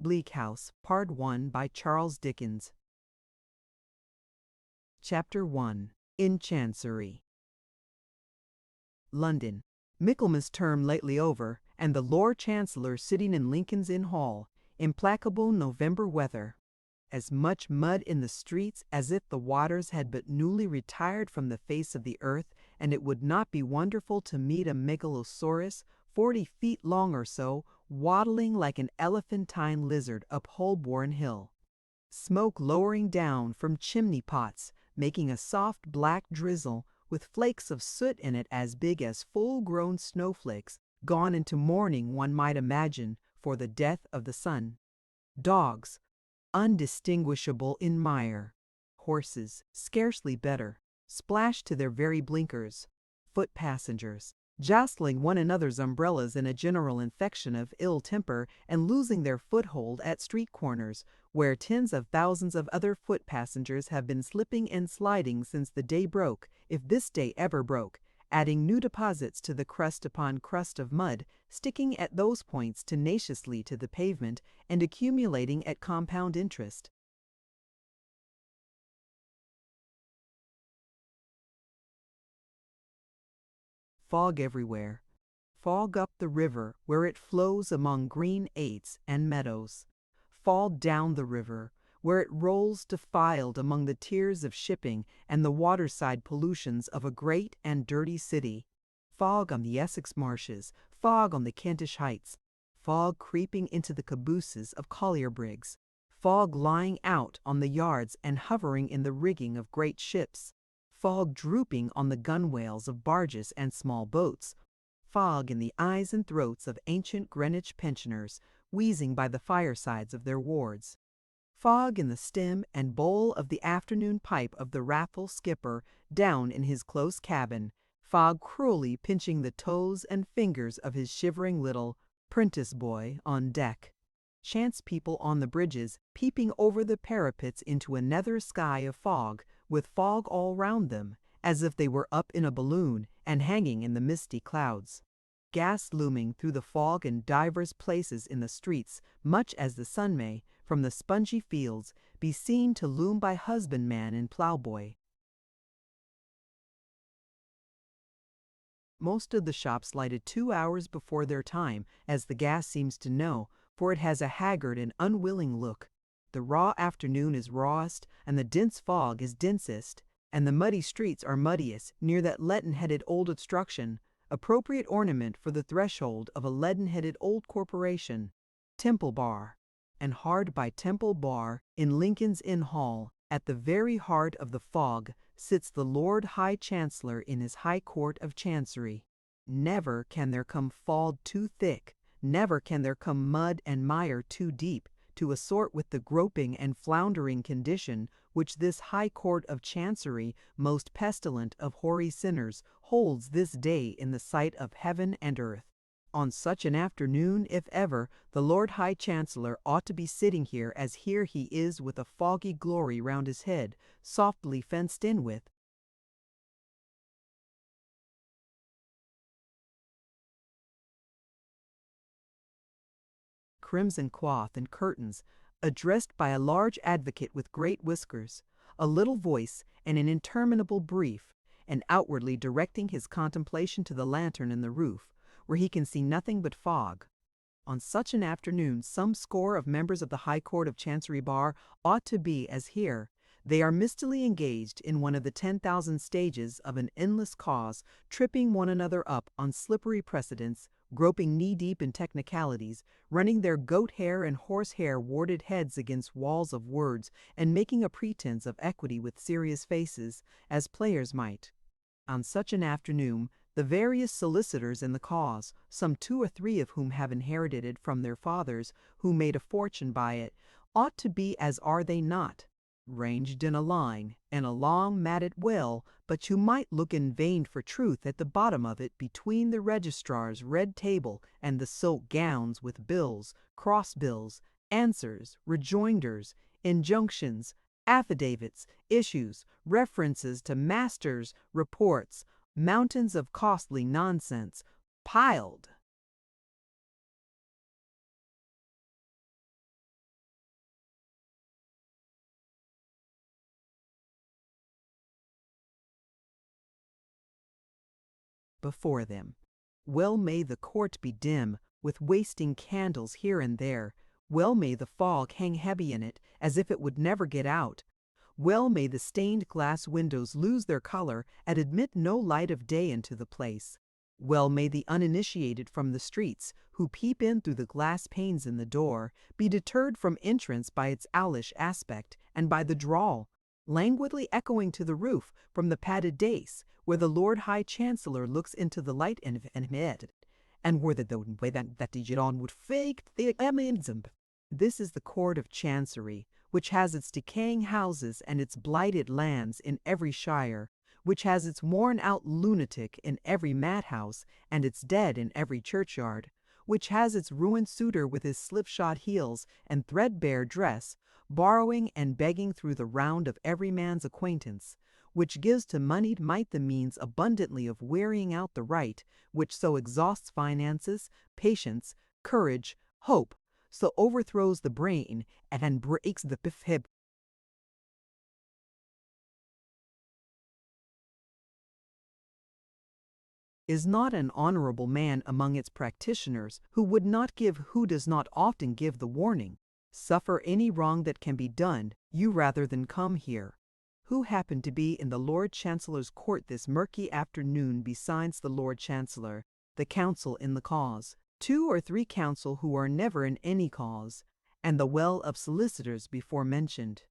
Bleak House, Part 1 by Charles Dickens. Chapter 1. In Chancery. London. Michaelmas term lately over, and the Lord Chancellor sitting in Lincoln's Inn Hall. Implacable November weather. As much mud in the streets as if the waters had but newly retired from the face of the earth, and it would not be wonderful to meet a megalosaurus, 40 feet long or so, waddling like an elephantine lizard up Holborn Hill. Smoke lowering down from chimney pots, making a soft black drizzle, with flakes of soot in it as big as full-grown snowflakes, gone into mourning, one might imagine, for the death of the sun. Dogs, undistinguishable in mire. Horses, scarcely better, splashed to their very blinkers. Foot passengers, jostling one another's umbrellas in a general infection of ill temper and losing their foothold at street corners, where tens of thousands of other foot passengers have been slipping and sliding since the day broke, if this day ever broke, adding new deposits to the crust upon crust of mud, sticking at those points tenaciously to the pavement, and accumulating at compound interest. Fog everywhere. Fog up the river where it flows among green aits and meadows. Fog down the river where it rolls defiled among the tiers of shipping and the waterside pollutions of a great and dirty city. Fog on the Essex marshes, fog on the Kentish heights, fog creeping into the cabooses of collier brigs, fog lying out on the yards and hovering in the rigging of great ships, fog drooping on the gunwales of barges and small boats, fog in the eyes and throats of ancient Greenwich pensioners, wheezing by the firesides of their wards. Fog in the stem and bowl of the afternoon pipe of the wrathful skipper down in his close cabin, fog cruelly pinching the toes and fingers of his shivering little prentice boy on deck. Chance people on the bridges peeping over the parapets into a nether sky of fog, with fog all round them, as if they were up in a balloon and hanging in the misty clouds. Gas looming through the fog in divers places in the streets, much as the sun may, from the spongy fields, be seen to loom by husbandman and ploughboy. Most of the shops lighted 2 hours before their time, as the gas seems to know, for it has a haggard and unwilling look. The raw afternoon is rawest, and the dense fog is densest, and the muddy streets are muddiest near that leaden-headed old obstruction, appropriate ornament for the threshold of a leaden-headed old corporation, Temple Bar. And hard by Temple Bar, in Lincoln's Inn Hall, at the very heart of the fog, sits the Lord High Chancellor in his High Court of Chancery. Never can there come fog too thick, never can there come mud and mire too deep, to assort with the groping and floundering condition which this High Court of Chancery, most pestilent of hoary sinners, holds this day in the sight of heaven and earth. On such an afternoon, if ever, the Lord High Chancellor ought to be sitting here as here he is, with a foggy glory round his head, softly fenced in with crimson cloth and curtains, addressed by a large advocate with great whiskers, a little voice, and an interminable brief, and outwardly directing his contemplation to the lantern in the roof, where he can see nothing but fog. On such an afternoon, some score of members of the High Court of Chancery Bar ought to be as here. They are mistily engaged in one of the 10,000 stages of an endless cause, tripping one another up on slippery precedents, groping knee-deep in technicalities, running their goat-hair and horse-hair warded heads against walls of words, and making a pretense of equity with serious faces, as players might. On such an afternoon, the various solicitors in the cause, some 2 or 3 of whom have inherited it from their fathers, who made a fortune by it, ought to be as are they not, ranged in a line, and a long matted well, but you might look in vain for truth at the bottom of it between the registrar's red table and the silk gowns with bills, cross-bills, answers, rejoinders, injunctions, affidavits, issues, references to masters' reports, mountains of costly nonsense, piled before them. Well may the court be dim, with wasting candles here and there. Well may the fog hang heavy in it, as if it would never get out. Well may the stained glass windows lose their color and admit no light of day into the place. Well may the uninitiated from the streets, who peep in through the glass panes in the door, be deterred from entrance by its owlish aspect, and by the drawl, languidly echoing to the roof from the padded dais, where the Lord High Chancellor looks into the light and where the way that the Giron would fake the amazing. This is the court of Chancery, which has its decaying houses and its blighted lands in every shire, which has its worn-out lunatic in every madhouse and its dead in every churchyard, which has its ruined suitor with his slipshod heels and threadbare dress, borrowing and begging through the round of every man's acquaintance, which gives to moneyed might the means abundantly of wearying out the right, which so exhausts finances, patience, courage, hope, so overthrows the brain, and breaks the hip. Is not an honorable man among its practitioners who does not often give the warning, suffer any wrong that can be done, you rather than come here. Who happened to be in the Lord Chancellor's court this murky afternoon besides the Lord Chancellor, the counsel in the cause, 2 or 3 counsel who are never in any cause, and the well of solicitors before mentioned?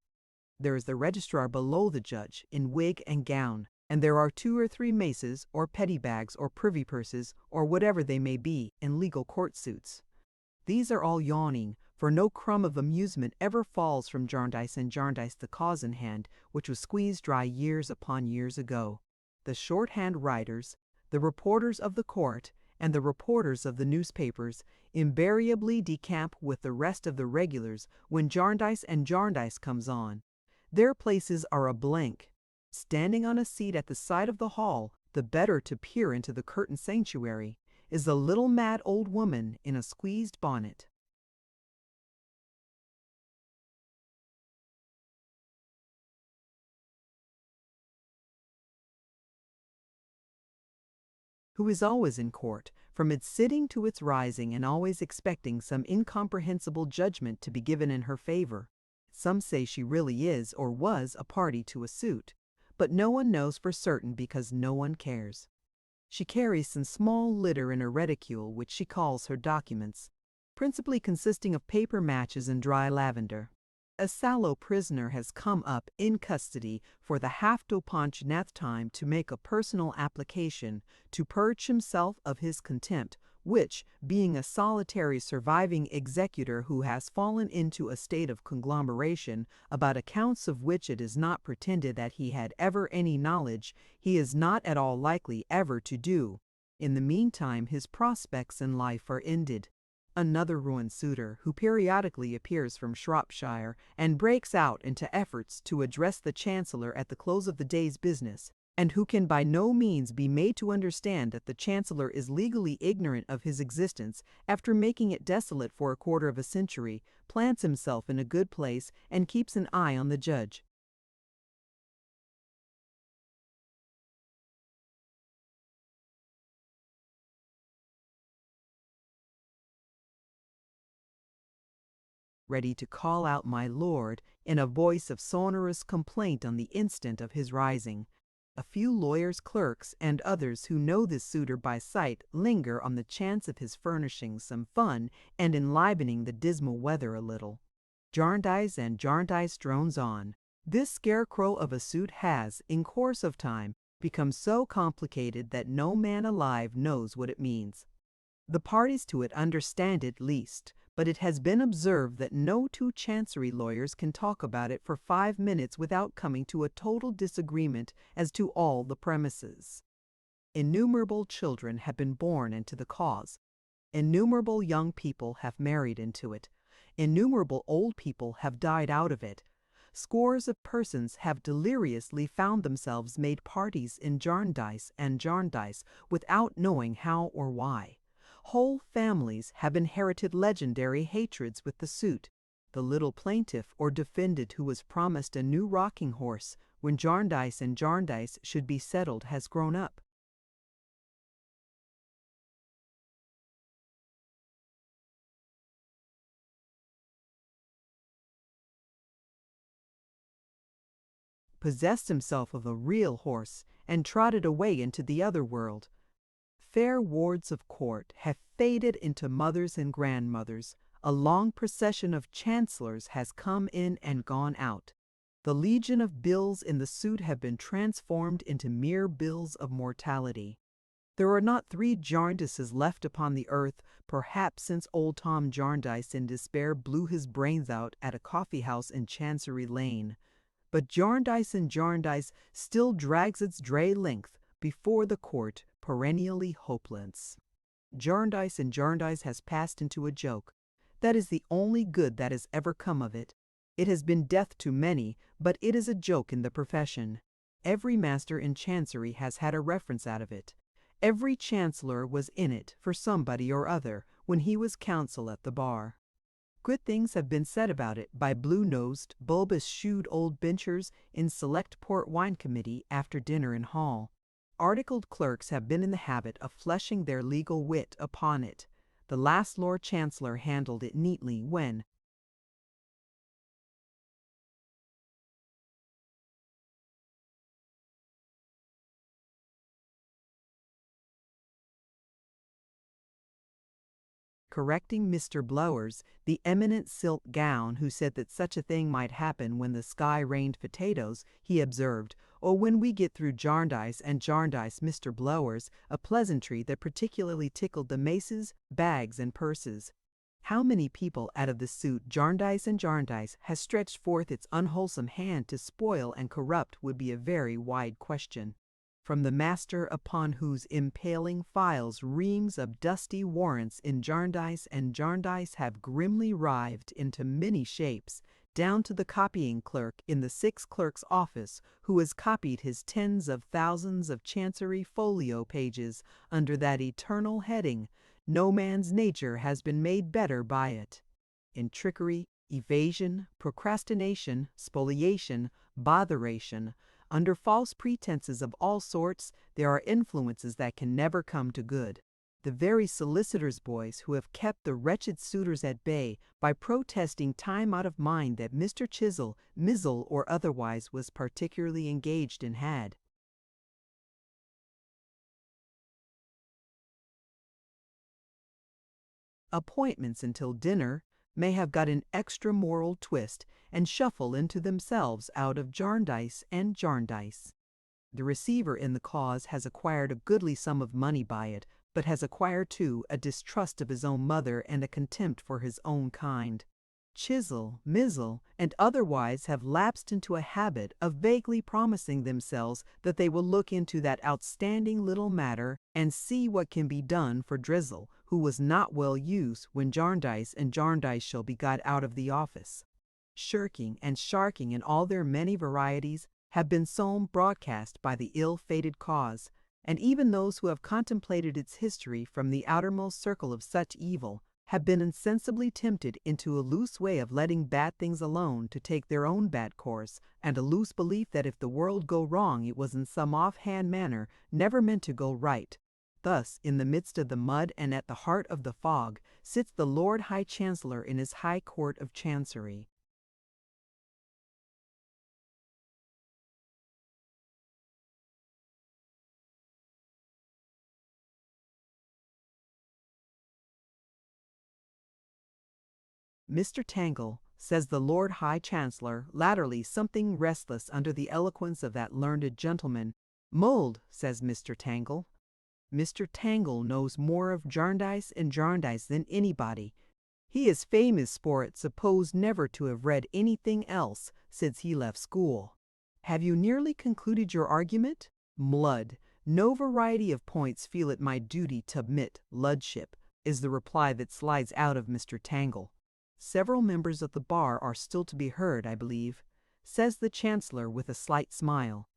There is the registrar below the judge, in wig and gown, and there are 2 or 3 maces, or petty bags, or privy purses, or whatever they may be, in legal court suits. These are all yawning, for no crumb of amusement ever falls from Jarndyce and Jarndyce the cause in hand, which was squeezed dry years upon years ago. The shorthand writers, the reporters of the court, and the reporters of the newspapers invariably decamp with the rest of the regulars when Jarndyce and Jarndyce comes on. Their places are a blank. Standing on a seat at the side of the hall, the better to peer into the curtained sanctuary, is a little mad old woman in a squeezed bonnet. Who is always in court, from its sitting to its rising, and always expecting some incomprehensible judgment to be given in her favor. Some say she really is or was a party to a suit, but no one knows for certain because no one cares. She carries some small litter in her reticule which she calls her documents, principally consisting of paper matches and dry lavender. A sallow prisoner has come up in custody for the half-dopanch time to make a personal application to purge himself of his contempt, which, being a solitary surviving executor who has fallen into a state of conglomeration, about accounts of which it is not pretended that he had ever any knowledge, he is not at all likely ever to do. In the meantime his prospects in life are ended. Another ruined suitor, who periodically appears from Shropshire and breaks out into efforts to address the Chancellor at the close of the day's business, and who can by no means be made to understand that the Chancellor is legally ignorant of his existence, after making it desolate for a quarter of a century, plants himself in a good place and keeps an eye on the judge. Ready to call out my lord in a voice of sonorous complaint on the instant of his rising. A few lawyers' clerks and others who know this suitor by sight linger on the chance of his furnishing some fun and enlivening the dismal weather a little. Jarndyce and Jarndyce drones on. This scarecrow of a suit has, in course of time, become so complicated that no man alive knows what it means. The parties to it understand it least, but it has been observed that no 2 chancery lawyers can talk about it for 5 minutes without coming to a total disagreement as to all the premises. Innumerable children have been born into the cause. Innumerable young people have married into it. Innumerable old people have died out of it. Scores of persons have deliriously found themselves made parties in Jarndyce and Jarndyce without knowing how or why. Whole families have inherited legendary hatreds with the suit. The little plaintiff or defendant who was promised a new rocking horse when Jarndyce and Jarndyce should be settled has grown up. possessed himself of a real horse, and trotted away into the other world. Fair wards of court have faded into mothers and grandmothers. A long procession of chancellors has come in and gone out. The legion of bills in the suit have been transformed into mere bills of mortality. There are not 3 Jarndyces left upon the earth, perhaps since old Tom Jarndyce in despair blew his brains out at a coffee-house in Chancery Lane. But Jarndyce and Jarndyce still drags its dray length before the court, perennially hopeless. Jarndyce and Jarndyce has passed into a joke. That is the only good that has ever come of it. It has been death to many, but it is a joke in the profession. Every master in Chancery has had a reference out of it. Every chancellor was in it for somebody or other when he was counsel at the bar. Good things have been said about it by blue-nosed, bulbous-shoed old benchers in select port wine committee after dinner in hall. Articled clerks have been in the habit of fleshing their legal wit upon it. The last Lord Chancellor handled it neatly when, correcting Mr. Blowers, the eminent silk gown, who said that such a thing might happen when the sky rained potatoes, he observed, "Oh, when we get through Jarndyce and Jarndyce, Mr. Blowers," a pleasantry that particularly tickled the maces, bags, and purses. How many people out of the suit Jarndyce and Jarndyce has stretched forth its unwholesome hand to spoil and corrupt would be a very wide question. From the master upon whose impaling files reams of dusty warrants in Jarndyce and Jarndyce have grimly writhed into many shapes, down to the copying clerk in the 6 clerk's office who has copied his tens of thousands of Chancery folio pages under that eternal heading, "No man's nature has been made better by it." In trickery, evasion, procrastination, spoliation, botheration, under false pretenses of all sorts, there are influences that can never come to good. The very solicitors' boys who have kept the wretched suitors at bay by protesting time out of mind that Mr. Chisel, Mizzle, or otherwise was particularly engaged and had appointments until dinner, may have got an extra moral twist and shuffle into themselves out of Jarndyce and Jarndyce. The receiver in the cause has acquired a goodly sum of money by it, but has acquired too a distrust of his own mother and a contempt for his own kind. Chisel, Mizzle, and otherwise have lapsed into a habit of vaguely promising themselves that they will look into that outstanding little matter and see what can be done for Drizzle, who was not well used when Jarndyce and Jarndyce shall be got out of the office. Shirking and sharking in all their many varieties have been sown broadcast by the ill-fated cause, and even those who have contemplated its history from the outermost circle of such evil have been insensibly tempted into a loose way of letting bad things alone to take their own bad course, and a loose belief that if the world go wrong it was in some off-hand manner, never meant to go right. Thus, in the midst of the mud and at the heart of the fog, sits the Lord High Chancellor in his High Court of Chancery. Mr. Tangle, says the Lord High Chancellor, latterly something restless under the eloquence of that learned gentleman. "Mould," says Mr. Tangle. Mr. Tangle knows more of Jarndyce and Jarndyce than anybody. He is famous for it, supposed never to have read anything else since he left school. Have you nearly concluded your argument? Mlud. No variety of points feel it my duty to admit Ludship, is the reply that slides out of Mr. Tangle. Several members of the bar are still to be heard, I believe, says the Chancellor with a slight smile.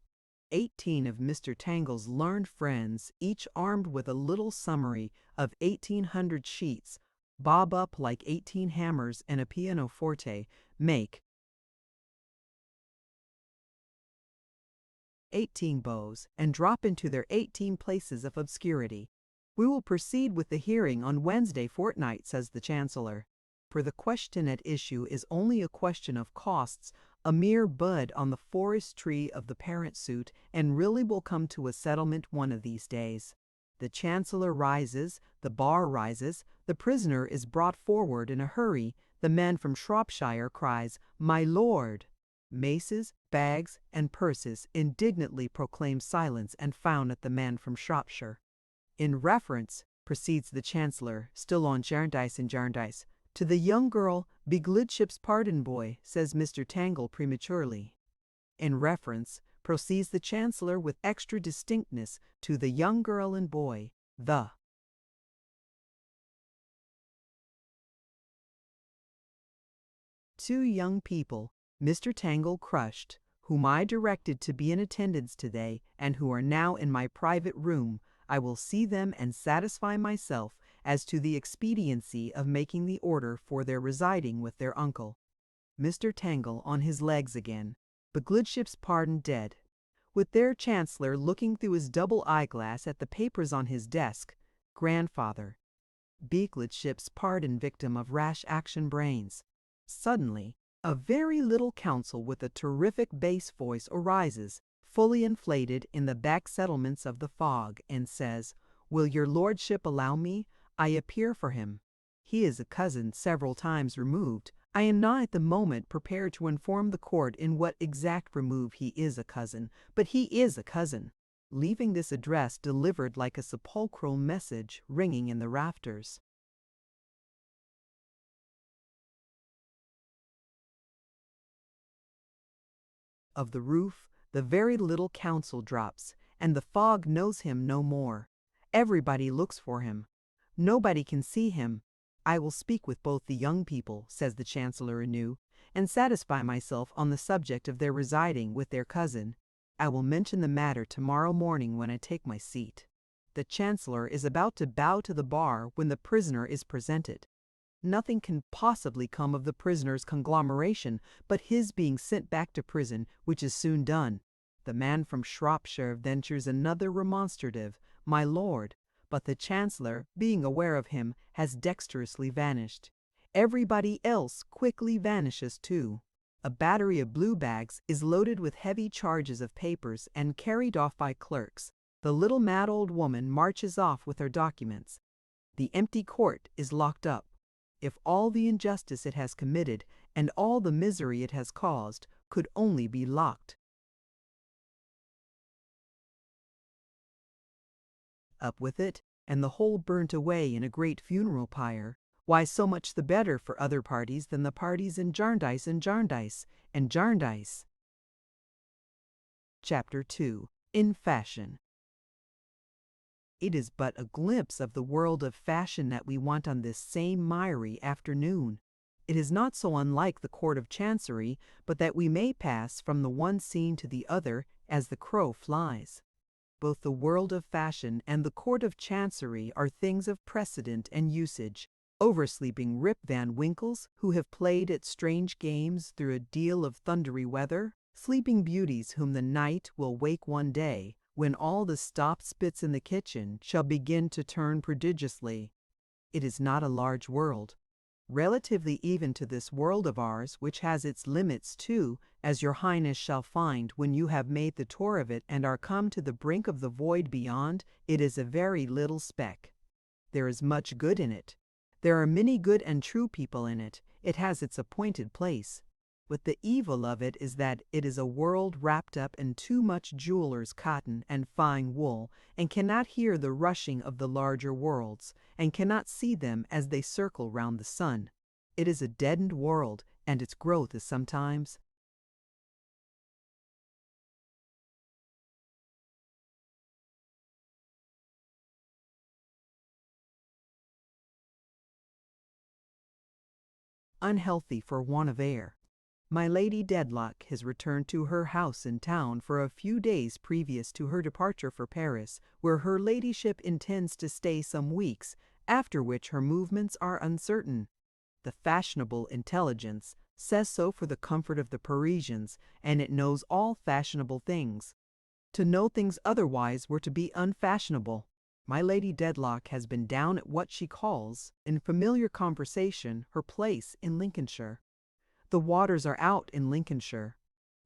18 of Mr. Tangle's learned friends, each armed with a little summary of 1800 sheets, bob up like 18 hammers and a pianoforte, make 18 bows, and drop into their 18 places of obscurity. "We will proceed with the hearing on Wednesday fortnight," says the Chancellor. For the question at issue is only a question of costs a mere bud on the forest tree of the parent suit, and really will come to a settlement one of these days. The chancellor rises, the bar rises, the prisoner is brought forward in a hurry, the man from Shropshire cries, "My lord!" Maces, bags, and purses indignantly proclaim silence and frown at the man from Shropshire. In reference, proceeds the Chancellor, still on Jarndyce and Jarndyce, to the young girl, beg Ludship's pardon, boy, says Mr. Tangle prematurely. In reference, proceeds the Chancellor with extra distinctness to the young girl and boy, the. Two young people, Mr. Tangle crushed, whom I directed to be in attendance today, and who are now in my private room. I will see them and satisfy myself as to the expediency of making the order for their residing with their uncle. Mr. Tangle on his legs again, Begludship's pardon dead, with their Chancellor looking through his double eyeglass at the papers on his desk. Grandfather, Begludship's pardon victim of rash action brains. Suddenly, a very little council with a terrific bass voice arises, fully inflated in the back settlements of the fog, and says, "Will your lordship allow me? I appear for him. He is a cousin several times removed. I am not at the moment prepared to inform the court in what exact remove he is a cousin, but he is a cousin," leaving this address delivered like a sepulchral message ringing in the rafters. Of the roof, the very little council drops, and the fog knows him no more. Everybody looks for him. Nobody can see him. I will speak with both the young people, says the Chancellor anew, and satisfy myself on the subject of their residing with their cousin. I will mention the matter tomorrow morning when I take my seat. The Chancellor is about to bow to the bar when the prisoner is presented. Nothing can possibly come of the prisoner's conglomeration but his being sent back to prison, which is soon done. The man from Shropshire ventures another remonstrative, "My lord," but the Chancellor, being aware of him, has dexterously vanished. Everybody else quickly vanishes too. A battery of blue bags is loaded with heavy charges of papers and carried off by clerks. The little mad old woman marches off with her documents. The empty court is locked up. If all the injustice it has committed and all the misery it has caused could only be locked up with it, and the whole burnt away in a great funeral pyre, why so much the better for other parties than the parties in Jarndyce and Jarndyce and Jarndyce. Chapter 2. In Fashion. It is but a glimpse of the world of fashion that we want on this same miry afternoon. It is not so unlike the Court of Chancery, but that we may pass from the one scene to the other as the crow flies. Both the world of fashion and the Court of Chancery are things of precedent and usage. Oversleeping Rip Van Winkles, who have played at strange games through a deal of thundery weather, sleeping beauties whom the night will wake one day, when all the stopped spits in the kitchen shall begin to turn prodigiously. It is not a large world. Relatively even to this world of ours, which has its limits too, as your Highness shall find when you have made the tour of it and are come to the brink of the void beyond, it is a very little speck. There is much good in it. There are many good and true people in it. It has its appointed place. But the evil of it is that it is a world wrapped up in too much jewelers' cotton and fine wool, and cannot hear the rushing of the larger worlds, and cannot see them as they circle round the sun. It is a deadened world, and its growth is sometimes unhealthy for want of air. My Lady Dedlock has returned to her house in town for a few days previous to her departure for Paris, where her ladyship intends to stay some weeks, after which her movements are uncertain. The fashionable intelligence says so for the comfort of the Parisians, and it knows all fashionable things. To know things otherwise were to be unfashionable. My Lady Dedlock has been down at what she calls, in familiar conversation, her place in Lincolnshire. The waters are out in Lincolnshire.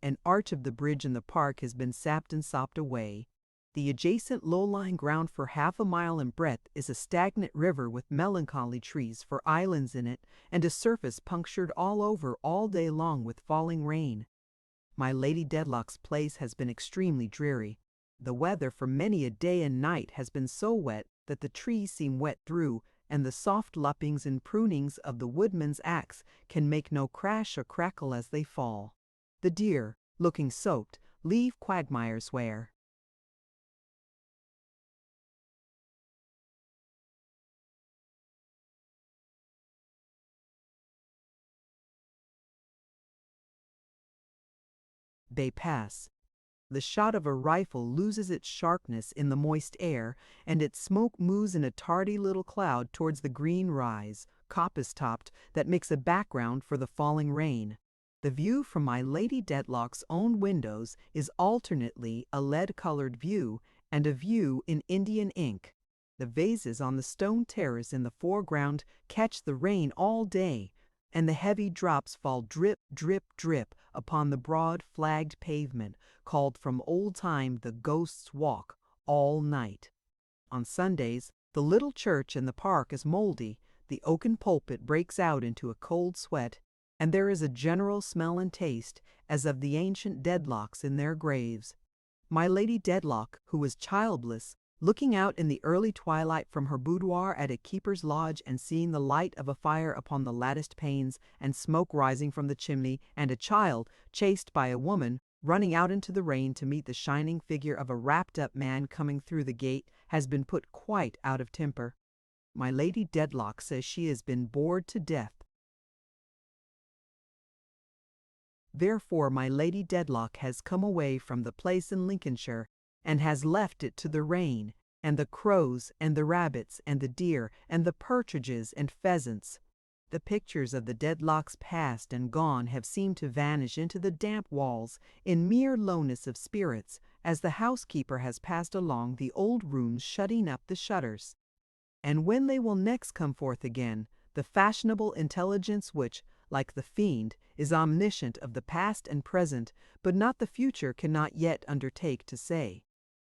An arch of the bridge in the park has been sapped and sopped away. The adjacent low-lying ground for half a mile in breadth is a stagnant river with melancholy trees for islands in it, and a surface punctured all over all day long with falling rain. My Lady Dedlock's place has been extremely dreary. The weather for many a day and night has been so wet that the trees seem wet through, and the soft loppings and prunings of the woodman's axe can make no crash or crackle as they fall. The deer, looking soaked, leave quagmires where they pass. The shot of a rifle loses its sharpness in the moist air, and its smoke moves in a tardy little cloud towards the green rise, coppice-topped, that makes a background for the falling rain. The view from my Lady Dedlock's own windows is alternately a lead-colored view and a view in Indian ink. The vases on the stone terrace in the foreground catch the rain all day, and the heavy drops fall drip, drip, drip upon the broad flagged pavement, called from old time the Ghost's Walk, all night. On Sundays, the little church in the park is moldy, the oaken pulpit breaks out into a cold sweat, and there is a general smell and taste as of the ancient Dedlocks in their graves. My Lady Dedlock, who was childless, looking out in the early twilight from her boudoir at a keeper's lodge and seeing the light of a fire upon the latticed panes and smoke rising from the chimney, and a child, chased by a woman, running out into the rain to meet the shining figure of a wrapped-up man coming through the gate, has been put quite out of temper. My Lady Dedlock says she has been bored to death. Therefore my Lady Dedlock has come away from the place in Lincolnshire, and has left it to the rain, and the crows, and the rabbits, and the deer, and the partridges and pheasants. The pictures of the Dedlocks past and gone have seemed to vanish into the damp walls in mere lowness of spirits, as the housekeeper has passed along the old rooms shutting up the shutters. And when they will next come forth again, the fashionable intelligence which, like the fiend, is omniscient of the past and present, but not the future, cannot yet undertake to say.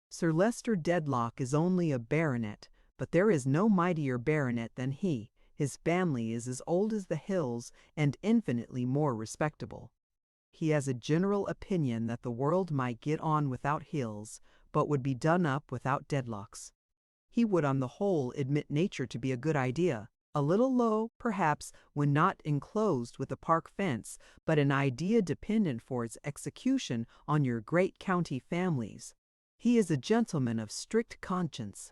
Sir Leicester Dedlock is only a baronet, but there is no mightier baronet than he. His family is as old as the hills, and infinitely more respectable. He has a general opinion that the world might get on without hills, but would be done up without Dedlocks. He would on the whole admit nature to be a good idea, a little low, perhaps, when not enclosed with a park fence, but an idea dependent for its execution on your great county families. He is a gentleman of strict conscience.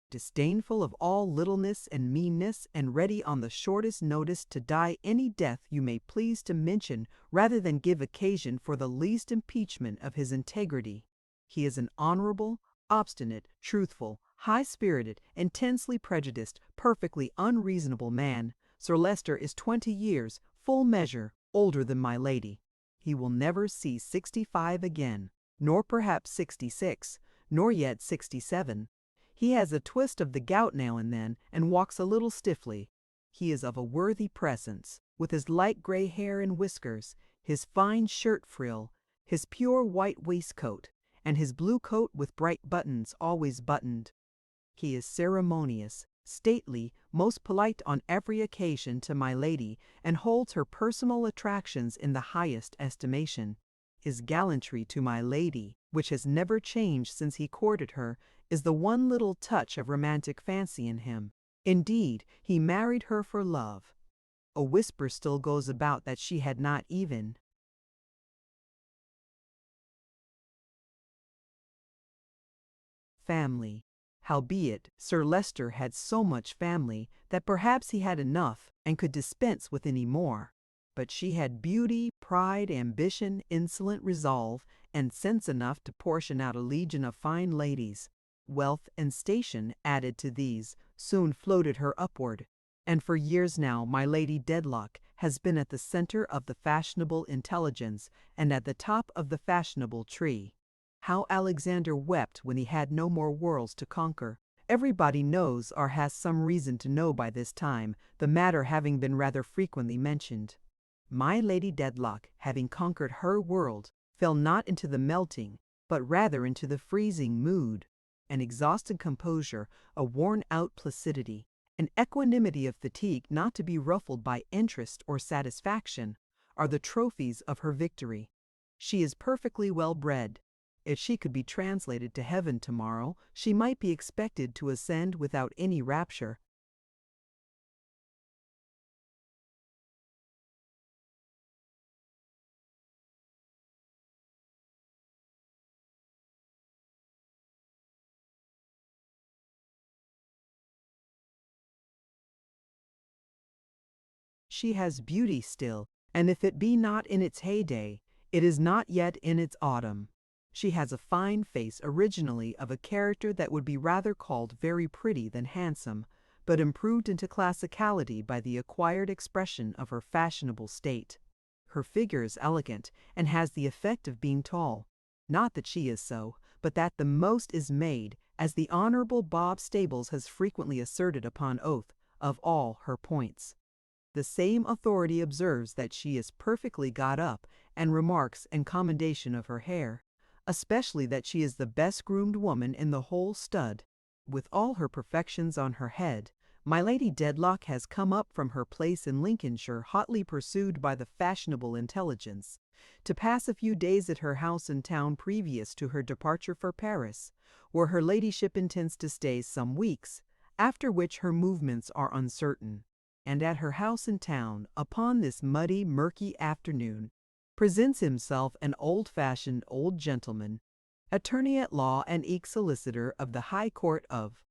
Disdainful of all littleness and meanness, and ready on the shortest notice to die any death you may please to mention, rather than give occasion for the least impeachment of his integrity. He is an honorable, obstinate, truthful, high-spirited, intensely prejudiced, perfectly unreasonable man. Sir Leicester is 20 years, full measure, older than my lady. He will never see 65 again, nor perhaps 66, nor yet 67. He has a twist of the gout now and then, and walks a little stiffly. He is of a worthy presence, with his light gray hair and whiskers, his fine shirt frill, his pure white waistcoat, and his blue coat with bright buttons always buttoned. He is ceremonious, stately, most polite on every occasion to my lady, and holds her personal attractions in the highest estimation. His gallantry to my lady, which has never changed since he courted her, is the one little touch of romantic fancy in him. Indeed, he married her for love. A whisper still goes about that she had not even family. Howbeit, Sir Leicester had so much family that perhaps he had enough and could dispense with any more. But she had beauty, pride, ambition, insolent resolve, and sense enough to portion out a legion of fine ladies. Wealth and station, added to these, soon floated her upward, and for years now my Lady Dedlock has been at the center of the fashionable intelligence and at the top of the fashionable tree. How Alexander wept when he had no more worlds to conquer, Everybody knows or has some reason to know by this time, the matter having been rather frequently mentioned. My Lady Dedlock, having conquered her world, fell not into the melting, but rather into the freezing mood. An exhausted composure, a worn-out placidity, an equanimity of fatigue not to be ruffled by interest or satisfaction, are the trophies of her victory. She is perfectly well bred. If she could be translated to heaven tomorrow, she might be expected to ascend without any rapture. She has beauty still, and if it be not in its heyday, it is not yet in its autumn. She has a fine face originally of a character that would be rather called very pretty than handsome, but improved into classicality by the acquired expression of her fashionable state. Her figure is elegant, and has the effect of being tall. Not that she is so, but that the most is made, as the Honourable Bob Stables has frequently asserted upon oath, of all her points. The same authority observes that she is perfectly got up, and remarks in commendation of her hair, especially that she is the best groomed woman in the whole stud. With all her perfections on her head, my Lady Dedlock has come up from her place in Lincolnshire hotly pursued by the fashionable intelligence, to pass a few days at her house in town previous to her departure for Paris, where her ladyship intends to stay some weeks, after which her movements are uncertain. And at her house in town, upon this muddy, murky afternoon, presents himself an old-fashioned old gentleman, attorney at law and eke solicitor of the High Court of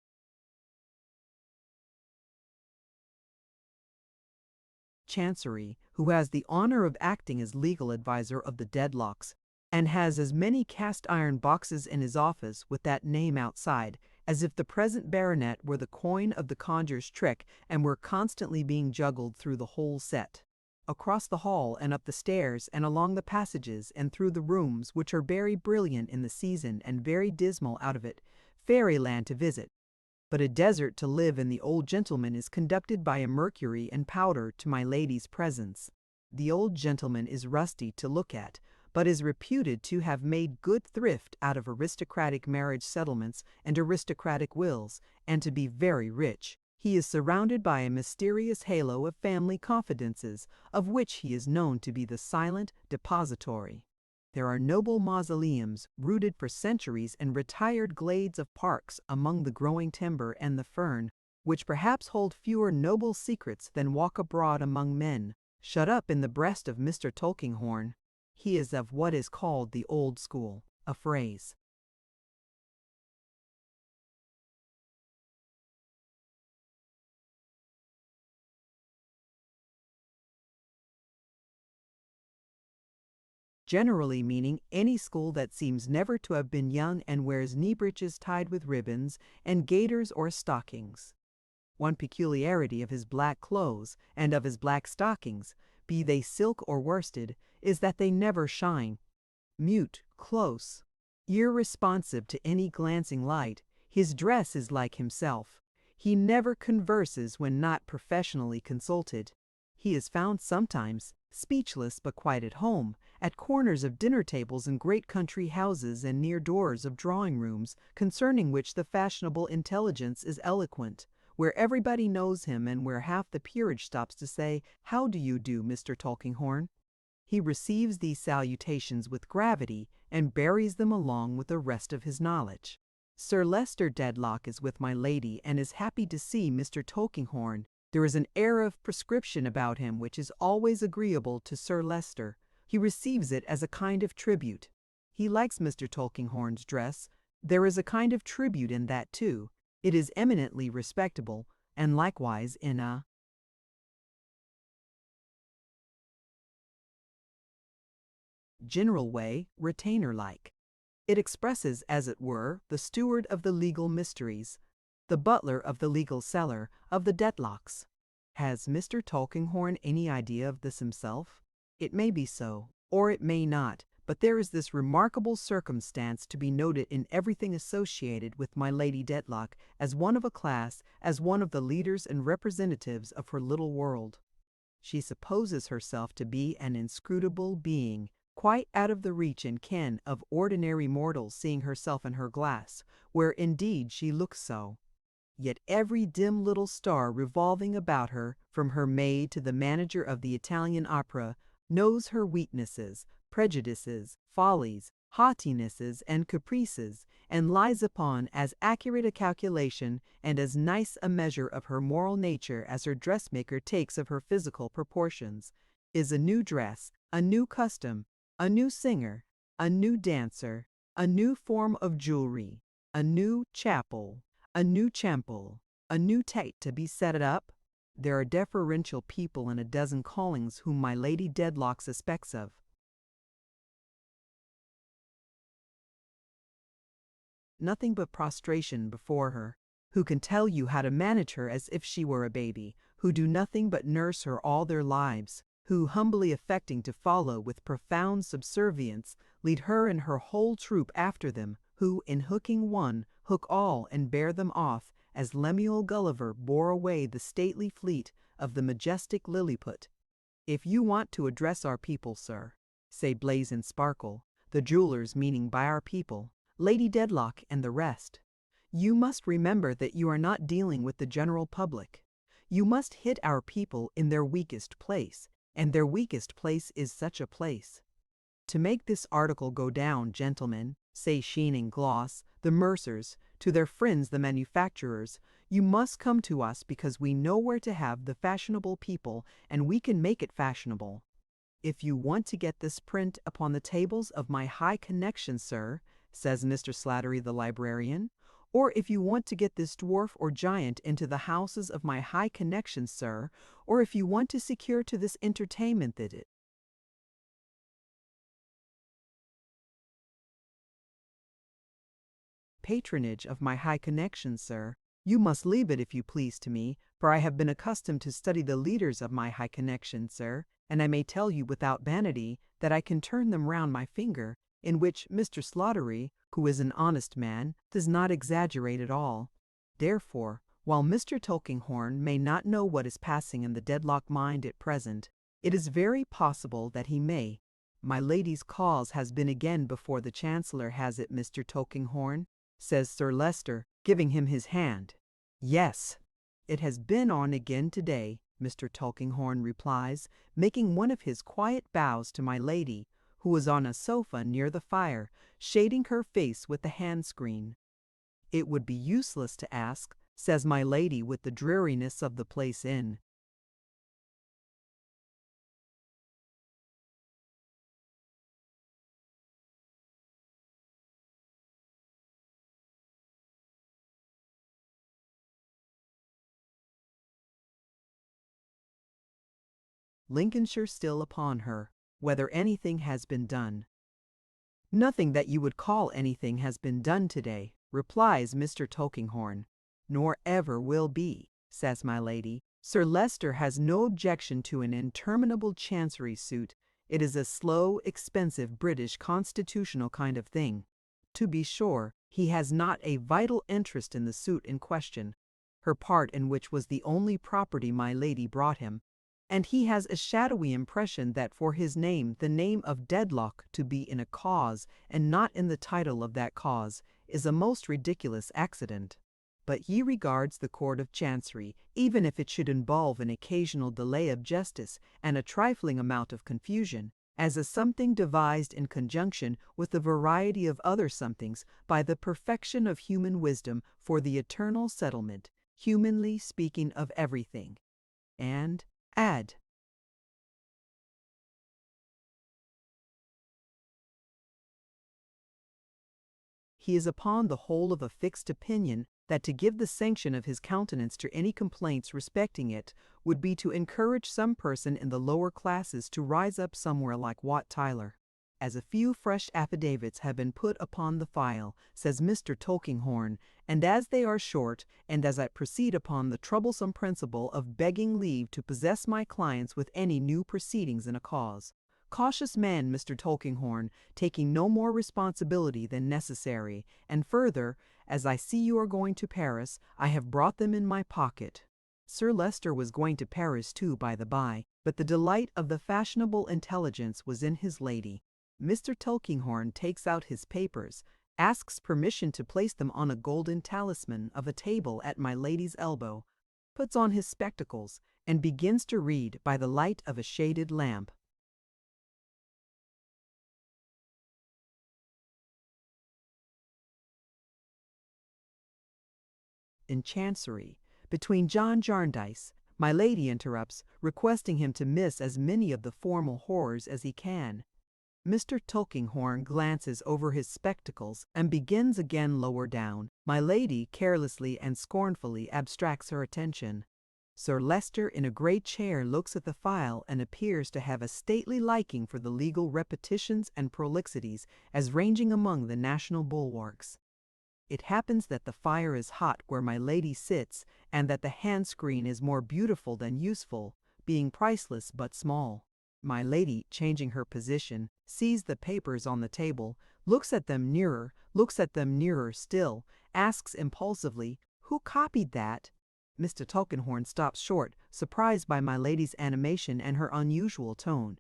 Chancery, who has the honor of acting as legal adviser of the Dedlocks, and has as many cast-iron boxes in his office with that name outside, as if the present baronet were the coin of the conjurer's trick and were constantly being juggled through the whole set. Across the hall and up the stairs and along the passages and through the rooms, which are very brilliant in the season and very dismal out of it, fairyland to visit, but a desert to live in. The old gentleman is conducted by a mercury and powder to my lady's presence. The old gentleman is rusty to look at, but is reputed to have made good thrift out of aristocratic marriage settlements and aristocratic wills, and to be very rich. He is surrounded by a mysterious halo of family confidences, of which he is known to be the silent depository. There are noble mausoleums rooted for centuries in retired glades of parks among the growing timber and the fern, which perhaps hold fewer noble secrets than walk abroad among men, shut up in the breast of Mr. Tulkinghorn. He is of what is called the old school, a phrase generally meaning any school that seems never to have been young and wears knee breeches tied with ribbons and gaiters or stockings. One peculiarity of his black clothes and of his black stockings, be they silk or worsted, is that they never shine. Mute, close, irresponsive to any glancing light, his dress is like himself. He never converses when not professionally consulted. He is found sometimes, speechless but quite at home, at corners of dinner tables in great country houses and near doors of drawing rooms, concerning which the fashionable intelligence is eloquent, where everybody knows him and where half the peerage stops to say, "How do you do, Mr. Tulkinghorn?" He receives these salutations with gravity and buries them along with the rest of his knowledge. Sir Leicester Dedlock is with my lady and is happy to see Mr. Tulkinghorn. There is an air of prescription about him which is always agreeable to Sir Leicester. He receives it as a kind of tribute. He likes Mr. Tulkinghorn's dress. There is a kind of tribute in that too. It is eminently respectable, and likewise in a general way, retainer-like. It expresses, as it were, the steward of the legal mysteries, the butler of the legal cellar of the Dedlocks. Has Mr. Tulkinghorn any idea of this himself? It may be so, or it may not, But there is this remarkable circumstance to be noted in everything associated with my Lady Dedlock as one of a class, as one of the leaders and representatives of her little world. She supposes herself to be an inscrutable being, quite out of the reach and ken of ordinary mortals seeing herself in her glass, where indeed she looks so. Yet every dim little star revolving about her, from her maid to the manager of the Italian opera, knows her weaknesses, prejudices, follies, haughtinesses, and caprices, and lies upon as accurate a calculation and as nice a measure of her moral nature as her dressmaker takes of her physical proportions. Is a new dress, a new custom, a new singer, a new dancer, a new form of jewelry, a new chapel, a new tête to be set up? There are deferential people in a dozen callings whom my Lady Dedlock suspects of. Nothing but prostration before her, who can tell you how to manage her as if she were a baby, who do nothing but nurse her all their lives, who, humbly affecting to follow with profound subservience, lead her and her whole troop after them, who, in hooking one, hook all and bear them off, as Lemuel Gulliver bore away the stately fleet of the majestic Lilliput. If you want to address our people, sir, say Blaze and Sparkle, the jewelers meaning by our people, Lady Dedlock and the rest, you must remember that you are not dealing with the general public. You must hit our people in their weakest place, and their weakest place is such a place. To make this article go down, gentlemen, say Sheen and Gloss, the mercers, to their friends the manufacturers, you must come to us because we know where to have the fashionable people, and we can make it fashionable. If you want to get this print upon the tables of my high connection, sir, says Mr. Slattery the librarian, or if you want to get this dwarf or giant into the houses of my high connection, sir, or if you want to secure to this entertainment that it patronage of my high connection, sir, you must leave it, if you please, to me, for I have been accustomed to study the leaders of my high connection, sir, and I may tell you without vanity that I can turn them round my finger, in which Mr. Slattery, who is an honest man, does not exaggerate at all. Therefore, while Mr. Tulkinghorn may not know what is passing in the Dedlock mind at present, it is very possible that he may. My lady's cause has been again before the Chancellor, has it, Mr. Tulkinghorn? Says Sir Leicester, giving him his hand. Yes, it has been on again today, Mr. Tulkinghorn replies, making one of his quiet bows to my lady, who was on a sofa near the fire, shading her face with the hand-screen. It would be useless to ask, says my lady, with the dreariness of the place in. Lincolnshire still upon her, whether anything has been done. Nothing that you would call anything has been done today, replies Mr. Tulkinghorn. Nor ever will be, says my lady. Sir Leicester has no objection to an interminable chancery suit. It is a slow, expensive British constitutional kind of thing. To be sure, he has not a vital interest in the suit in question, her part in which was the only property my lady brought him, and he has a shadowy impression that for his name, the name of Dedlock, to be in a cause, and not in the title of that cause, is a most ridiculous accident. But he regards the Court of Chancery, even if it should involve an occasional delay of justice and a trifling amount of confusion, as a something devised in conjunction with a variety of other somethings by the perfection of human wisdom for the eternal settlement, humanly speaking, of everything. And add, he is upon the whole of a fixed opinion that to give the sanction of his countenance to any complaints respecting it would be to encourage some person in the lower classes to rise up somewhere like Wat Tyler. As a few fresh affidavits have been put upon the file, says Mr. Tulkinghorn, and as they are short, and as I proceed upon the troublesome principle of begging leave to possess my clients with any new proceedings in a cause, Cautious man, Mr. Tulkinghorn, taking no more responsibility than necessary, and further, as I see you are going to Paris, I have brought them in my pocket. Sir Leicester was going to Paris too, by the by, but the delight of the fashionable intelligence was in his lady. Mr. Tulkinghorn takes out his papers, asks permission to place them on a golden talisman of a table at my lady's elbow, puts on his spectacles, and begins to read by the light of a shaded lamp. In Chancery, between John Jarndyce, my lady interrupts, requesting him to miss as many of the formal horrors as he can. Mr. Tulkinghorn glances over his spectacles and begins again lower down. My lady carelessly and scornfully abstracts her attention. Sir Leicester in a great chair looks at the file and appears to have a stately liking for the legal repetitions and prolixities as ranging among the national bulwarks. It happens that the fire is hot where my lady sits, and that the hand-screen is more beautiful than useful, being priceless but small. My lady, changing her position, sees the papers on the table, looks at them nearer still, asks impulsively, "Who copied that?" Mr. Tulkinghorn stops short, surprised by my lady's animation and her unusual tone.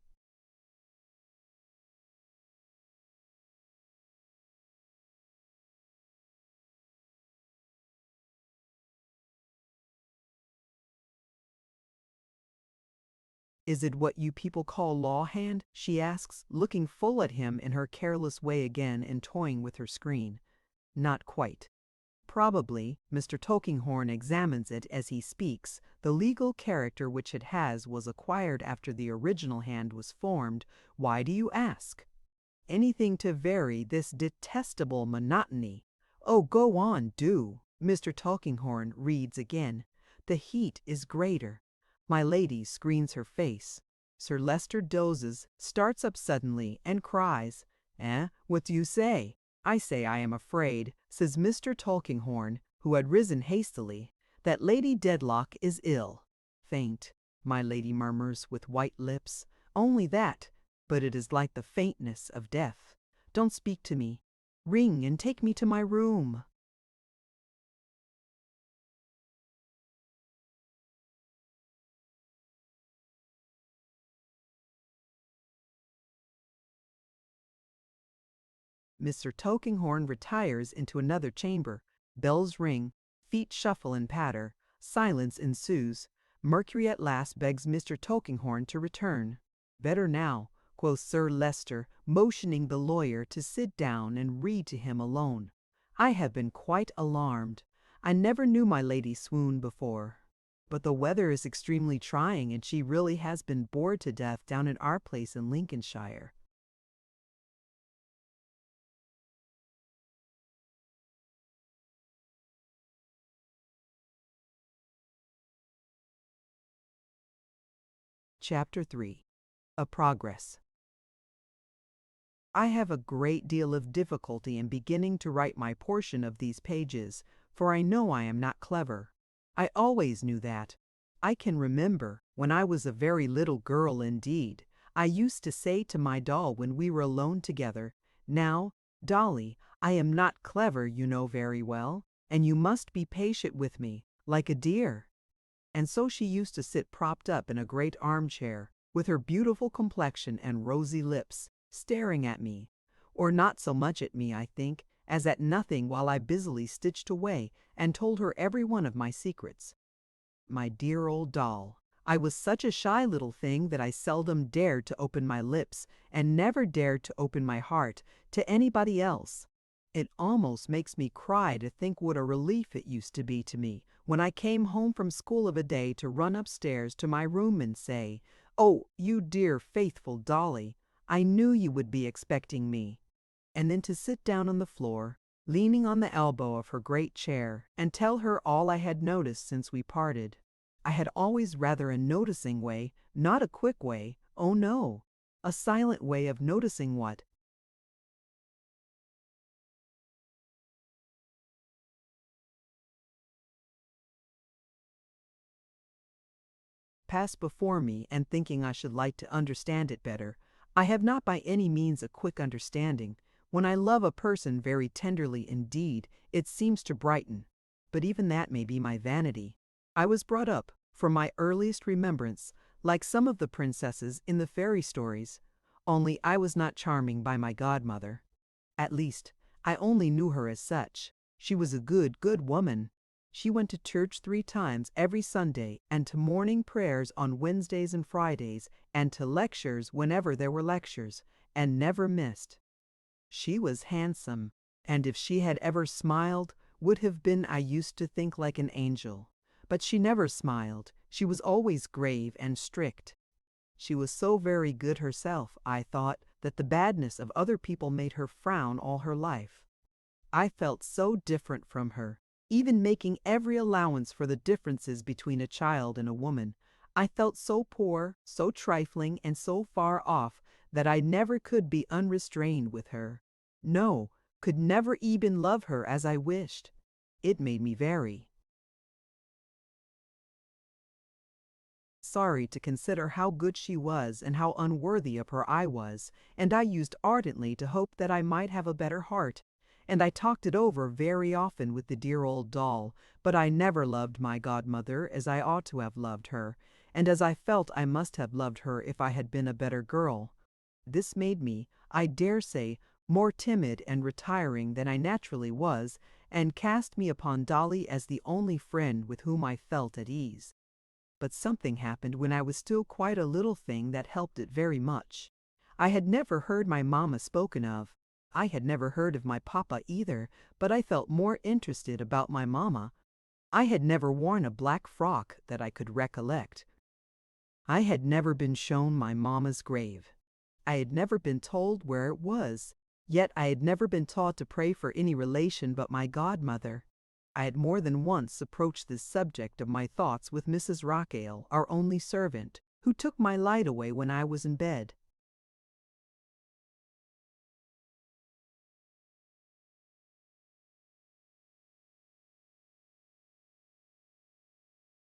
"Is it what you people call law hand?" she asks, looking full at him in her careless way again and toying with her screen. "Not quite." Probably, Mr. Tulkinghorn examines it as he speaks. The legal character which it has was acquired after the original hand was formed. Why do you ask? Anything to vary this detestable monotony. Oh, go on, do. Mr. Tulkinghorn reads again. The heat is greater. My lady screens her face. Sir Leicester dozes, starts up suddenly, and cries, What do you say? I say I am afraid, says Mr. Tulkinghorn, who had risen hastily, that Lady Dedlock is ill. Faint, my lady murmurs with white lips. Only that, but it is like the faintness of death. Don't speak to me. Ring and take me to my room. Mr. Tulkinghorn retires into another chamber. Bells ring, feet shuffle and patter. Silence ensues. Mercury at last begs Mr. Tulkinghorn to return. Better now, quoth Sir Leicester, motioning the lawyer to sit down and read to him alone. I have been quite alarmed. I never knew my lady swoon before. But the weather is extremely trying, and she really has been bored to death down at our place in Lincolnshire. Chapter 3. A Progress. I have a great deal of difficulty in beginning to write my portion of these pages, for I know I am not clever. I always knew that. I can remember, when I was a very little girl indeed, I used to say to my doll when we were alone together, "Now, Dolly, I am not clever, you know very well, and you must be patient with me, like a dear." And so she used to sit propped up in a great armchair, with her beautiful complexion and rosy lips, staring at me, or not so much at me, I think, as at nothing, while I busily stitched away and told her every one of my secrets. My dear old doll! I was such a shy little thing that I seldom dared to open my lips, and never dared to open my heart to anybody else. It almost makes me cry to think what a relief it used to be to me when I came home from school of a day to run upstairs to my room and say, "Oh, you dear faithful Dolly, I knew you would be expecting me," and then to sit down on the floor, leaning on the elbow of her great chair, and tell her all I had noticed since we parted. I had always rather a noticing way, not a quick way, oh no, a silent way of noticing what passed before me, and thinking I should like to understand it better, I have not by any means a quick understanding. When I love a person very tenderly indeed, it seems to brighten. But even that may be my vanity. I was brought up, from my earliest remembrance, like some of the princesses in the fairy stories, only I was not charming by my godmother. At least, I only knew her as such. She was a good, good woman. She went to church 3 times every Sunday, and to morning prayers on Wednesdays and Fridays, and to lectures whenever there were lectures, and never missed. She was handsome, and if she had ever smiled, would have been, I used to think, like an angel. But she never smiled. She was always grave and strict. She was so very good herself, I thought, that the badness of other people made her frown all her life. I felt so different from her, even making every allowance for the differences between a child and a woman. I felt so poor, so trifling, and so far off that I never could be unrestrained with her. No, could never even love her as I wished. It made me very sorry to consider how good she was and how unworthy of her I was, and I used ardently to hope that I might have a better heart, and I talked it over very often with the dear old doll, but I never loved my godmother as I ought to have loved her, and as I felt I must have loved her if I had been a better girl. This made me, I dare say, more timid and retiring than I naturally was, and cast me upon Dolly as the only friend with whom I felt at ease. But something happened when I was still quite a little thing that helped it very much. I had never heard my mamma spoken of. I had never heard of my papa either, but I felt more interested about my mamma. I had never worn a black frock that I could recollect. I had never been shown my mamma's grave. I had never been told where it was, yet I had never been taught to pray for any relation but my godmother. I had more than once approached this subject of my thoughts with Mrs. Rockale, our only servant, who took my light away when I was in bed.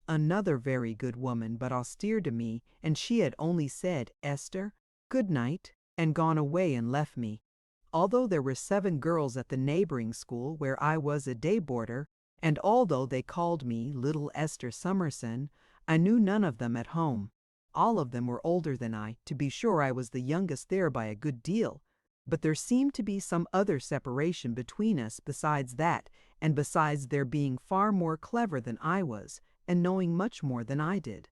Another very good woman, but austere to me, and she had only said, "Esther, good night," and gone away and left me. Although there were 7 girls at the neighboring school where I was a day boarder, and although they called me little Esther Summerson, I knew none of them at home. All of them were older than I. To be sure, I was the youngest there by a good deal, but there seemed to be some other separation between us besides that, and besides their being far more clever than I was, and knowing much more than I did.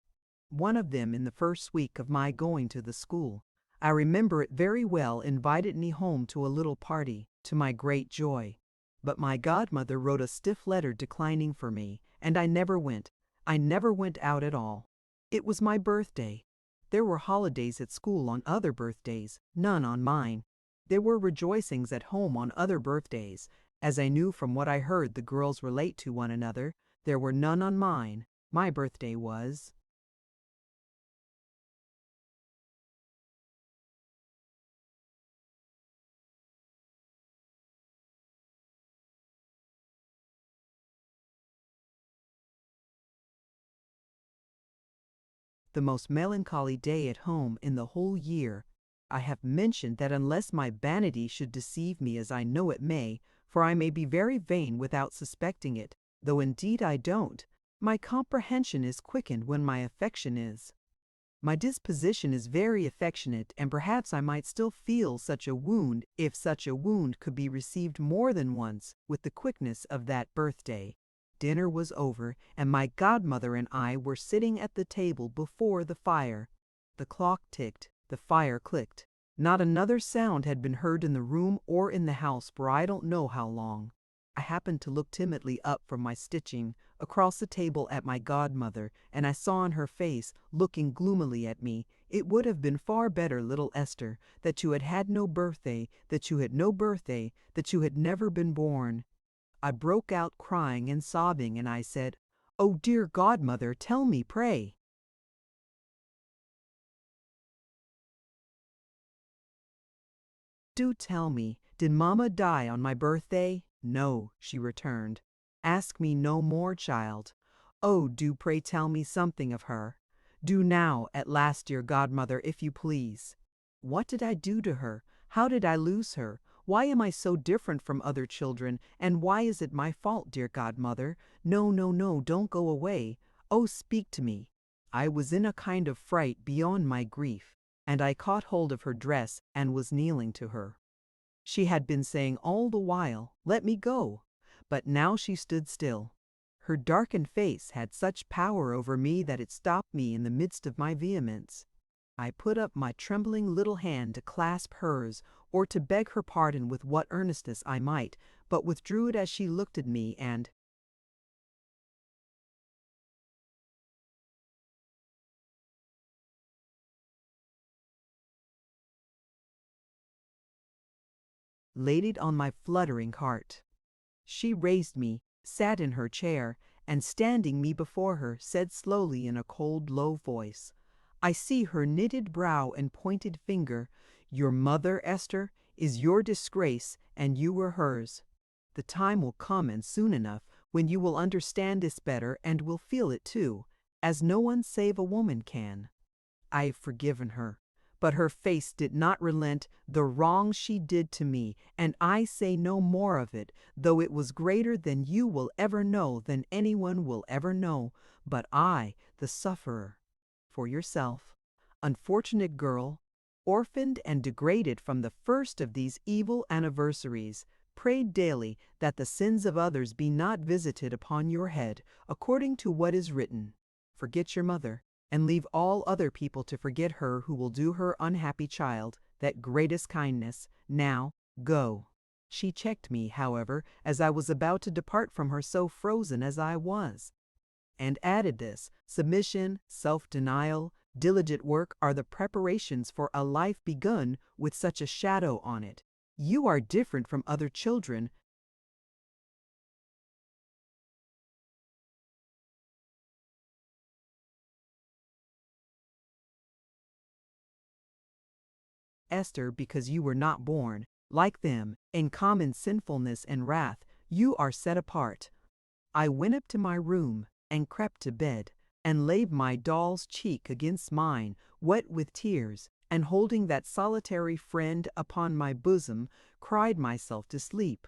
One of them, in the first week of my going to the school, I remember it very well, invited me home to a little party, to my great joy. But my godmother wrote a stiff letter declining for me, and I never went. I never went out at all. It was my birthday. There were holidays at school on other birthdays, none on mine. There were rejoicings at home on other birthdays. As I knew from what I heard the girls relate to one another, there were none on mine. My birthday was the most melancholy day at home in the whole year. I have mentioned that unless my vanity should deceive me, as I know it may, for I may be very vain without suspecting it, though indeed I don't, my comprehension is quickened when my affection is. My disposition is very affectionate, and perhaps I might still feel such a wound, if such a wound could be received more than once, with the quickness of that birthday. Dinner was over, and my godmother and I were sitting at the table before the fire. The clock ticked, the fire clicked. Not another sound had been heard in the room or in the house for I don't know how long. I happened to look timidly up from my stitching, across the table at my godmother, and I saw in her face, looking gloomily at me, "It would have been far better, little Esther, that you had had no birthday, that you had no birthday, that you had never been born." I broke out crying and sobbing, and I said, "Oh, dear godmother, tell me, pray." "Do tell me, did mamma die on my birthday?" "No," she returned. "Ask me no more, child. Oh, do pray tell me something of her. Do now, at last, dear godmother, if you please." What did I do to her? How did I lose her? Why am I so different from other children, and why is it my fault, dear godmother? No, no, no, don't go away. Oh, speak to me. I was in a kind of fright beyond my grief, and I caught hold of her dress and was kneeling to her. She had been saying all the while, "Let me go," but now she stood still. Her darkened face had such power over me that it stopped me in the midst of my vehemence. I put up my trembling little hand to clasp hers, or to beg her pardon with what earnestness I might, but withdrew it as she looked at me and laid it on my fluttering heart. She raised me, sat in her chair, and standing me before her, said slowly in a cold, low voice, I see her knitted brow and pointed finger, "Your mother, Esther, is your disgrace, and you were hers. The time will come, and soon enough, when you will understand this better and will feel it too, as no one save a woman can. I have forgiven her, but her face did not relent the wrong she did to me, and I say no more of it, though it was greater than you will ever know, than anyone will ever know, but I, the sufferer. For yourself, unfortunate girl, orphaned and degraded from the first of these evil anniversaries, pray daily that the sins of others be not visited upon your head, according to what is written. Forget your mother, and leave all other people to forget her who will do her unhappy child that greatest kindness. Now, go." She checked me, however, as I was about to depart from her, so frozen as I was, and added this, submission, self-denial, diligent work are the preparations for a life begun with such a shadow on it. You are different from other children. Esther, because you were not born, like them, in common sinfulness and wrath, you are set apart. I went up to my room, and crept to bed, and laid my doll's cheek against mine, wet with tears, and holding that solitary friend upon my bosom, cried myself to sleep.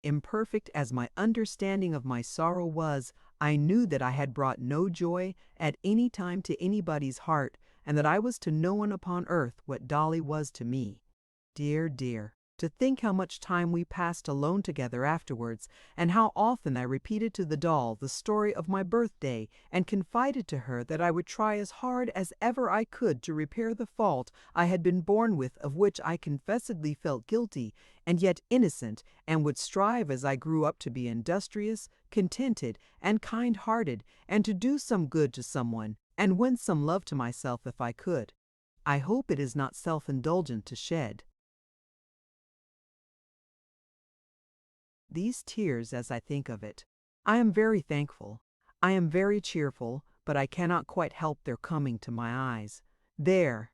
Imperfect as my understanding of my sorrow was, I knew that I had brought no joy at any time to anybody's heart, and that I was to no one upon earth what Dolly was to me. Dear, dear, to think how much time we passed alone together afterwards, and how often I repeated to the doll the story of my birthday, and confided to her that I would try as hard as ever I could to repair the fault I had been born with, of which I confessedly felt guilty, and yet innocent, and would strive as I grew up to be industrious, contented, and kind-hearted, and to do some good to someone, and win some love to myself if I could. I hope it is not self-indulgent to shed these tears as I think of it. I am very thankful. I am very cheerful, but I cannot quite help their coming to my eyes. There!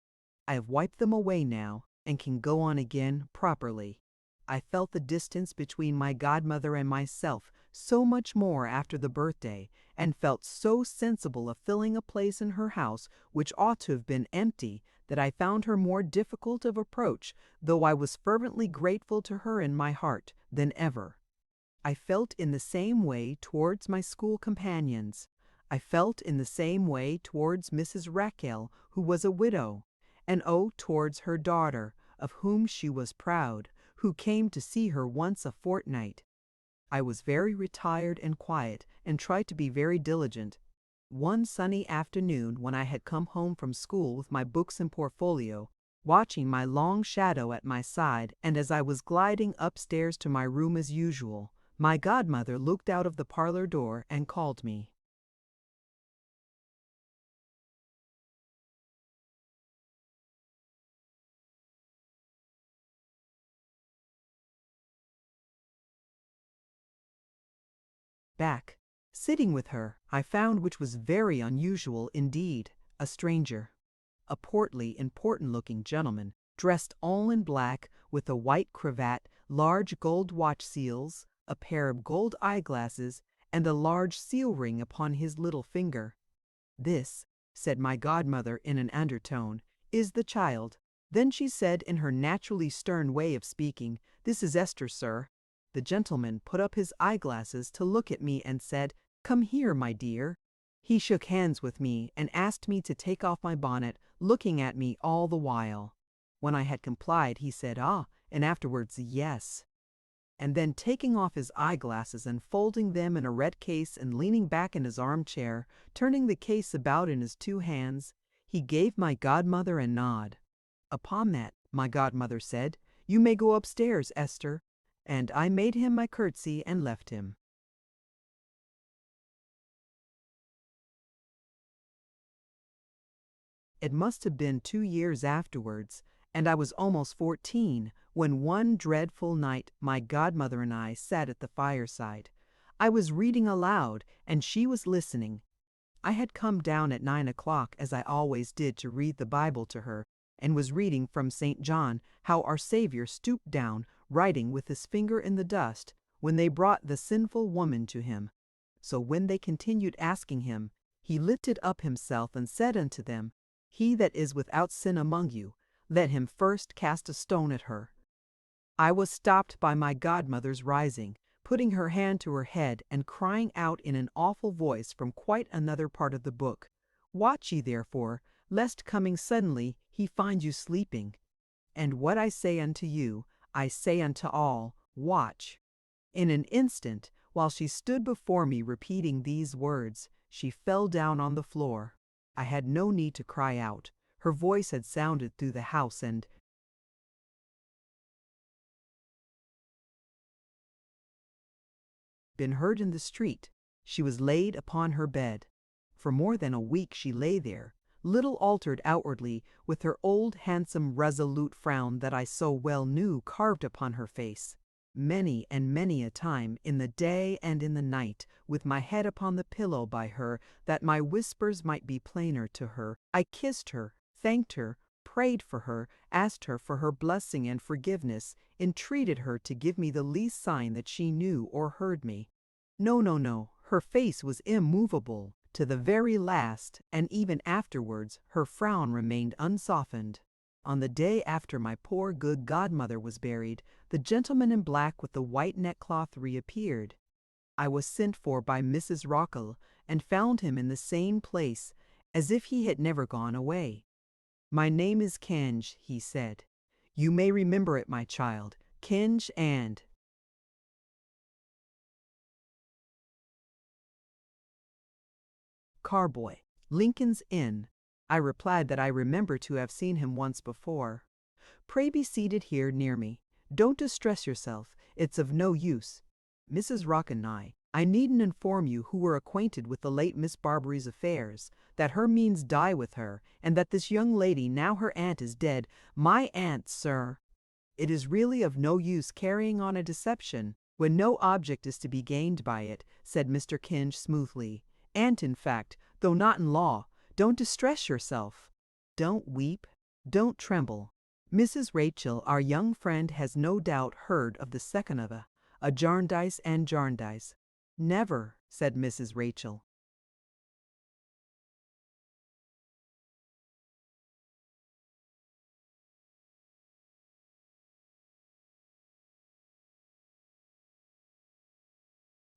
I have wiped them away now, and can go on again properly. I felt the distance between my godmother and myself so much more after the birthday, and felt so sensible of filling a place in her house which ought to have been empty, that I found her more difficult of approach, though I was fervently grateful to her in my heart, than ever. I felt in the same way towards my school companions. I felt in the same way towards Mrs. Raquel, who was a widow, and towards her daughter, of whom she was proud, who came to see her once a fortnight. I was very retired and quiet, and tried to be very diligent. One sunny afternoon, when I had come home from school with my books and portfolio, watching my long shadow at my side, and as I was gliding upstairs to my room as usual, my godmother looked out of the parlor door and called me. Back, sitting with her, I found, which was very unusual indeed, a stranger. A portly, important-looking gentleman, dressed all in black, with a white cravat, large gold watch seals, a pair of gold eyeglasses, and a large seal ring upon his little finger. "This," said my godmother in an undertone, "is the child. Then she said in her naturally stern way of speaking, "This is Esther, sir." The gentleman put up his eyeglasses to look at me and said, "Come here, my dear." He shook hands with me and asked me to take off my bonnet, looking at me all the while. When I had complied, he said, "Ah," and afterwards, "Yes." And then taking off his eyeglasses and folding them in a red case and leaning back in his armchair, turning the case about in his two hands, he gave my godmother a nod. Upon that, my godmother said, "You may go upstairs, Esther," and I made him my curtsy and left him. It must have been 2 years afterwards, and I was almost 14, when one dreadful night my godmother and I sat at the fireside. I was reading aloud, and she was listening. I had come down at 9 o'clock, as I always did, to read the Bible to her, and was reading from St. John how our Savior stooped down, writing with his finger in the dust, when they brought the sinful woman to him. So when they continued asking him, he lifted up himself and said unto them, "He that is without sin among you, let him first cast a stone at her." I was stopped by my godmother's rising, putting her hand to her head, and crying out in an awful voice from quite another part of the book, "Watch ye therefore, lest coming suddenly he find you sleeping. And what I say unto you, I say unto all, watch." In an instant, while she stood before me repeating these words, she fell down on the floor. I had no need to cry out. Her voice had sounded through the house and been heard in the street. She was laid upon her bed. For more than a week she lay there, little altered outwardly, with her old handsome resolute frown that I so well knew carved upon her face. Many and many a time, in the day and in the night, with my head upon the pillow by her, that my whispers might be plainer to her, I kissed her, thanked her, prayed for her, asked her for her blessing and forgiveness, entreated her to give me the least sign that she knew or heard me. No, no, no, her face was immovable to the very last, and even afterwards her frown remained unsoftened. On the day after my poor good godmother was buried, the gentleman in black with the white neckcloth reappeared. I was sent for by Mrs. Rockall, and found him in the same place, as if he had never gone away. "My name is Kenge," he said. "You may remember it, my child, Kenge and—" Carboy, Lincoln's Inn. I replied that I remember to have seen him once before. "Pray be seated here near me. Don't distress yourself. It's of no use. Mrs. Rock and I needn't inform you who were acquainted with the late Miss Barbary's affairs, that her means die with her, and that this young lady, now her aunt is dead—" "My aunt, sir!" "It is really of no use carrying on a deception when no object is to be gained by it," said Mr. Kenge smoothly. "Aunt, in fact, though not in law. Don't distress yourself. Don't weep. Don't tremble. Mrs. Rachel, our young friend, has no doubt heard of the second of a Jarndyce and Jarndyce." "Never," said Mrs. Rachel.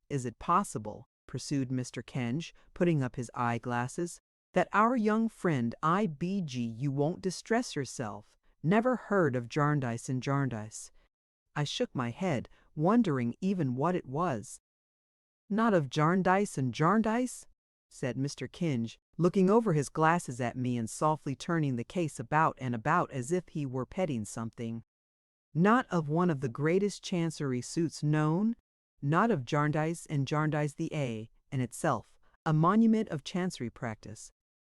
"Is it possible," pursued Mr. Kenge, putting up his eyeglasses, "that our young friend, I beseech you won't distress yourself, never heard of Jarndyce and Jarndyce?" I shook my head, wondering even what it was. "Not of Jarndyce and Jarndyce?" said Mr. Kenge, looking over his glasses at me and softly turning the case about and about as if he were petting something. "Not of one of the greatest chancery suits known? Not of Jarndyce and Jarndyce the A, in itself, a monument of chancery practice,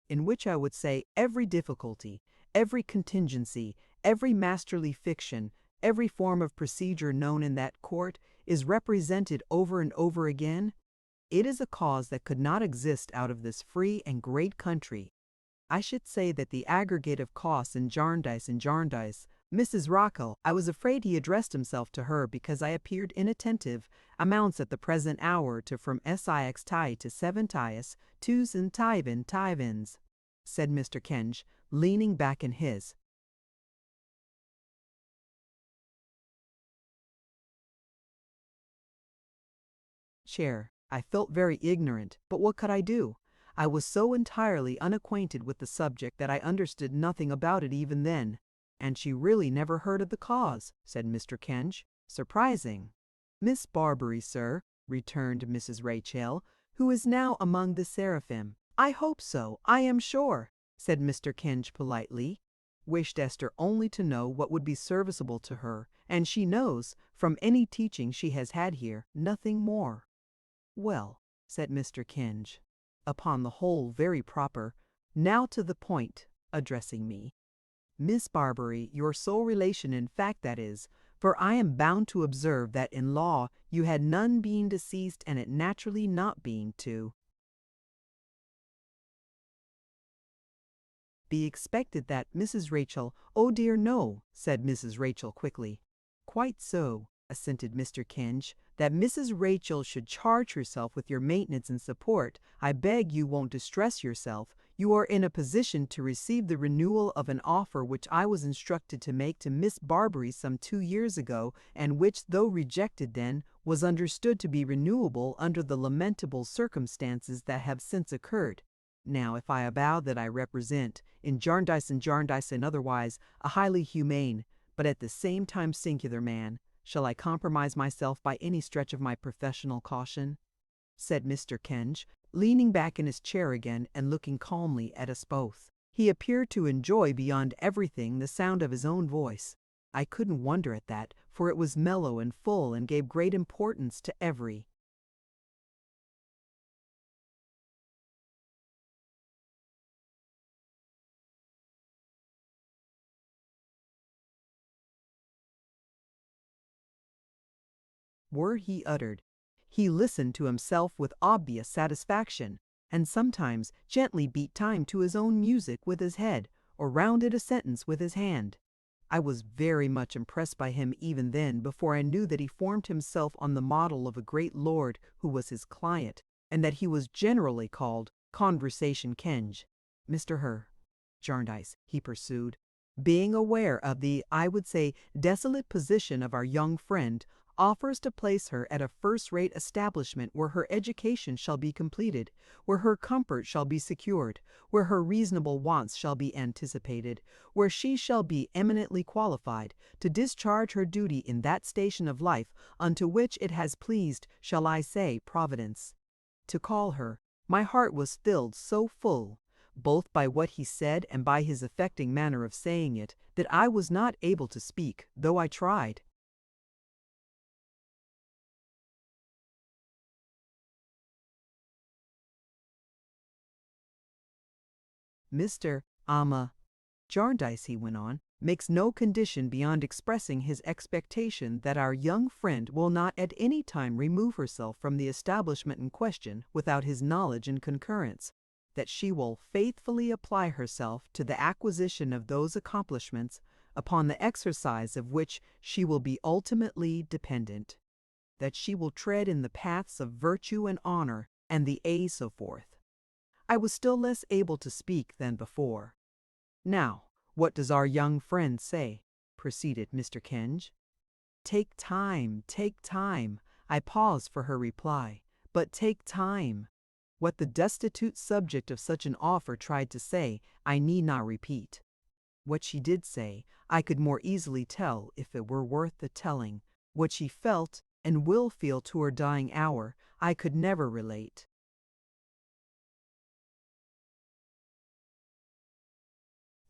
in which I would say every difficulty, every contingency, every masterly fiction, every form of procedure known in that court, is represented over and over again? It is a cause that could not exist out of this free and great country. I should say that the aggregate of costs in Jarndyce and Jarndyce, Mrs. Rockall, I was afraid he addressed himself to her because I appeared inattentive, amounts at the present hour to from six tie to 7 tias, 2s and tivens," said Mr. Kenge, leaning back in his. chair. I felt very ignorant, but what could I do? I was so entirely unacquainted with the subject that I understood nothing about it even then. And she really never heard of the cause, said Mr. Kenge. Surprising. Miss Barbary, sir, returned Mrs. Rachel, who is now among the seraphim. I hope so, I am sure, said Mr. Kenge politely. Wished Esther only to know what would be serviceable to her, and she knows, from any teaching she has had here, nothing more. Well, said Mr. Kenge, upon the whole very proper. Now to the point, addressing me. Miss Barbary, your sole relation in fact that is, for I am bound to observe that in law you had none being deceased and it naturally not being to be expected that Mrs. Rachel, oh dear no, said Mrs. Rachel quickly. Quite so, assented Mr. Kenge, that Mrs. Rachel should charge herself with your maintenance and support. I beg you won't distress yourself. You are in a position to receive the renewal of an offer which I was instructed to make to Miss Barbary some 2 years ago, and which, though rejected then, was understood to be renewable under the lamentable circumstances that have since occurred. Now, if I avow that I represent, in Jarndyce and Jarndyce and otherwise, a highly humane, but at the same time singular man, shall I compromise myself by any stretch of my professional caution? Said Mr. Kenge, leaning back in his chair again and looking calmly at us both. He appeared to enjoy beyond everything the sound of his own voice. I couldn't wonder at that, for it was mellow and full and gave great importance to every word he uttered. He listened to himself with obvious satisfaction, and sometimes gently beat time to his own music with his head, or rounded a sentence with his hand. I was very much impressed by him even then, before I knew that he formed himself on the model of a great lord who was his client, and that he was generally called Conversation Kenge. Mr. Jarndyce, he pursued, being aware of the, I would say, desolate position of our young friend, offers to place her at a first-rate establishment where her education shall be completed, where her comfort shall be secured, where her reasonable wants shall be anticipated, where she shall be eminently qualified to discharge her duty in that station of life unto which it has pleased, shall I say, Providence, to call her. My heart was filled so full, both by what he said and by his affecting manner of saying it, that I was not able to speak, though I tried. Mr. Jarndyce, he went on, makes no condition beyond expressing his expectation that our young friend will not at any time remove herself from the establishment in question without his knowledge and concurrence, that she will faithfully apply herself to the acquisition of those accomplishments upon the exercise of which she will be ultimately dependent, that she will tread in the paths of virtue and honor, and the so forth. I was still less able to speak than before. Now, what does our young friend say? Proceeded Mr. Kenge. Take time, take time. I paused for her reply. But take time. What the destitute subject of such an offer tried to say, I need not repeat. What she did say, I could more easily tell if it were worth the telling. What she felt and will feel to her dying hour, I could never relate.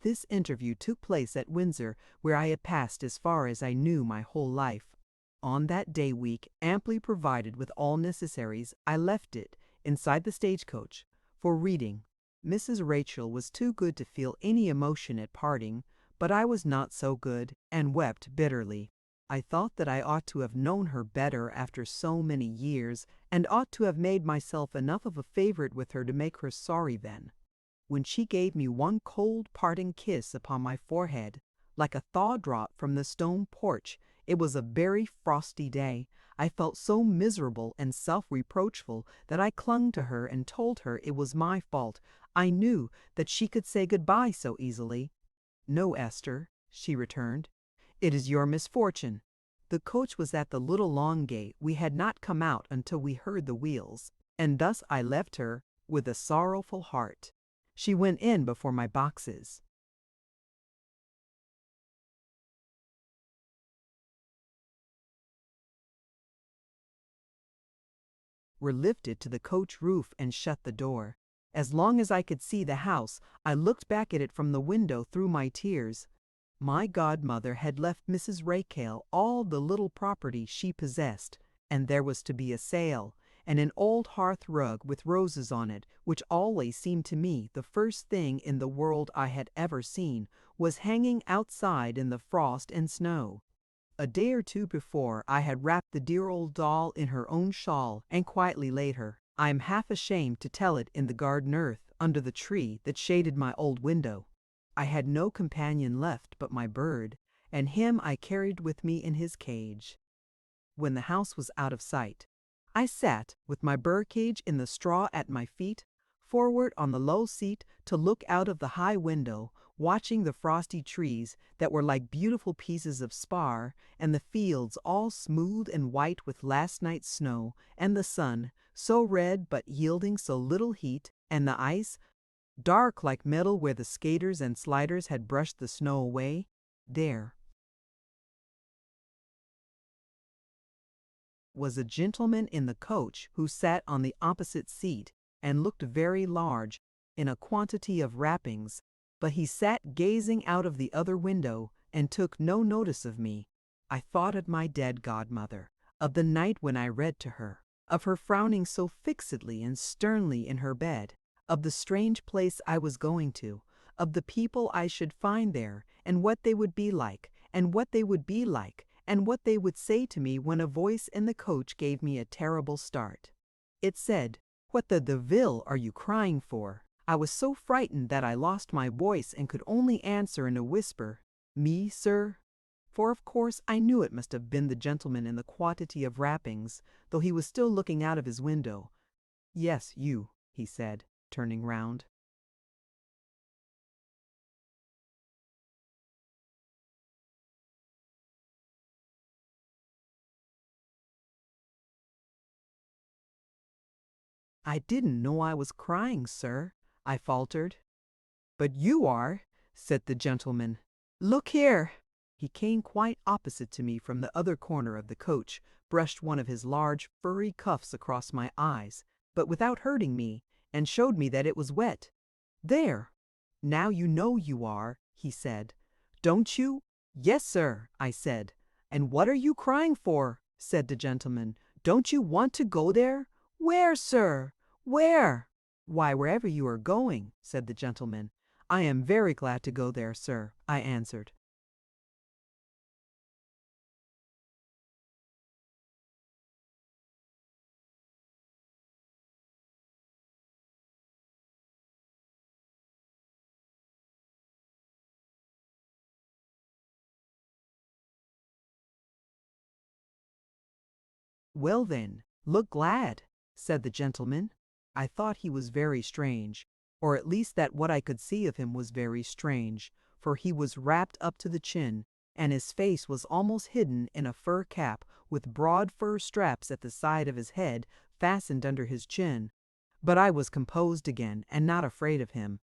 This interview took place at Windsor, where I had passed as far as I knew my whole life. On that day week, amply provided with all necessaries, I left it, inside the stagecoach, for Reading. Mrs. Rachel was too good to feel any emotion at parting, but I was not so good, and wept bitterly. I thought that I ought to have known her better after so many years, and ought to have made myself enough of a favorite with her to make her sorry then. When she gave me one cold parting kiss upon my forehead, like a thaw drop from the stone porch, it was a very frosty day. I felt so miserable and self-reproachful that I clung to her and told her it was my fault. I knew that she could say goodbye so easily. No, Esther, she returned, it is your misfortune. The coach was at the little lawn gate. We had not come out until we heard the wheels, and thus I left her with a sorrowful heart. She went in before my boxes were lifted to the coach roof and shut the door. As long as I could see the house, I looked back at it from the window through my tears. My godmother had left Mrs. Raquel all the little property she possessed, and there was to be a sale, and an old hearth rug with roses on it, which always seemed to me the first thing in the world I had ever seen, was hanging outside in the frost and snow. A day or two before, I had wrapped the dear old doll in her own shawl and quietly laid her, I am half ashamed to tell it, in the garden earth under the tree that shaded my old window. I had no companion left but my bird, and him I carried with me in his cage. When the house was out of sight, I sat with my birdcage in the straw at my feet, forward on the low seat to look out of the high window, watching the frosty trees that were like beautiful pieces of spar, and the fields all smooth and white with last night's snow, and the sun, so red but yielding so little heat, and the ice, dark like metal where the skaters and sliders had brushed the snow away. There was a gentleman in the coach who sat on the opposite seat and looked very large, in a quantity of wrappings, but he sat gazing out of the other window and took no notice of me. I thought of my dead godmother, of the night when I read to her, of her frowning so fixedly and sternly in her bed, of the strange place I was going to, of the people I should find there, and what they would be like, and what they would be like, and what they would say to me, when a voice in the coach gave me a terrible start. It said, "What the devil are you crying for?" I was so frightened that I lost my voice and could only answer in a whisper, "Me, sir?" For of course I knew it must have been the gentleman in the quantity of wrappings, though he was still looking out of his window. "Yes, you," he said, turning round. "I didn't know I was crying, sir," I faltered. "But you are," said the gentleman. "Look here." He came quite opposite to me from the other corner of the coach, brushed one of his large, furry cuffs across my eyes, but without hurting me, and showed me that it was wet. "There! Now you know you are," he said. "Don't you?" "Yes, sir," I said. "And what are you crying for?" said the gentleman. "Don't you want to go there?" "Where, sir? Where?" "Why, wherever you are going," said the gentleman. "I am very glad to go there, sir," I answered. "Well then, look glad," said the gentleman. I thought he was very strange, or at least that what I could see of him was very strange, for he was wrapped up to the chin, and his face was almost hidden in a fur cap with broad fur straps at the side of his head fastened under his chin. But I was composed again and not afraid of him.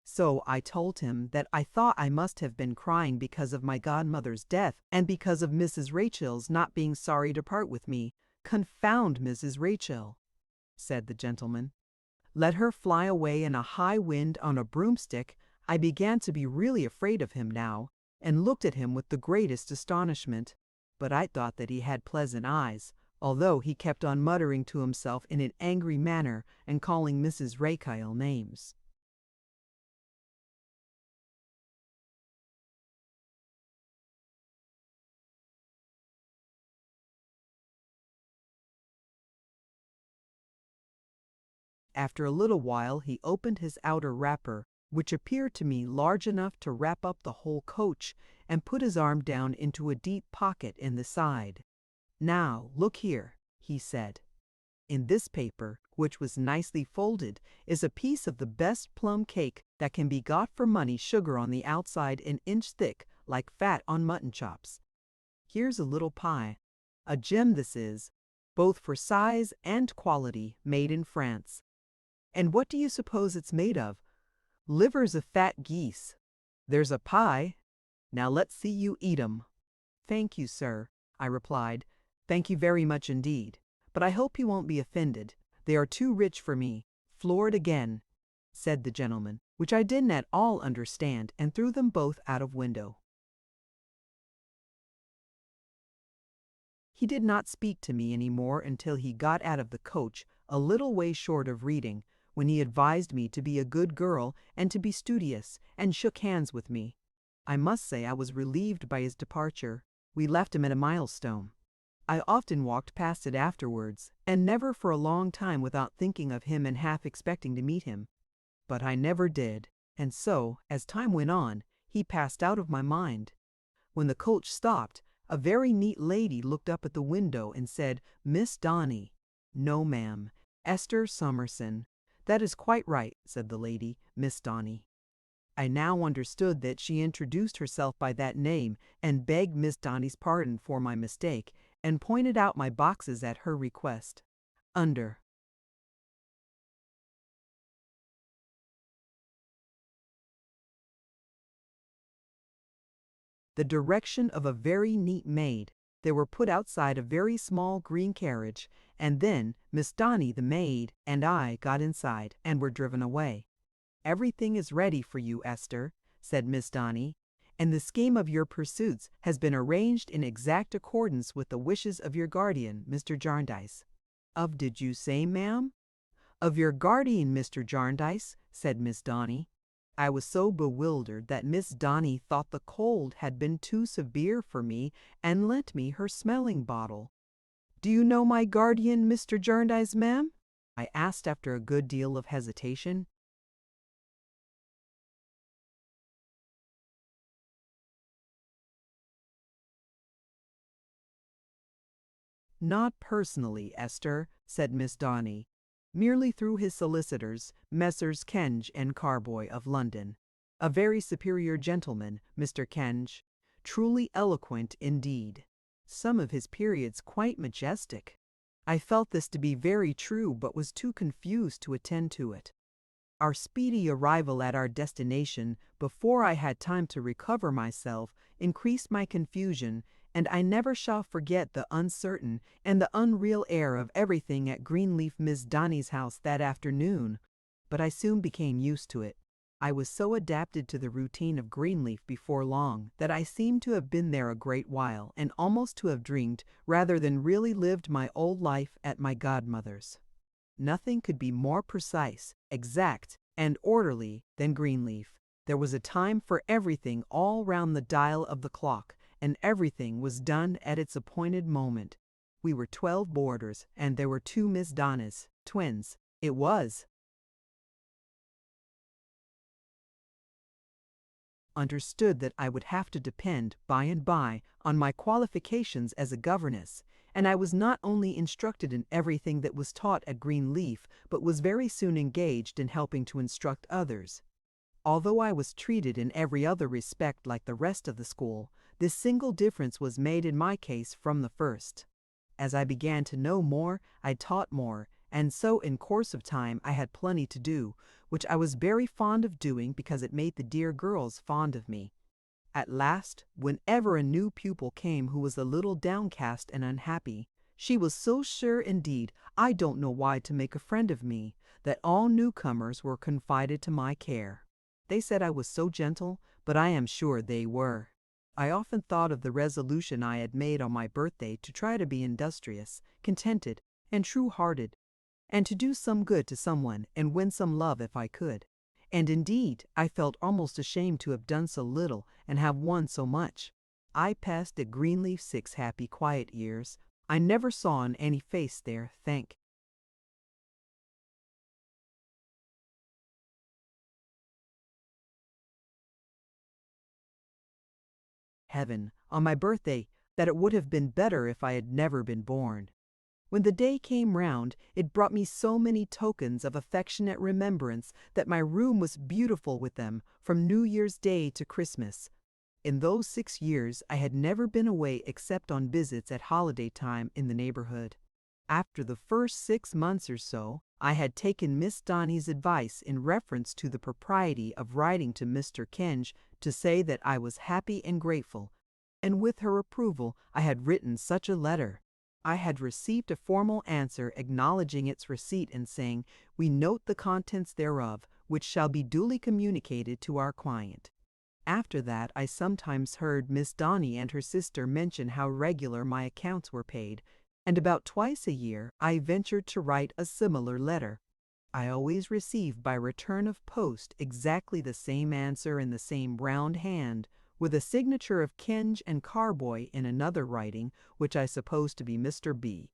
So I told him that I thought I must have been crying because of my godmother's death and because of Mrs. Rachel's not being sorry to part with me. "Confound Mrs. Rachel," said the gentleman. "Let her fly away in a high wind on a broomstick." I began to be really afraid of him now, and looked at him with the greatest astonishment. But I thought that he had pleasant eyes, although he kept on muttering to himself in an angry manner and calling Mrs. Raquel names. After a little while he opened his outer wrapper, which appeared to me large enough to wrap up the whole coach, and put his arm down into a deep pocket in the side. "Now, look here," he said. "In this paper, which was nicely folded, is a piece of the best plum cake that can be got for money, sugar on the outside an inch thick, like fat on mutton chops. Here's a little pie. A gem this is, both for size and quality, made in France. And what do you suppose it's made of? Livers of fat geese. There's a pie. Now let's see you eat 'em." "Thank you, sir," I replied. "Thank you very much indeed. But I hope you won't be offended. They are too rich for me." "Floored again," said the gentleman, which I didn't at all understand, and threw them both out of window. He did not speak to me any more until he got out of the coach a little way short of Reading, when he advised me to be a good girl and to be studious, and shook hands with me. I must say I was relieved by his departure. We left him at a milestone. I often walked past it afterwards, and never for a long time without thinking of him and half expecting to meet him. But I never did, and so, as time went on, he passed out of my mind. When the coach stopped, a very neat lady looked up at the window and said, "Miss Donny." "No, ma'am, Esther Summerson." "That is quite right," said the lady, "Miss Donny." I now understood that she introduced herself by that name and begged Miss Donny's pardon for my mistake, and pointed out my boxes at her request. Under the direction of a very neat maid, they were put outside a very small green carriage, and then Miss Donny, the maid, and I got inside, and were driven away. "Everything is ready for you, Esther," said Miss Donny, "and the scheme of your pursuits has been arranged in exact accordance with the wishes of your guardian, Mr. Jarndyce." "Of did you say, ma'am?" "Of your guardian, Mr. Jarndyce," said Miss Donny. I was so bewildered that Miss Donny thought the cold had been too severe for me, and lent me her smelling bottle. "Do you know my guardian, Mr. Jarndyce, ma'am?" I asked after a good deal of hesitation. "Not personally, Esther," said Miss Donny. "Merely through his solicitors, Messrs. Kenge and Carboy of London. A very superior gentleman, Mr. Kenge. Truly eloquent indeed. Some of his periods quite majestic." I felt this to be very true, but was too confused to attend to it. Our speedy arrival at our destination, before I had time to recover myself, increased my confusion, and I never shall forget the uncertain and the unreal air of everything at Greenleaf Miss Donny's house that afternoon. But I soon became used to it. I was so adapted to the routine of Greenleaf before long that I seemed to have been there a great while, and almost to have dreamed rather than really lived my old life at my godmother's. Nothing could be more precise, exact, and orderly than Greenleaf. There was a time for everything all round the dial of the clock, and everything was done at its appointed moment. We were 12 boarders, and there were 2 Miss Donnys, twins. It was understood that I would have to depend, by and by, on my qualifications as a governess, and I was not only instructed in everything that was taught at Greenleaf, but was very soon engaged in helping to instruct others. Although I was treated in every other respect like the rest of the school, this single difference was made in my case from the first. As I began to know more, I taught more, and so in course of time I had plenty to do, which I was very fond of doing because it made the dear girls fond of me. At last, whenever a new pupil came who was a little downcast and unhappy, she was so sure indeed I don't know why to make a friend of me, that all newcomers were confided to my care. They said I was so gentle, but I am sure they were. I often thought of the resolution I had made on my birthday to try to be industrious, contented, and true-hearted, and to do some good to someone and win some love if I could. And indeed, I felt almost ashamed to have done so little and have won so much. I passed at Greenleaf 6 happy, quiet years. I never saw on any face there, thank heaven, on my birthday, that it would have been better if I had never been born. When the day came round, it brought me so many tokens of affectionate remembrance that my room was beautiful with them, from New Year's Day to Christmas. In those 6 years, I had never been away except on visits at holiday time in the neighborhood. After the first 6 months or so, I had taken Miss Donny's advice in reference to the propriety of writing to Mr. Kenge to say that I was happy and grateful, and with her approval I had written such a letter. I had received a formal answer acknowledging its receipt and saying, "We note the contents thereof, which shall be duly communicated to our client." After that, I sometimes heard Miss Donny and her sister mention how regular my accounts were paid, and about twice a year I ventured to write a similar letter. I always received by return of post exactly the same answer in the same round hand, with a signature of Kenge and Carboy in another writing, which I suppose to be Mr. B.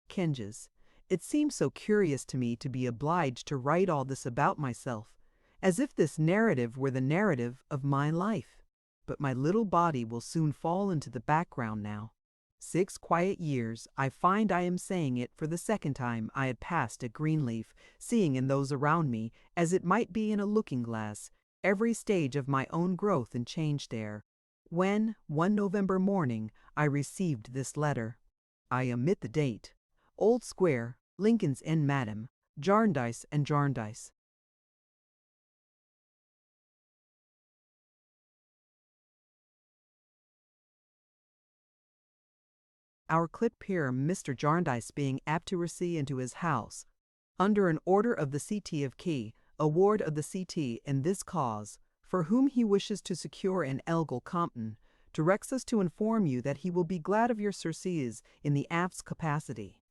Kenge's. It seems so curious to me to be obliged to write all this about myself, as if this narrative were the narrative of my life. But my little body will soon fall into the background now. 6 quiet years, I find I am saying it for the second time I had passed at Greenleaf, seeing in those around me, as it might be in a looking-glass, every stage of my own growth and change there. When, one November morning, I received this letter. I omit the date. Old Square, Lincoln's Inn, Madam, Jarndyce and Jarndyce. Our clipped peer, Mr. Jarndyce, being apt to receive into his house, under an order of the CT of Key, a ward of the CT in this cause, for whom he wishes to secure an Elgel Compton, directs us to inform you that he will be glad of your services in the aft's capacity.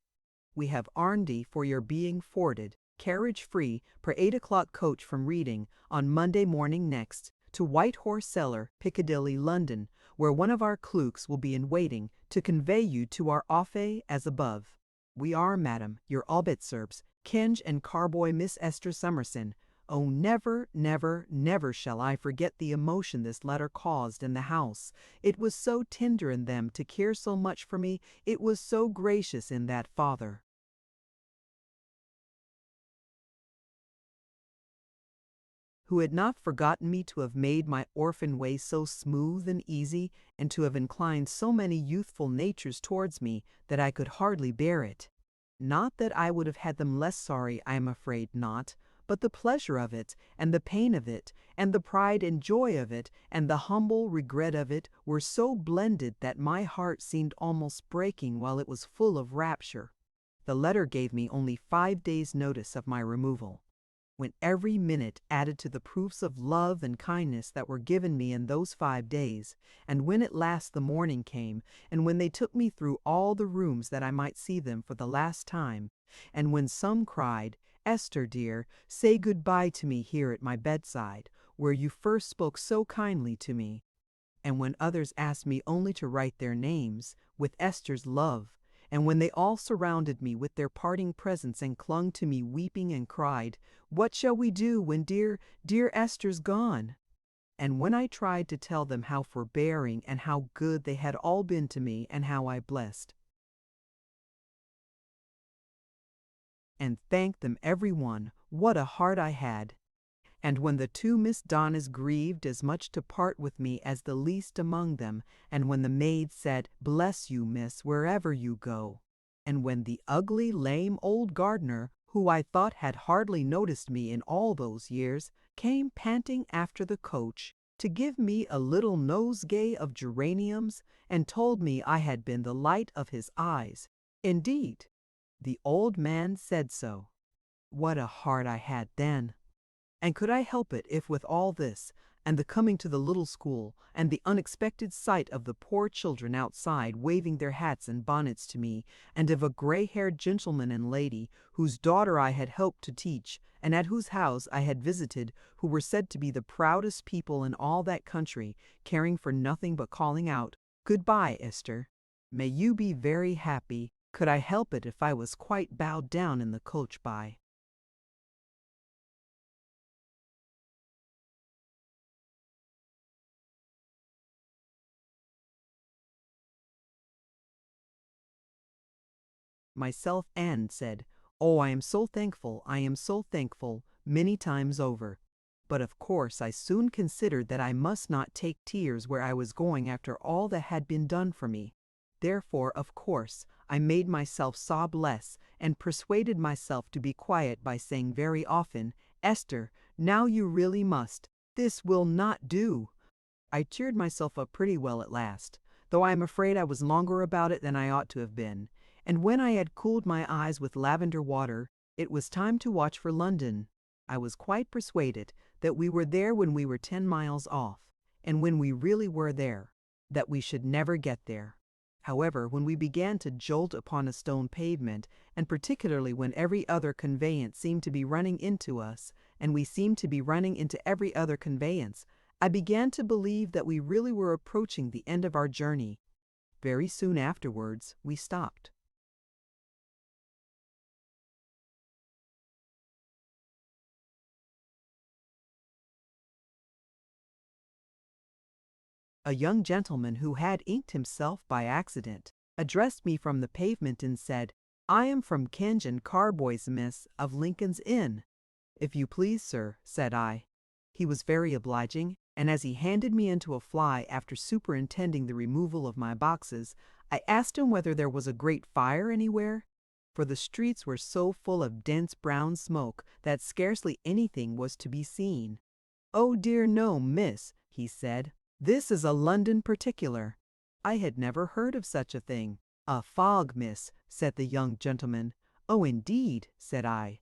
We have Arndy for your being forwarded, carriage free, per 8 o'clock coach from Reading, on Monday morning next, to White Horse Cellar, Piccadilly, London, where one of our clerks will be in waiting to convey you to our office as above. We are, madam, your obit-serbs, Kenge and Carboy, Miss Esther Summerson. Oh, never, never, never shall I forget the emotion this letter caused in the house. It was so tender in them to care so much for me. It was so gracious in that father, who had not forgotten me, to have made my orphan way so smooth and easy, and to have inclined so many youthful natures towards me, that I could hardly bear it. Not that I would have had them less sorry, I am afraid not, but the pleasure of it, and the pain of it, and the pride and joy of it, and the humble regret of it, were so blended that my heart seemed almost breaking while it was full of rapture. The letter gave me only 5 days' notice of my removal, when every minute added to the proofs of love and kindness that were given me in those 5 days, and when at last the morning came, and when they took me through all the rooms that I might see them for the last time, and when some cried, "Esther, dear, say good-bye to me here at my bedside, where you first spoke so kindly to me," and when others asked me only to write their names, with Esther's love, and when they all surrounded me with their parting presents and clung to me weeping and cried, "What shall we do when dear, dear Esther's gone?" And when I tried to tell them how forbearing and how good they had all been to me, and how I blessed and thanked them every one, what a heart I had. And when the 2 Miss Donnas grieved as much to part with me as the least among them, and when the maid said, "Bless you, miss, wherever you go," and when the ugly, lame old gardener, who I thought had hardly noticed me in all those years, came panting after the coach to give me a little nosegay of geraniums, and told me I had been the light of his eyes. Indeed, the old man said so. What a heart I had then! And could I help it if with all this, and the coming to the little school, and the unexpected sight of the poor children outside waving their hats and bonnets to me, and of a gray-haired gentleman and lady, whose daughter I had helped to teach, and at whose house I had visited, who were said to be the proudest people in all that country, caring for nothing but calling out, "Good-bye, Esther. May you be very happy," could I help it if I was quite bowed down in the coach by myself and said, "Oh, I am so thankful, I am so thankful," many times over. But of course I soon considered that I must not take tears where I was going after all that had been done for me. Therefore, of course, I made myself sob less, and persuaded myself to be quiet by saying very often, "Esther, now you really must. This will not do." I cheered myself up pretty well at last, though I am afraid I was longer about it than I ought to have been, and when I had cooled my eyes with lavender water, it was time to watch for London. I was quite persuaded that we were there when we were 10 miles off, and when we really were there, that we should never get there. However, when we began to jolt upon a stone pavement, and particularly when every other conveyance seemed to be running into us, and we seemed to be running into every other conveyance, I began to believe that we really were approaching the end of our journey. Very soon afterwards, we stopped. A young gentleman who had inked himself by accident addressed me from the pavement and said, "I am from Kenge and Carboy's, miss, of Lincoln's Inn." "If you please, sir," said I. He was very obliging, and as he handed me into a fly after superintending the removal of my boxes, I asked him whether there was a great fire anywhere, for the streets were so full of dense brown smoke that scarcely anything was to be seen. "Oh dear no, miss," he said. "This is a London particular." I had never heard of such a thing. "A fog, miss," said the young gentleman. "Oh, indeed," said I.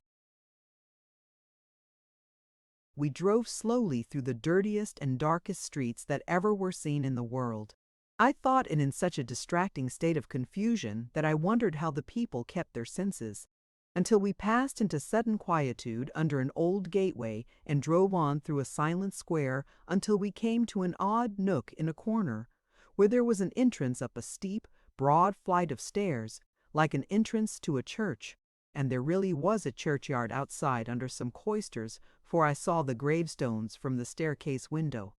We drove slowly through the dirtiest and darkest streets that ever were seen in the world. I thought it in such a distracting state of confusion that I wondered how the people kept their senses, until we passed into sudden quietude under an old gateway and drove on through a silent square until we came to an odd nook in a corner, where there was an entrance up a steep, broad flight of stairs, like an entrance to a church. And there really was a churchyard outside under some cloisters, for I saw the gravestones from the staircase window.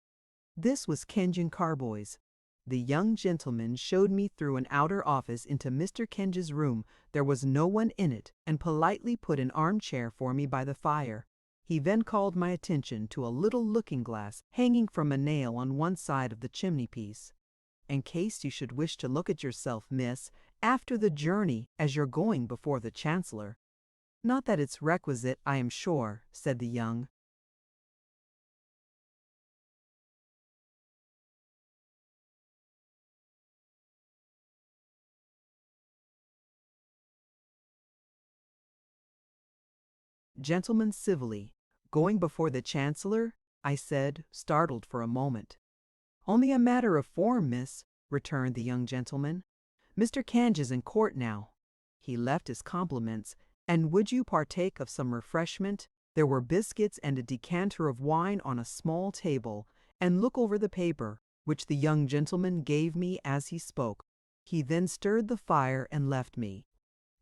This was Kenge and Carboy's. The young gentleman showed me through an outer office into Mr. Kenge's room. There was no one in it, and politely put an armchair for me by the fire. He then called my attention to a little looking-glass hanging from a nail on one side of the chimney-piece. "In case you should wish to look at yourself, miss, after the journey, as you're going before the Chancellor." "Not that it's requisite, I am sure," said the young. Gentleman civilly. "Going before the Chancellor?" I said, startled for a moment. "Only a matter of form, miss," returned the young gentleman. "Mr. Kenge is in court now." He left his compliments, and would you partake of some refreshment? There were biscuits and a decanter of wine on a small table, and look over the paper, which the young gentleman gave me as he spoke. He then stirred the fire and left me.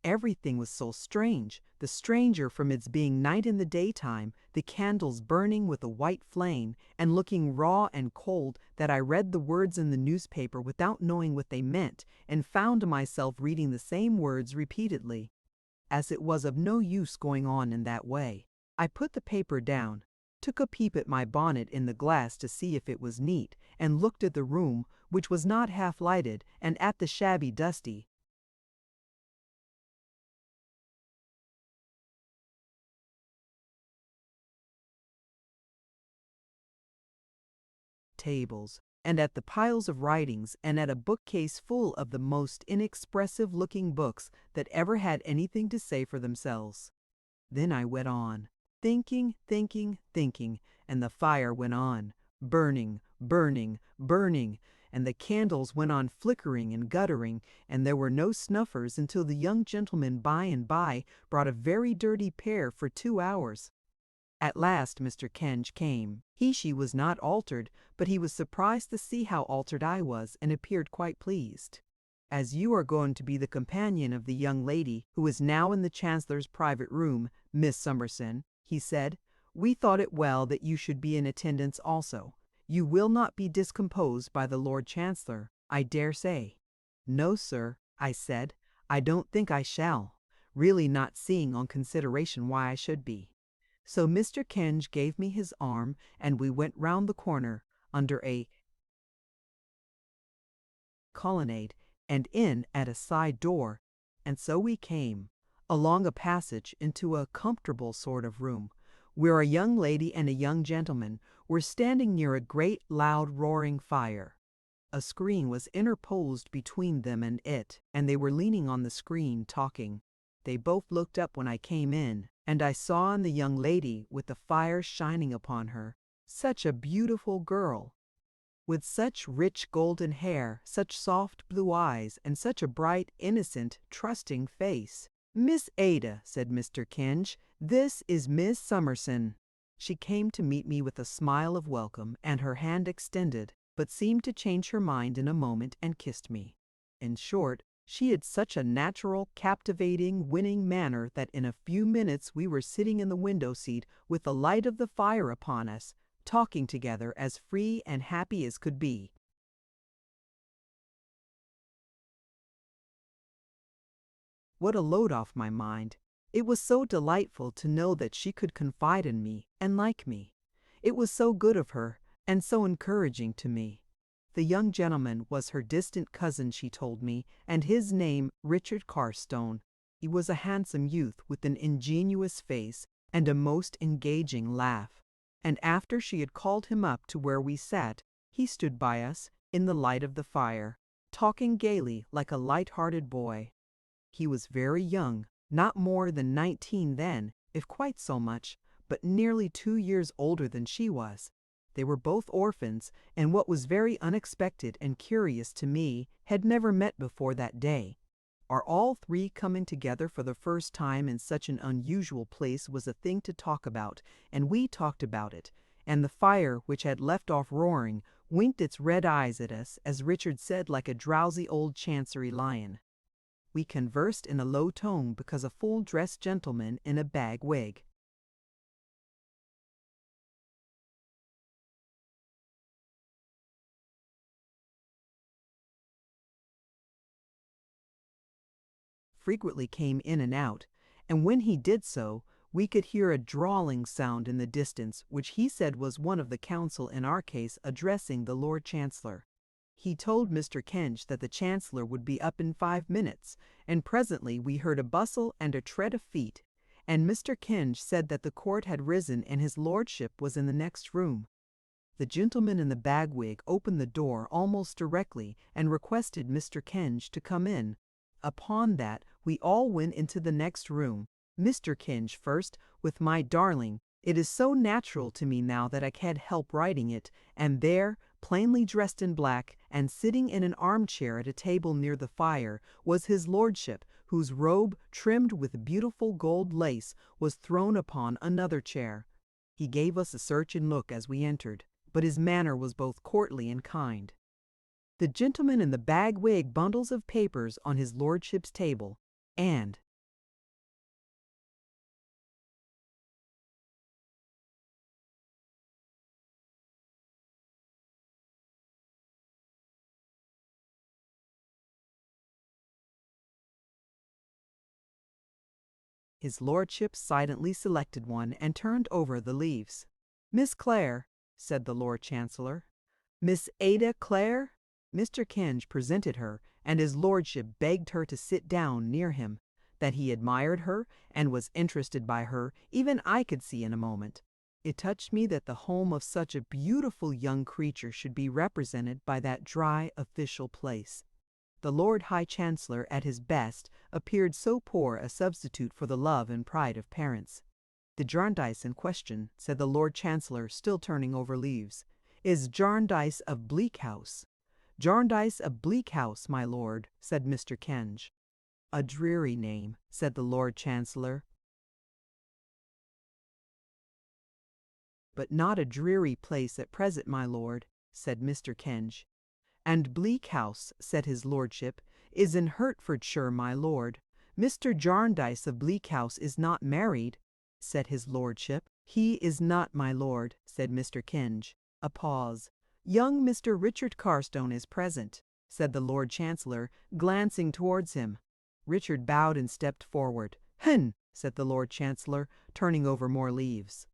Everything was so strange, the stranger from its being night in the daytime, the candles burning with a white flame, and looking raw and cold, that I read the words in the newspaper without knowing what they meant, and found myself reading the same words repeatedly. As it was of no use going on in that way, I put the paper down, took a peep at my bonnet in the glass to see if it was neat, and looked at the room, which was not half lighted, and at the shabby dusty tables, and at the piles of writings, and at a bookcase full of the most inexpressive-looking books that ever had anything to say for themselves. Then I went on, thinking, and the fire went on, burning, and the candles went on flickering and guttering, and there were no snuffers until the young gentleman by and by brought a very dirty pair for 2 hours. At last Mr. Kenge came. She was not altered, but he was surprised to see how altered I was, and appeared quite pleased. "As you are going to be the companion of the young lady who is now in the Chancellor's private room, Miss Summerson," he said, "we thought it well that you should be in attendance also. You will not be discomposed by the Lord Chancellor, I dare say." "No, sir," I said, I don't think I shall, really not seeing on consideration why I should be. So Mr. Kenge gave me his arm, and we went round the corner, under a colonnade, and in at a side door, and so we came, along a passage into a comfortable sort of room, where a young lady and a young gentleman were standing near a great loud roaring fire. A screen was interposed between them and it, and they were leaning on the screen talking. They both looked up when I came in, and I saw in the young lady, with the fire shining upon her, such a beautiful girl, with such rich golden hair, such soft blue eyes, and such a bright, innocent, trusting face. "Miss Ada," said Mr. Kenge, "this is Miss Summerson." She came to meet me with a smile of welcome and her hand extended, but seemed to change her mind in a moment and kissed me. In short, she had such a natural, captivating, winning manner that in a few minutes we were sitting in the window seat with the light of the fire upon us, talking together as free and happy as could be. What a load off my mind! It was so delightful to know that she could confide in me and like me. It was so good of her, and so encouraging to me. The young gentleman was her distant cousin, she told me, and his name Richard Carstone. He was a handsome youth with an ingenuous face and a most engaging laugh. And after she had called him up to where we sat, he stood by us, in the light of the fire, talking gaily like a light-hearted boy. He was very young, not more than 19 then, if quite so much, but nearly 2 years older than she was. They were both orphans, and what was very unexpected and curious to me, had never met before that day. Our all three coming together for the first time in such an unusual place was a thing to talk about, and we talked about it, and the fire, which had left off roaring, winked its red eyes at us, as Richard said, like a drowsy old chancery lion. We conversed in a low tone because a full-dressed gentleman in a bag wig frequently came in and out, and when he did so, we could hear a drawling sound in the distance, which he said was one of the council in our case addressing the Lord Chancellor. He told Mr. Kenge that the Chancellor would be up in 5 minutes, and presently we heard a bustle and a tread of feet, and Mr. Kenge said that the court had risen and his lordship was in the next room. The gentleman in the bag-wig opened the door almost directly and requested Mr. Kenge to come in. Upon that, we all went into the next room, Mr. Kenge first, with my darling. It is so natural to me now that I can't help writing it, and there, plainly dressed in black, and sitting in an armchair at a table near the fire, was his lordship, whose robe, trimmed with beautiful gold lace, was thrown upon another chair. He gave us a searching look as we entered, but his manner was both courtly and kind. The gentleman in the bag-wig bundles of papers on his lordship's table, and his lordship silently selected one and turned over the leaves. "Miss Clare," said the Lord Chancellor. "Miss Ada Clare?" Mr. Kenge presented her, and his lordship begged her to sit down near him. That he admired her and was interested by her, even I could see in a moment. It touched me that the home of such a beautiful young creature should be represented by that dry official place. The Lord High Chancellor, at his best, appeared so poor a substitute for the love and pride of parents. "The Jarndyce in question," said the Lord Chancellor, still turning over leaves, "is Jarndyce of Bleak House." "Jarndyce of Bleak House, my lord," said Mr. Kenge. "A dreary name," said the Lord Chancellor. "But not a dreary place at present, my lord," said Mr. Kenge. "And Bleak House," said his lordship, "is in Hertfordshire, my lord. Mr. Jarndyce of Bleak House is not married," said his lordship. "He is not, my lord," said Mr. Kenge. A pause. "Young Mr. Richard Carstone is present," said the Lord Chancellor, glancing towards him. Richard bowed and stepped forward. "Hen," said the Lord Chancellor, turning over more leaves.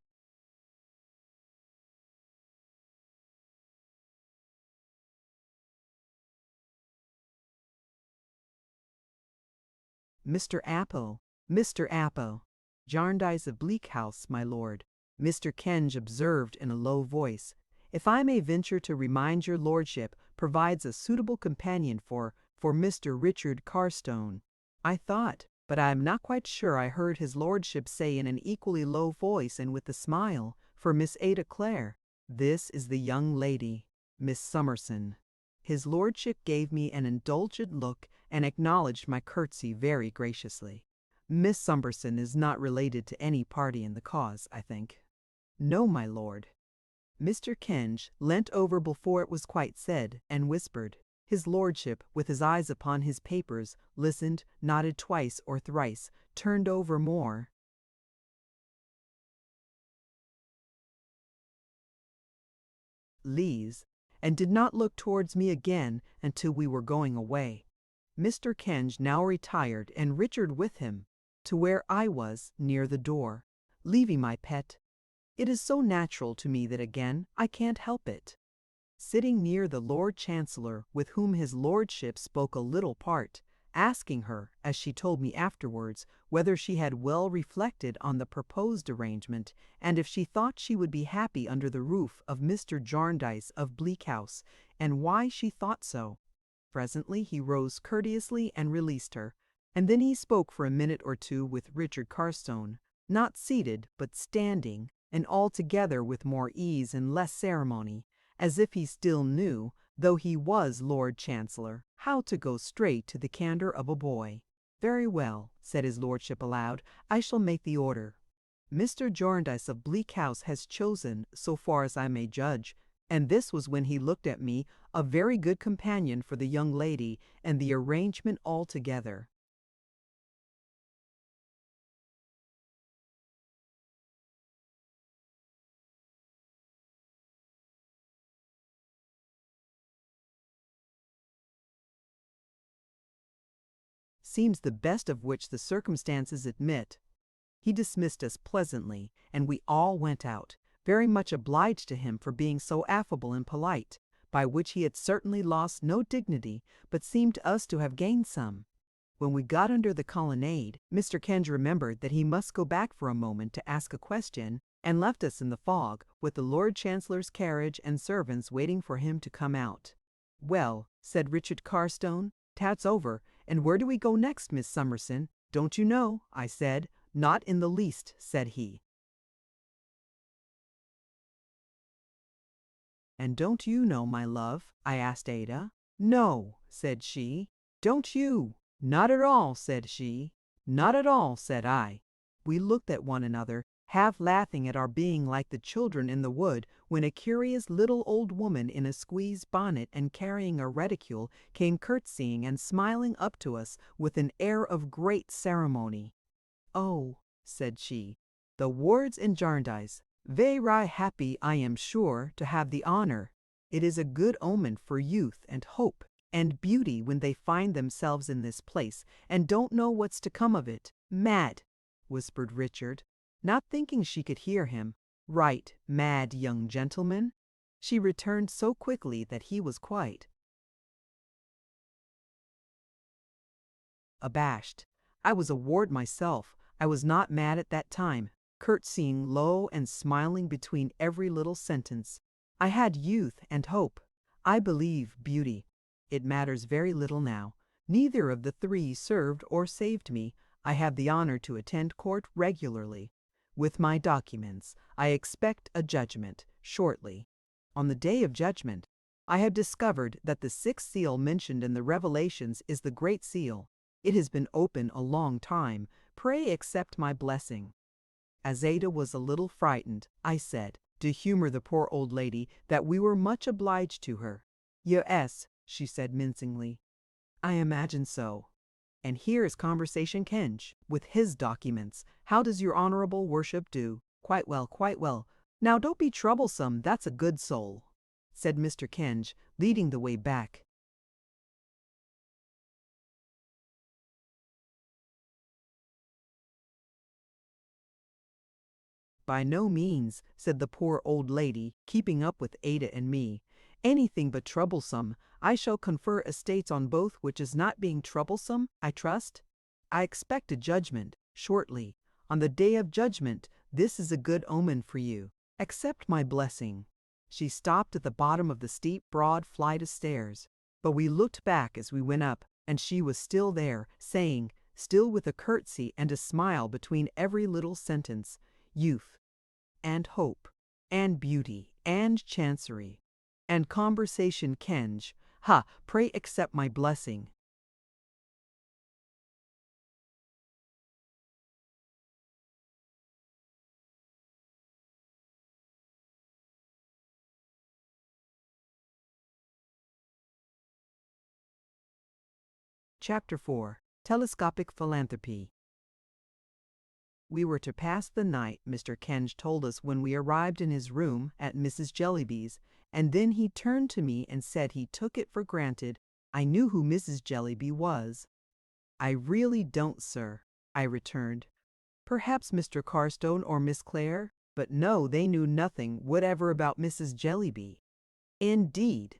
"Mr. Apple, Mr. Apple." "Jarndyce of Bleak House, my lord," Mr. Kenge observed in a low voice. "If I may venture to remind your lordship, provides a suitable companion for Mr. Richard Carstone." I thought, but I am not quite sure I heard his lordship say in an equally low voice and with a smile, "For Miss Ada Clare. This is the young lady, Miss Summerson." His lordship gave me an indulgent look and acknowledged my curtsy very graciously. "Miss Summerson is not related to any party in the cause, I think." "No, my lord." Mr. Kenge leant over before it was quite said, and whispered. His lordship, with his eyes upon his papers, listened, nodded twice or thrice, turned over more leaves, and did not look towards me again until we were going away. Mr. Kenge now retired, and Richard with him, to where I was, near the door, leaving my pet. It is so natural to me that again I can't help it. Sitting near the Lord Chancellor, with whom his lordship spoke a little part, asking her, as she told me afterwards, whether she had well reflected on the proposed arrangement, and if she thought she would be happy under the roof of Mr. Jarndyce of Bleak House, and why she thought so. Presently he rose courteously and released her, and then he spoke for a minute or two with Richard Carstone, not seated, but standing, and altogether with more ease and less ceremony, as if he still knew, though he was Lord Chancellor, how to go straight to the candour of a boy. "Very well," said his lordship aloud, "I shall make the order. Mr. Jarndyce of Bleak House has chosen, so far as I may judge," and this was when he looked at me, "a very good companion for the young lady, and the arrangement altogether." "Seems the best of which the circumstances admit." He dismissed us pleasantly, and we all went out, very much obliged to him for being so affable and polite, by which he had certainly lost no dignity, but seemed to us to have gained some. When we got under the colonnade, Mr. Kenge remembered that he must go back for a moment to ask a question, and left us in the fog, with the Lord Chancellor's carriage and servants waiting for him to come out. "Well," said Richard Carstone, "that's over, and where do we go next, Miss Summerson? Don't you know?" I said. "Not in the least," said he. "And don't you know, my love?" I asked Ada. "No," said she. "Don't you?" "Not at all," said she. "Not at all," said I. We looked at one another, half laughing at our being like the children in the wood, when a curious little old woman in a squeezed bonnet and carrying a reticule came curtsying and smiling up to us with an air of great ceremony. "Oh," said she, "the wards in Jarndyce. Very happy, I am sure, to have the honor. It is a good omen for youth and hope and beauty when they find themselves in this place, and don't know what's to come of it. Mad," whispered Richard, not thinking she could hear him. "Right, mad young gentleman," she returned so quickly that he was quite abashed. I was a ward myself. I was not mad at that time, curtsying low and smiling between every little sentence. I had youth and hope. I believe beauty. It matters very little now. Neither of the three served or saved me. I have the honor to attend court regularly. With my documents, I expect a judgment shortly. On the day of judgment, I have discovered that the sixth seal mentioned in the Revelations is the Great Seal. It has been open a long time. Pray accept my blessing." As Ada was a little frightened, I said, to humor the poor old lady, that we were much obliged to her. "Yes," she said mincingly, "I imagine so. And here is Conversation Kenge, with his documents. How does your honorable worship do?" "Quite well, quite well. Now don't be troublesome, that's a good soul," said Mr. Kenge, leading the way back. by no means," said the poor old lady, keeping up with Ada and me. "Anything but troublesome. I shall confer estates on both, which is not being troublesome, I trust. I expect a judgment, shortly. On the day of judgment, this is a good omen for you. Accept my blessing." She stopped at the bottom of the steep, broad flight of stairs, but we looked back as we went up, and she was still there, saying, still with a curtsy and a smile between every little sentence, "Youth, and hope, and beauty, and chancery, and conversation Kenge. Ha, pray accept my blessing." Chapter 4. Telescopic Philanthropy. We were to pass the night, Mr. Kenge told us when we arrived in his room at Mrs. Jellyby's, and then he turned to me and said he took it for granted I knew who Mrs. Jellyby was. "I really don't, sir," I returned. "Perhaps Mr. Carstone or Miss Clare, but no, they knew nothing whatever about Mrs. Jellyby." "Indeed,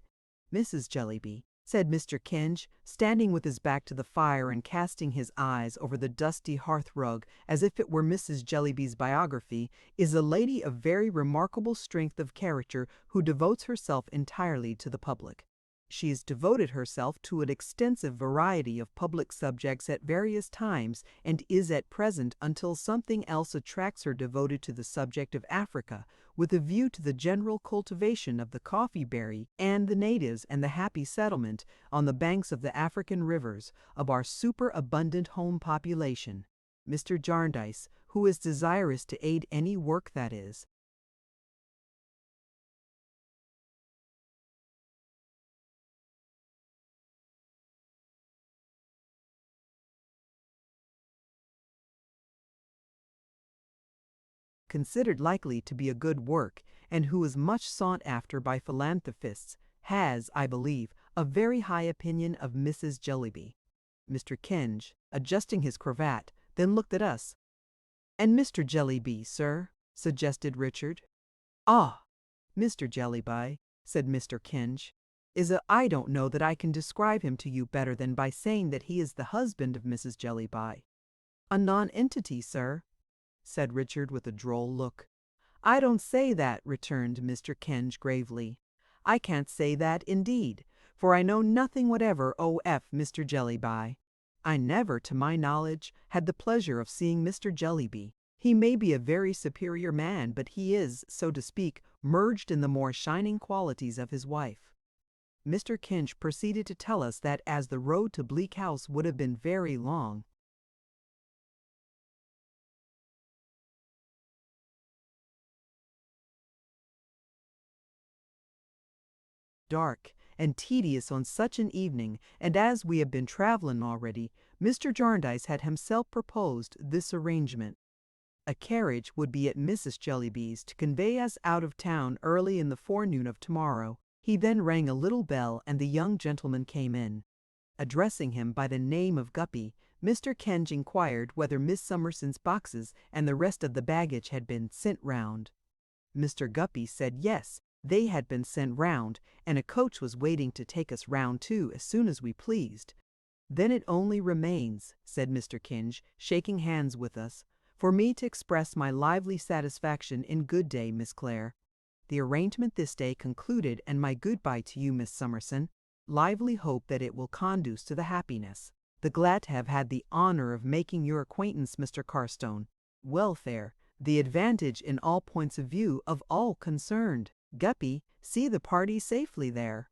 Mrs. Jellyby," said Mr. Kenge, standing with his back to the fire and casting his eyes over the dusty hearthrug as if it were Mrs. Jellyby's biography, "is a lady of very remarkable strength of character who devotes herself entirely to the public. She has devoted herself to an extensive variety of public subjects at various times, and is at present, until something else attracts her, devoted to the subject of Africa, with a view to the general cultivation of the coffee berry and the natives and the happy settlement, on the banks of the African rivers, of our superabundant home population. Mr. Jarndyce, who is desirous to aid any work that is considered likely to be a good work, and who is much sought after by philanthropists, has, I believe, a very high opinion of Mrs. Jellyby." Mr. Kenge, adjusting his cravat, then looked at us. "And Mr. Jellyby, sir?" suggested Richard. "Ah, Mr. Jellyby," said Mr. Kenge, "I don't know that I can describe him to you better than by saying that he is the husband of Mrs. Jellyby." "A non-entity, sir?" said Richard with a droll look. "I don't say that," returned Mr. Kenge gravely. "I can't say that, indeed, for I know nothing whatever of Mr. Jellyby. I never, to my knowledge, had the pleasure of seeing Mr. Jellyby. He may be a very superior man, but he is, so to speak, merged in the more shining qualities of his wife." Mr. Kenge proceeded to tell us that as the road to Bleak House would have been very long, dark, and tedious on such an evening, and as we have been traveling already, Mr. Jarndyce had himself proposed this arrangement. A carriage would be at Mrs. Jellyby's to convey us out of town early in the forenoon of tomorrow. He then rang a little bell, and the young gentleman came in. Addressing him by the name of Guppy, Mr. Kenge inquired whether Miss Summerson's boxes and the rest of the baggage had been sent round. Mr. Guppy said yes, they had been sent round, and a coach was waiting to take us round too as soon as we pleased. "Then it only remains," said Mr. Kenge, shaking hands with us, "for me to express my lively satisfaction in good day, Miss Clare. The arrangement this day concluded, and my goodbye to you, Miss Summerson. Lively hope that it will conduce to the happiness. The glad to have had the honor of making your acquaintance, Mr. Carstone. Welfare, the advantage in all points of view of all concerned. Guppy, see the party safely there."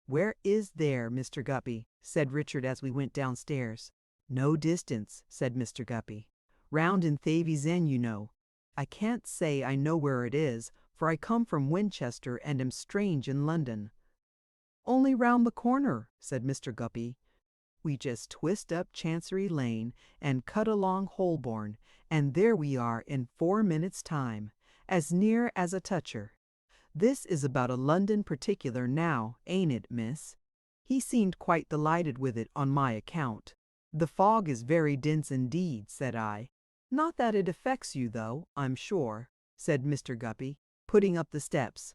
"Where is there, Mr. Guppy?" said Richard as we went downstairs. "No distance," said Mr. Guppy. "Round in Thavies End, you know." "I can't say I know where it is, for I come from Winchester and am strange in London." "Only round the corner," said Mr. Guppy. "We just twist up Chancery Lane and cut along Holborn, and there we are in 4 minutes' time, as near as a toucher. This is about a London particular now, ain't it, miss?" He seemed quite delighted with it on my account. "The fog is very dense indeed," said I. "Not that it affects you, though, I'm sure," said Mr. Guppy, putting up the steps.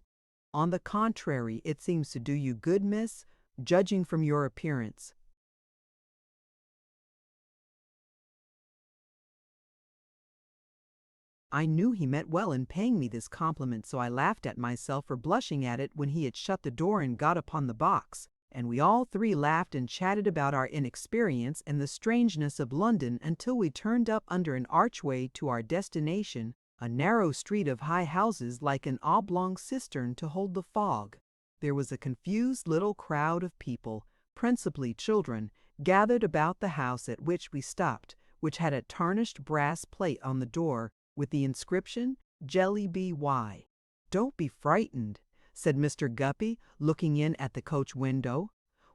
"On the contrary, it seems to do you good, miss, judging from your appearance." I knew he meant well in paying me this compliment, so I laughed at myself for blushing at it when he had shut the door and got upon the box, and we all three laughed and chatted about our inexperience and the strangeness of London until we turned up under an archway to our destination, a narrow street of high houses like an oblong cistern to hold the fog. There was a confused little crowd of people, principally children, gathered about the house at which we stopped, which had a tarnished brass plate on the door, with the inscription, Jellyby Y. "Don't be frightened," said Mr. Guppy, looking in at the coach window.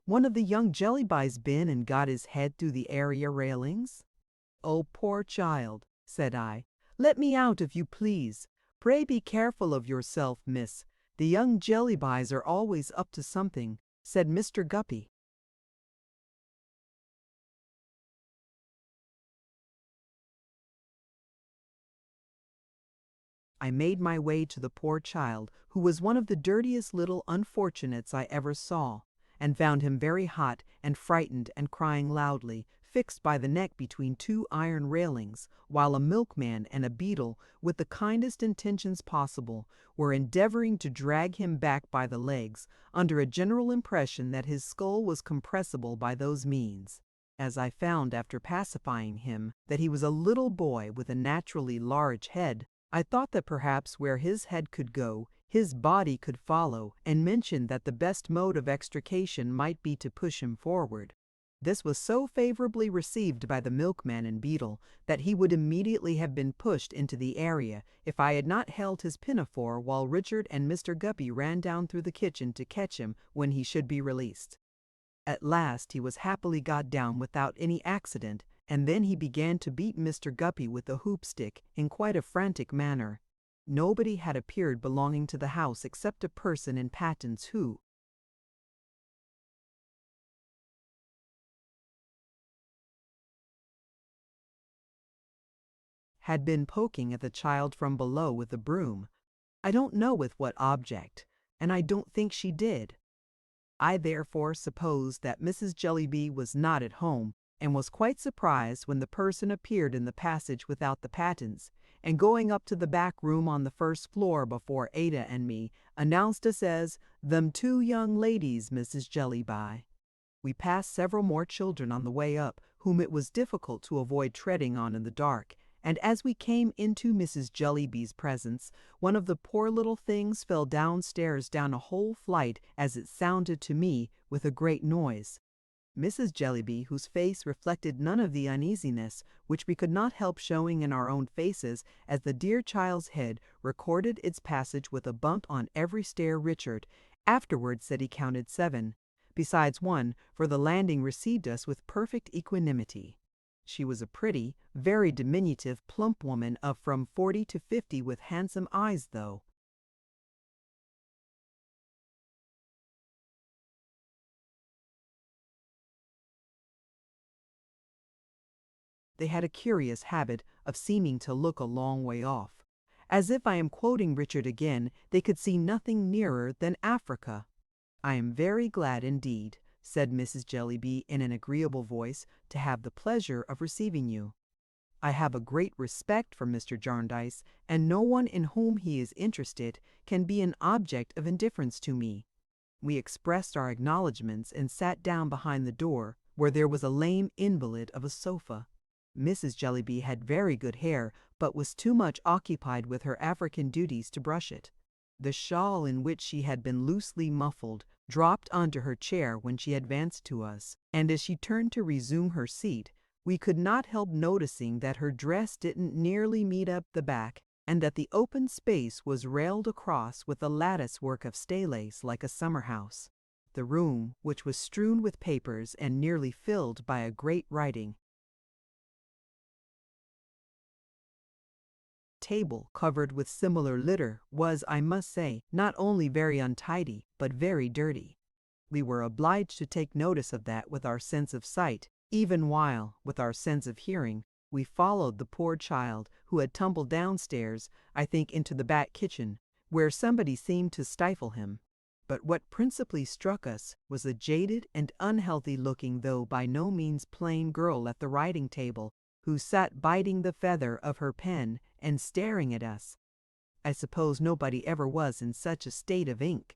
"One of the young Jellybys been and got his head through the area railings?" "Oh, poor child," said I. "Let me out, if you please. Pray be careful of yourself, miss. The young Jellybys are always up to something," said Mr. Guppy. I made my way to the poor child, who was one of the dirtiest little unfortunates I ever saw, and found him very hot and frightened and crying loudly, fixed by the neck between two iron railings, while a milkman and a beadle, with the kindest intentions possible, were endeavoring to drag him back by the legs, under a general impression that his skull was compressible by those means. As I found after pacifying him that he was a little boy with a naturally large head, I thought that perhaps where his head could go, his body could follow, and mentioned that the best mode of extrication might be to push him forward. This was so favorably received by the milkman and beadle that he would immediately have been pushed into the area if I had not held his pinafore while Richard and Mr. Guppy ran down through the kitchen to catch him when he should be released. At last he was happily got down without any accident, and then he began to beat Mr. Guppy with a hoop stick in quite a frantic manner. Nobody had appeared belonging to the house except a person in pattens who, had been poking at the child from below with a broom. I don't know with what object, and I don't think she did. I therefore supposed that Mrs. Jellyby was not at home, and was quite surprised when the person appeared in the passage without the pattens, and going up to the back room on the first floor before Ada and me, announced us as "them two young ladies, Mrs. Jellyby." We passed several more children on the way up, whom it was difficult to avoid treading on in the dark, and as we came into Mrs. Jellyby's presence, one of the poor little things fell downstairs down a whole flight, as it sounded to me, with a great noise. Mrs. Jellyby, whose face reflected none of the uneasiness which we could not help showing in our own faces as the dear child's head recorded its passage with a bump on every stair, Richard afterwards said he counted 7, besides 1, for the landing received us with perfect equanimity. She was a pretty, very diminutive, plump woman of from 40 to 50, with handsome eyes, though. They had a curious habit of seeming to look a long way off. As if I am quoting Richard again, they could see nothing nearer than Africa. "I am very glad indeed," said Mrs. Jellyby in an agreeable voice, "to have the pleasure of receiving you. I have a great respect for Mr. Jarndyce, and no one in whom he is interested can be an object of indifference to me." We expressed our acknowledgments and sat down behind the door, where there was a lame invalid of a sofa. Mrs. Jellyby had very good hair, but was too much occupied with her African duties to brush it. The shawl in which she had been loosely muffled dropped onto her chair when she advanced to us, and as she turned to resume her seat, we could not help noticing that her dress didn't nearly meet up the back, and that the open space was railed across with a lattice work of stay-lace like a summer house. The room, which was strewn with papers and nearly filled by a great writing table covered with similar litter, was, I must say, not only very untidy, but very dirty. We were obliged to take notice of that with our sense of sight, even while, with our sense of hearing, we followed the poor child who had tumbled downstairs, I think into the back kitchen, where somebody seemed to stifle him. But what principally struck us was a jaded and unhealthy-looking, though by no means plain, girl at the writing table, who sat biting the feather of her pen and staring at us. I suppose nobody ever was in such a state of ink.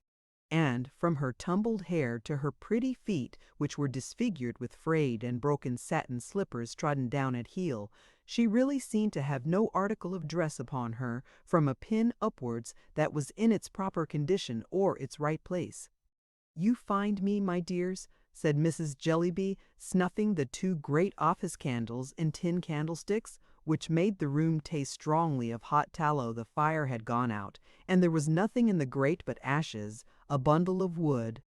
And from her tumbled hair to her pretty feet, which were disfigured with frayed and broken satin slippers trodden down at heel, she really seemed to have no article of dress upon her, from a pin upwards, that was in its proper condition or its right place. "You find me, my dears," said Mrs. Jellyby, snuffing the 2 great office candles in tin candlesticks, which made the room taste strongly of hot tallow. The fire had gone out, and there was nothing in the grate but ashes, a bundle of wood,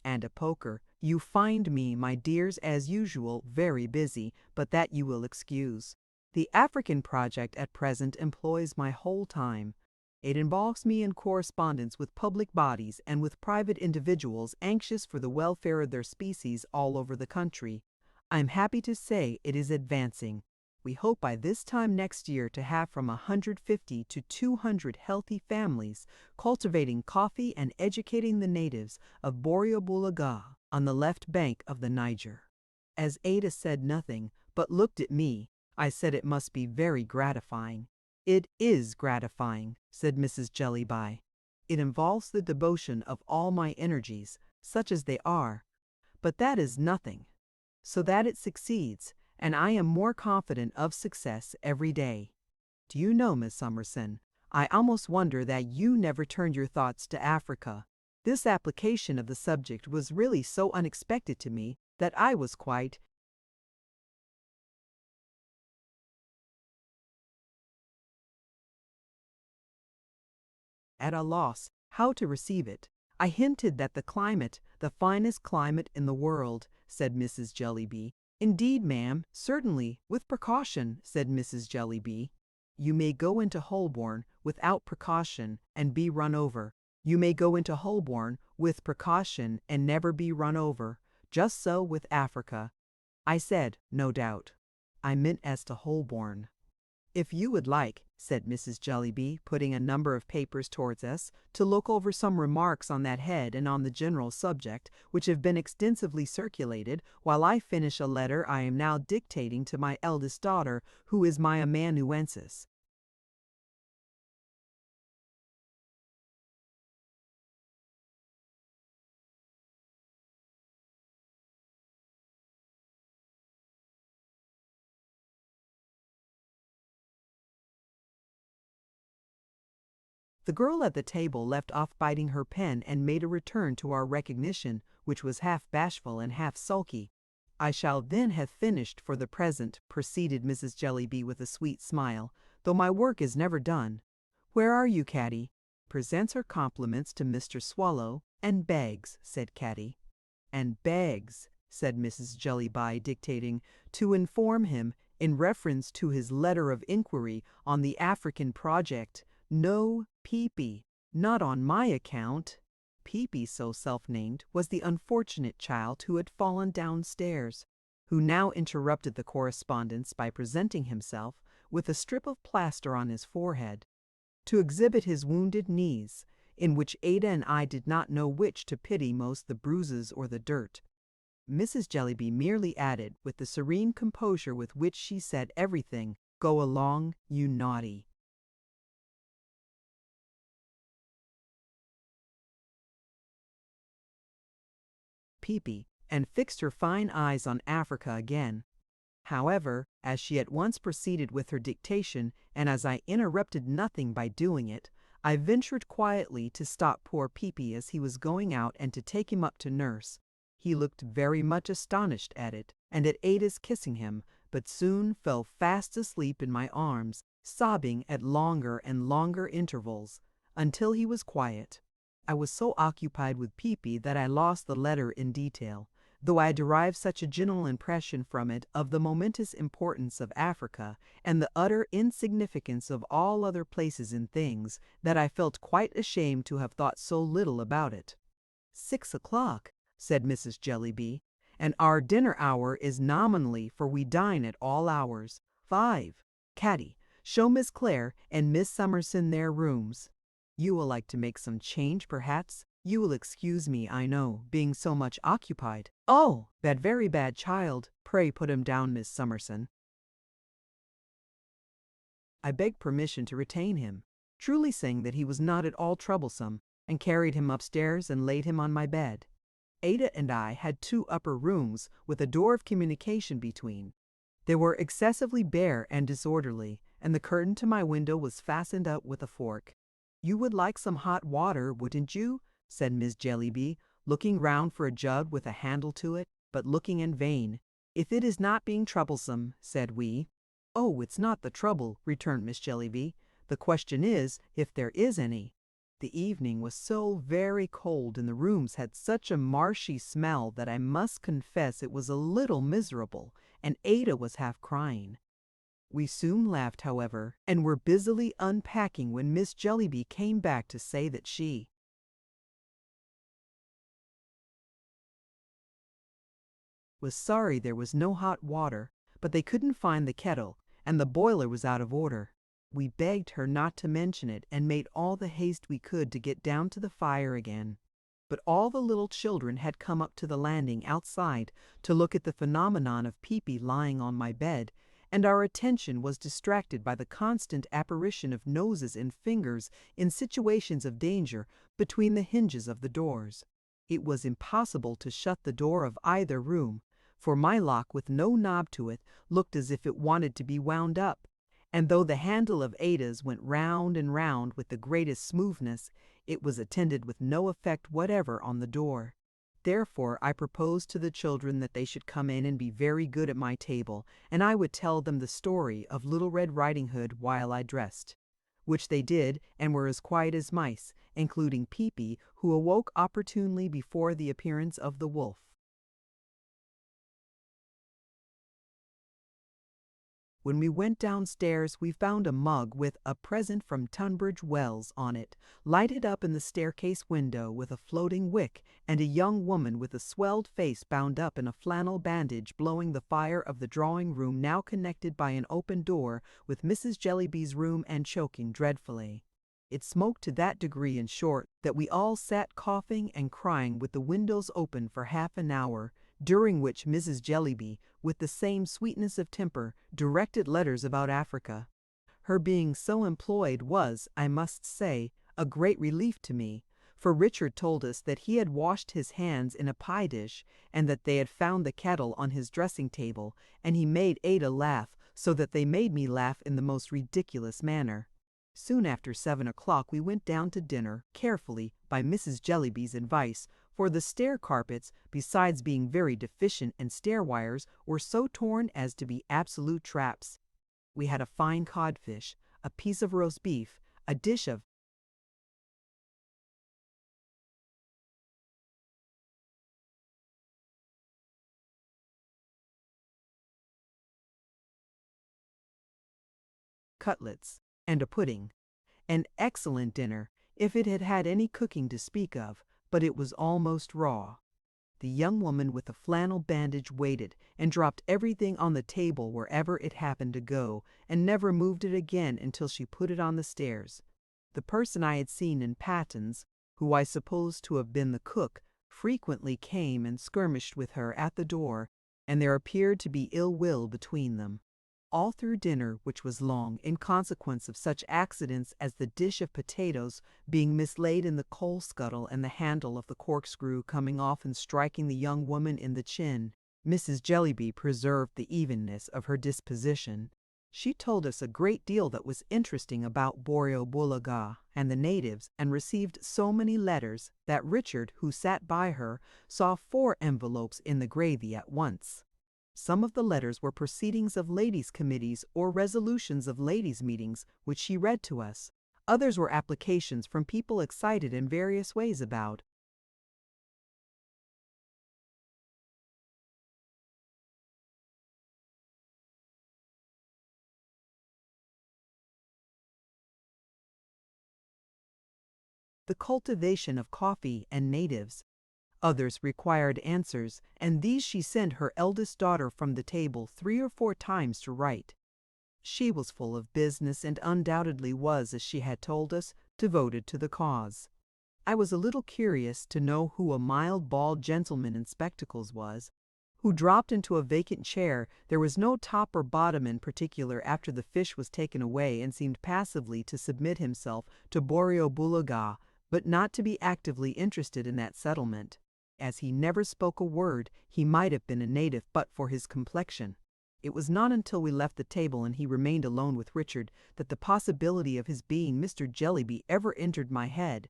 and a poker. "You find me, my dears, as usual, very busy, but that you will excuse. The African project at present employs my whole time. It involves me in correspondence with public bodies and with private individuals anxious for the welfare of their species all over the country. I am happy to say it is advancing. We hope by this time next year to have from 150 to 200 healthy families cultivating coffee and educating the natives of Boreobulaga on the left bank of the Niger." As Ada said nothing, but looked at me, I said it must be very gratifying. "It is gratifying," said Mrs. Jellyby. "It involves the devotion of all my energies, such as they are, but that is nothing. So that it succeeds, and I am more confident of success every day. Do you know, Miss Summerson, I almost wonder that you never turned your thoughts to Africa. This application of the subject was really so unexpected to me that I was quite at a loss how to receive it. I hinted that the climate, the finest climate in the world," said Mrs. Jellyby. "Indeed, ma'am, certainly, with precaution," said Mrs. Jellyby. "You may go into Holborn without precaution and be run over. You may go into Holborn with precaution and never be run over. Just so with Africa." I said, "No doubt." I meant as to Holborn. "If you would like," said Mrs. Jellyby, putting a number of papers towards us, "to look over some remarks on that head and on the general subject, which have been extensively circulated, while I finish a letter I am now dictating to my eldest daughter, who is my amanuensis." The girl at the table left off biting her pen and made a return to our recognition, which was half bashful and half sulky. "I shall then have finished for the present," proceeded Mrs. Jellyby with a sweet smile, "though my work is never done. Where are you, Caddy?" "Presents her compliments to Mr. Swallow, and begs," said Caddy. "And begs," said Mrs. Jellyby, dictating, "to inform him, in reference to his letter of inquiry on the African project, no Peepy, not on my account." Peepy, so self-named, was the unfortunate child who had fallen downstairs, who now interrupted the correspondence by presenting himself, with a strip of plaster on his forehead, to exhibit his wounded knees, in which Ada and I did not know which to pity most, the bruises or the dirt. Mrs. Jellyby merely added, with the serene composure with which she said everything, "Go along, you naughty." Peepy, and fixed her fine eyes on Africa again. However, as she at once proceeded with her dictation, and as I interrupted nothing by doing it, I ventured quietly to stop poor Peepy as he was going out and to take him up to nurse. He looked very much astonished at it, and at Ada's kissing him, but soon fell fast asleep in my arms, sobbing at longer and longer intervals, until he was quiet. I was so occupied with Peepy that I lost the letter in detail. though I derived such a general impression from it of the momentous importance of Africa and the utter insignificance of all other places and things, that I felt quite ashamed to have thought so little about it. 6 o'clock, said Mrs. Jellyby, and our dinner hour is nominally, for we dine at all hours. 5. Caddy, show Miss Clare and Miss Summerson their rooms. You will like to make some change, perhaps? You will excuse me, I know, being so much occupied. Oh, that very bad child. Pray put him down, Miss Summerson. I begged permission to retain him, truly saying that he was not at all troublesome, and carried him upstairs and laid him on my bed. Ada and I had 2 upper rooms with a door of communication between. They were excessively bare and disorderly, and the curtain to my window was fastened up with a fork. You would like some hot water, wouldn't you? Said Miss Jellyby, looking round for a jug with a handle to it, but looking in vain. If it is not being troublesome, said we. Oh, it's not the trouble, returned Miss Jellyby. The question is, if there is any. The evening was so very cold and the rooms had such a marshy smell that I must confess it was a little miserable, and Ada was half crying. We soon left, however, and were busily unpacking when Miss Jellyby came back to say that she was sorry there was no hot water, but they couldn't find the kettle, and the boiler was out of order. We begged her not to mention it and made all the haste we could to get down to the fire again. But all the little children had come up to the landing outside to look at the phenomenon of Peepy lying on my bed, and our attention was distracted by the constant apparition of noses and fingers in situations of danger between the hinges of the doors. It was impossible to shut the door of either room, for my lock with no knob to it looked as if it wanted to be wound up, and though the handle of Ada's went round and round with the greatest smoothness, it was attended with no effect whatever on the door. Therefore I proposed to the children that they should come in and be very good at my table, and I would tell them the story of Little Red Riding Hood while I dressed. Which they did, and were as quiet as mice, including Peepy, who awoke opportunely before the appearance of the wolf. When we went downstairs, we found a mug with "A Present from Tunbridge Wells" on it, lighted up in the staircase window with a floating wick, and a young woman with a swelled face bound up in a flannel bandage blowing the fire of the drawing-room, now connected by an open door with Mrs. Jellyby's room, and choking dreadfully. It smoked to that degree, in short, that we all sat coughing and crying with the windows open for half an hour, during which Mrs. Jellyby, with the same sweetness of temper, directed letters about Africa. Her being so employed was, I must say, a great relief to me, for Richard told us that he had washed his hands in a pie dish, and that they had found the kettle on his dressing table, and he made Ada laugh, so that they made me laugh in the most ridiculous manner. Soon after 7 o'clock we went down to dinner, carefully, by Mrs. Jellyby's advice, for the stair carpets, besides being very deficient in stair wires, were so torn as to be absolute traps. We had a fine codfish, a piece of roast beef, a dish of cutlets, and a pudding. An excellent dinner, if it had had any cooking to speak of, but it was almost raw. The young woman with the flannel bandage waited, and dropped everything on the table wherever it happened to go, and never moved it again until she put it on the stairs. The person I had seen in pattens, who I supposed to have been the cook, frequently came and skirmished with her at the door, and there appeared to be ill will between them. All through dinner, which was long, in consequence of such accidents as the dish of potatoes being mislaid in the coal scuttle and the handle of the corkscrew coming off and striking the young woman in the chin, Mrs. Jellyby preserved the evenness of her disposition. She told us a great deal that was interesting about Boreo-Bulaga and the natives, and received so many letters that Richard, who sat by her, saw 4 envelopes in the gravy at once. Some of the letters were proceedings of ladies' committees or resolutions of ladies' meetings, which she read to us. Others were applications from people excited in various ways about the cultivation of coffee and natives. Others required answers, and these she sent her eldest daughter from the table 3 or 4 times to write. She was full of business and undoubtedly was, as she had told us, devoted to the cause. I was a little curious to know who a mild, bald gentleman in spectacles was, who dropped into a vacant chair. There was no top or bottom in particular after the fish was taken away, and seemed passively to submit himself to Bulaga, but not to be actively interested in that settlement. As he never spoke a word, he might have been a native but for his complexion. It was not until we left the table and he remained alone with Richard that the possibility of his being Mr. Jellyby ever entered my head.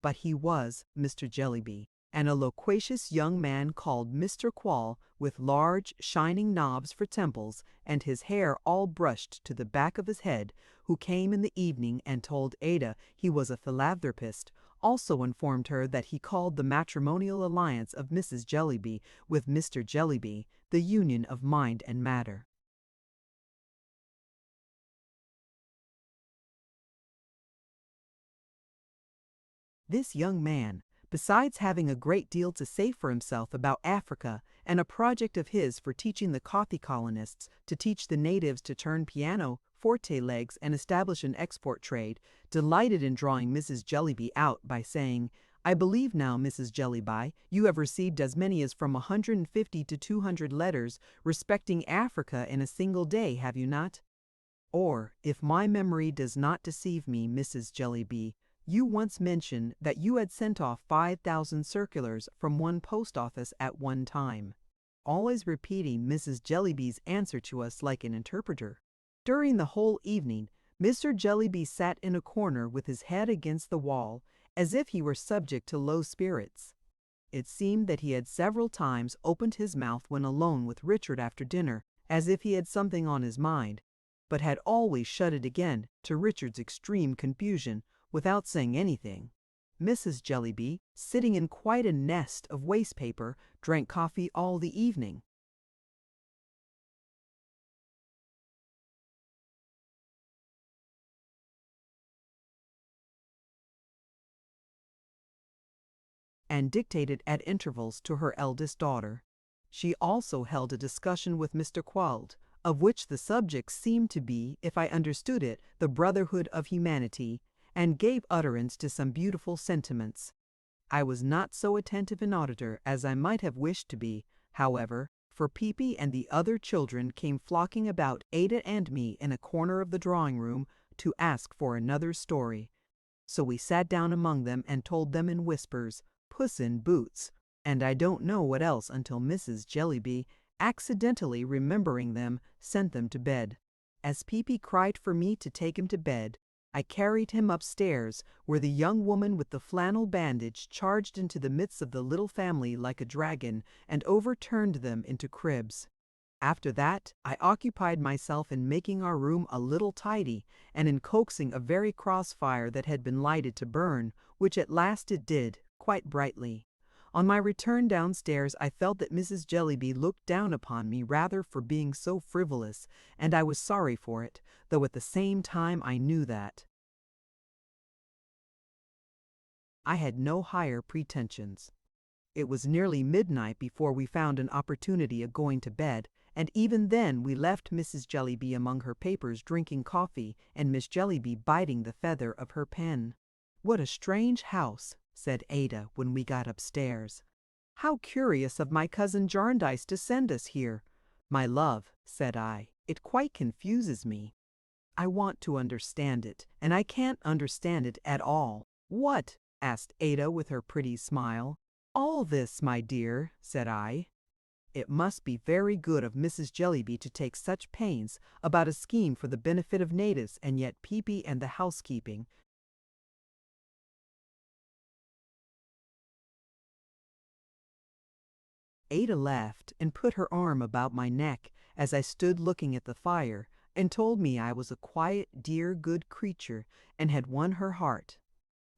But he was Mr. Jellyby, and a loquacious young man called Mr. Quall, with large, shining knobs for temples, and his hair all brushed to the back of his head, who came in the evening and told Ada he was a philanthropist, also informed her that he called the matrimonial alliance of Mrs. Jellyby with Mr. Jellyby the union of mind and matter. This young man, besides having a great deal to say for himself about Africa and a project of his for teaching the coffee colonists to teach the natives to turn piano forte legs and establish an export trade, delighted in drawing Mrs. Jellyby out by saying, "I believe now, Mrs. Jellyby, you have received as many as from 150 to 200 letters respecting Africa in a single day, have you not? Or, if my memory does not deceive me, Mrs. Jellyby, you once mentioned that you had sent off 5,000 circulars from one post office at one time," always repeating Mrs. Jellyby's answer to us like an interpreter. During the whole evening, Mr. Jellyby sat in a corner with his head against the wall, as if he were subject to low spirits. It seemed that he had several times opened his mouth when alone with Richard after dinner, as if he had something on his mind, but had always shut it again, to Richard's extreme confusion, without saying anything. Mrs. Jellyby, sitting in quite a nest of waste paper, drank coffee all the evening. And dictated at intervals to her eldest daughter. She also held a discussion with Mr. Quall, of which the subject seemed to be, if I understood it, the brotherhood of humanity, and gave utterance to some beautiful sentiments. I was not so attentive an auditor as I might have wished to be, however, for Peepy and the other children came flocking about Ada and me in a corner of the drawing-room to ask for another story. So we sat down among them and told them in whispers, "Puss in Boots," and I don't know what else until Mrs. Jellyby, accidentally remembering them, sent them to bed. As Peepy cried for me to take him to bed, I carried him upstairs, where the young woman with the flannel bandage charged into the midst of the little family like a dragon, and overturned them into cribs. After that, I occupied myself in making our room a little tidy, and in coaxing a very cross fire that had been lighted to burn, which at last it did, quite brightly. On my return downstairs, I felt that Mrs. Jellyby looked down upon me rather for being so frivolous, and I was sorry for it, though at the same time I knew that I had no higher pretensions. It was nearly midnight before we found an opportunity of going to bed, and even then we left Mrs. Jellyby among her papers drinking coffee, and Miss Jellyby biting the feather of her pen. "What a strange house," said Ada when we got upstairs. "How curious of my cousin Jarndyce to send us here." "My love," said I, "it quite confuses me. I want to understand it, and I can't understand it at all." "What?" asked Ada with her pretty smile. "All this, my dear," said I. "It must be very good of Mrs. Jellyby to take such pains about a scheme for the benefit of natives, and yet Peepy and the housekeeping." Ada laughed and put her arm about my neck as I stood looking at the fire, and told me I was a quiet, dear, good creature, and had won her heart.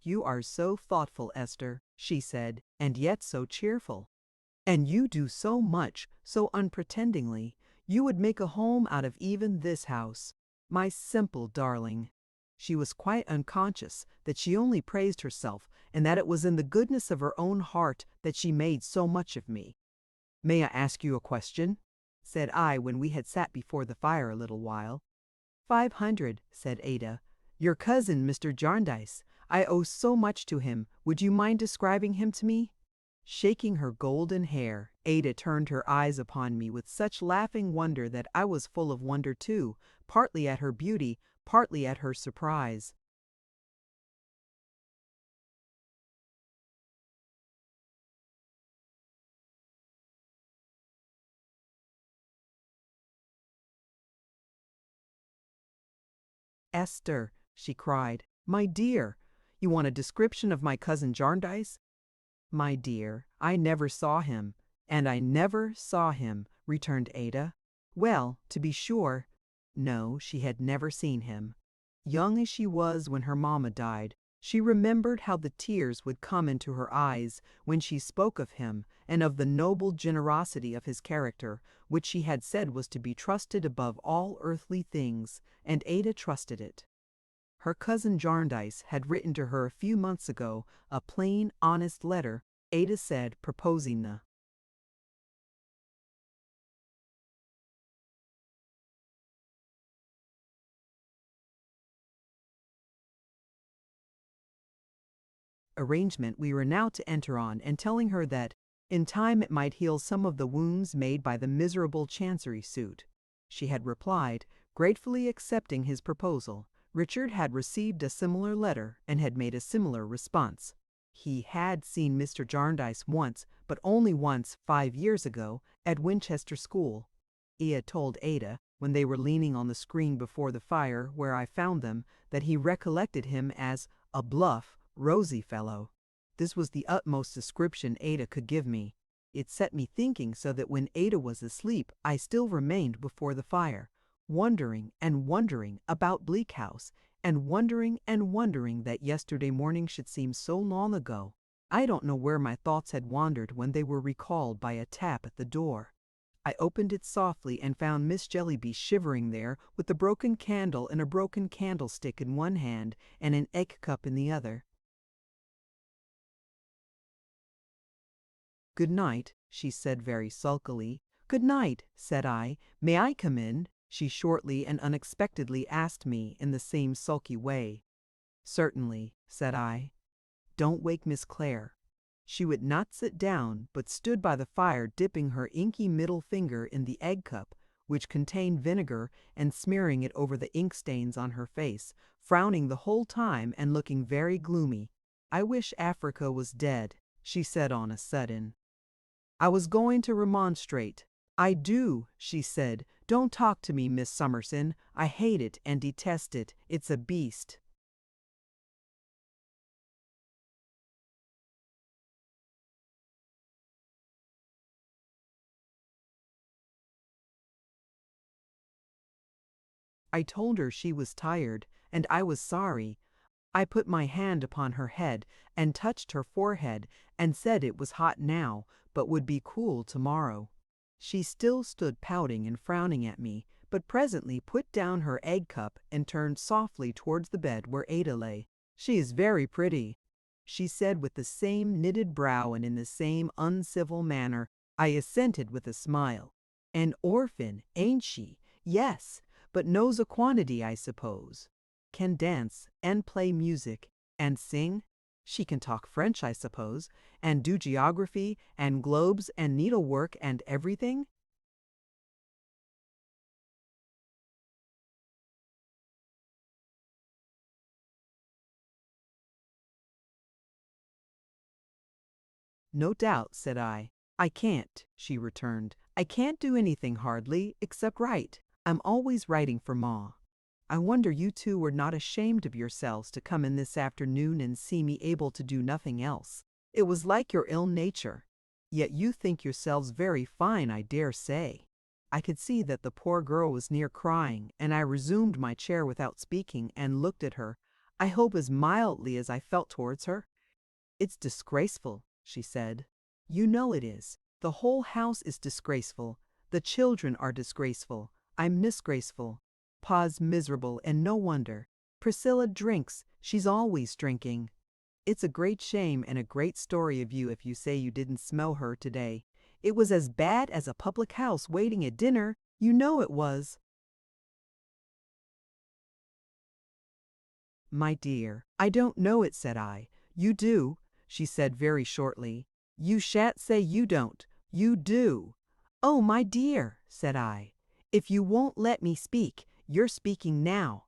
"You are so thoughtful, Esther," she said, "and yet so cheerful. And you do so much, so unpretendingly. You would make a home out of even this house. My simple darling." She was quite unconscious that she only praised herself and that it was in the goodness of her own heart that she made so much of me. "May I ask you a question?" said I when we had sat before the fire a little while. 500, said Ada. "Your cousin, Mr. Jarndyce. I owe so much to him. Would you mind describing him to me?" Shaking her golden hair, Ada turned her eyes upon me with such laughing wonder that I was full of wonder too, partly at her beauty, partly at her surprise. "Esther," she cried, "my dear, you want a description of my cousin Jarndyce?" "My dear, I never saw him, and I never saw him," returned Ada. Well, to be sure, no, she had never seen him. Young as she was when her mamma died, she remembered how the tears would come into her eyes when she spoke of him and of the noble generosity of his character, which she had said was to be trusted above all earthly things, and Ada trusted it. Her cousin Jarndyce had written to her a few months ago a plain, honest letter, Ada said, proposing the arrangement we were now to enter on, and telling her that in time it might heal some of the wounds made by the miserable chancery suit. She had replied, gratefully accepting his proposal. Richard had received a similar letter and had made a similar response. He had seen Mr. Jarndyce once, but only once 5 years ago, at Winchester School. He had told Ada, when they were leaning on the screen before the fire where I found them, that he recollected him as a bluff, rosy fellow. This was the utmost description Ada could give me. It set me thinking so that when Ada was asleep I still remained before the fire, wondering and wondering about Bleak House, and wondering that yesterday morning should seem so long ago. I don't know where my thoughts had wandered when they were recalled by a tap at the door. I opened it softly and found Miss Jellyby shivering there with a broken candle and a broken candlestick in one hand and an egg cup in the other. "Good night," she said very sulkily. "Good night," said I. "May I come in?" she shortly and unexpectedly asked me in the same sulky way. "Certainly," said I. "Don't wake Miss Clare." She would not sit down, but stood by the fire dipping her inky middle finger in the egg cup, which contained vinegar, and smearing it over the ink stains on her face, frowning the whole time and looking very gloomy. "I wish Africa was dead," she said on a sudden. I was going to remonstrate. "I do," she said. "Don't talk to me, Miss Summerson. I hate it and detest it. It's a beast." I told her she was tired, and I was sorry. I put my hand upon her head and touched her forehead and said it was hot now, but would be cool tomorrow. She still stood pouting and frowning at me, but presently put down her egg cup and turned softly towards the bed where Ada lay. "She is very pretty," she said with the same knitted brow and in the same uncivil manner. I assented with a smile. "An orphan, ain't she? Yes, but knows a quantity, I suppose. Can dance, and play music, and sing. She can talk French, I suppose, and do geography, and globes, and needlework, and everything?" "No doubt," said I. "I can't," she returned. "I can't do anything hardly, except write. I'm always writing for Ma. I wonder you two were not ashamed of yourselves to come in this afternoon and see me able to do nothing else. It was like your ill nature. Yet you think yourselves very fine, I dare say." I could see that the poor girl was near crying, and I resumed my chair without speaking and looked at her, I hope as mildly as I felt towards her. "It's disgraceful," she said. "You know it is. The whole house is disgraceful. The children are disgraceful. I'm disgraceful. Pa's miserable, and no wonder. Priscilla drinks. She's always drinking. It's a great shame and a great story of you if you say you didn't smell her today. It was as bad as a public house waiting at dinner. You know it was. My dear, I don't know it, said I. You do, she said very shortly. You shan't say you don't. You do. Oh, my dear, said I. If you won't let me speak, you're speaking now.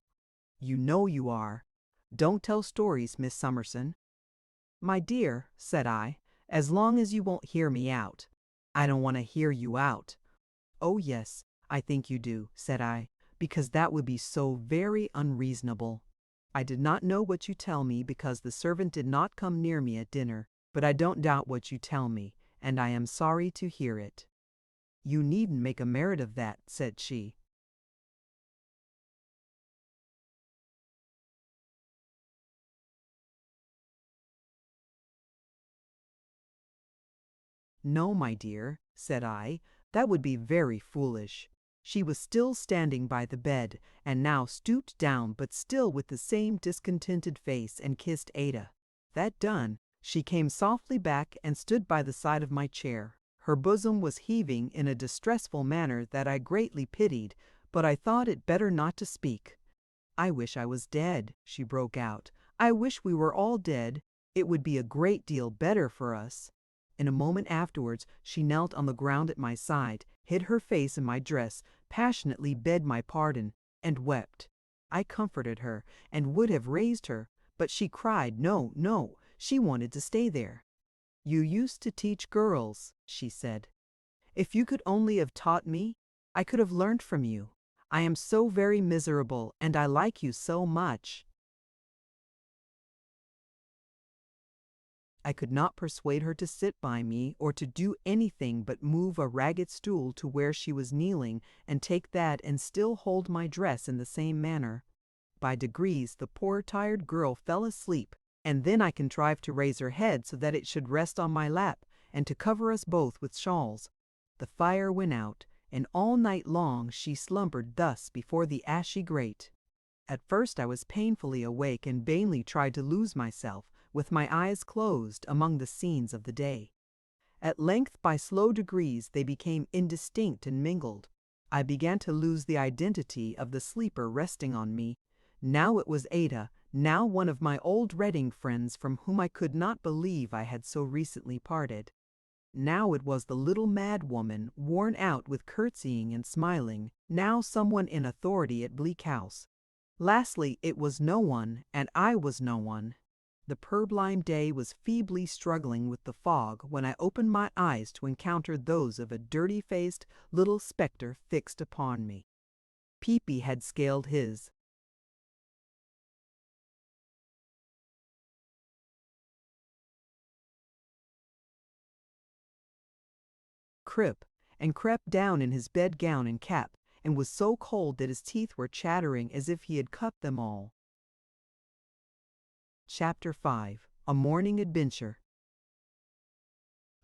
You know you are. Don't tell stories, Miss Summerson. My dear, said I, as long as you won't hear me out. I don't want to hear you out. Oh yes, I think you do, said I, because that would be so very unreasonable. I did not know what you tell me because the servant did not come near me at dinner, but I don't doubt what you tell me, and I am sorry to hear it. You needn't make a merit of that, said she. No, my dear, said I, that would be very foolish. She was still standing by the bed, and now stooped down but still with the same discontented face and kissed Ada. That done, she came softly back and stood by the side of my chair. Her bosom was heaving in a distressful manner that I greatly pitied, but I thought it better not to speak. I wish I was dead, she broke out. I wish we were all dead. It would be a great deal better for us. In a moment afterwards, she knelt on the ground at my side, hid her face in my dress, passionately begged my pardon, and wept. I comforted her, and would have raised her, but she cried no, no, she wanted to stay there. You used to teach girls, she said. If you could only have taught me, I could have learnt from you. I am so very miserable, and I like you so much. I could not persuade her to sit by me or to do anything but move a ragged stool to where she was kneeling and take that and still hold my dress in the same manner. By degrees the poor tired girl fell asleep, and then I contrived to raise her head so that it should rest on my lap and to cover us both with shawls. The fire went out, and all night long she slumbered thus before the ashy grate. At first I was painfully awake and vainly tried to lose myself, with my eyes closed, among the scenes of the day. At length, by slow degrees, they became indistinct and mingled. I began to lose the identity of the sleeper resting on me. Now it was Ada, now one of my old Reading friends from whom I could not believe I had so recently parted. Now it was the little mad woman, worn out with curtsying and smiling, now someone in authority at Bleak House. Lastly, it was no one, and I was no one. The purblind day was feebly struggling with the fog when I opened my eyes to encounter those of a dirty-faced little spectre fixed upon me. Peepy had scaled his. Crip, and crept down in his bedgown and cap, and was so cold that his teeth were chattering as if he had cut them all. Chapter 5. A Morning Adventure.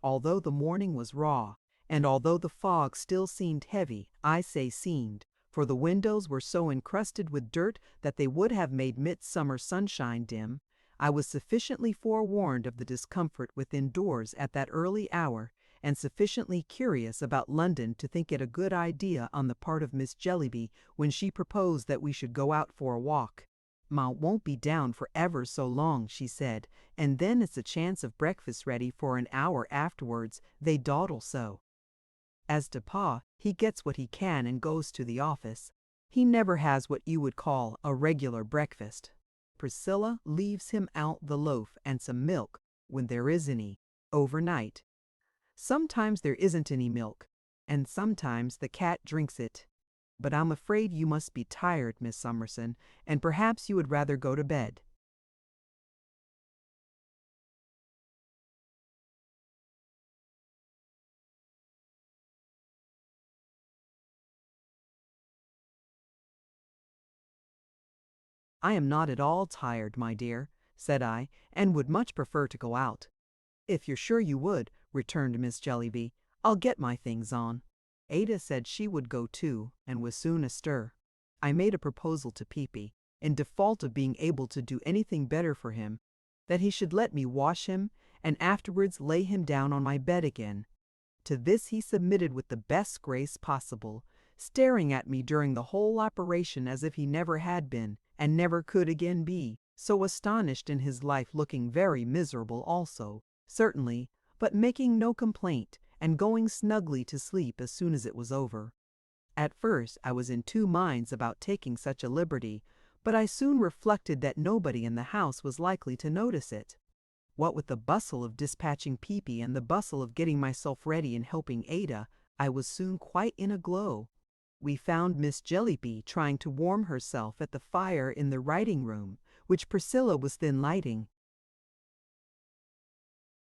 Although the morning was raw, and although the fog still seemed heavy, I say seemed, for the windows were so encrusted with dirt that they would have made midsummer sunshine dim, I was sufficiently forewarned of the discomfort within doors at that early hour, and sufficiently curious about London to think it a good idea on the part of Miss Jellyby when she proposed that we should go out for a walk. "Ma won't be down for ever so long," she said, "and then it's a chance of breakfast ready for an hour afterwards, they dawdle so. As to Pa, he gets what he can and goes to the office. He never has what you would call a regular breakfast. Priscilla leaves him out the loaf and some milk, when there is any, overnight. Sometimes there isn't any milk, and sometimes the cat drinks it. But I'm afraid you must be tired, Miss Summerson, and perhaps you would rather go to bed." "I am not at all tired, my dear," said I, "and would much prefer to go out." "If you're sure you would," returned Miss Jellyby, "I'll get my things on." Ada said she would go too, and was soon astir. I made a proposal to Peepy. in default of being able to do anything better for him, that he should let me wash him and afterwards lay him down on my bed again. To this he submitted with the best grace possible, staring at me during the whole operation as if he never had been, and never could again be, so astonished in his life, looking very miserable also, certainly, but making no complaint, and going snugly to sleep as soon as it was over. At first I was in two minds about taking such a liberty, but I soon reflected that nobody in the house was likely to notice it. What with the bustle of dispatching Peepy and the bustle of getting myself ready and helping Ada, I was soon quite in a glow. We found Miss Jellyby trying to warm herself at the fire in the writing room, which Priscilla was then lighting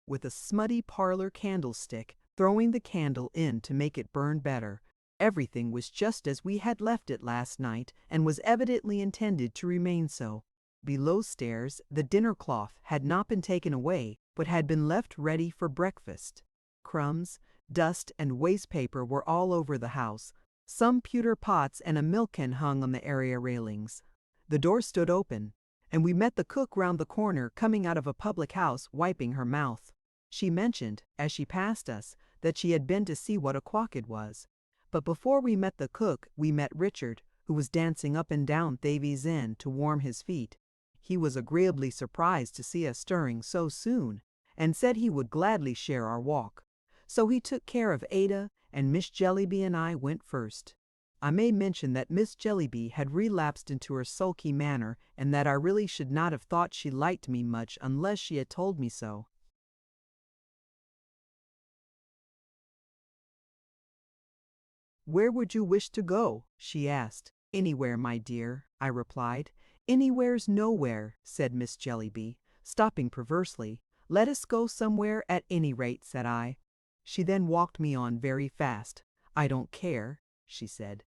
with a smutty parlor candlestick, throwing the candle in to make it burn better. Everything was just as we had left it last night, and was evidently intended to remain so. Below stairs, the dinner cloth had not been taken away, but had been left ready for breakfast. Crumbs, dust, and waste paper were all over the house. Some pewter pots and a milk can hung on the area railings. The door stood open, and we met the cook round the corner coming out of a public house, wiping her mouth. She mentioned, as she passed us, that she had been to see what o'clock it was. But before we met the cook, we met Richard, who was dancing up and down Thavies Inn to warm his feet. He was agreeably surprised to see us stirring so soon, and said he would gladly share our walk. So he took care of Ada, and Miss Jellyby and I went first. I may mention that Miss Jellyby had relapsed into her sulky manner, and that I really should not have thought she liked me much unless she had told me so. "Where would you wish to go?" she asked. "Anywhere, my dear," I replied. "Anywhere's nowhere," said Miss Jellyby, stopping perversely. "Let us go somewhere at any rate," said I. She then walked me on very fast. "I don't care," she said.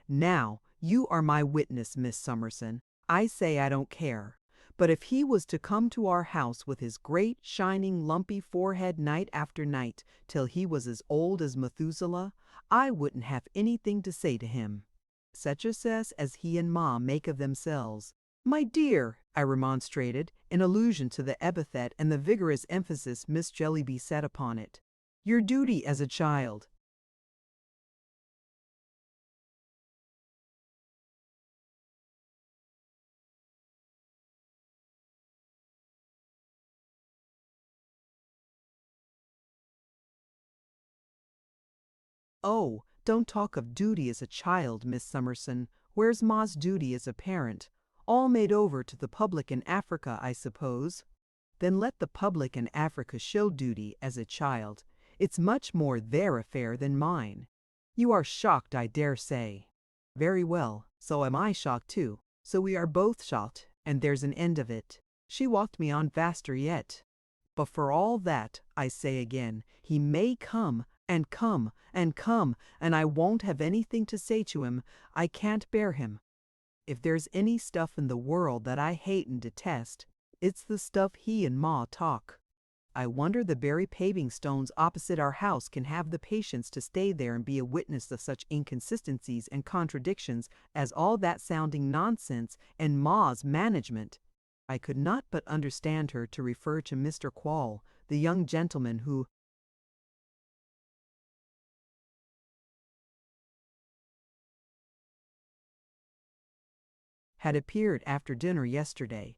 "Now, you are my witness, Miss Summerson. I say I don't care. But if he was to come to our house with his great, shining, lumpy forehead night after night, till he was as old as Methuselah, I wouldn't have anything to say to him. Such a cess as he and Ma make of themselves." "My dear," I remonstrated, in allusion to the epithet and the vigorous emphasis Miss Jellyby set upon it. "Your duty as a child." "Oh, don't talk of duty as a child, Miss Summerson. Where's Ma's duty as a parent? All made over to the public in Africa, I suppose." "Then let the public in Africa show duty as a child. It's much more their affair than mine." "You are shocked, I dare say." "Very well, so am I shocked too. So we are both shocked, and there's an end of it." She walked me on faster yet. "But for all that, I say again, he may come, and come, and come, and I won't have anything to say to him. I can't bear him. If there's any stuff in the world that I hate and detest, it's the stuff he and Ma talk. I wonder the very paving stones opposite our house can have the patience to stay there and be a witness of such inconsistencies and contradictions as all that sounding nonsense and Ma's management." I could not but understand her to refer to Mr. Quall, the young gentleman who had appeared after dinner yesterday.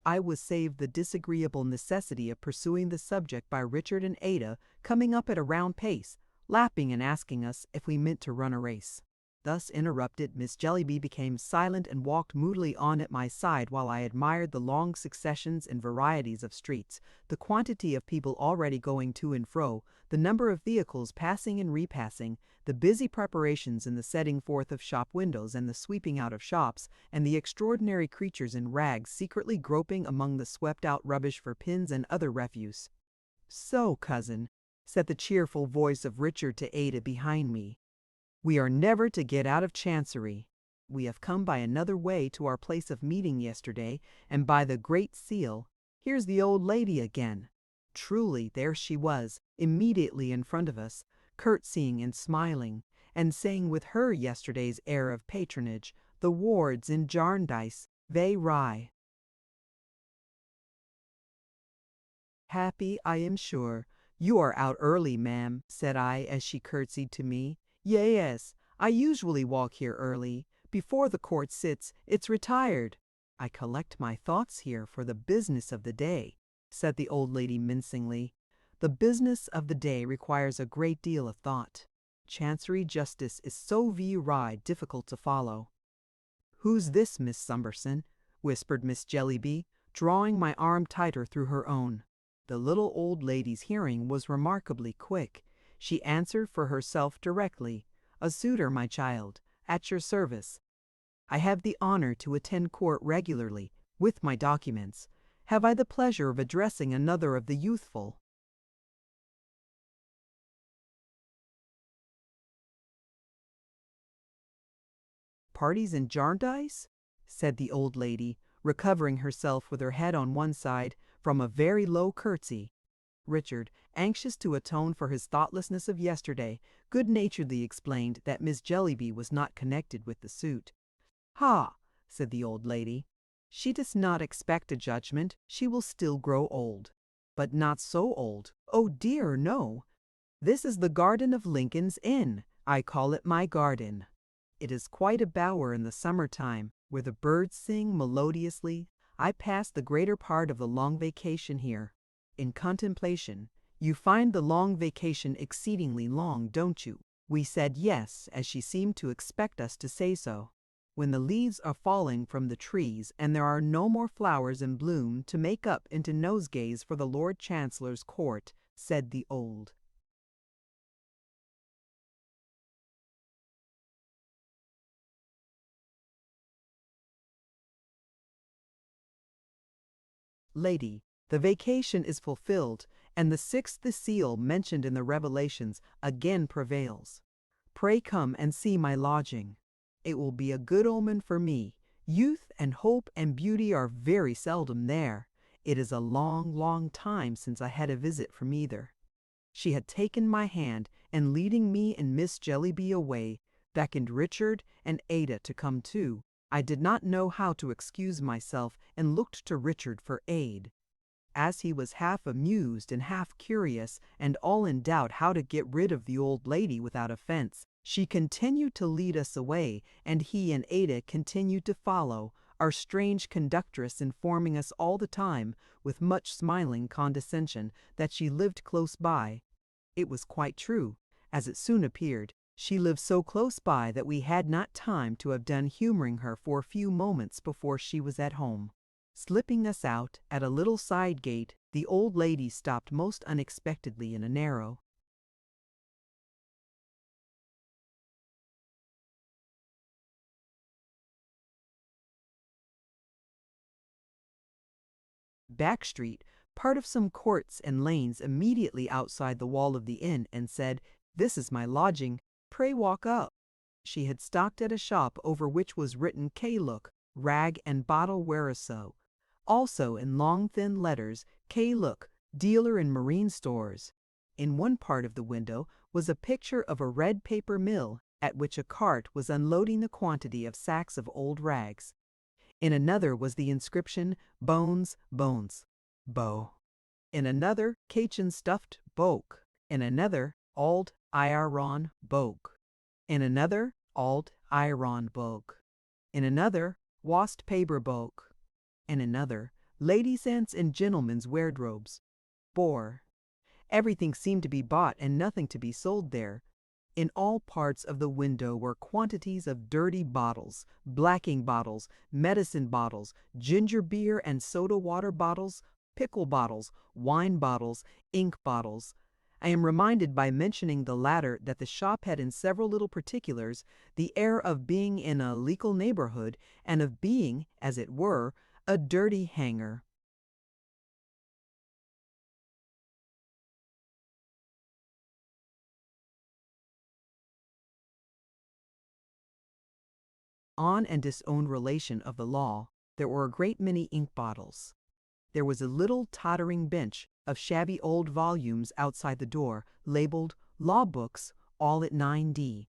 I was saved the disagreeable necessity of pursuing the subject by Richard and Ada coming up at a round pace, lapping and asking us if we meant to run a race. Thus interrupted, Miss Jellyby became silent and walked moodily on at my side while I admired the long successions and varieties of streets, the quantity of people already going to and fro, the number of vehicles passing and repassing, the busy preparations in the setting forth of shop windows and the sweeping out of shops, and the extraordinary creatures in rags secretly groping among the swept-out rubbish for pins and other refuse. "So, cousin," said the cheerful voice of Richard to Ada behind me, "we are never to get out of Chancery. We have come by another way to our place of meeting yesterday, and by the Great Seal. Here's the old lady again." Truly, there she was, immediately in front of us, curtsying and smiling, and saying with her yesterday's air of patronage, "The Wards in Jarndyce, Vey rye. Happy, I am sure. You are out early, ma'am, said I as she curtsied to me. Yes, I usually walk here early. Before the court sits, it's retired. I collect my thoughts here for the business of the day, said the old lady mincingly. The business of the day requires a great deal of thought. Chancery justice is so very difficult to follow. Who's this, Miss Summerson? Whispered Miss Jellyby, drawing my arm tighter through her own. The little old lady's hearing was remarkably quick. She answered for herself directly. A suitor, my child, at your service. I have the honor to attend court regularly, with my documents. Have I the pleasure of addressing another of the youthful? Parties in Jarndyce? Said the old lady, recovering herself with her head on one side from a very low curtsy. Richard, anxious to atone for his thoughtlessness of yesterday, good-naturedly explained that Miss Jellyby was not connected with the suit. Ha, said the old lady. She does not expect a judgment. She will still grow old. But not so old. Oh dear, no. This is the garden of Lincoln's Inn. I call it my garden. It is quite a bower in the summer-time, where the birds sing melodiously. I pass the greater part of the long vacation here. In contemplation. You find the long vacation exceedingly long, don't you? We said yes, as she seemed to expect us to say so. When the leaves are falling from the trees and there are no more flowers in bloom to make up into nosegays for the Lord Chancellor's court, said the old lady, the vacation is fulfilled, and the sixth seal mentioned in the Revelations again prevails. Pray come and see my lodging. It will be a good omen for me. Youth and hope and beauty are very seldom there. It is a long, long time since I had a visit from either. She had taken my hand, and leading me and Miss Jellyby away, beckoned Richard and Ada to come too. I did not know how to excuse myself, and looked to Richard for aid. As he was half amused and half curious, and all in doubt how to get rid of the old lady without offense, she continued to lead us away, and he and Ada continued to follow, our strange conductress informing us all the time, with much smiling condescension, that she lived close by. It was quite true, as it soon appeared. She lived so close by that we had not time to have done humoring her for a few moments before she was at home. Slipping us out at a little side gate, the old lady stopped most unexpectedly in a narrow back street, part of some courts and lanes immediately outside the wall of the inn, and said, "This is my lodging. Pray walk up." She had stopped at a shop over which was written K-Look, Rag and Bottle Weareso. Also in long thin letters, K-Look, dealer in marine stores. In one part of the window was a picture of a red paper mill at which a cart was unloading a quantity of sacks of old rags. In another was the inscription, Bones, Bones, Bow. In another, Cajun stuffed Boke. In another, Auld Iron Boke. In another, Auld Iron Boke. In another, Wast Paper Boke. In another, Ladies' and Gentlemen's Wardrobes. Bore. Everything seemed to be bought and nothing to be sold there. In all parts of the window were quantities of dirty bottles, blacking bottles, medicine bottles, ginger beer and soda water bottles, pickle bottles, wine bottles, ink bottles. I am reminded by mentioning the latter that the shop had in several little particulars the air of being in a legal neighborhood and of being, as it were, a dirty hanger. On and disowned relation of the law, there were a great many ink bottles. There was a little tottering bench of shabby old volumes outside the door, labeled Law Books, all at 9D.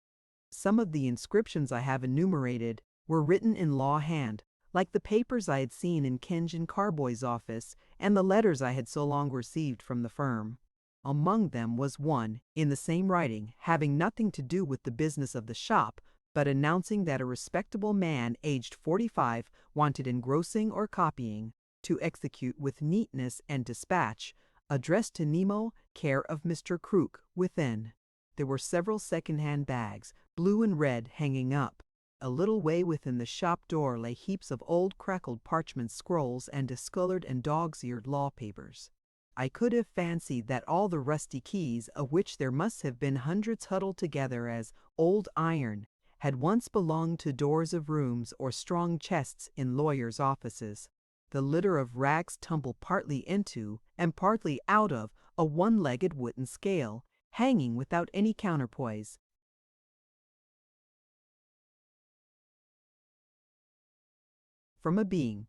Some of the inscriptions I have enumerated were written in law hand, like the papers I had seen in Kenge and Carboy's office and the letters I had so long received from the firm. Among them was one, in the same writing, having nothing to do with the business of the shop, but announcing that a respectable man aged 45 wanted engrossing or copying, to execute with neatness and dispatch, addressed to Nemo, care of Mr. Crook, within. There were several second-hand bags, blue and red, hanging up. A little way within the shop door lay heaps of old crackled parchment scrolls and discolored and dog's-eared law papers. I could have fancied that all the rusty keys, of which there must have been hundreds huddled together as old iron, had once belonged to doors of rooms or strong chests in lawyers' offices. The litter of rags tumbled partly into and partly out of a one-legged wooden scale, hanging without any counterpoise. From a being.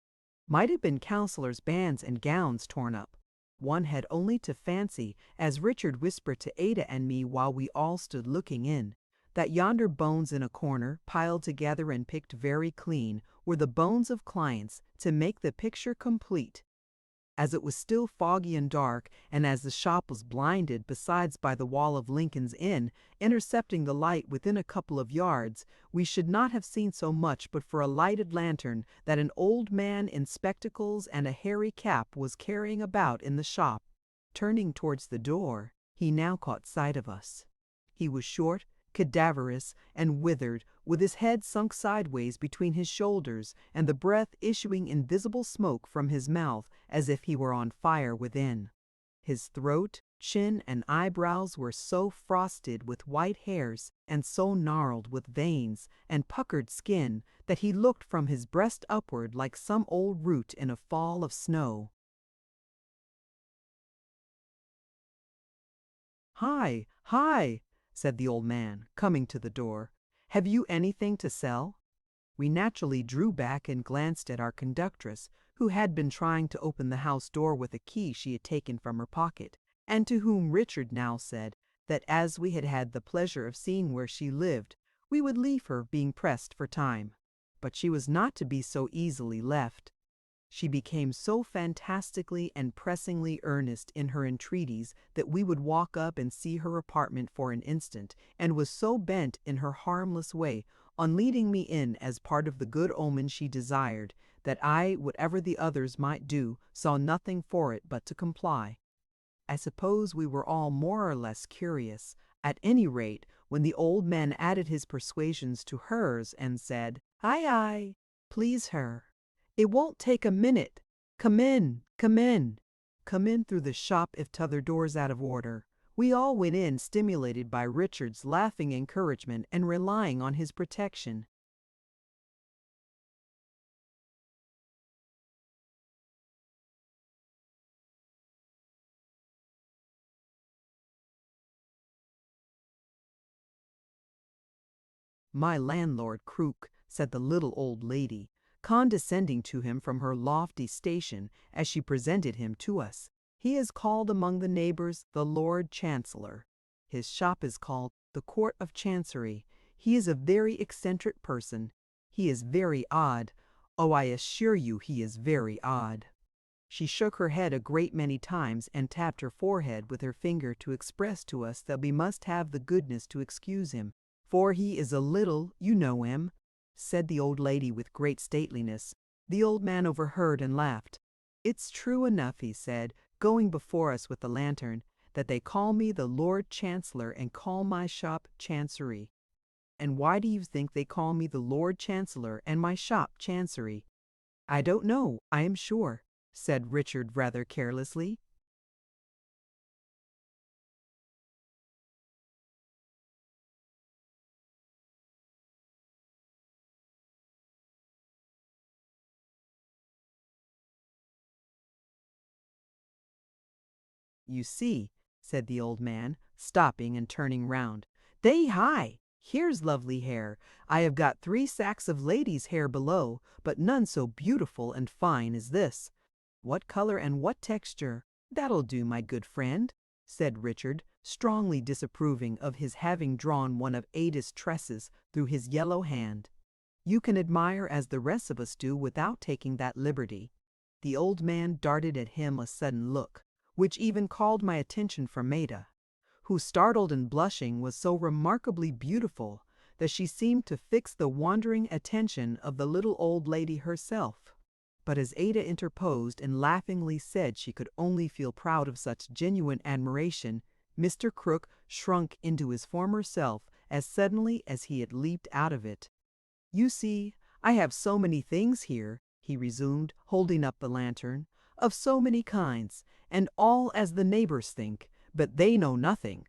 Might have been counselors' bands and gowns torn up. One had only to fancy, as Richard whispered to Ada and me while we all stood looking in, that yonder bones in a corner, piled together and picked very clean, were the bones of clients, to make the picture complete. As it was still foggy and dark, and as the shop was blinded besides by the wall of Lincoln's Inn, intercepting the light within a couple of yards, we should not have seen so much but for a lighted lantern that an old man in spectacles and a hairy cap was carrying about in the shop. Turning towards the door, he now caught sight of us. He was short, cadaverous, and withered, with his head sunk sideways between his shoulders, and the breath issuing in visible smoke from his mouth as if he were on fire within. His throat, chin, and eyebrows were so frosted with white hairs, and so gnarled with veins and puckered skin, that he looked from his breast upward like some old root in a fall of snow. "Hi, hi!" said the old man, coming to the door. "Have you anything to sell?" We naturally drew back and glanced at our conductress, who had been trying to open the house door with a key she had taken from her pocket, and to whom Richard now said that as we had had the pleasure of seeing where she lived, we would leave her, being pressed for time. But she was not to be so easily left. She became so fantastically and pressingly earnest in her entreaties that we would walk up and see her apartment for an instant, and was so bent in her harmless way on leading me in as part of the good omen she desired, that I, whatever the others might do, saw nothing for it but to comply. I suppose we were all more or less curious, at any rate, when the old man added his persuasions to hers and said, "Aye, aye, please her. It won't take a minute. Come in, come in. Come in through the shop if t'other door's out of order." We all went in, stimulated by Richard's laughing encouragement and relying on his protection. "My landlord, Crook," said the little old lady, condescending to him from her lofty station as she presented him to us. "He is called among the neighbors the Lord Chancellor. His shop is called the Court of Chancery. He is a very eccentric person. He is very odd. Oh, I assure you he is very odd." She shook her head a great many times and tapped her forehead with her finger to express to us that we must have the goodness to excuse him, "for he is a little, you know him," said the old lady with great stateliness. The old man overheard and laughed. "It's true enough," he said, going before us with the lantern, "that they call me the Lord Chancellor and call my shop Chancery." "And why do you think they call me the Lord Chancellor and my shop Chancery?" "I don't know, I am sure," said Richard rather carelessly. "You see," said the old man, stopping and turning round. "They high! Here's lovely hair. I have got 3 sacks of ladies' hair below, but none so beautiful and fine as this. What color and what texture? That'll do, my good friend," said Richard, strongly disapproving of his having drawn one of Ada's tresses through his yellow hand. You can admire as the rest of us do without taking that liberty." The old man darted at him a sudden look, which even called my attention from Ada, who, startled and blushing, was so remarkably beautiful that she seemed to fix the wandering attention of the little old lady herself. But as Ada interposed and laughingly said she could only feel proud of such genuine admiration, Mr. Crook shrunk into his former self as suddenly as he had leaped out of it. "You see, I have so many things here," he resumed, holding up the lantern, "of so many kinds, and all as the neighbors think, but they know nothing."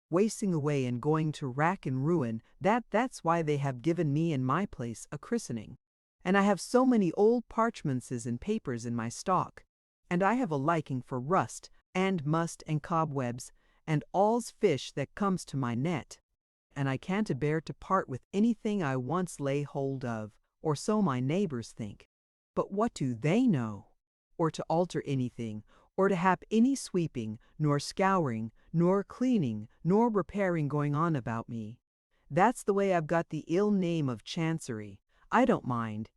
Wasting away and going to rack and ruin, that's why they have given me in my place a christening. And I have so many old parchmentses and papers in my stock, and I have a liking for rust and must and cobwebs, and all's fish that comes to my net, and I can't abear to part with anything I once lay hold of, or so my neighbors think. But what do they know? Or to alter anything, or to have any sweeping, nor scouring, nor cleaning, nor repairing going on about me. That's the way I've got the ill name of Chancery. I don't mind.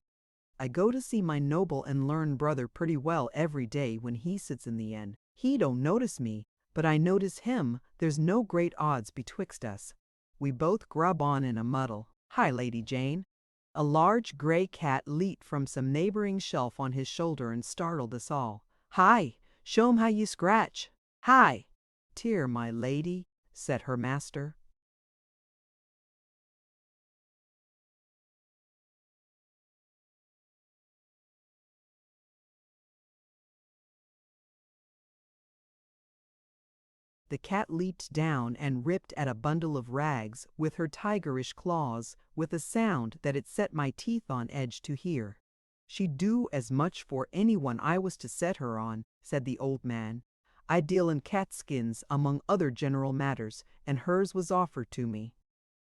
I go to see my noble and learned brother pretty well every day when he sits in the inn. He don't notice me, but I notice him. There's no great odds betwixt us. We both grub on in a muddle. Hi, Lady Jane." A large gray cat leaped from some neighboring shelf on his shoulder and startled us all. "Hi! Show 'em how you scratch. Hi!" "Dear my lady," said her master. The cat leaped down and ripped at a bundle of rags with her tigerish claws, with a sound that it set my teeth on edge to hear. "She'd do as much for anyone I was to set her on," said the old man. "I deal in cat skins among other general matters, and hers was offered to me.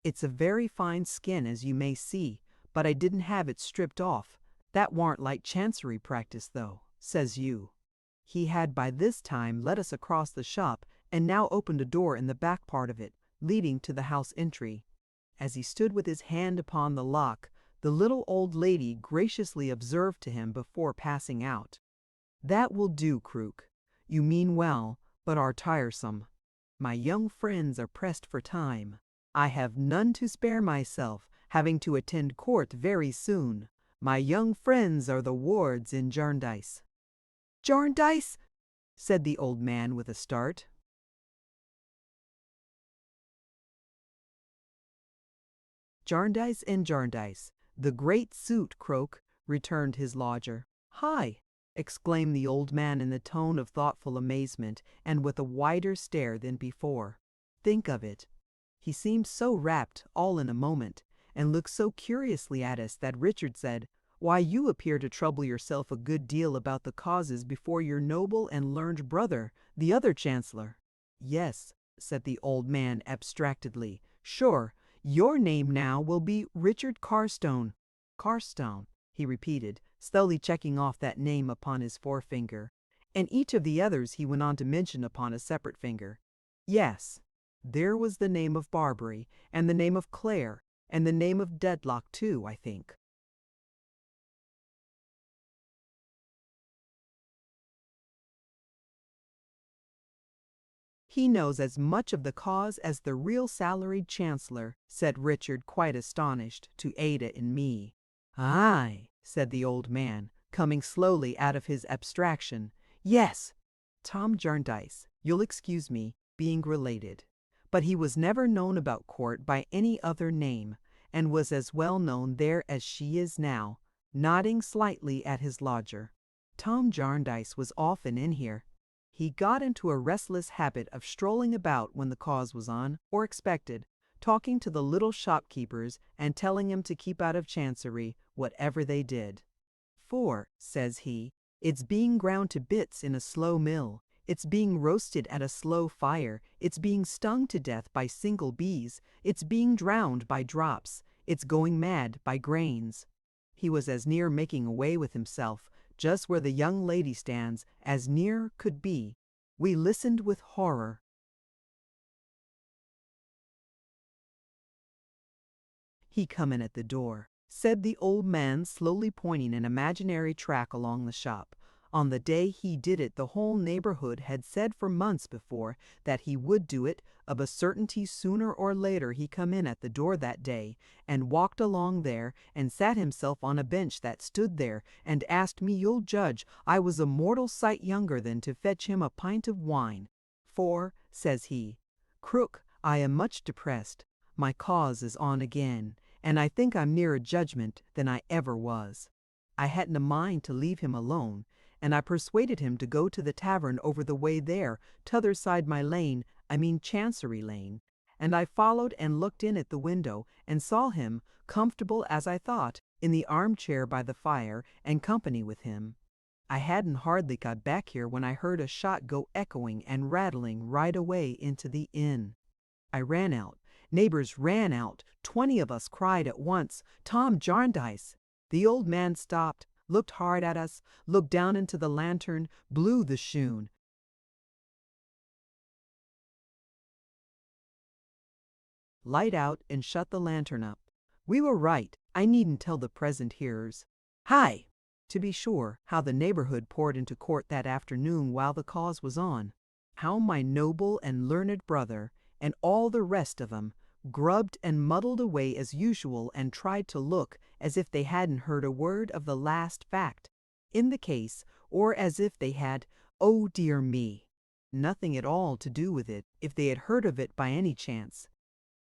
It's a very fine skin, as you may see, but I didn't have it stripped off. That warn't like Chancery practice, though, says you." He had by this time led us across the shop, and now opened a door in the back part of it, leading to the house entry. As he stood with his hand upon the lock, the little old lady graciously observed to him before passing out, "That will do, Crook. You mean well, but are tiresome. My young friends are pressed for time. I have none to spare myself, having to attend court very soon. My young friends are the wards in Jarndyce." "Jarndyce?" said the old man with a start. "Jarndyce and Jarndyce, the great suit, Croak," returned his lodger. "Hi!" exclaimed the old man in a tone of thoughtful amazement, and with a wider stare than before. Think of it. He seemed so rapt all in a moment, and looked so curiously at us that Richard said, "Why, you appear to trouble yourself a good deal about the causes before your noble and learned brother, the other chancellor." "Yes," said the old man abstractedly. "Sure, your name now will be Richard Carstone." "Carstone," he repeated, slowly checking off that name upon his forefinger, and each of the others he went on to mention upon a separate finger. "Yes, there was the name of Barbary, and the name of Clare, and the name of Dedlock too, I think." "He knows as much of the cause as the real salaried chancellor," said Richard, quite astonished, to Ada and me. "Aye," said the old man, coming slowly out of his abstraction. "Yes, Tom Jarndyce, you'll excuse me, being related. But he was never known about court by any other name, and was as well known there as she is now," nodding slightly at his lodger. "Tom Jarndyce was often in here. He got into a restless habit of strolling about when the cause was on, or expected, talking to the little shopkeepers and telling them to keep out of Chancery, whatever they did. 'For,' says he, 'it's being ground to bits in a slow mill, it's being roasted at a slow fire, it's being stung to death by single bees, it's being drowned by drops, it's going mad by grains.' He was as near making away with himself, just where the young lady stands, as near could be. We listened with horror. "He come in at the door," said the old man, slowly pointing an imaginary track along the shop. On the day he did it, the whole neighborhood had said for months before that he would do it. Of a certainty, sooner or later he come in at the door that day, and walked along there, and sat himself on a bench that stood there, and asked me. You'll judge I was a mortal sight younger than to fetch him a pint of wine. "For," says he, "Crook, I am much depressed. My cause is on again, and I think I'm nearer judgment than I ever was." I hadn't a mind to leave him alone, and I persuaded him to go to the tavern over the way there, t'other side my lane, I mean Chancery Lane, and I followed and looked in at the window, and saw him, comfortable as I thought, in the armchair by the fire, and company with him. I hadn't hardly got back here when I heard a shot go echoing and rattling right away into the inn. I ran out. Neighbors ran out. 20 of us cried at once, "Tom Jarndyce!" The old man stopped, looked hard at us, looked down into the lantern, blew the shoon. Light out and shut the lantern up. We were right. I needn't tell the present hearers. Hi! To be sure, how the neighborhood poured into court that afternoon while the cause was on. How my noble and learned brother, and all the rest of 'em, grubbed and muddled away as usual and tried to look as if they hadn't heard a word of the last fact in the case, or as if they had, oh dear me, nothing at all to do with it, if they had heard of it by any chance.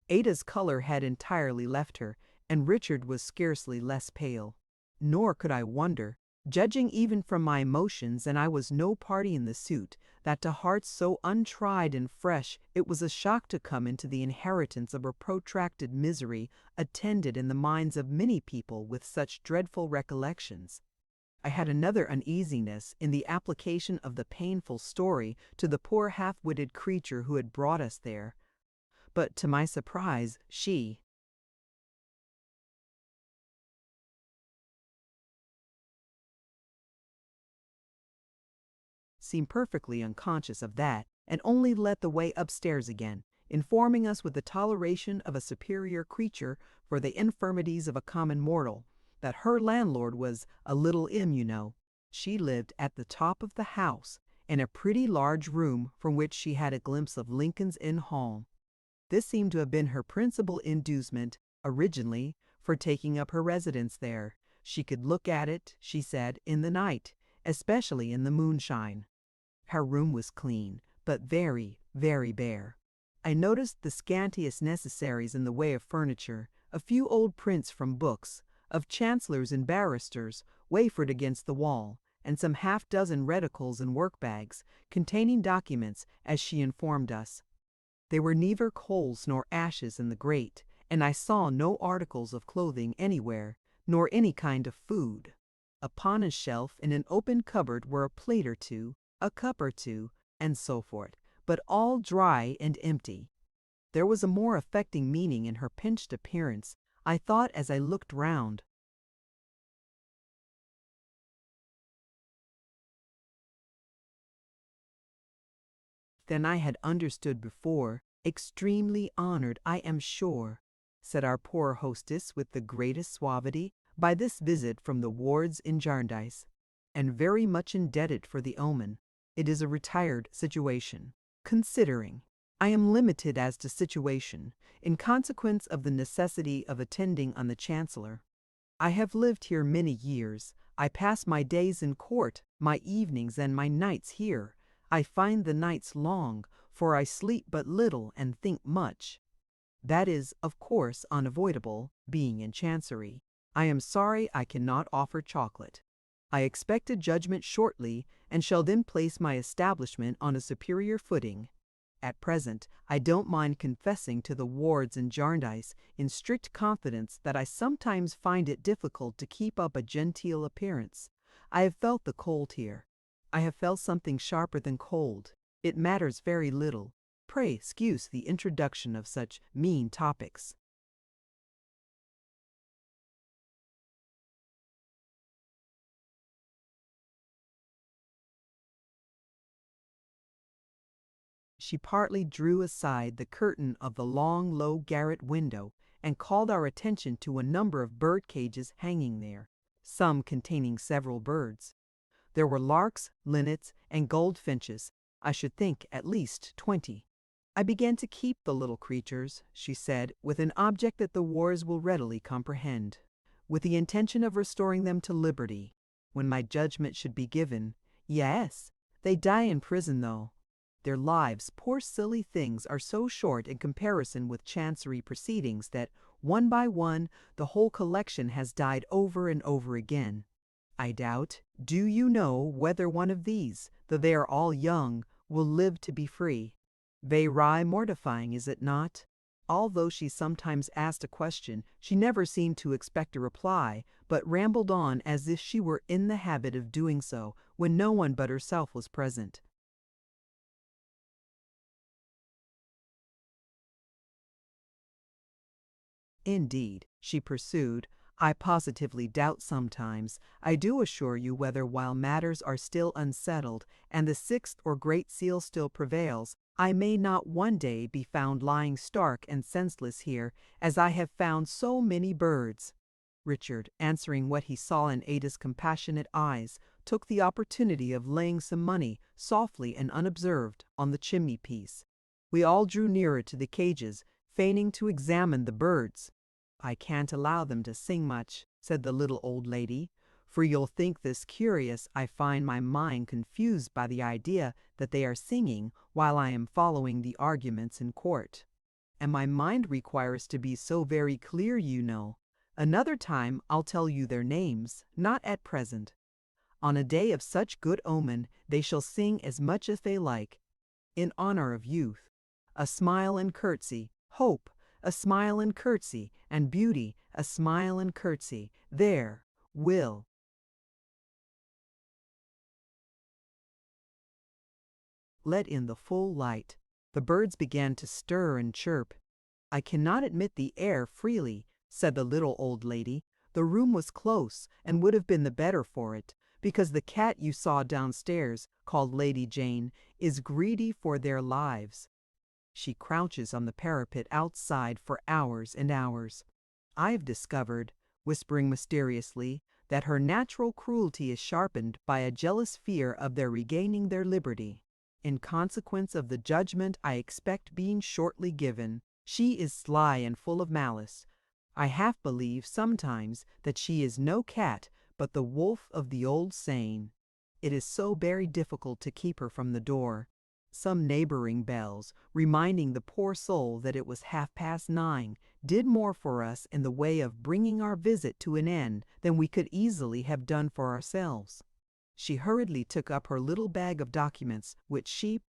Ada's color had entirely left her, and Richard was scarcely less pale. Nor could I wonder, judging even from my emotions, and I was no party in the suit, that to hearts so untried and fresh it was a shock to come into the inheritance of a protracted misery attended in the minds of many people with such dreadful recollections. I had another uneasiness in the application of the painful story to the poor half-witted creature who had brought us there. But to my surprise, she seemed perfectly unconscious of that, and only led the way upstairs again, informing us with the toleration of a superior creature for the infirmities of a common mortal, that her landlord was a little you know. She lived at the top of the house, in a pretty large room from which she had a glimpse of Lincoln's Inn Hall. This seemed to have been her principal inducement, originally, for taking up her residence there. She could look at it, she said, in the night, especially in the moonshine. Her room was clean, but very, very bare. I noticed the scantiest necessaries in the way of furniture, a few old prints from books, of chancellors and barristers, wafered against the wall, and some half-dozen reticles and work-bags, containing documents, as she informed us. There were neither coals nor ashes in the grate, and I saw no articles of clothing anywhere, nor any kind of food. Upon a shelf in an open cupboard were a plate or two, a cup or two, and so forth, but all dry and empty. There was a more affecting meaning in her pinched appearance, I thought as I looked round. Than I had understood before. Extremely honored, I am sure, said our poor hostess with the greatest suavity, by this visit from the wards in Jarndyce, and very much indebted for the omen. It is a retired situation. Considering, I am limited as to situation, in consequence of the necessity of attending on the Chancellor. I have lived here many years. I pass my days in court, my evenings and my nights here. I find the nights long, for I sleep but little and think much. That is, of course, unavoidable, being in Chancery. I am sorry I cannot offer chocolate. I expect a judgment shortly, and shall then place my establishment on a superior footing. At present, I don't mind confessing to the wards in Jarndyce, in strict confidence, that I sometimes find it difficult to keep up a genteel appearance. I have felt the cold here. I have felt something sharper than cold. It matters very little. Pray excuse the introduction of such mean topics. She partly drew aside the curtain of the long, low garret window and called our attention to a number of bird cages hanging there, some containing several birds. There were larks, linnets, and goldfinches, I should think at least 20. I began to keep the little creatures, she said, with an object that the wars will readily comprehend, with the intention of restoring them to liberty, when my judgment should be given. Yes, they die in prison, though. Their lives, poor silly things, are so short in comparison with chancery proceedings that, one by one, the whole collection has died over and over again. I doubt, do you know whether one of these, though they are all young, will live to be free? Very mortifying, is it not? Although she sometimes asked a question, she never seemed to expect a reply, but rambled on as if she were in the habit of doing so when no one but herself was present. Indeed, she pursued, I positively doubt sometimes, I do assure you, whether while matters are still unsettled, and the sixth or great seal still prevails, I may not one day be found lying stark and senseless here, as I have found so many birds. Richard, answering what he saw in Ada's compassionate eyes, took the opportunity of laying some money, softly and unobserved, on the chimney-piece. We all drew nearer to the cages, feigning to examine the birds. I can't allow them to sing much, said the little old lady, for you'll think this curious. I find my mind confused by the idea that they are singing while I am following the arguments in court. And my mind requires to be so very clear, you know. Another time I'll tell you their names, not at present. On a day of such good omen they shall sing as much as they like, in honor of youth. A smile and curtsy, hope, a smile and curtsy, and beauty, a smile and curtsy. There, will. Let in the full light. The birds began to stir and chirp. I cannot admit the air freely, said the little old lady. The room was close, and would have been the better for it, because the cat you saw downstairs, called Lady Jane, is greedy for their lives. She crouches on the parapet outside for hours and hours. I've discovered, whispering mysteriously, that her natural cruelty is sharpened by a jealous fear of their regaining their liberty. In consequence of the judgment I expect being shortly given, she is sly and full of malice. I half believe sometimes that she is no cat, but the wolf of the old saying. It is so very difficult to keep her from the door. Some neighboring bells, reminding the poor soul that it was 9:30, did more for us in the way of bringing our visit to an end than we could easily have done for ourselves. She hurriedly took up her little bag of documents, which she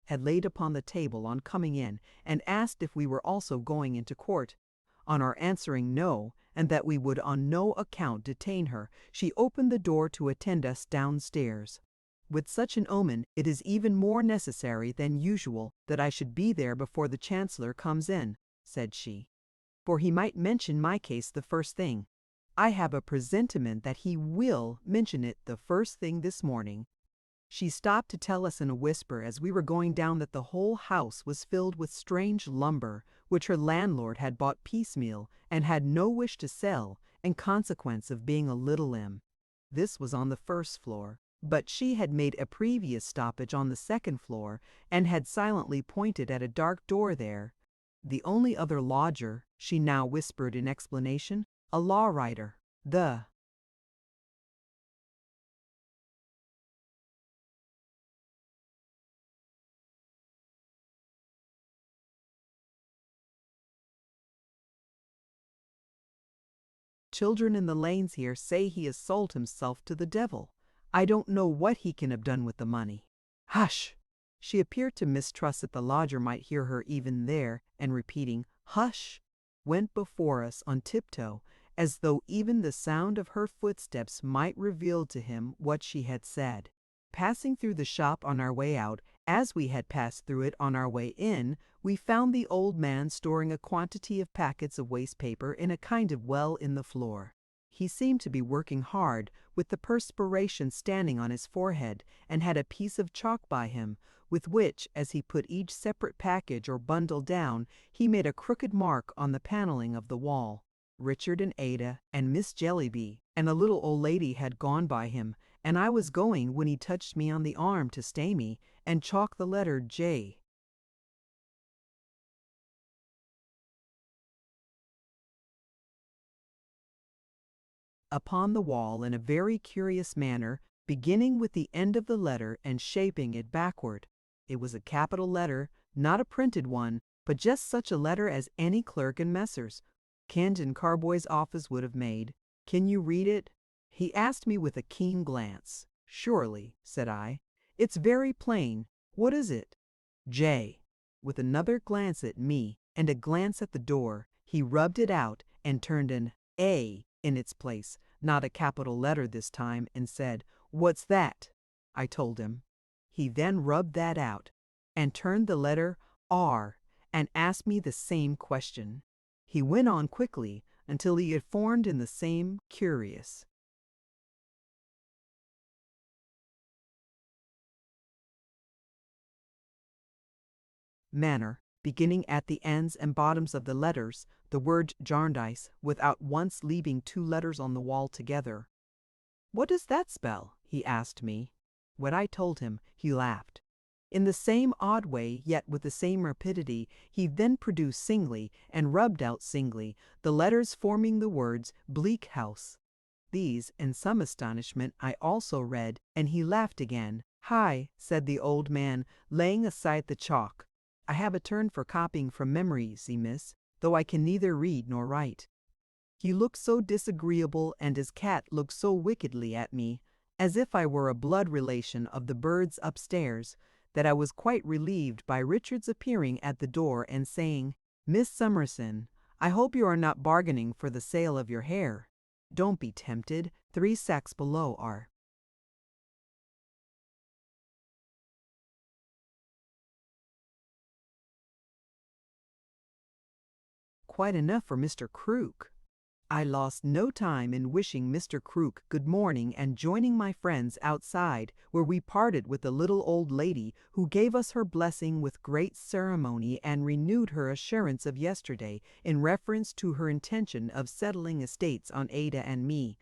had laid upon the table on coming in, and asked if we were also going into court. On our answering no, and that we would on no account detain her, she opened the door to attend us downstairs. With such an omen, it is even more necessary than usual that I should be there before the Chancellor comes in, said she, for he might mention my case the first thing. I have a presentiment that he will mention it the first thing this morning. She stopped to tell us in a whisper as we were going down that the whole house was filled with strange lumber, which her landlord had bought piecemeal and had no wish to sell, in consequence of being a little limb. This was on the first floor, but she had made a previous stoppage on the second floor, and had silently pointed at a dark door there. The only other lodger, she now whispered in explanation, a law writer. The children in the lanes here say he has sold himself to the devil. I don't know what he can have done with the money. Hush! She appeared to mistrust that the lodger might hear her even there, and repeating, hush, went before us on tiptoe, as though even the sound of her footsteps might reveal to him what she had said. passing through the shop on our way out, as we had passed through it on our way in, we found the old man storing a quantity of packets of waste paper in a kind of well in the floor. He seemed to be working hard, with the perspiration standing on his forehead, and had a piece of chalk by him, with which, as he put each separate package or bundle down, he made a crooked mark on the paneling of the wall. Richard and Ada and Miss Jellyby and a little old lady had gone by him, and I was going when he touched me on the arm to stay me, and chalked the letter J. upon the wall in a very curious manner, beginning with the end of the letter and shaping it backward. It was a capital letter, not a printed one, but just such a letter as any clerk in Messrs. Kent and Carboy's office would have made. "Can you read it?" he asked me with a keen glance. "Surely," said I. "It's very plain. What is it?" "J." With another glance at me and a glance at the door, he rubbed it out and turned an A in its place, not a capital letter this time, and said, "What's that?" I told him. He then rubbed that out and turned the letter R and asked me the same question. He went on quickly until he had formed in the same curious manner, beginning at the ends and bottoms of the letters, the word Jarndyce, without once leaving two letters on the wall together. "What does that spell?" he asked me. When I told him, he laughed. In the same odd way, yet with the same rapidity, he then produced singly, and rubbed out singly, the letters forming the words Bleak House. These, in some astonishment, I also read, and he laughed again. "Hi," said the old man, laying aside the chalk. "I have a turn for copying from memory, see, miss, though I can neither read nor write." He looked so disagreeable, and his cat looked so wickedly at me, as if I were a blood relation of the birds upstairs, that I was quite relieved by Richard's appearing at the door and saying, "Miss Summerson, I hope you are not bargaining for the sale of your hair. Don't be tempted. 3 sacks below are." Quite enough for Mr. Crook. I lost no time in wishing Mr. Crook good morning and joining my friends outside, where we parted with the little old lady, who gave us her blessing with great ceremony and renewed her assurance of yesterday in reference to her intention of settling estates on Ada and me.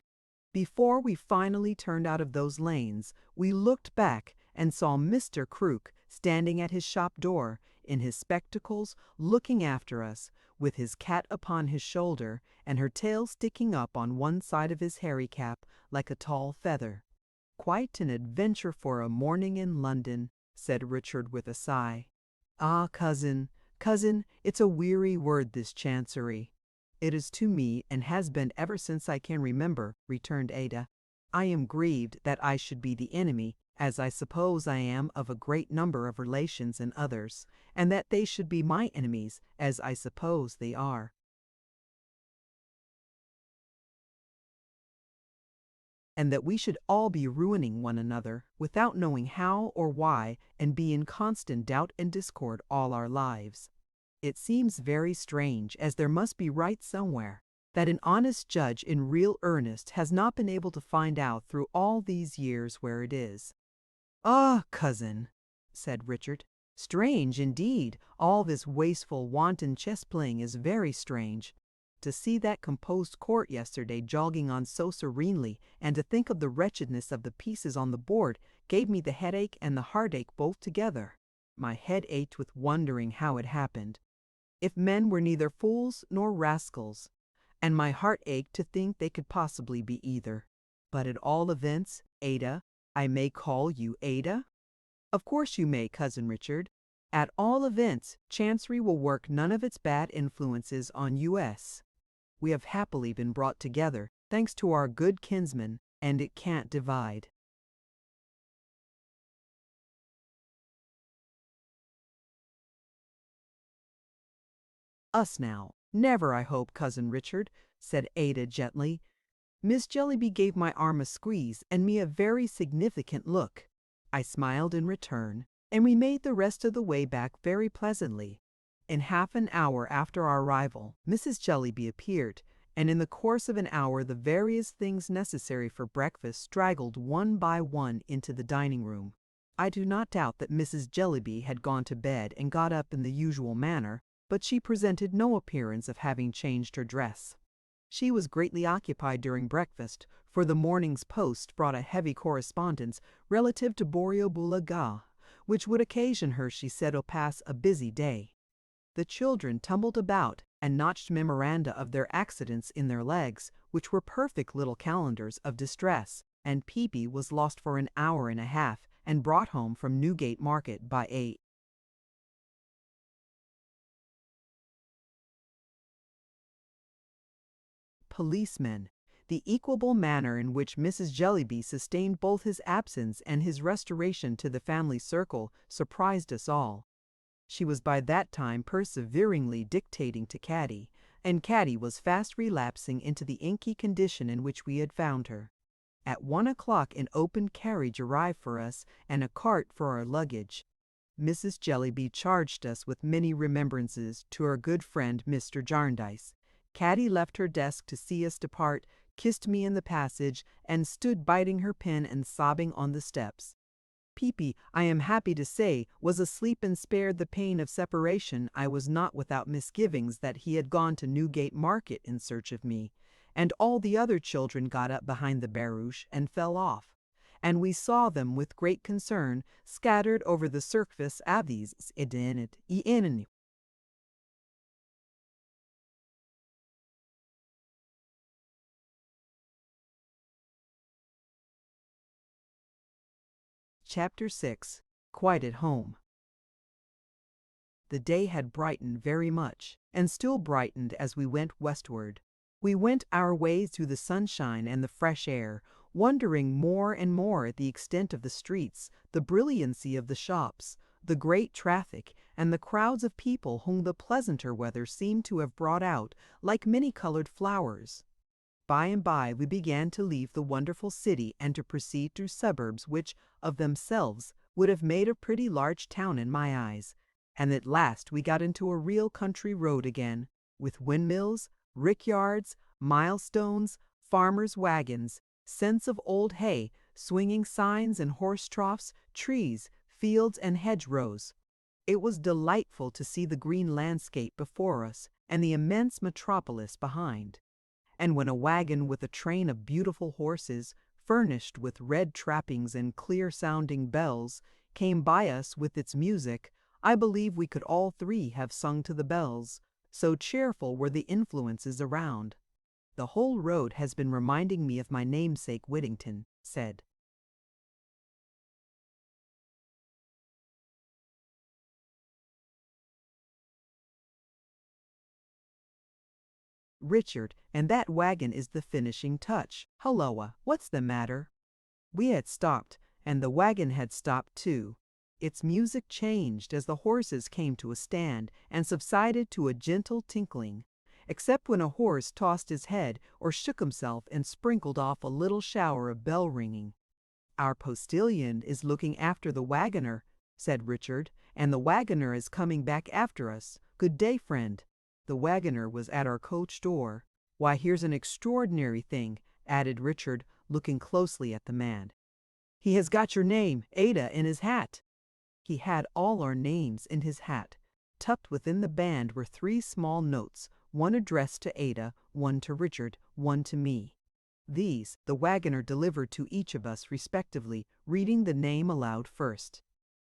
Before we finally turned out of those lanes, we looked back and saw Mr. Crook standing at his shop door, in his spectacles, looking after us, with his cat upon his shoulder, and her tail sticking up on one side of his hairy cap like a tall feather. "Quite an adventure for a morning in London," said Richard with a sigh. "Ah, cousin, it's a weary word, this chancery." "It is to me, and has been ever since I can remember," returned Ada. "I am grieved that I should be the enemy, as I suppose I am, of a great number of relations and others, and that they should be my enemies, as I suppose they are." "And that we should all be ruining one another, without knowing how or why, and be in constant doubt and discord all our lives. It seems very strange, as there must be right somewhere, that an honest judge in real earnest has not been able to find out through all these years where it is." "Ah, cousin," said Richard, "strange indeed, all this wasteful, wanton chess-playing is very strange. To see that composed court yesterday jogging on so serenely, and to think of the wretchedness of the pieces on the board, gave me the headache and the heartache both together. My head ached with wondering how it happened, if men were neither fools nor rascals, and my heart ached to think they could possibly be either. But at all events, Ada, I may call you Ada?" "Of course you may, Cousin Richard. At all events, Chancery will work none of its bad influences on us. We have happily been brought together, thanks to our good kinsman, and it can't divide." "Us now. Never, I hope, Cousin Richard," said Ada gently. Miss Jellyby gave my arm a squeeze and me a very significant look. I smiled in return, and we made the rest of the way back very pleasantly. In half an hour after our arrival, Mrs. Jellyby appeared, and in the course of an hour the various things necessary for breakfast straggled one by one into the dining room. I do not doubt that Mrs. Jellyby had gone to bed and got up in the usual manner, but she presented no appearance of having changed her dress. She was greatly occupied during breakfast, for the morning's post brought a heavy correspondence relative to Borrioboola, which would occasion her, she said, to pass a busy day. The children tumbled about and notched memoranda of their accidents in their legs, which were perfect little calendars of distress, and Peepy was lost for an hour and a half and brought home from Newgate Market by a policeman. The equable manner in which Mrs. Jellyby sustained both his absence and his restoration to the family circle surprised us all. She was by that time perseveringly dictating to Caddy, and Caddy was fast relapsing into the inky condition in which we had found her. At 1 o'clock an open carriage arrived for us and a cart for our luggage. Mrs. Jellyby charged us with many remembrances to her good friend Mr. Jarndyce. Caddy left her desk to see us depart, kissed me in the passage, and stood biting her pen and sobbing on the steps. Peepy, I am happy to say, was asleep and spared the pain of separation. I was not without misgivings that he had gone to Newgate Market in search of me, and all the other children got up behind the barouche and fell off, and we saw them with great concern scattered over the surface of these in. Chapter 6. Quite at Home. The day had brightened very much, and still brightened as we went westward. We went our way through the sunshine and the fresh air, wondering more and more at the extent of the streets, the brilliancy of the shops, the great traffic, and the crowds of people whom the pleasanter weather seemed to have brought out like many-colored flowers. By and by we began to leave the wonderful city and to proceed through suburbs which, of themselves, would have made a pretty large town in my eyes, and at last we got into a real country road again, with windmills, rickyards, milestones, farmers' wagons, scents of old hay, swinging signs and horse troughs, trees, fields, and hedgerows. It was delightful to see the green landscape before us and the immense metropolis behind. And when a wagon with a train of beautiful horses, furnished with red trappings and clear-sounding bells, came by us with its music, I believe we could all three have sung to the bells, so cheerful were the influences around. The whole road has been reminding me of my namesake Whittington, said Richard, and that wagon is the finishing touch. Hulloa, what's the matter? We had stopped, and the wagon had stopped too. Its music changed as the horses came to a stand and subsided to a gentle tinkling, except when a horse tossed his head or shook himself and sprinkled off a little shower of bell ringing. Our postilion is looking after the wagoner, said Richard, and the wagoner is coming back after us. Good day, friend. The wagoner was at our coach door. Why, here's an extraordinary thing, added Richard, looking closely at the man. He has got your name, Ada, in his hat. He had all our names in his hat. Tucked within the band were 3 small notes, one addressed to Ada, one to Richard, one to me. These the wagoner delivered to each of us respectively, reading the name aloud first.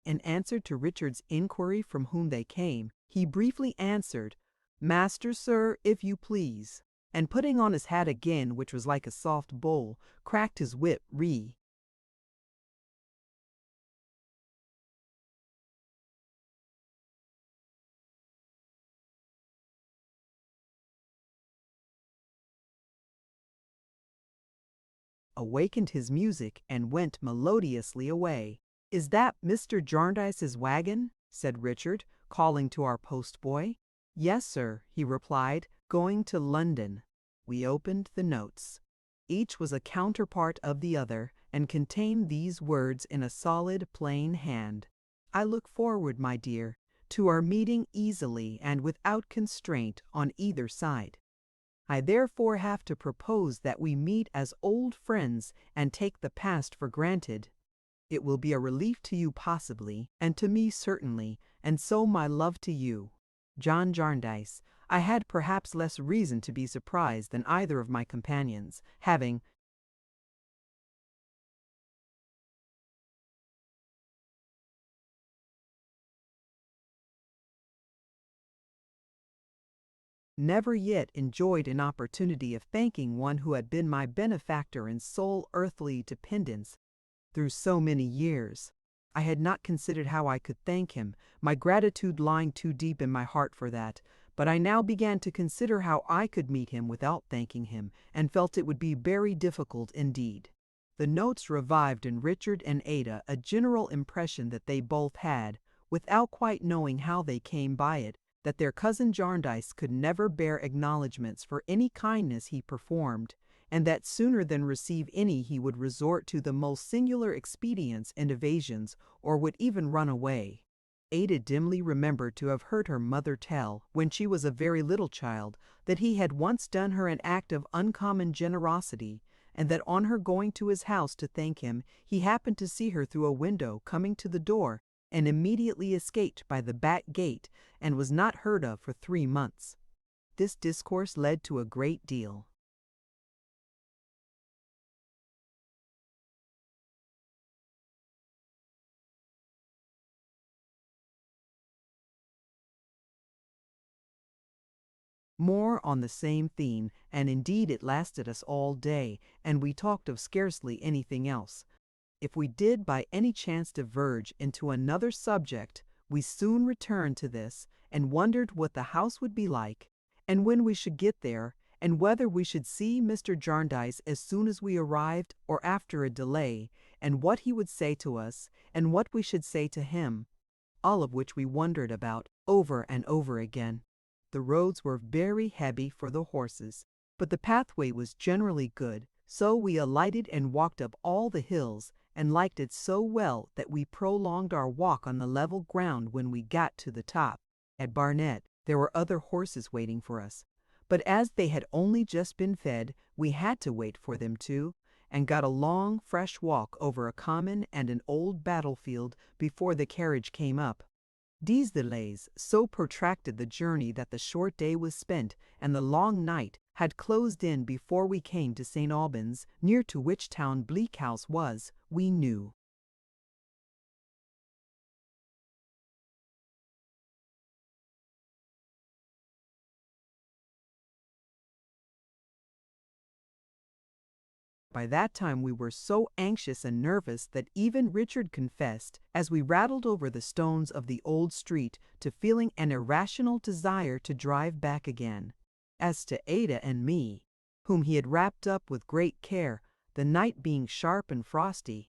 In answer to Richard's inquiry from whom they came, he briefly answered, "Master, sir, if you please," and putting on his hat again, which was like a soft bowl, cracked his whip awakened his music and went melodiously away. "Is that Mr. Jarndyce's wagon?" said Richard, calling to our postboy. "Yes, sir," he replied, "going to London." We opened the notes. Each was a counterpart of the other, and contained these words in a solid, plain hand: "I look forward, my dear, to our meeting easily and without constraint on either side. I therefore have to propose that we meet as old friends and take the past for granted. It will be a relief to you possibly, and to me certainly, and so my love to you. John Jarndyce." I had perhaps less reason to be surprised than either of my companions, having never yet enjoyed an opportunity of thanking one who had been my benefactor and sole earthly dependence through so many years. I had not considered how I could thank him, my gratitude lying too deep in my heart for that, but I now began to consider how I could meet him without thanking him, and felt it would be very difficult indeed. The notes revived in Richard and Ada a general impression that they both had, without quite knowing how they came by it, that their cousin Jarndyce could never bear acknowledgments for any kindness he performed, and that sooner than receive any he would resort to the most singular expedients and evasions, or would even run away. Ada dimly remembered to have heard her mother tell, when she was a very little child, that he had once done her an act of uncommon generosity, and that on her going to his house to thank him, he happened to see her through a window coming to the door, and immediately escaped by the back gate, and was not heard of for 3 months. This discourse led to a great deal. More on the same theme, and indeed it lasted us all day, and we talked of scarcely anything else. If we did by any chance diverge into another subject, we soon returned to this, and wondered what the house would be like, and when we should get there, and whether we should see Mr. Jarndyce as soon as we arrived or after a delay, and what he would say to us, and what we should say to him, all of which we wondered about over and over again. The roads were very heavy for the horses, but the pathway was generally good, so we alighted and walked up all the hills, and liked it so well that we prolonged our walk on the level ground when we got to the top. At Barnet there were other horses waiting for us, but as they had only just been fed, we had to wait for them too, and got a long, fresh walk over a common and an old battlefield before the carriage came up. These delays so protracted the journey that the short day was spent, and the long night had closed in before we came to St. Albans, near to which town Bleak House was, we knew. By that time we were so anxious and nervous that even Richard confessed, as we rattled over the stones of the old street, to feeling an irrational desire to drive back again. As to Ada and me, whom he had wrapped up with great care, the night being sharp and frosty,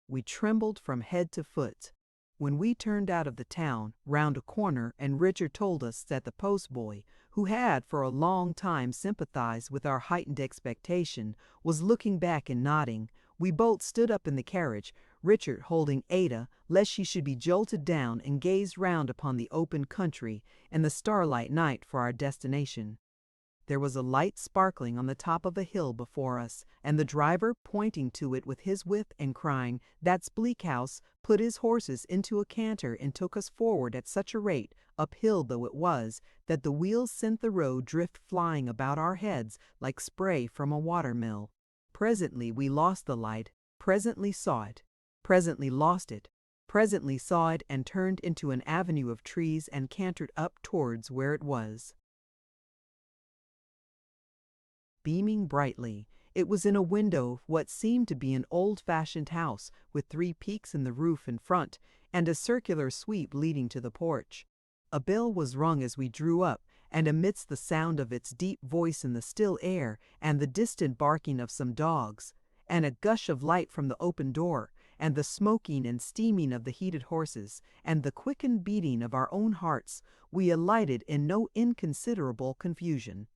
we trembled from head to foot. When we turned out of the town, round a corner, and Richard told us that the postboy, who had for a long time sympathized with our heightened expectation, was looking back and nodding, we both stood up in the carriage, Richard holding Ada, lest she should be jolted down, and gazed round upon the open country and the starlight night for our destination. There was a light sparkling on the top of a hill before us, and the driver, pointing to it with his whip and crying, "That's Bleak House," put his horses into a canter and took us forward at such a rate, uphill though it was, that the wheels sent the road drift flying about our heads like spray from a water-mill. Presently we lost the light, presently saw it, presently lost it, presently saw it, and turned into an avenue of trees and cantered up towards where it was. Beaming brightly, it was in a window of what seemed to be an old-fashioned house, with 3 peaks in the roof in front, and a circular sweep leading to the porch. A bell was rung as we drew up, and amidst the sound of its deep voice in the still air, and the distant barking of some dogs, and a gush of light from the open door, and the smoking and steaming of the heated horses, and the quickened beating of our own hearts, we alighted in no inconsiderable confusion.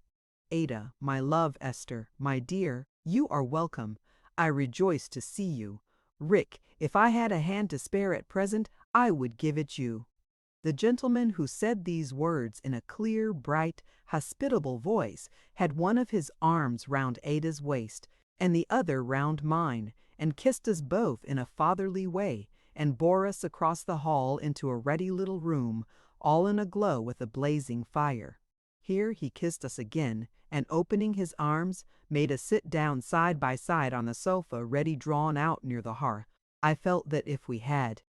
"Ada, my love, Esther, my dear, you are welcome. I rejoice to see you. Rick, if I had a hand to spare at present, I would give it you." The gentleman who said these words in a clear, bright, hospitable voice had one of his arms round Ada's waist, and the other round mine, and kissed us both in a fatherly way, and bore us across the hall into a ruddy little room, all in a glow with a blazing fire. Here he kissed us again, and opening his arms, made us sit down side by side on the sofa ready drawn out near the hearth. I felt that if we had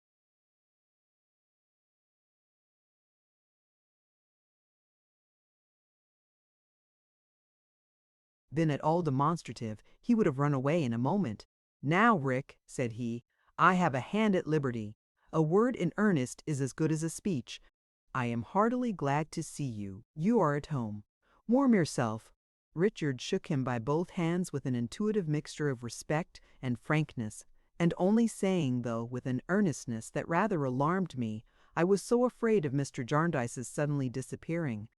been at all demonstrative, he would have run away in a moment. "Now, Rick," said he, "I have a hand at liberty. A word in earnest is as good as a speech. I am heartily glad to see you. You are at home. Warm yourself." Richard shook him by both hands with an intuitive mixture of respect and frankness, and only saying, though with an earnestness that rather alarmed me, I was so afraid of Mr. Jarndyce's suddenly disappearing,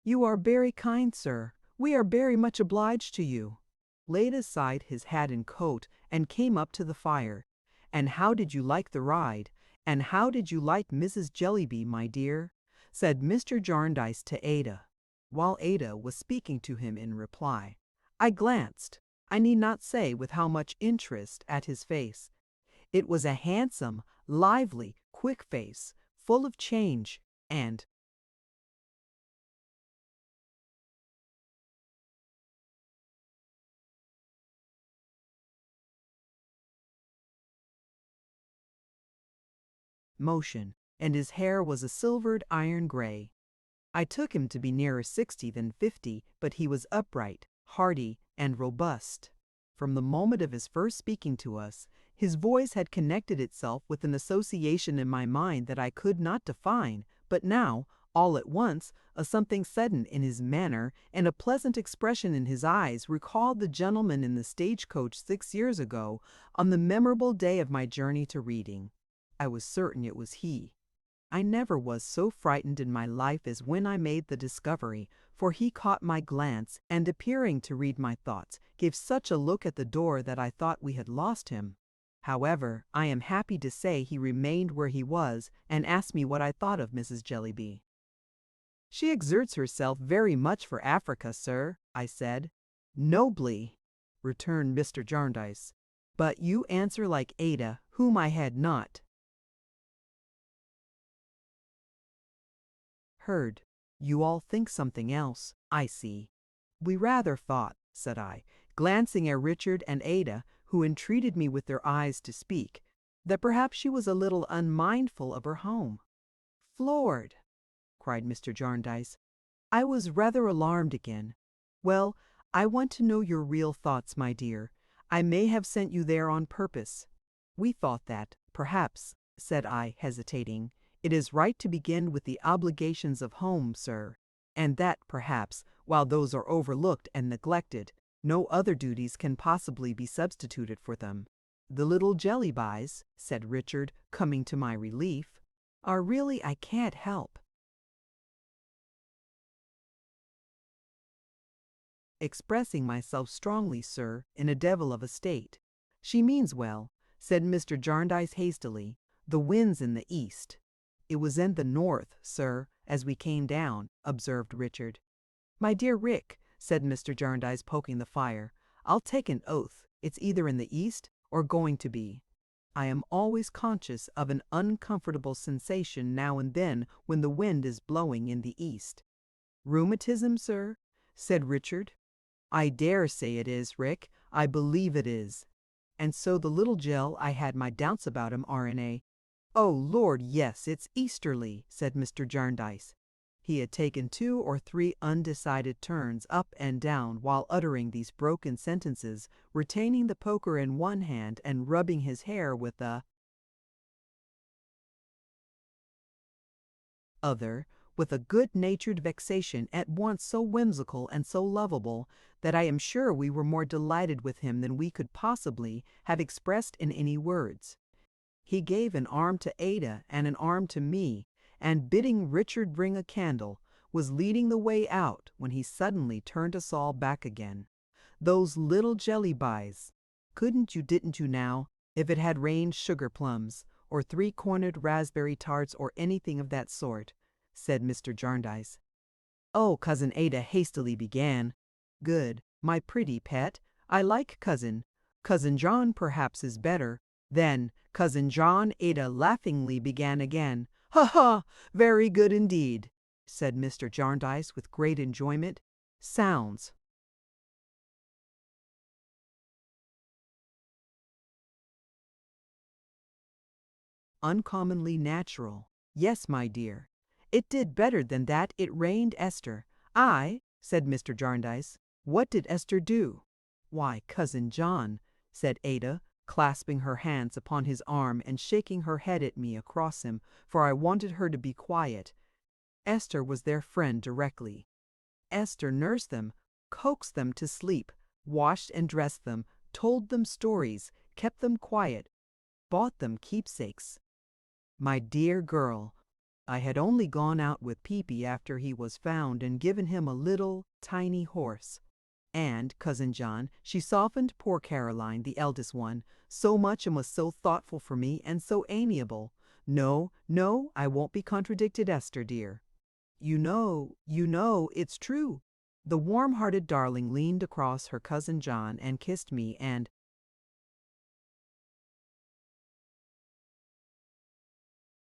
"You are very kind, sir. We are very much obliged to you," laid aside his hat and coat, and came up to the fire. "And how did you like the ride? And how did you like Mrs. Jellyby, my dear?" said Mr. Jarndyce to Ada, while Ada was speaking to him in reply. I glanced, I need not say with how much interest, at his face. It was a handsome, lively, quick face, full of change and motion, and his hair was a silvered iron gray. I took him to be nearer 60 than 50, but he was upright, hearty, and robust. From the moment of his first speaking to us, his voice had connected itself with an association in my mind that I could not define, but now, all at once, a something sudden in his manner and a pleasant expression in his eyes recalled the gentleman in the stagecoach 6 years ago, on the memorable day of my journey to Reading. I was certain it was he. I never was so frightened in my life as when I made the discovery, for he caught my glance, and appearing to read my thoughts, gave such a look at the door that I thought we had lost him. However, I am happy to say he remained where he was, and asked me what I thought of Mrs. Jellyby. "She exerts herself very much for Africa, sir," I said. "Nobly," returned Mr. Jarndyce. "But you answer like Ada, whom I had not heard. You all think something else, I see." "We rather thought," said I, glancing at Richard and Ada, who entreated me with their eyes to speak, "that perhaps she was a little unmindful of her home." "Floored!" cried Mr. Jarndyce. I was rather alarmed again. "Well, I want to know your real thoughts, my dear. I may have sent you there on purpose." "We thought that, perhaps," said I, hesitating, "it is right to begin with the obligations of home, sir, and that, perhaps, while those are overlooked and neglected, no other duties can possibly be substituted for them." "The little Jellybys," said Richard, coming to my relief, "are really I can't help expressing myself strongly, sir, in a devil of a state." "She means well," said Mr. Jarndyce hastily. "The wind's in the east." "It was in the north, sir, as we came down," observed Richard. "My dear Rick," said Mr. Jarndyce, poking the fire, "I'll take an oath it's either in the east or going to be. I am always conscious of an uncomfortable sensation now and then when the wind is blowing in the east." "Rheumatism, sir?" said Richard. "I dare say it is, Rick. I believe it is. And so the little Jell I had my doubts about him, R.N.A." "Oh, Lord, yes, it's easterly," said Mr. Jarndyce. He had taken 2 or 3 undecided turns up and down while uttering these broken sentences, retaining the poker in one hand and rubbing his hair with the other, with a good-natured vexation at once so whimsical and so lovable that I am sure we were more delighted with him than we could possibly have expressed in any words. He gave an arm to Ada and an arm to me, and bidding Richard bring a candle, was leading the way out when he suddenly turned us all back again. "Those little Jellybys," Couldn't you, didn't you now, if it had rained sugar plums, or three-cornered raspberry tarts, or anything of that sort," said Mr. Jarndyce. "Oh," Cousin Ada hastily began. "Good, my pretty pet. I like Cousin. Cousin John perhaps is better." Then Cousin John Ada laughingly began again. "Ha ha! Very good indeed," said Mr. Jarndyce with great enjoyment. "Sounds uncommonly natural. Yes, my dear. It did better than that. It rained, Esther." "Aye," said Mr. Jarndyce. "What did Esther do?" "Why, Cousin John," said Ada, clasping her hands upon his arm and shaking her head at me across him, for I wanted her to be quiet. Esther was their friend directly. Esther nursed them, coaxed them to sleep, washed and dressed them, told them stories, kept them quiet, bought them keepsakes. My dear girl, I had only gone out with Peepy after he was found and given him a little, tiny horse. And, Cousin John, she softened poor Caroline, the eldest one, so much and was so thoughtful for me and so amiable. No, no, I won't be contradicted, Esther dear. You know, it's true." The warm-hearted darling leaned across her Cousin John and kissed me, and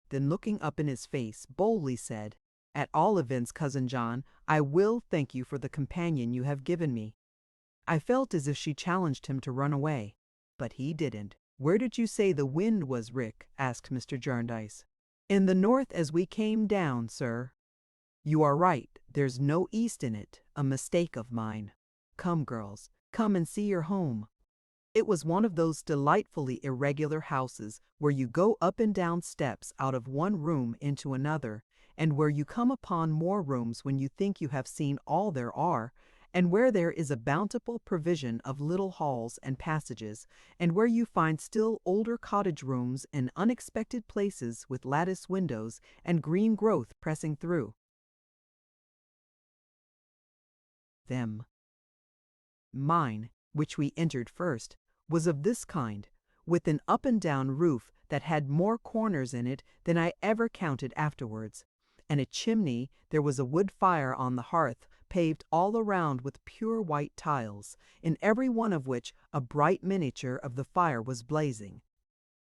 then, looking up in his face, boldly said, "At all events, Cousin John, I will thank you for the companion you have given me." I felt as if she challenged him to run away, but he didn't. "Where did you say the wind was, Rick?" asked Mr. Jarndyce. "In the north as we came down, sir." "You are right. There's no east in it. A mistake of mine. Come, girls, come and see your home." It was one of those delightfully irregular houses where you go up and down steps out of one room into another, and where you come upon more rooms when you think you have seen all there are, and where there is a bountiful provision of little halls and passages, and where you find still older cottage rooms in unexpected places with lattice windows and green growth pressing through them. Mine, which we entered first, was of this kind, with an up-and-down roof that had more corners in it than I ever counted afterwards, and a chimney. There was a wood fire on the hearth, paved all around with pure white tiles, in every one of which a bright miniature of the fire was blazing.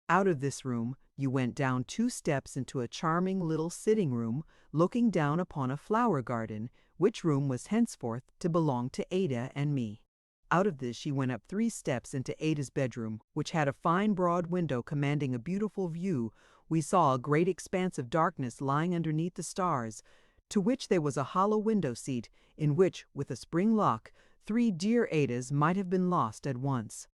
Out of this room you went down 2 steps into a charming little sitting-room, looking down upon a flower garden, which room was henceforth to belong to Ada and me. Out of this she went up 3 steps into Ada's bedroom, which had a fine broad window commanding a beautiful view. We saw a great expanse of darkness lying underneath the stars, to which there was a hollow window seat, in which, with a spring lock, 3 dear Adas might have been lost at once.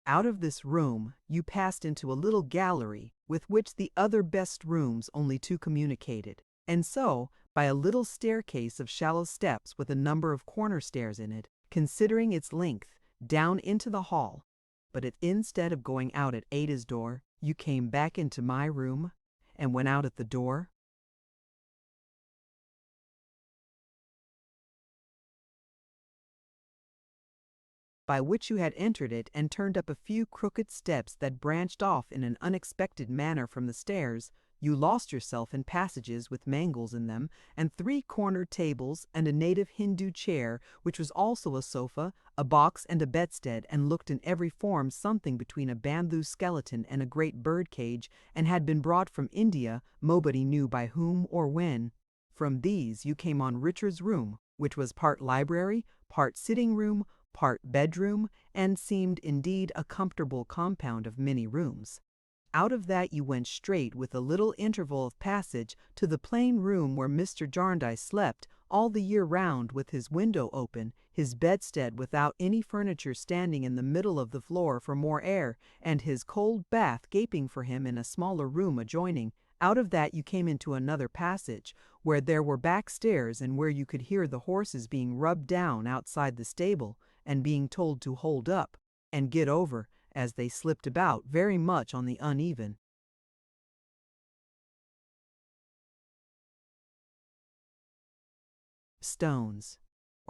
Out of this room you passed into a little gallery with which the other best rooms only too communicated, and so, by a little staircase of shallow steps with a number of corner stairs in it, considering its length, down into the hall. But if instead of going out at Ada's door, you came back into my room and went out at the door, by which you had entered it, and turned up a few crooked steps that branched off in an unexpected manner from the stairs, you lost yourself in passages with mangles in them, and 3-cornered tables, and a native Hindu chair, which was also a sofa, a box, and a bedstead, and looked in every form something between a bamboo skeleton and a great bird cage, and had been brought from India, nobody knew by whom or when. From these you came on Richard's room, which was part library, part sitting-room, part bedroom, and seemed indeed a comfortable compound of many rooms. Out of that you went straight, with a little interval of passage, to the plain room where Mr. Jarndyce slept all the year round, with his window open, his bedstead without any furniture standing in the middle of the floor for more air, and his cold bath gaping for him in a smaller room adjoining. Out of that you came into another passage, where there were back stairs, and where you could hear the horses being rubbed down outside the stable, and being told to hold up and get over, as they slipped about very much on the uneven stones,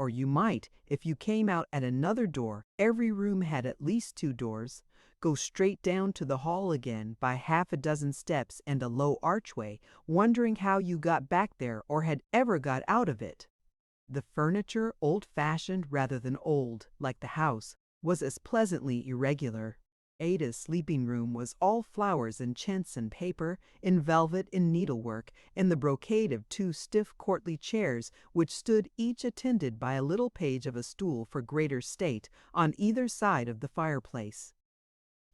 or you might, if you came out at another door, every room had at least 2 doors, go straight down to the hall again by half a dozen steps and a low archway, wondering how you got back there or had ever got out of it. The furniture, old-fashioned rather than old, like the house, was as pleasantly irregular. Ada's sleeping room was all flowers and chintz and paper, in velvet and needlework, in the brocade of 2 stiff courtly chairs which stood each attended by a little page of a stool for greater state on either side of the fireplace.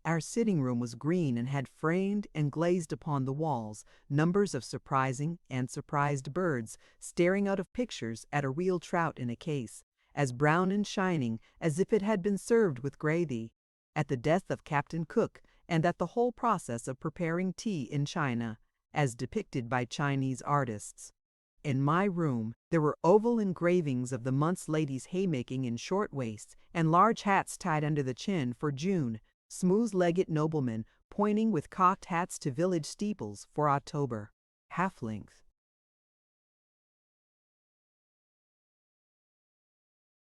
Our sitting room was green and had framed and glazed upon the walls numbers of surprising and surprised birds staring out of pictures at a real trout in a case, as brown and shining as if it had been served with gravy, at the death of Captain Cook, and at the whole process of preparing tea in China, as depicted by Chinese artists. In my room there were oval engravings of the month's ladies haymaking in short waists and large hats tied under the chin for June, smooth-legged noblemen pointing with cocked hats to village steeples for October, half-length.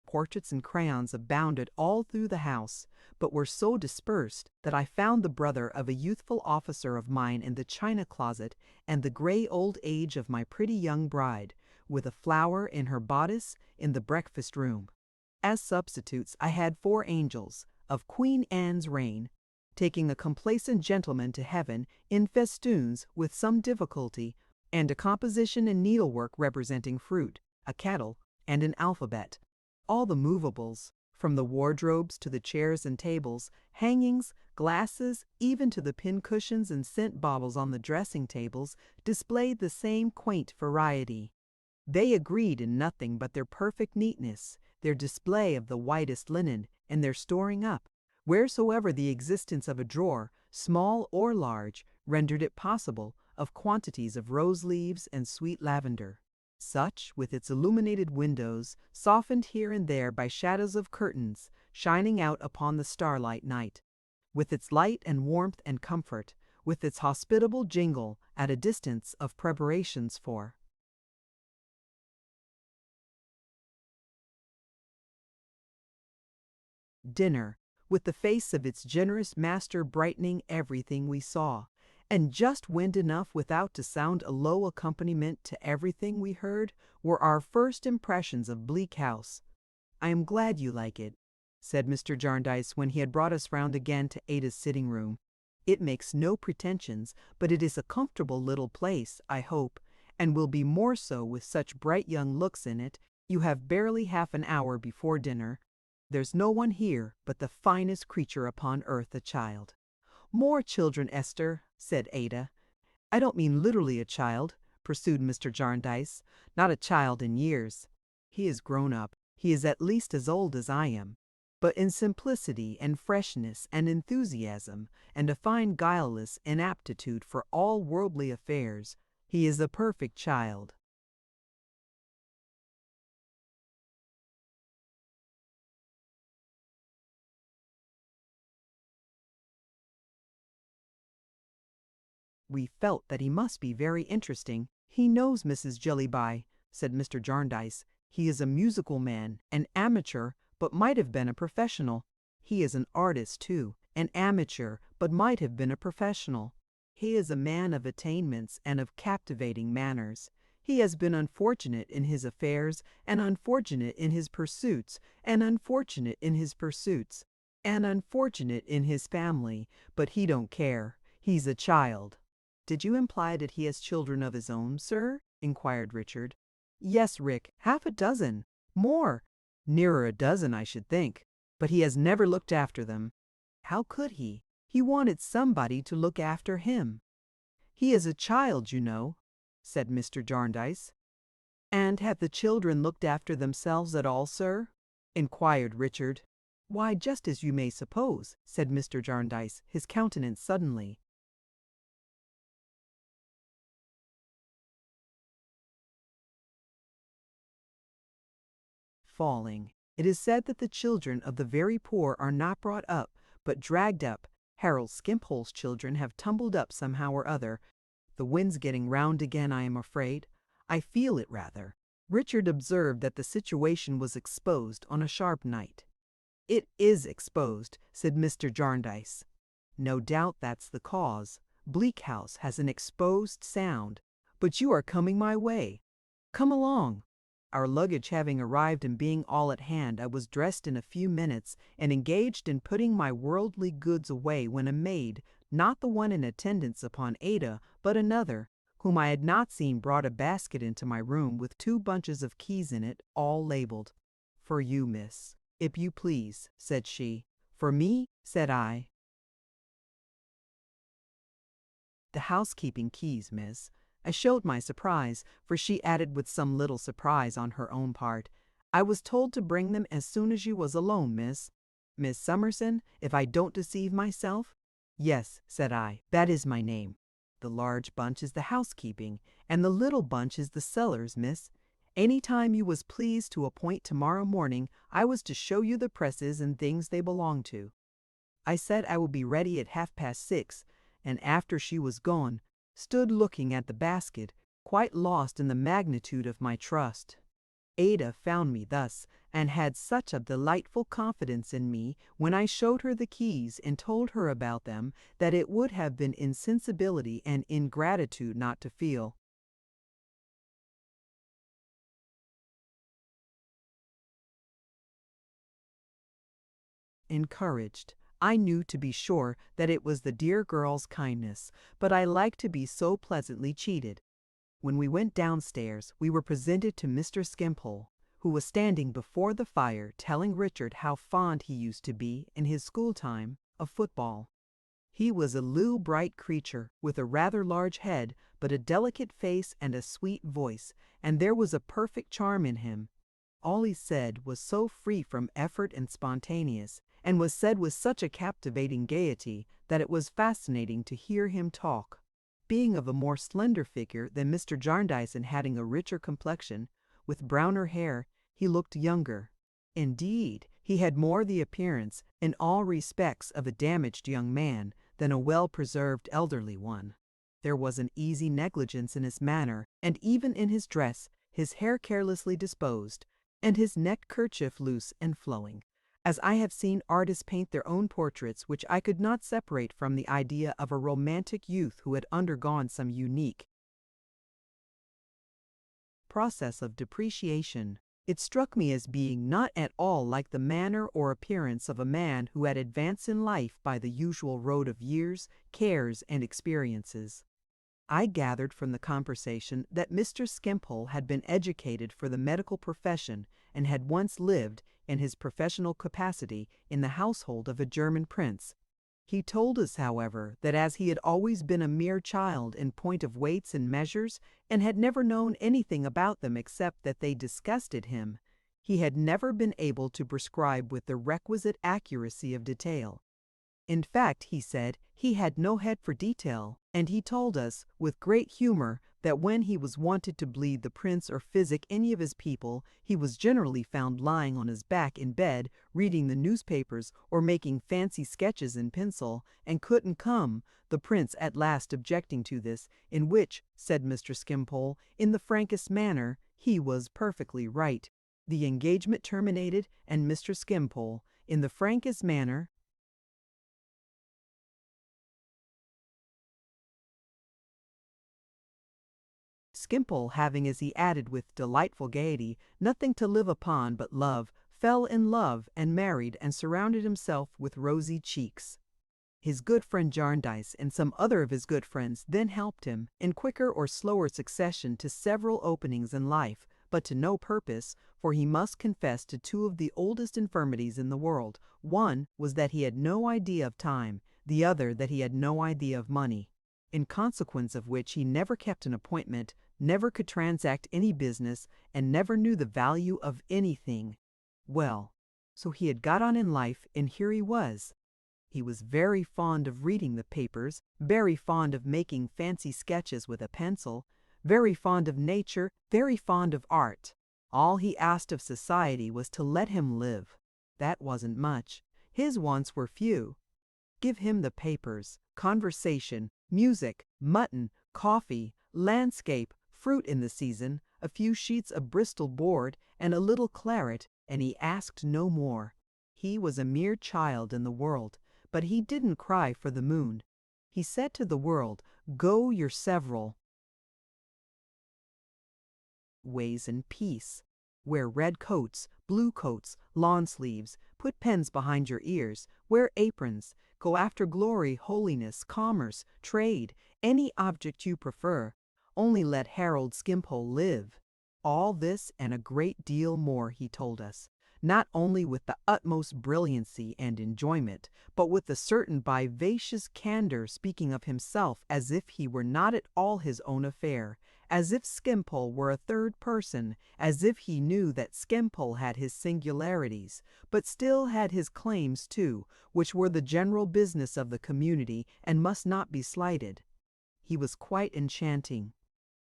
Portraits and crayons abounded all through the house, but were so dispersed that I found the brother of a youthful officer of mine in the china closet and the gray old age of my pretty young bride, with a flower in her bodice, in the breakfast room. As substitutes I had 4 angels, of Queen Anne's reign, taking a complacent gentleman to heaven in festoons with some difficulty, and a composition in needlework representing fruit, a kettle, and an alphabet. All the movables, from the wardrobes to the chairs and tables, hangings, glasses, even to the pincushions and scent bottles on the dressing tables, displayed the same quaint variety. They agreed in nothing but their perfect neatness, their display of the whitest linen, and their storing up, wheresoever the existence of a drawer, small or large, rendered it possible, of quantities of rose leaves and sweet lavender. Such, with its illuminated windows, softened here and there by shadows of curtains, shining out upon the starlight night, with its light and warmth and comfort, with its hospitable jingle at a distance of preparations for dinner, with the face of its generous master brightening everything we saw, and just wind enough without to sound a low accompaniment to everything we heard, were our first impressions of Bleak House. "I am glad you like it," said Mr. Jarndyce when he had brought us round again to Ada's sitting room. "It makes no pretensions, but it is a comfortable little place, I hope, and will be more so with such bright young looks in it. You have barely half an hour before dinner. There's no one here but the finest creature upon earth, a child." "More children, Esther," said Ada. "I don't mean literally a child," pursued Mr. Jarndyce, "not a child in years. He is grown up. He is at least as old as I am. But in simplicity and freshness and enthusiasm and a fine guileless inaptitude for all worldly affairs, he is a perfect child." We felt that he must be very interesting. "He knows Mrs. Jellyby," said Mr. Jarndyce. "He is a musical man, an amateur, but might have been a professional. He is an artist, too, an amateur, but might have been a professional. He is a man of attainments and of captivating manners. He has been unfortunate in his affairs, and unfortunate in his pursuits, and unfortunate in his pursuits, and unfortunate in his family, but he don't care. He's a child." "Did you imply that he has children of his own, sir?" inquired Richard. "Yes, Rick, half a dozen. More. Nearer a dozen, I should think. But he has never looked after them." "How could he? He wanted somebody to look after him." "He is a child, you know," said Mr. Jarndyce. "And have the children looked after themselves at all, sir?" inquired Richard. "Why, just as you may suppose," said Mr. Jarndyce, his countenance suddenly falling. "It is said that the children of the very poor are not brought up, but dragged up. Harold Skimpole's children have tumbled up somehow or other. The wind's getting round again, I am afraid. I feel it rather. Richard observed that the situation was exposed on a sharp night. "It is exposed," said Mr. Jarndyce. "No doubt that's the cause. Bleak House has an exposed sound. But you are coming my way. Come along." Our luggage having arrived and being all at hand, I was dressed in a few minutes and engaged in putting my worldly goods away when a maid, not the one in attendance upon Ada, but another, whom I had not seen, brought a basket into my room with 2 bunches of keys in it, all labeled. "For you, miss, if you please," said she. "For me?" said I. "The housekeeping keys, miss." I showed my surprise, for she added with some little surprise on her own part, "I was told to bring them as soon as you was alone, miss. Miss Summerson, if I don't deceive myself?" "Yes," said I, "that is my name. The large bunch is the housekeeping, and the little bunch is the cellars, miss. Any time you was pleased to appoint tomorrow morning, I was to show you the presses and things they belong to." I said I would be ready at 6:30, and after she was gone, stood looking at the basket, quite lost in the magnitude of my trust. Ada found me thus, and had such a delightful confidence in me when I showed her the keys and told her about them, that it would have been insensibility and ingratitude not to feel. Encouraged. I knew, to be sure, that it was the dear girl's kindness, but I liked to be so pleasantly cheated. When we went downstairs, we were presented to Mr. Skimpole, who was standing before the fire telling Richard how fond he used to be, in his school time, of football. He was a little bright creature, with a rather large head, but a delicate face and a sweet voice, and there was a perfect charm in him. All he said was so free from effort and spontaneous, and was said with such a captivating gaiety, that it was fascinating to hear him talk. Being of a more slender figure than Mr. Jarndyce and having a richer complexion, with browner hair, he looked younger. Indeed, he had more the appearance, in all respects, of a damaged young man than a well-preserved elderly one. There was an easy negligence in his manner, and even in his dress, his hair carelessly disposed, and his neckkerchief loose and flowing, as I have seen artists paint their own portraits, which I could not separate from the idea of a romantic youth who had undergone some unique process of depreciation. It struck me as being not at all like the manner or appearance of a man who had advanced in life by the usual road of years, cares, and experiences. I gathered from the conversation that Mr. Skimpole had been educated for the medical profession and had once lived, in his professional capacity, in the household of a German prince. He told us, however, that as he had always been a mere child in point of weights and measures, and had never known anything about them except that they disgusted him, he had never been able to prescribe with the requisite accuracy of detail. In fact, he said, he had no head for detail, and he told us, with great humor, that when he was wanted to bleed the prince or physic any of his people, he was generally found lying on his back in bed, reading the newspapers, or making fancy sketches in pencil, and couldn't come, the prince at last objecting to this, in which, said Mr. Skimpole, in the frankest manner, he was perfectly right. The engagement terminated, and Mr. Skimpole, in the frankest manner, Skimpole, having, as he added with delightful gaiety, nothing to live upon but love, fell in love and married and surrounded himself with rosy cheeks. His good friend Jarndyce and some other of his good friends then helped him, in quicker or slower succession, to several openings in life, but to no purpose, for he must confess to 2 of the oldest infirmities in the world. One was that he had no idea of time, the other that he had no idea of money, in consequence of which he never kept an appointment, never could transact any business, and never knew the value of anything. Well, so he had got on in life, and here he was. He was very fond of reading the papers, very fond of making fancy sketches with a pencil, very fond of nature, very fond of art. All he asked of society was to let him live. That wasn't much. His wants were few. Give him the papers, conversation, music, mutton, coffee, landscape, fruit in the season, a few sheets of Bristol board, and a little claret, and he asked no more. He was a mere child in the world, but he didn't cry for the moon. He said to the world, "Go your several ways in peace. Wear red coats, blue coats, lawn sleeves, put pens behind your ears, wear aprons, go after glory, holiness, commerce, trade, any object you prefer. Only let Harold Skimpole live." All this and a great deal more he told us, not only with the utmost brilliancy and enjoyment, but with a certain vivacious candor, speaking of himself as if he were not at all his own affair, as if Skimpole were a third person, as if he knew that Skimpole had his singularities, but still had his claims too, which were the general business of the community and must not be slighted. He was quite enchanting.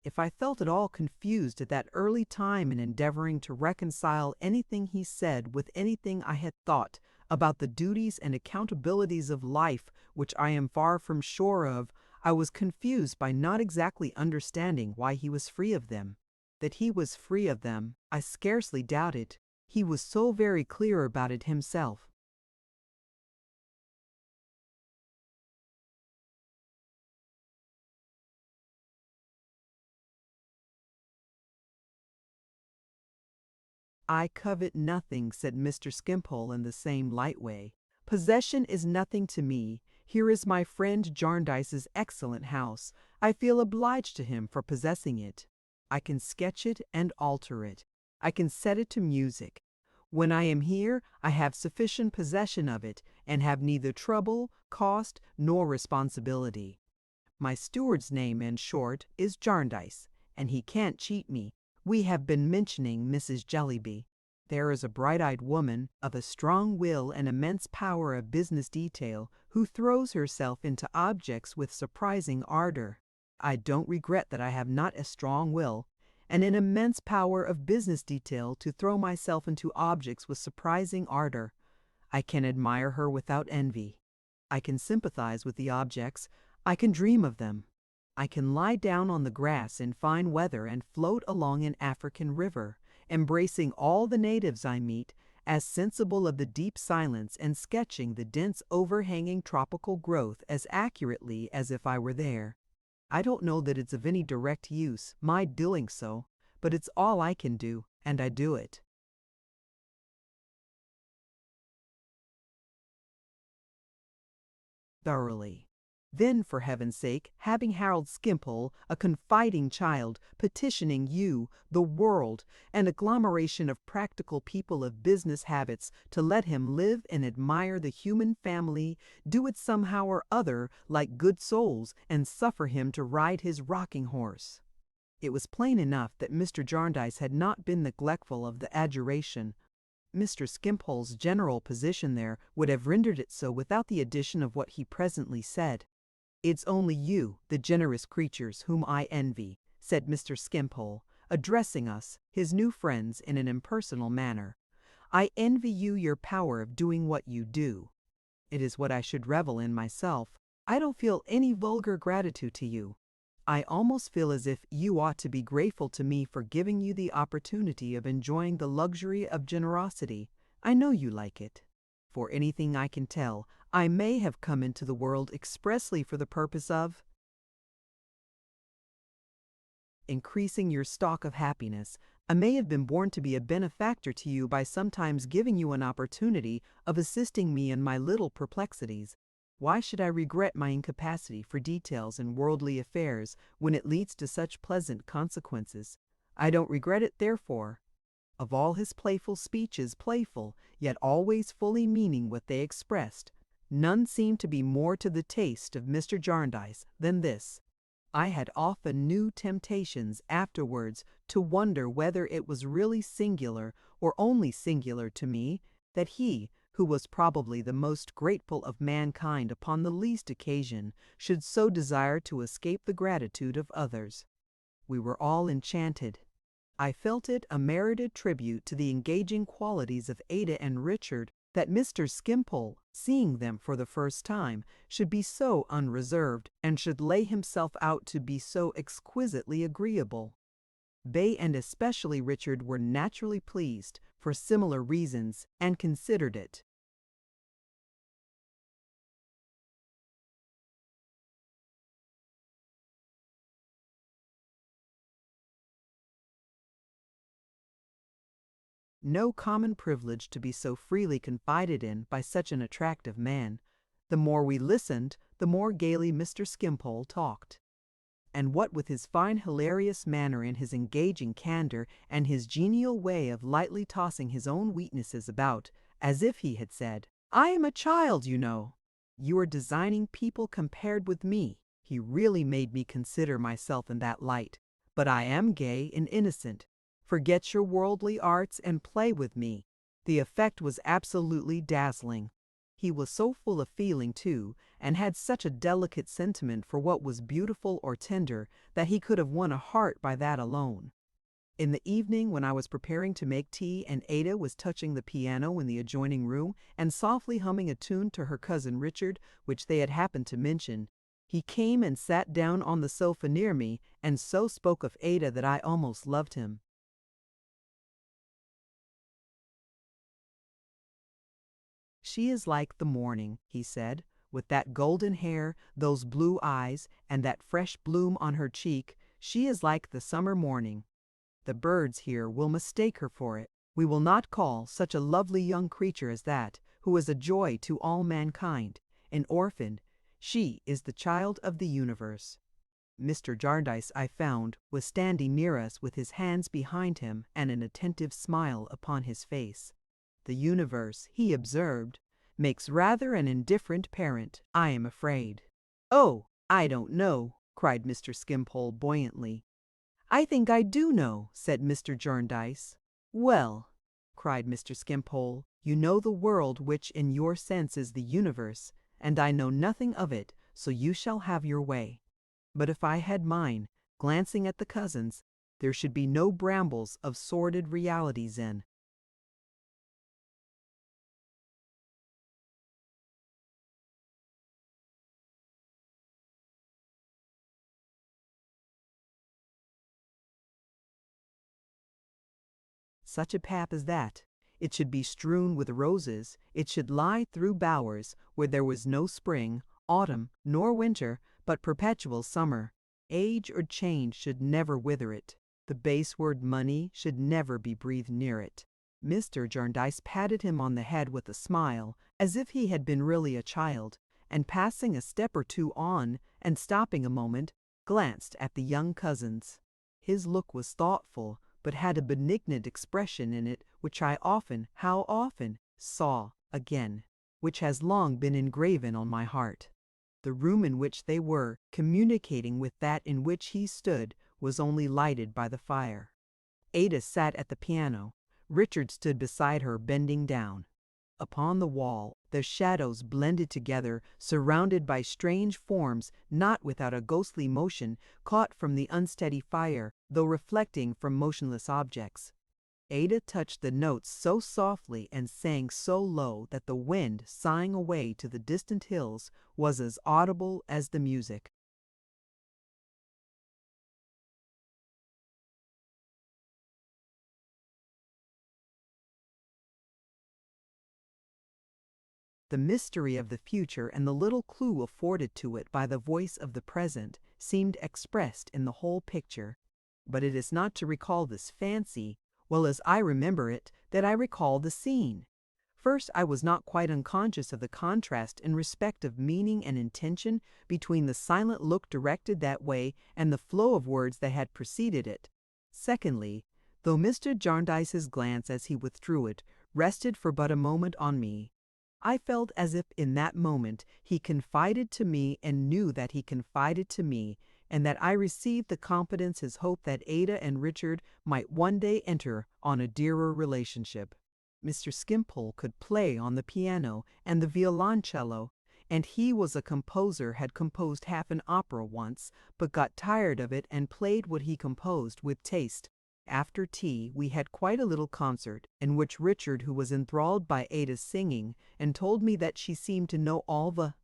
If I felt at all confused at that early time in endeavoring to reconcile anything he said with anything I had thought about the duties and accountabilities of life, which I am far from sure of, I was confused by not exactly understanding why he was free of them. That he was free of them, I scarcely doubted. He was so very clear about it himself. "I covet nothing," said Mr. Skimpole in the same light way. "Possession is nothing to me. Here is my friend Jarndyce's excellent house. I feel obliged to him for possessing it. I can sketch it and alter it. I can set it to music. When I am here, I have sufficient possession of it, and have neither trouble, cost, nor responsibility. My steward's name, in short, is Jarndyce, and he can't cheat me. We have been mentioning Mrs. Jellyby. There is a bright-eyed woman, of a strong will and immense power of business detail, who throws herself into objects with surprising ardor. I don't regret that I have not a strong will, and an immense power of business detail to throw myself into objects with surprising ardor. I can admire her without envy. I can sympathize with the objects. I can dream of them. I can lie down on the grass in fine weather and float along an African river, embracing all the natives I meet, as sensible of the deep silence and sketching the dense overhanging tropical growth as accurately as if I were there. I don't know that it's of any direct use, my doing so, but it's all I can do, and I do it. Thoroughly. Then, for heaven's sake, having Harold Skimpole, a confiding child, petitioning you, the world, an agglomeration of practical people of business habits, to let him live and admire the human family, do it somehow or other, like good souls, and suffer him to ride his rocking horse. It was plain enough that Mr. Jarndyce had not been neglectful of the adjuration. Mr. Skimpole's general position there would have rendered it so without the addition of what he presently said. "It's only you, the generous creatures, whom I envy," said Mr. Skimpole, addressing us, his new friends, in an impersonal manner. "I envy you your power of doing what you do. It is what I should revel in myself. I don't feel any vulgar gratitude to you. I almost feel as if you ought to be grateful to me for giving you the opportunity of enjoying the luxury of generosity. I know you like it. For anything I can tell, I may have come into the world expressly for the purpose of increasing your stock of happiness. I may have been born to be a benefactor to you by sometimes giving you an opportunity of assisting me in my little perplexities. Why should I regret my incapacity for details in worldly affairs when it leads to such pleasant consequences? I don't regret it, therefore. Of all his playful speeches, playful, yet always fully meaning what they expressed, none seemed to be more to the taste of Mr. Jarndyce than this. I had often new temptations afterwards to wonder whether it was really singular, or only singular to me, that he, who was probably the most grateful of mankind upon the least occasion, should so desire to escape the gratitude of others. We were all enchanted. I felt it a merited tribute to the engaging qualities of Ada and Richard that Mr. Skimpole, seeing them for the first time, should be so unreserved, and should lay himself out to be so exquisitely agreeable. They and especially Richard were naturally pleased, for similar reasons, and considered it. No common privilege to be so freely confided in by such an attractive man. The more we listened, the more gaily Mr. Skimpole talked. And what with his fine hilarious manner and his engaging candor and his genial way of lightly tossing his own weaknesses about, as if he had said, "I am a child, you know. You are designing people compared with me." He really made me consider myself in that light. But I am gay and innocent. Forget your worldly arts and play with me. The effect was absolutely dazzling. He was so full of feeling, too, and had such a delicate sentiment for what was beautiful or tender, that he could have won a heart by that alone. In the evening, when I was preparing to make tea and Ada was touching the piano in the adjoining room and softly humming a tune to her cousin Richard, which they had happened to mention, he came and sat down on the sofa near me and so spoke of Ada that I almost loved him. "She is like the morning," he said, "with that golden hair, those blue eyes, and that fresh bloom on her cheek. She is like the summer morning. The birds here will mistake her for it. We will not call such a lovely young creature as that, who is a joy to all mankind, an orphan. She is the child of the universe." Mr. Jarndyce, I found, was standing near us with his hands behind him and an attentive smile upon his face. "The universe," he observed, "makes rather an indifferent parent, I am afraid." "Oh, I don't know," cried Mr. Skimpole buoyantly. "I think I do know," said Mr. Jarndyce. "Well," cried Mr. Skimpole, "you know the world which in your sense is the universe, and I know nothing of it, so you shall have your way. But if I had mine, glancing at the cousins, there should be no brambles of sordid realities in." Such a path as that, it should be strewn with roses, it should lie through bowers where there was no spring, autumn, nor winter, but perpetual summer. Age or change should never wither it. The base word money should never be breathed near it. Mr. Jarndyce patted him on the head with a smile, as if he had been really a child, and passing a step or two on, and stopping a moment, glanced at the young cousins. His look was thoughtful, but had a benignant expression in it which I often, how often, saw again, which has long been engraven on my heart. The room in which they were, communicating with that in which he stood, was only lighted by the fire. Ada sat at the piano. Richard stood beside her, bending down. Upon the wall, the shadows blended together, surrounded by strange forms, not without a ghostly motion, caught from the unsteady fire, though reflecting from motionless objects. Ada touched the notes so softly and sang so low that the wind, sighing away to the distant hills, was as audible as the music. The mystery of the future and the little clue afforded to it by the voice of the present seemed expressed in the whole picture. But it is not to recall this fancy, well as I remember it, that I recall the scene. First, I was not quite unconscious of the contrast in respect of meaning and intention between the silent look directed that way and the flow of words that had preceded it. Secondly, though Mr. Jarndyce's glance as he withdrew it rested for but a moment on me, I felt as if in that moment he confided to me and knew that he confided to me, and that I received the confidence his hope that Ada and Richard might one day enter on a dearer relationship. Mr. Skimpole could play on the piano and the violoncello, and he was a composer, had composed half an opera once, but got tired of it and played what he composed with taste. After tea we had quite a little concert, in which Richard, who was enthralled by Ada's singing, and told me that she seemed to know all the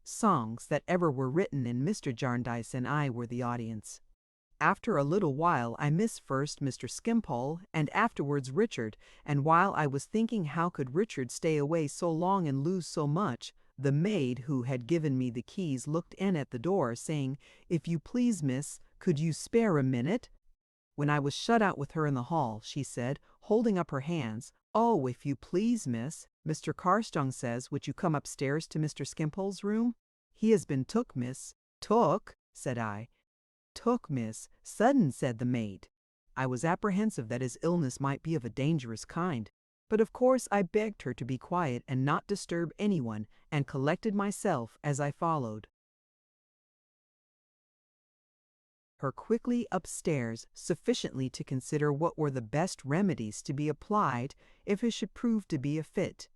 songs that ever were written, and Mr. Jarndyce and I were the audience. After a little while I missed first Mr. Skimpole and afterwards Richard, and while I was thinking how could Richard stay away so long and lose so much, the maid who had given me the keys looked in at the door, saying, "If you please, miss, could you spare a minute?" When I was shut out with her in the hall, she said, holding up her hands, "Oh, if you please, miss, Mr. Carstone says, would you come upstairs to Mr. Skimpole's room? He has been took, miss." "Took?" said I. "Took, miss, sudden," said the maid. I was apprehensive that his illness might be of a dangerous kind, but of course I begged her to be quiet and not disturb anyone, and collected myself as I followed her quickly upstairs, sufficiently to consider what were the best remedies to be applied if it should prove to be a fit.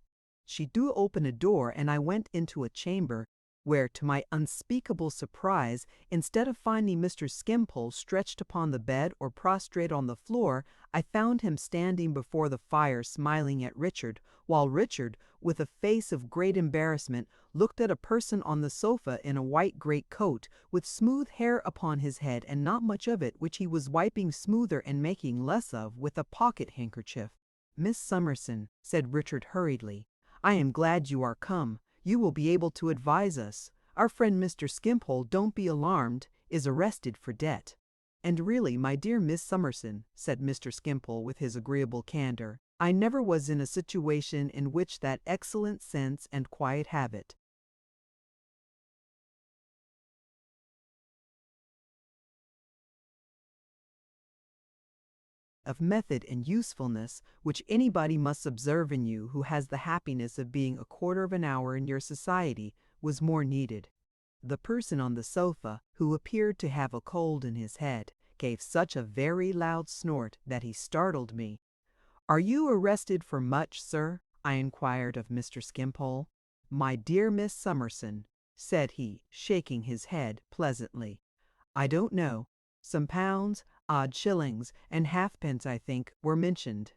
She threw open a door, and I went into a chamber, where, to my unspeakable surprise, instead of finding Mr. Skimpole stretched upon the bed or prostrate on the floor, I found him standing before the fire smiling at Richard, while Richard, with a face of great embarrassment, looked at a person on the sofa in a white greatcoat, with smooth hair upon his head and not much of it, which he was wiping smoother and making less of with a pocket-handkerchief. "Miss Summerson," said Richard hurriedly, "I am glad you are come. You will be able to advise us. Our friend Mr. Skimpole, don't be alarmed, is arrested for debt." "And really, my dear Miss Summerson," said Mr. Skimpole with his agreeable candor, "I never was in a situation in which that excellent sense and quiet habit of method and usefulness, which anybody must observe in you who has the happiness of being a quarter of an hour in your society, was more needed." The person on the sofa, who appeared to have a cold in his head, gave such a very loud snort that he startled me. "Are you arrested for much, sir?" I inquired of Mr. Skimpole. "My dear Miss Summerson," said he, shaking his head pleasantly, "I don't know. Some pounds, odd shillings, and halfpence, I think, were mentioned."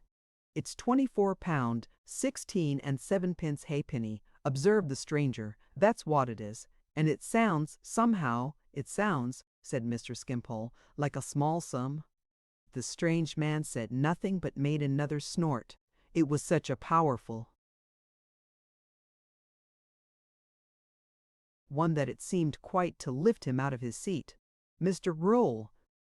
"It's £24, 16 and 7 pence halfpenny," observed the stranger. "That's what it is. And it sounds, somehow, said Mr. Skimpole, "like a small sum." The strange man said nothing but made another snort. It was such a powerful one that it seemed quite to lift him out of his seat. "Mr.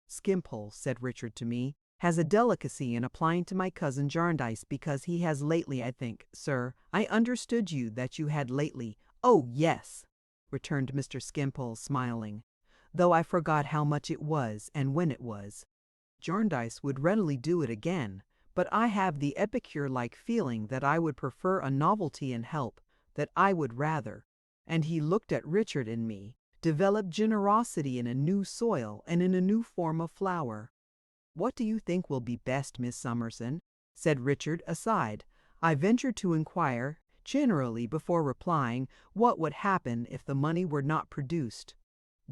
Skimpole," said Richard to me, "has a delicacy in applying to my cousin Jarndyce, because he has lately, I think, sir, I understood you that you had lately—" "Oh, yes," returned Mr. Skimpole, smiling, "though I forgot how much it was and when it was. Jarndyce would readily do it again, but I have the epicure-like feeling that I would prefer a novelty and help, that I would rather," and he looked at Richard and me, "develop generosity in a new soil and in a new form of flower." "What do you think will be best, Miss Summerson?" said Richard aside. I ventured to inquire, generally, before replying, what would happen if the money were not produced.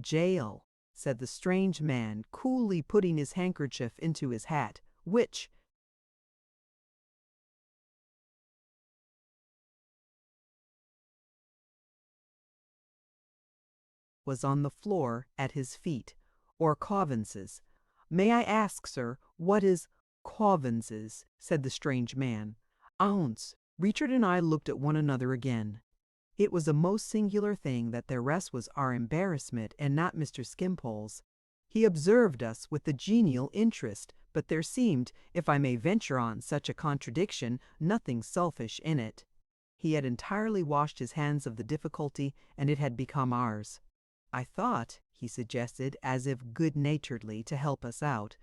"Jail," said the strange man, coolly putting his handkerchief into his hat, which was on the floor at his feet, "or Covances." "May I ask, sir, what is Covances?" said the strange man. "Ounce." Richard and I looked at one another again. It was a most singular thing that the rest was our embarrassment and not Mr. Skimpole's. He observed us with a genial interest, but there seemed, if I may venture on such a contradiction, nothing selfish in it. He had entirely washed his hands of the difficulty, and it had become ours. "I thought," he suggested, as if good-naturedly to help us out,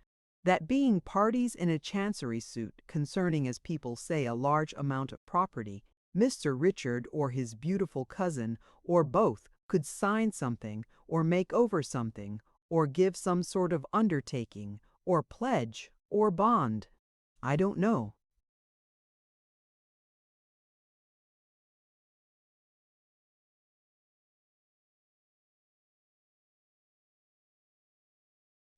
"that being parties in a chancery suit concerning, as people say, a large amount of property, Mr. Richard or his beautiful cousin, or both, could sign something, or make over something, or give some sort of undertaking, or pledge, or bond. I don't know."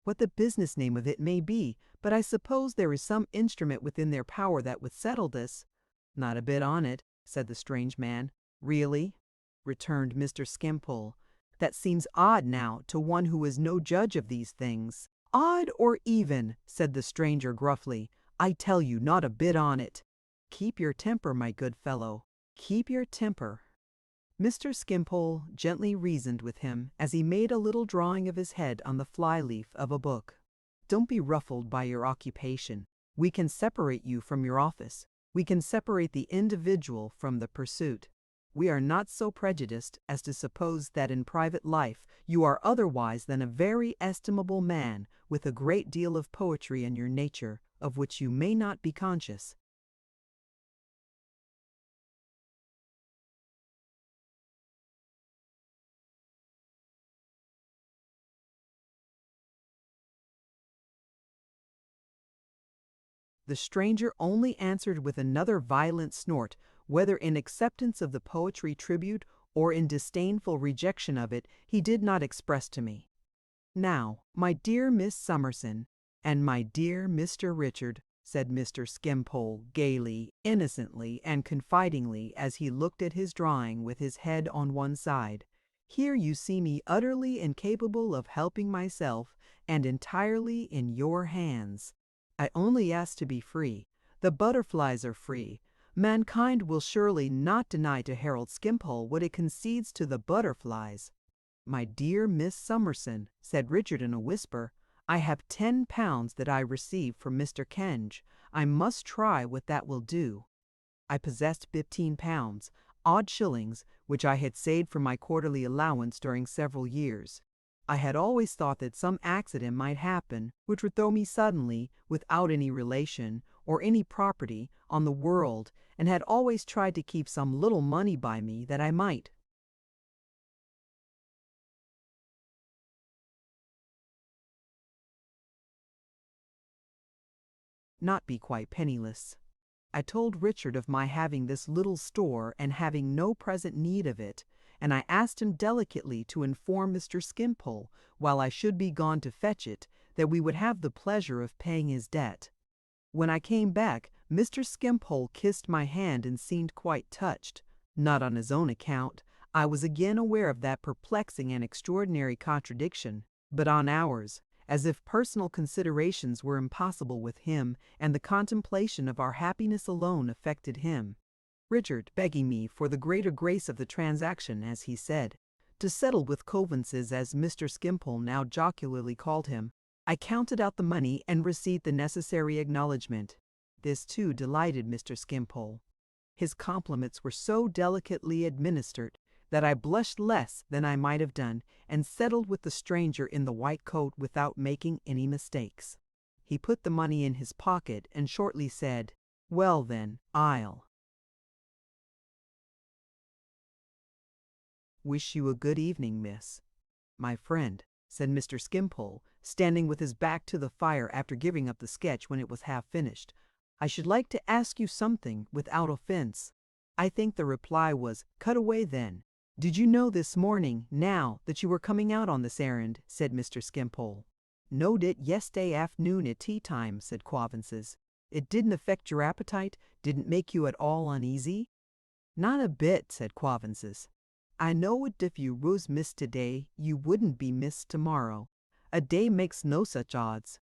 "What the business name of it may be, but I suppose there is some instrument within their power that would settle this." "Not a bit on it," said the strange man. "Really?" returned Mr. Skimpole. "That seems odd now to one who is no judge of these things." "Odd or even," said the stranger gruffly, "I tell you not a bit on it." "Keep your temper, my good fellow, keep your temper." Mr. Skimpole gently reasoned with him as he made a little drawing of his head on the fly-leaf of a book. "Don't be ruffled by your occupation. We can separate you from your office. We can separate the individual from the pursuit. We are not so prejudiced as to suppose that in private life you are otherwise than a very estimable man with a great deal of poetry in your nature of which you may not be conscious." The stranger only answered with another violent snort, whether in acceptance of the poetry tribute or in disdainful rejection of it, he did not express to me. "Now, my dear Miss Summerson, and my dear Mr. Richard," said Mr. Skimpole gaily, innocently, and confidingly as he looked at his drawing with his head on one side, "here you see me utterly incapable of helping myself and entirely in your hands. I only ask to be free. The butterflies are free. Mankind will surely not deny to Harold Skimpole what it concedes to the butterflies." "My dear Miss Summerson," said Richard in a whisper, "I have £10 that I received from Mr. Kenge. I must try what that will do." I possessed £15, odd shillings, which I had saved from my quarterly allowance during several years. I had always thought that some accident might happen which would throw me suddenly, without any relation, or any property, on the world, and had always tried to keep some little money by me that I might not be quite penniless. I told Richard of my having this little store and having no present need of it, and I asked him delicately to inform Mr. Skimpole, while I should be gone to fetch it, that we would have the pleasure of paying his debt. When I came back, Mr. Skimpole kissed my hand and seemed quite touched. Not on his own account. I was again aware of that perplexing and extraordinary contradiction, but on ours, as if personal considerations were impossible with him, and the contemplation of our happiness alone affected him. Richard begging me, for the greater grace of the transaction, as he said, to settle with Coavinses, as Mr. Skimpole now jocularly called him, I counted out the money and received the necessary acknowledgment. This too delighted Mr. Skimpole. His compliments were so delicately administered that I blushed less than I might have done, and settled with the stranger in the white coat without making any mistakes. He put the money in his pocket and shortly said, "Well then, I'll wish you a good evening, miss." "My friend," said Mr. Skimpole, standing with his back to the fire after giving up the sketch when it was half finished, "I should like to ask you something without offense." I think the reply was, "Cut away then." "Did you know this morning, now, that you were coming out on this errand?" said Mr. Skimpole. "Knowed it yes'day afternoon at tea time," said Coavinses. "It didn't affect your appetite? Didn't make you at all uneasy?" "Not a bit," said Coavinses. "I knowed if you was missed today, you wouldn't be missed tomorrow. A day makes no such odds."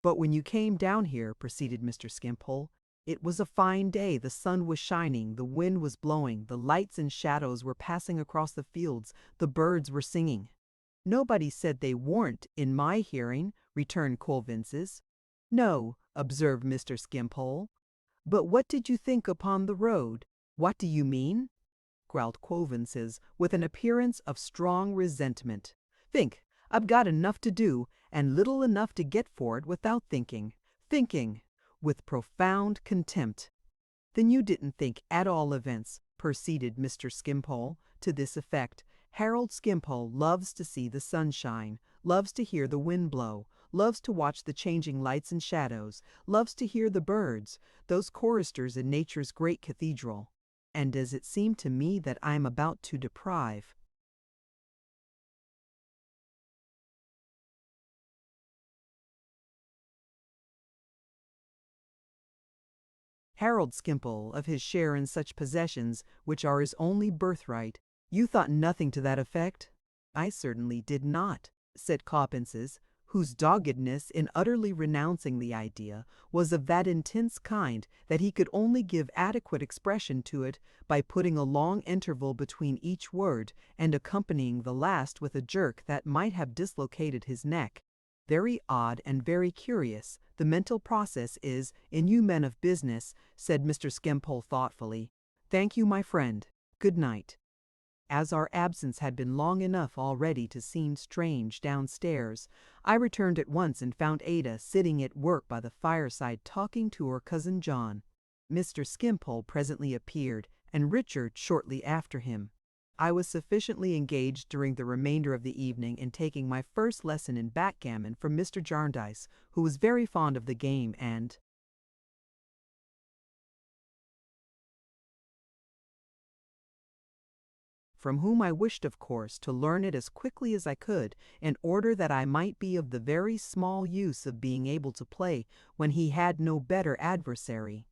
"But when you came down here," proceeded Mr. Skimpole, "it was a fine day, the sun was shining, the wind was blowing, the lights and shadows were passing across the fields, the birds were singing." "Nobody said they weren't, in my hearing," returned Coavinses. "No," observed Mr. Skimpole. "But what did you think upon the road?" "What do you mean?" growled Coavinses, with an appearance of strong resentment. "Think! I've got enough to do, and little enough to get for it without thinking. Thinking! With profound contempt." "Then you didn't think, at all events," proceeded Mr. Skimpole, to this effect. "Harold Skimpole loves to see the sun shine, loves to hear the wind blow, loves to watch the changing lights and shadows, loves to hear the birds, those choristers in nature's great cathedral. and does it seem to me that I am about to deprive Harold Skimpole of his share in such possessions which are his only birthright? You thought nothing to that effect? I certainly did not, said Coppinses, whose doggedness in utterly renouncing the idea was of that intense kind that he could only give adequate expression to it by putting a long interval between each word and accompanying the last with a jerk that might have dislocated his neck. Very odd and very curious the mental process is in you men of business, said Mr. Skimpole thoughtfully. Thank you, my friend. Good night. As our absence had been long enough already to seem strange downstairs, I returned at once and found Ada sitting at work by the fireside talking to her cousin John. Mr. Skimpole presently appeared, and Richard shortly after him. I was sufficiently engaged during the remainder of the evening in taking my first lesson in backgammon from Mr. Jarndyce, who was very fond of the game and from whom I wished, of course, to learn it as quickly as I could, in order that I might be of the very small use of being able to play when he had no better adversary.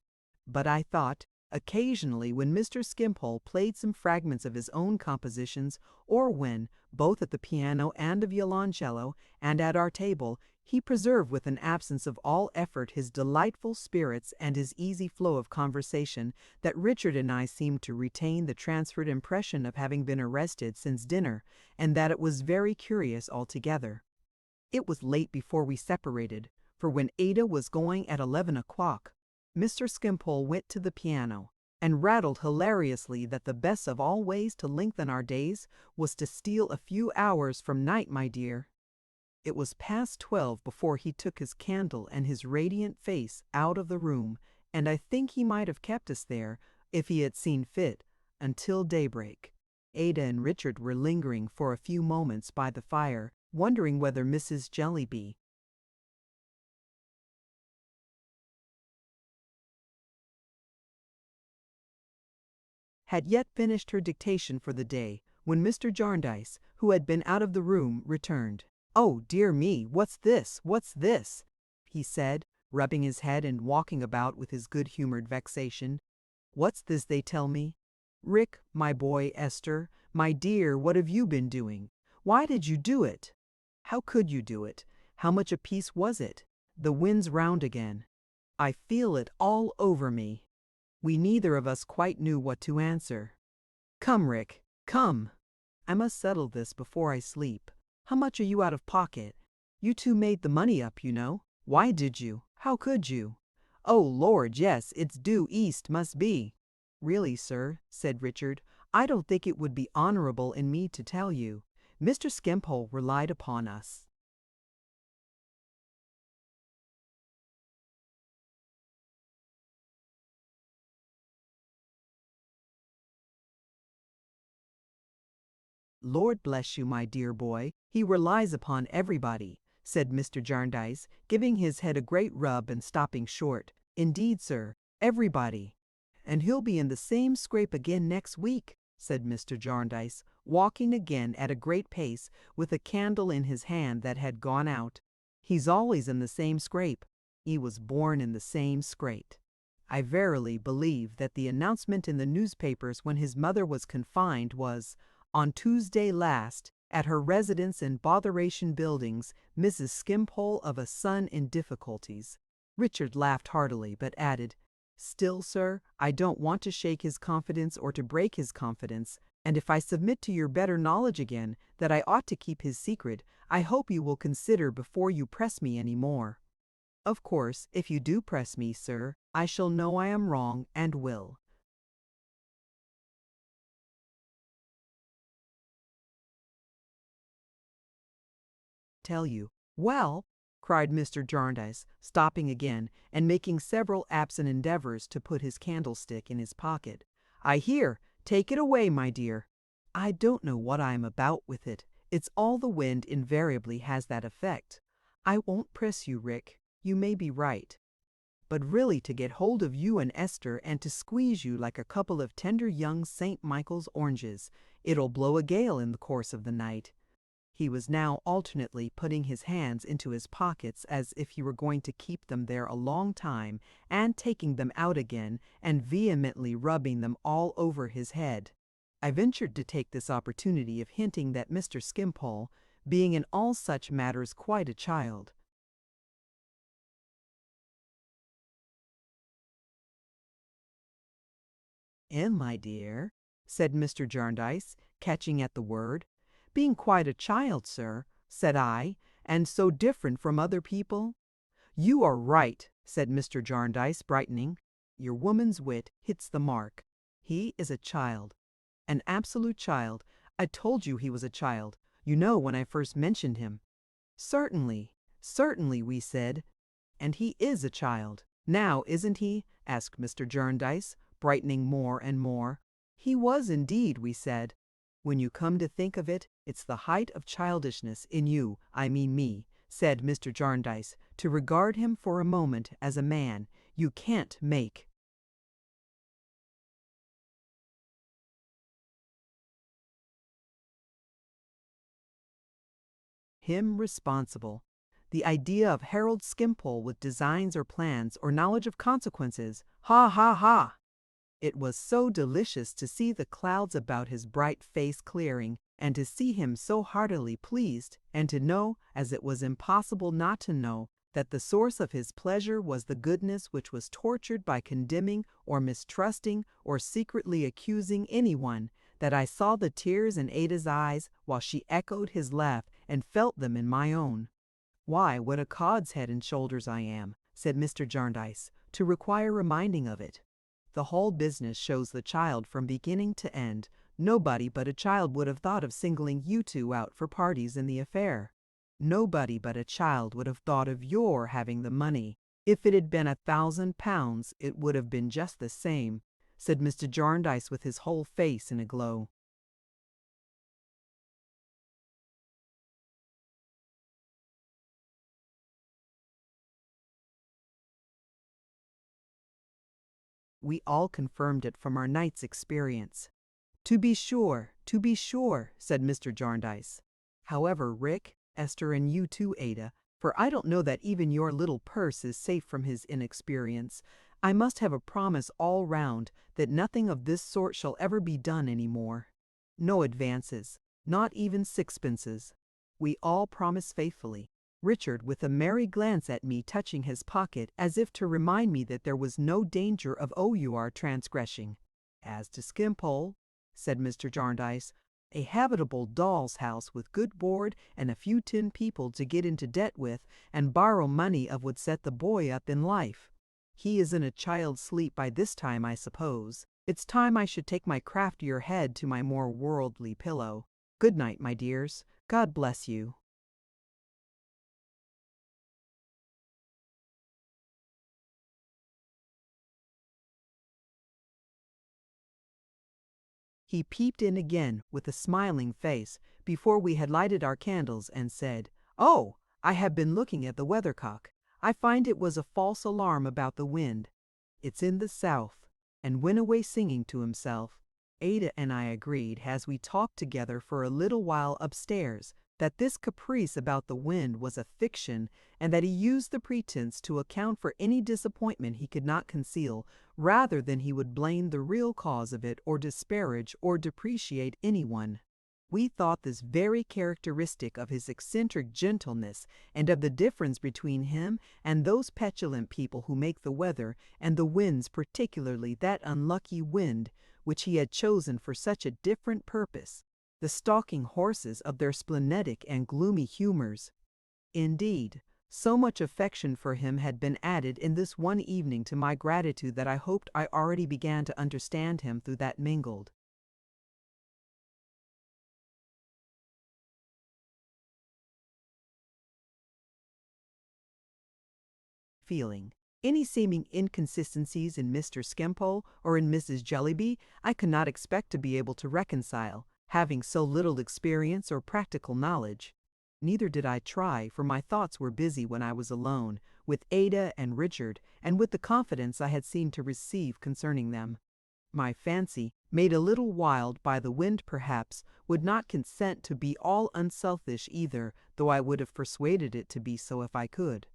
But I thought, occasionally when Mr. Skimpole played some fragments of his own compositions, or when, both at the piano and the violoncello, and at our table, he preserved with an absence of all effort his delightful spirits and his easy flow of conversation, that Richard and I seemed to retain the transferred impression of having been arrested since dinner, and that it was very curious altogether. It was late before we separated, for when Ada was going at 11 o'clock, Mr. Skimpole went to the piano, and rattled hilariously that the best of all ways to lengthen our days was to steal a few hours from night, my dear. It was past 12 before he took his candle and his radiant face out of the room, and I think he might have kept us there, if he had seen fit, until daybreak. Ada and Richard were lingering for a few moments by the fire, wondering whether Mrs. Jellyby had yet finished her dictation for the day, when Mr. Jarndyce, who had been out of the room, returned. "Oh, dear me, what's this? What's this?" he said, rubbing his head and walking about with his good-humored vexation. "What's this they tell me? Rick, my boy, Esther, my dear, what have you been doing? Why did you do it? How could you do it? How much a piece was it? The wind's round again. I feel it all over me." We neither of us quite knew what to answer. "Come, Rick, come. I must settle this before I sleep. How much are you out of pocket? You two made the money up, you know. Why did you? How could you?" "Oh, Lord, yes, it's due east, must be." "Really, sir," said Richard, "I don't think it would be honorable in me to tell you. Mr. Skimpole relied upon us." "Lord bless you, my dear boy, he relies upon everybody," said Mr. Jarndyce, giving his head a great rub and stopping short. "Indeed, sir, everybody." "And he'll be in the same scrape again next week," said Mr. Jarndyce, walking again at a great pace, with a candle in his hand that had gone out. "He's always in the same scrape. He was born in the same scrape." I verily believe that the announcement in the newspapers when his mother was confined was, "On Tuesday last, at her residence in Botheration Buildings, Mrs. Skimpole of a son in difficulties." Richard laughed heartily, but added, "Still, sir, I don't want to shake his confidence or to break his confidence, and if I submit to your better knowledge again that I ought to keep his secret, I hope you will consider before you press me any more. Of course, if you do press me, sir, I shall know I am wrong and will tell you." "Well," cried Mr. Jarndyce, stopping again, and making several absent endeavors to put his candlestick in his pocket. "I hear. Take it away, my dear." "I don't know what I am about with it. It's all the wind invariably has that effect. I won't press you, Rick. You may be right. but really to get hold of you and Esther and to squeeze you like a couple of tender young St. Michael's oranges. It'll blow a gale in the course of the night." He was now alternately putting his hands into his pockets as if he were going to keep them there a long time, and taking them out again and vehemently rubbing them all over his head. I ventured to take this opportunity of hinting that Mr. Skimpole, being in all such matters quite a child, "And, my dear," said Mr. Jarndyce, catching at the word. "Being quite a child, sir," said I, "and so different from other people?" "You are right," said Mr. Jarndyce, brightening. "Your woman's wit hits the mark. He is a child, an absolute child. I told you he was a child, you know, when I first mentioned him." "Certainly, certainly," we said. "And he is a child, now, isn't he?" asked Mr. Jarndyce, brightening more and more. "He was indeed," we said. "When you come to think of it, it's the height of childishness in you, I mean me," said Mr. Jarndyce, "to regard him for a moment as a man. You can't make him responsible. The idea of Harold Skimpole with designs or plans or knowledge of consequences! Ha, ha, ha!" It was so delicious to see the clouds about his bright face clearing, and to see him so heartily pleased, and to know, as it was impossible not to know, that the source of his pleasure was the goodness which was tortured by condemning or mistrusting or secretly accusing anyone, that I saw the tears in Ada's eyes while she echoed his laugh and felt them in my own. "Why, what a cod's head and shoulders I am," said Mr. Jarndyce, "to require reminding of it. The whole business shows the child from beginning to end. Nobody but a child would have thought of singling you two out for parties in the affair. Nobody but a child would have thought of your having the money. If it had been £1,000, it would have been just the same," said Mr. Jarndyce with his whole face in a glow. We all confirmed it from our night's experience. To be sure," said Mr. Jarndyce. "However, Rick, Esther, and you too, Ada, for I don't know that even your little purse is safe from his inexperience, I must have a promise all round that nothing of this sort shall ever be done any more. No advances, not even sixpences. We all promise faithfully. Richard, with a merry glance at me, touching his pocket as if to remind me that there was no danger of our transgressing. As to Skimpole," said Mr. Jarndyce, "a habitable doll's house with good board and a few tin people to get into debt with and borrow money of would set the boy up in life. He is in a child's sleep by this time, I suppose. It's time I should take my craftier head to my more worldly pillow. Good night, my dears. God bless you." He peeped in again with a smiling face before we had lighted our candles, and said, "Oh, I have been looking at the weathercock. I find it was a false alarm about the wind. It's in the south," and went away singing to himself. Ada and I agreed, as we talked together for a little while upstairs, that this caprice about the wind was a fiction, and that he used the pretense to account for any disappointment he could not conceal, rather than he would blame the real cause of it or disparage or depreciate anyone. We thought this very characteristic of his eccentric gentleness, and of the difference between him and those petulant people who make the weather, and the winds, particularly that unlucky wind which he had chosen for such a different purpose, the stalking horses of their splenetic and gloomy humors. Indeed, so much affection for him had been added in this one evening to my gratitude that I hoped I already began to understand him through that mingled feeling. Any seeming inconsistencies in Mr. Skimpole or in Mrs. Jellyby I could not expect to be able to reconcile, having so little experience or practical knowledge. Neither did I try, for my thoughts were busy when I was alone, with Ada and Richard, and with the confidence I had seemed to receive concerning them. My fancy, made a little wild by the wind perhaps, would not consent to be all unselfish either, though I would have persuaded it to be so if I could.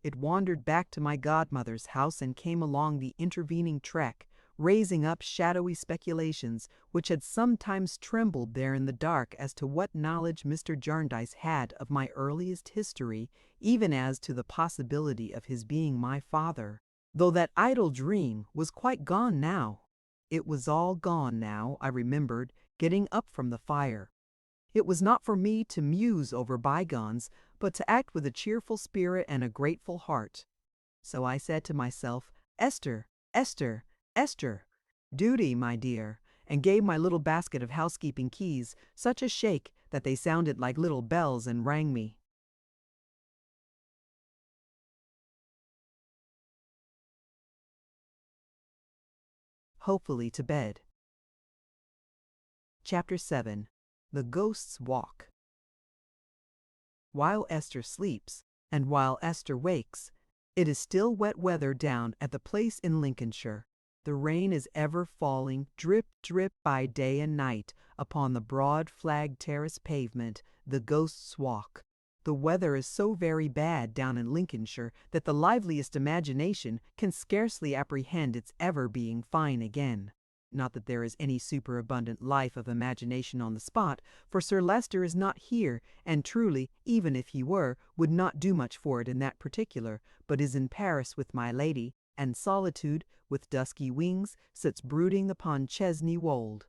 It wandered back to my godmother's house and came along the intervening trek, raising up shadowy speculations which had sometimes trembled there in the dark as to what knowledge Mr. Jarndyce had of my earliest history, even as to the possibility of his being my father, though that idle dream was quite gone now. It was all gone now, I remembered, getting up from the fire. It was not for me to muse over bygones, but to act with a cheerful spirit and a grateful heart. So I said to myself, Esther, Esther, Esther, duty, my dear, and gave my little basket of housekeeping keys such a shake that they sounded like little bells and rang me. Hopefully to bed. Chapter 7. The Ghost's Walk. While Esther sleeps, and while Esther wakes, it is still wet weather down at the place in Lincolnshire. The rain is ever falling, drip, drip by day and night, upon the broad flagged terrace pavement, the Ghost's Walk. The weather is so very bad down in Lincolnshire that the liveliest imagination can scarcely apprehend its ever being fine again. Not that there is any superabundant life of imagination on the spot, for Sir Leicester is not here, and truly, even if he were, would not do much for it in that particular, but is in Paris with my lady, and solitude, with dusky wings, sits brooding upon Chesney Wold.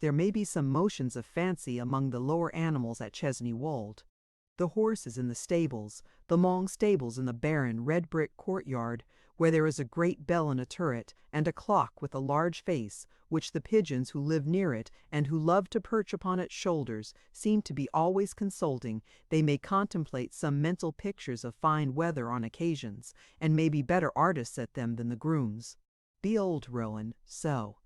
There may be some motions of fancy among the lower animals at Chesney Wold. The horses in the stables, the long stables in the barren red brick courtyard, where there is a great bell in a turret, and a clock with a large face, which the pigeons who live near it, and who love to perch upon its shoulders, seem to be always consulting. They may contemplate some mental pictures of fine weather on occasions, and may be better artists at them than the grooms. Be old, Rowan, so.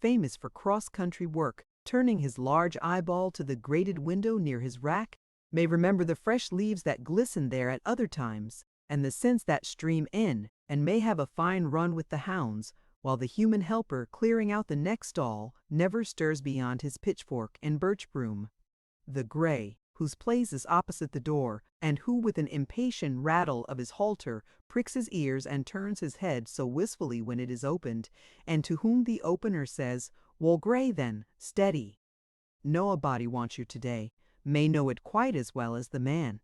Famous for cross-country work, turning his large eyeball to the grated window near his rack, may remember the fresh leaves that glisten there at other times, and the scents that stream in, and may have a fine run with the hounds, while the human helper clearing out the next stall never stirs beyond his pitchfork and birch broom. The grey, whose place is opposite the door, and who with an impatient rattle of his halter pricks his ears and turns his head so wistfully when it is opened, and to whom the opener says, "Well, Grey, then, steady. Know a body wants you today," may know it quite as well as the man.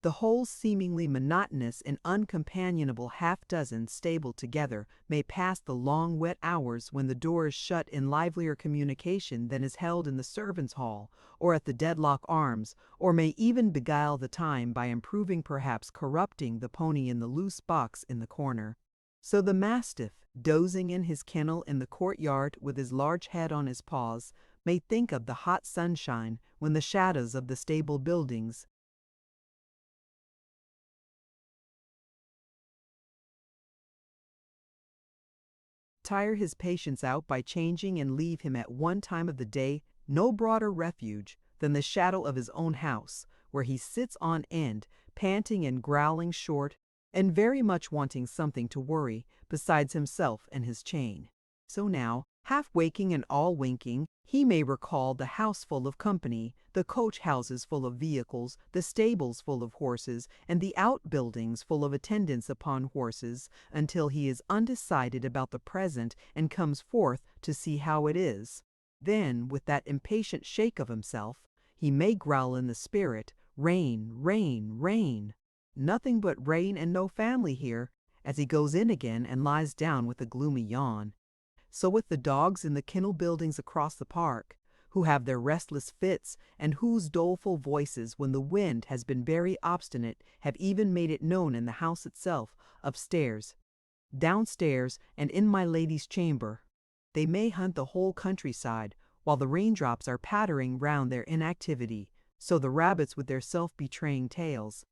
The whole seemingly monotonous and uncompanionable half-dozen stabled together may pass the long wet hours when the door is shut in livelier communication than is held in the servants' hall or at the Dedlock Arms, or may even beguile the time by improving, perhaps corrupting, the pony in the loose box in the corner. So the mastiff, dozing in his kennel in the courtyard with his large head on his paws, may think of the hot sunshine when the shadows of the stable buildings tire his patience out by changing and leave him at one time of the day no broader refuge than the shadow of his own house, where he sits on end, panting and growling short, and very much wanting something to worry besides himself and his chain. So now, half waking and all winking, he may recall the house full of company, the coach-houses full of vehicles, the stables full of horses, and the outbuildings full of attendants upon horses, until he is undecided about the present and comes forth to see how it is. Then, with that impatient shake of himself, he may growl in the spirit, "Rain, rain, rain. Nothing but rain and no family here," as he goes in again and lies down with a gloomy yawn. So with the dogs in the kennel buildings across the park, who have their restless fits, and whose doleful voices, when the wind has been very obstinate, have even made it known in the house itself, upstairs, downstairs, and in my lady's chamber. They may hunt the whole countryside, while the raindrops are pattering round their inactivity, so the rabbits with their self-betraying tails.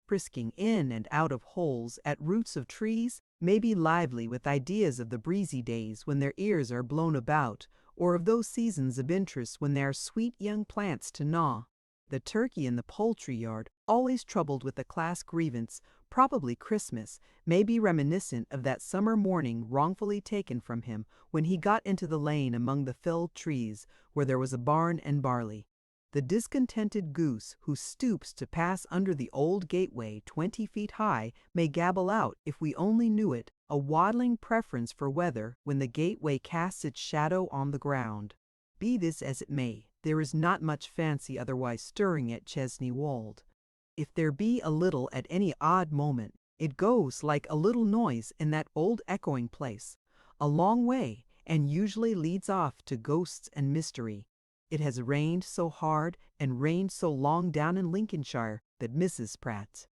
frisking in and out of holes at roots of trees, may be lively with ideas of the breezy days when their ears are blown about, or of those seasons of interest when there are sweet young plants to gnaw. The turkey in the poultry yard, always troubled with a class grievance, probably Christmas, may be reminiscent of that summer morning wrongfully taken from him when he got into the lane among the felled trees where there was a barn and barley. The discontented goose who stoops to pass under the old gateway 20 feet high may gabble out, if we only knew it, a waddling preference for weather when the gateway casts its shadow on the ground. Be this as it may, there is not much fancy otherwise stirring at Chesney Wold. If there be a little at any odd moment, it goes like a little noise in that old echoing place, a long way, and usually leads off to ghosts and mystery. It has rained so hard and rained so long down in Lincolnshire that Mrs. Pratt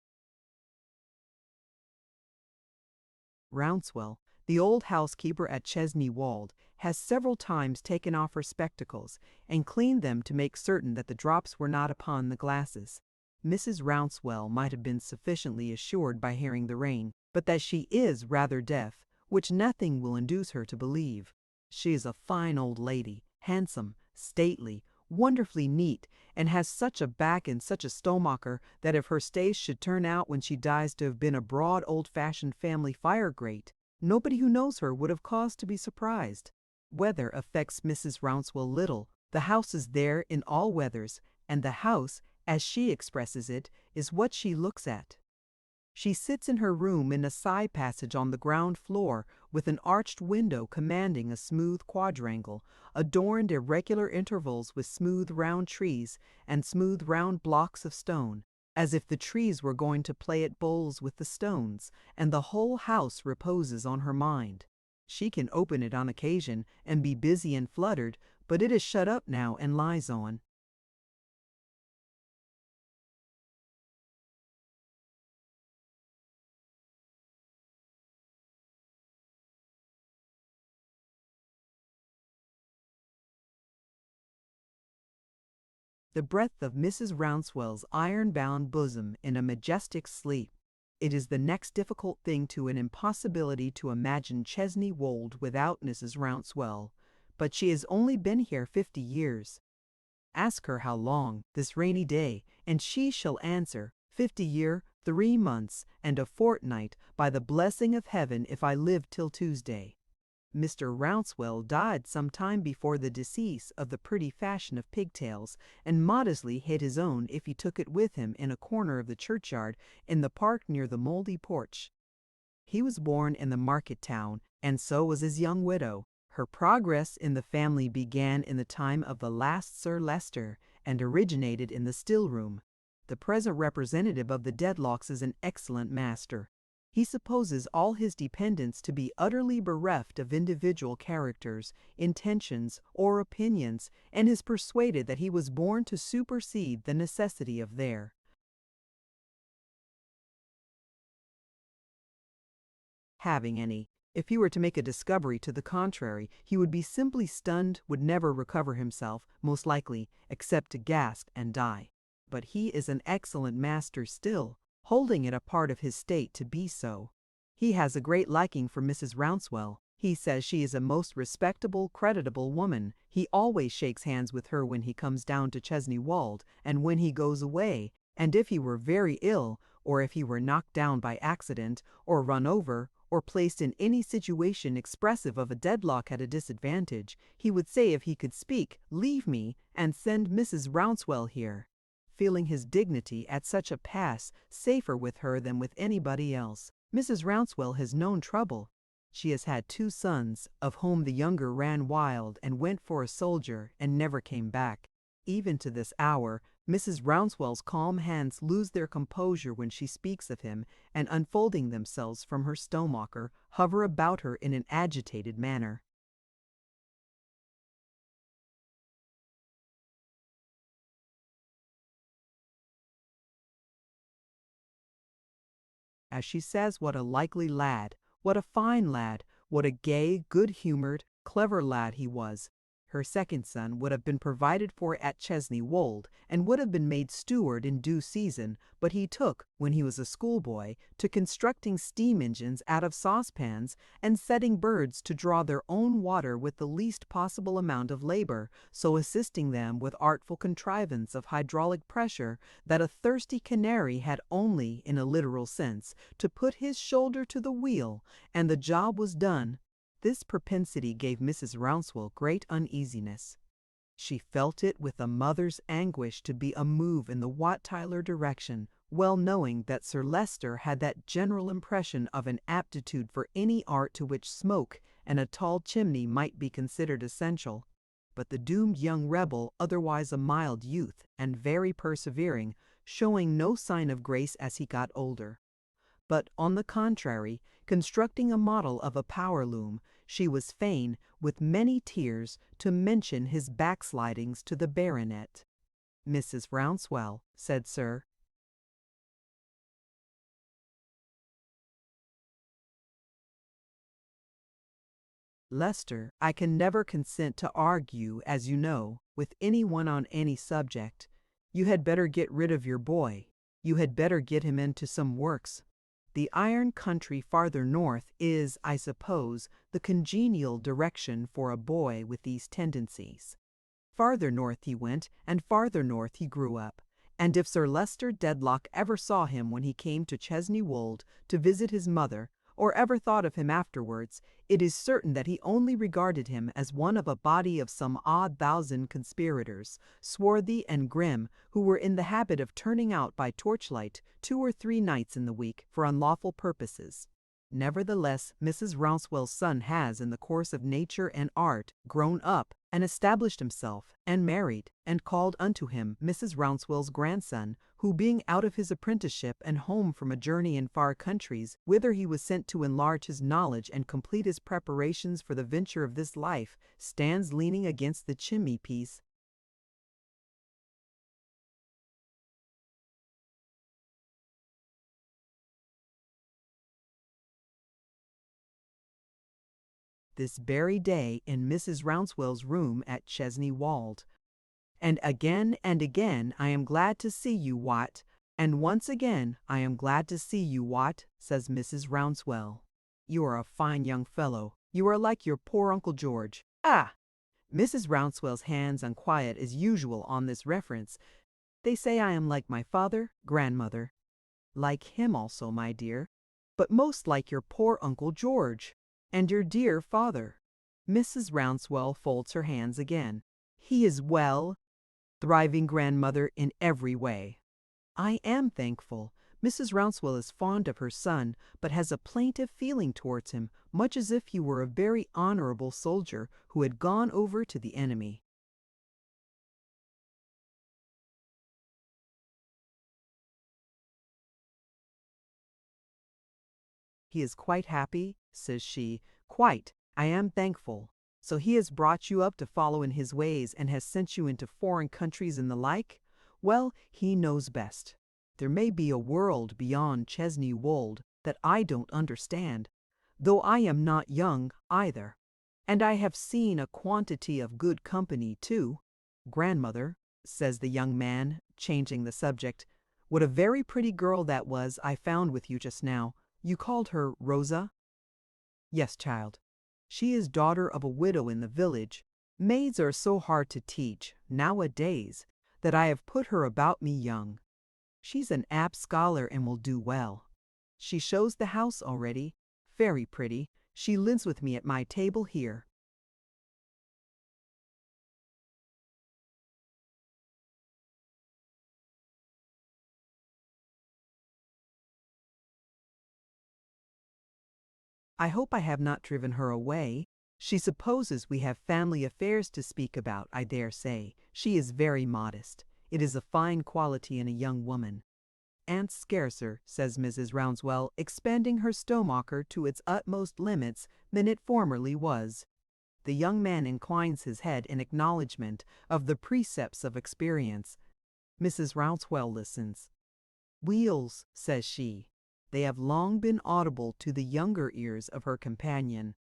Rouncewell, the old housekeeper at Chesney Wold, has several times taken off her spectacles and cleaned them to make certain that the drops were not upon the glasses. Mrs. Rouncewell might have been sufficiently assured by hearing the rain, but that she is rather deaf, which nothing will induce her to believe. She is a fine old lady, handsome, stately, wonderfully neat, and has such a back and such a stomacher that if her stays should turn out when she dies to have been a broad old-fashioned family fire grate, nobody who knows her would have cause to be surprised. Weather affects Mrs. Rouncewell little. The house is there in all weathers, and the house, as she expresses it, is what she looks at. She sits in her room in a side passage on the ground floor, with an arched window commanding a smooth quadrangle, adorned at regular intervals with smooth round trees and smooth round blocks of stone, as if the trees were going to play at bowls with the stones, and the whole house reposes on her mind. She can open it on occasion and be busy and fluttered, but it is shut up now and lies on. The breadth of Mrs. Rouncewell's iron-bound bosom in a majestic sleep. It is the next difficult thing to an impossibility to imagine Chesney Wold without Mrs. Rouncewell, but she has only been here 50 years. Ask her how long, this rainy day, and she shall answer, 50 year, 3 months, and a fortnight, by the blessing of heaven if I live till Tuesday. Mr. Rouncewell died some time before the decease of the pretty fashion of pigtails, and modestly hid his own if he took it with him in a corner of the churchyard in the park near the mouldy porch. He was born in the market town, and so was his young widow. Her progress in the family began in the time of the last Sir Leicester, and originated in the still room. The present representative of the Dedlocks is an excellent master. He supposes all his dependents to be utterly bereft of individual characters, intentions, or opinions, and is persuaded that he was born to supersede the necessity of their having any. If he were to make a discovery to the contrary, he would be simply stunned, would never recover himself, most likely, except to gasp and die. But he is an excellent master still, holding it a part of his state to be so. He has a great liking for Mrs. Rouncewell. He says she is a most respectable, creditable woman. He always shakes hands with her when he comes down to Chesney Wold, and when he goes away, and if he were very ill, or if he were knocked down by accident, or run over, or placed in any situation expressive of a Dedlock at a disadvantage, he would say if he could speak, "Leave me, and send Mrs. Rouncewell here," feeling his dignity at such a pass safer with her than with anybody else. Mrs. Rouncewell has known trouble. She has had 2 sons, of whom the younger ran wild and went for a soldier and never came back. Even to this hour, Mrs. Rouncewell's calm hands lose their composure when she speaks of him, and unfolding themselves from her stomacher, hover about her in an agitated manner. As she says what a likely lad, what a fine lad, what a gay, good-humored, clever lad he was. Her second son would have been provided for at Chesney Wold, and would have been made steward in due season, but he took, when he was a schoolboy, to constructing steam engines out of saucepans, and setting birds to draw their own water with the least possible amount of labor, so assisting them with artful contrivance of hydraulic pressure, that a thirsty canary had only, in a literal sense, to put his shoulder to the wheel, and the job was done. This propensity gave Mrs. Rouncewell great uneasiness. She felt it with a mother's anguish to be a move in the Wat Tyler direction, well knowing that Sir Leicester had that general impression of an aptitude for any art to which smoke and a tall chimney might be considered essential. But the doomed young rebel, otherwise a mild youth, and very persevering, showing no sign of grace as he got older. But, on the contrary, constructing a model of a power loom, she was fain, with many tears, to mention his backslidings to the baronet. "Mrs. Rouncewell," said Sir Leicester, "I can never consent to argue, as you know, with any one on any subject. You had better get rid of your boy. You had better get him into some works. The iron country farther north is, I suppose, the congenial direction for a boy with these tendencies." Farther north he went, and farther north he grew up. And if Sir Leicester Dedlock ever saw him when he came to Chesney Wold to visit his mother, or ever thought of him afterwards, it is certain that he only regarded him as one of a body of some odd thousand conspirators, swarthy and grim, who were in the habit of turning out by torchlight 2 or 3 nights in the week for unlawful purposes. Nevertheless, Mrs. Rouncewell's son has, in the course of nature and art, grown up, and established himself, and married, and called unto him Mrs. Rouncewell's grandson, who, being out of his apprenticeship and home from a journey in far countries, whither he was sent to enlarge his knowledge and complete his preparations for the venture of this life, stands leaning against the chimney-piece, this very day in Mrs. Rouncewell's room at Chesney Wold. And again I am glad to see you, Wat. And once again I am glad to see you, Wat, says Mrs. Rouncewell. You are a fine young fellow. You are like your poor Uncle George. Ah! Mrs. Rouncewell's hands unquiet as usual on this reference. They say I am like my father, grandmother. Like him also, my dear, but most like your poor Uncle George, and your dear father. Mrs. Rouncewell folds her hands again. He is well, thriving, grandmother, in every way. I am thankful. Mrs. Rouncewell is fond of her son, but has a plaintive feeling towards him, much as if he were a very honorable soldier who had gone over to the enemy. He is quite happy, says she. Quite. I am thankful. So he has brought you up to follow in his ways, and has sent you into foreign countries and the like? Well, he knows best. There may be a world beyond Chesney Wold that I don't understand, though I am not young either. And I have seen a quantity of good company too. Grandmother, says the young man, changing the subject, what a very pretty girl that was I found with you just now. You called her Rosa? Yes, child. She is daughter of a widow in the village. Maids are so hard to teach, nowadays, that I have put her about me young. She's an apt scholar and will do well. She shows the house already. Very pretty. She lives with me at my table here. I hope I have not driven her away. She supposes we have family affairs to speak about, I dare say. She is very modest. It is a fine quality in a young woman. And scarcer, says Mrs. Rouncewell, expanding her stomacher to its utmost limits, than it formerly was. The young man inclines his head in acknowledgment of the precepts of experience. Mrs. Rouncewell listens. Wheels, says she. They have long been audible to the younger ears of her companion.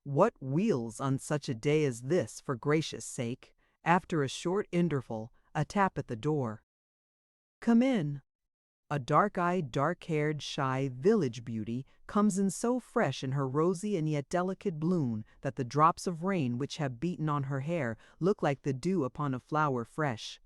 What wheels on such a day as this, for gracious sake? After a short interval, a tap at the door. Come in. A dark-eyed, dark-haired, shy village beauty comes in so fresh in her rosy and yet delicate bloom that the drops of rain which have beaten on her hair look like the dew upon a flower fresh.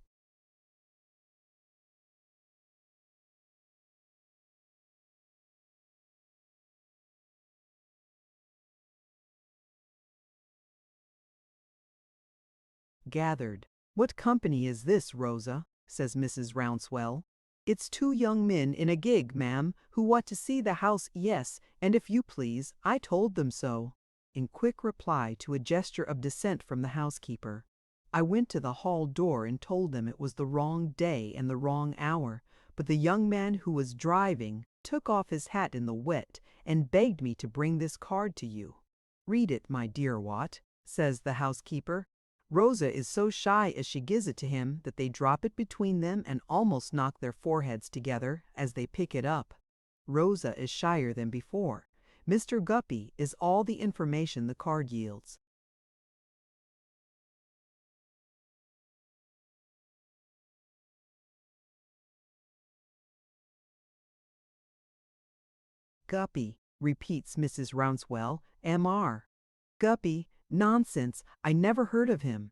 Gathered. What company is this, Rosa? Says Mrs. Rouncewell. It's 2 young men in a gig, ma'am, who want to see the house. Yes, and if you please, I told them so. In quick reply to a gesture of dissent from the housekeeper. I went to the hall door and told them it was the wrong day and the wrong hour, but the young man who was driving took off his hat in the wet and begged me to bring this card to you. Read it, my dear Watt, says the housekeeper. Rosa is so shy as she gives it to him that they drop it between them and almost knock their foreheads together as they pick it up. Rosa is shyer than before. Mr. Guppy is all the information the card yields. Guppy, repeats Mrs. Rouncewell, M.R. Guppy, nonsense, I never heard of him.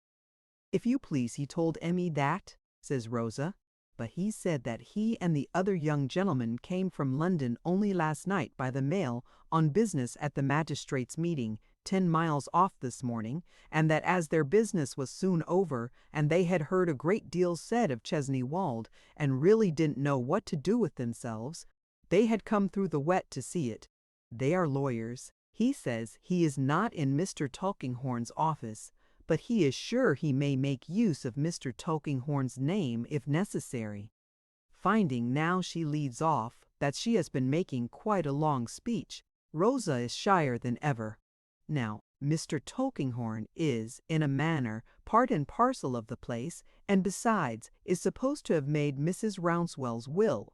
If you please, he told Emmy that, says Rosa, but he said that he and the other young gentleman came from London only last night by the mail on business at the magistrates' meeting 10 miles off this morning, and that as their business was soon over and they had heard a great deal said of Chesney Wold and really didn't know what to do with themselves, they had come through the wet to see it. They are lawyers. He says he is not in Mr. Tulkinghorn's office, but he is sure he may make use of Mr. Tulkinghorn's name if necessary. Finding now she leads off that she has been making quite a long speech, Rosa is shyer than ever. Now, Mr. Tulkinghorn is, in a manner, part and parcel of the place, and besides, is supposed to have made Mrs. Rouncewell's will.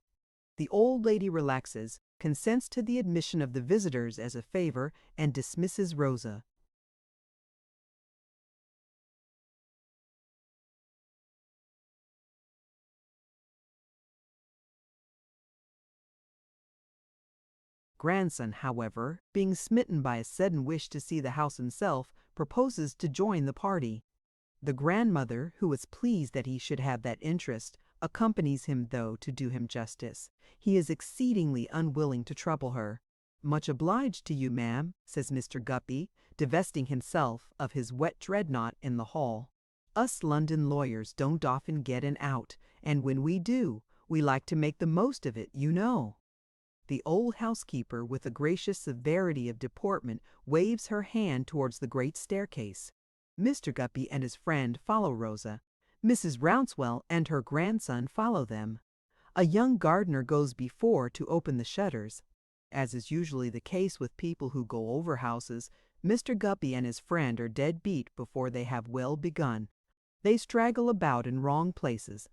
The old lady relaxes, consents to the admission of the visitors as a favor, and dismisses Rosa. Grandson, however, being smitten by a sudden wish to see the house himself, proposes to join the party. The grandmother, who is pleased that he should have that interest, accompanies him, though, to do him justice, he is exceedingly unwilling to trouble her. Much obliged to you, ma'am, says Mr. Guppy, divesting himself of his wet dreadnought in the hall. Us London lawyers don't often get an out, and when we do, we like to make the most of it, you know. The old housekeeper, with a gracious severity of deportment, waves her hand towards the great staircase. Mr. Guppy and his friend follow Rosa. Mrs. Rouncewell and her grandson follow them. A young gardener goes before to open the shutters. As is usually the case with people who go over houses, Mr. Guppy and his friend are dead beat before they have well begun. They straggle about in wrong places.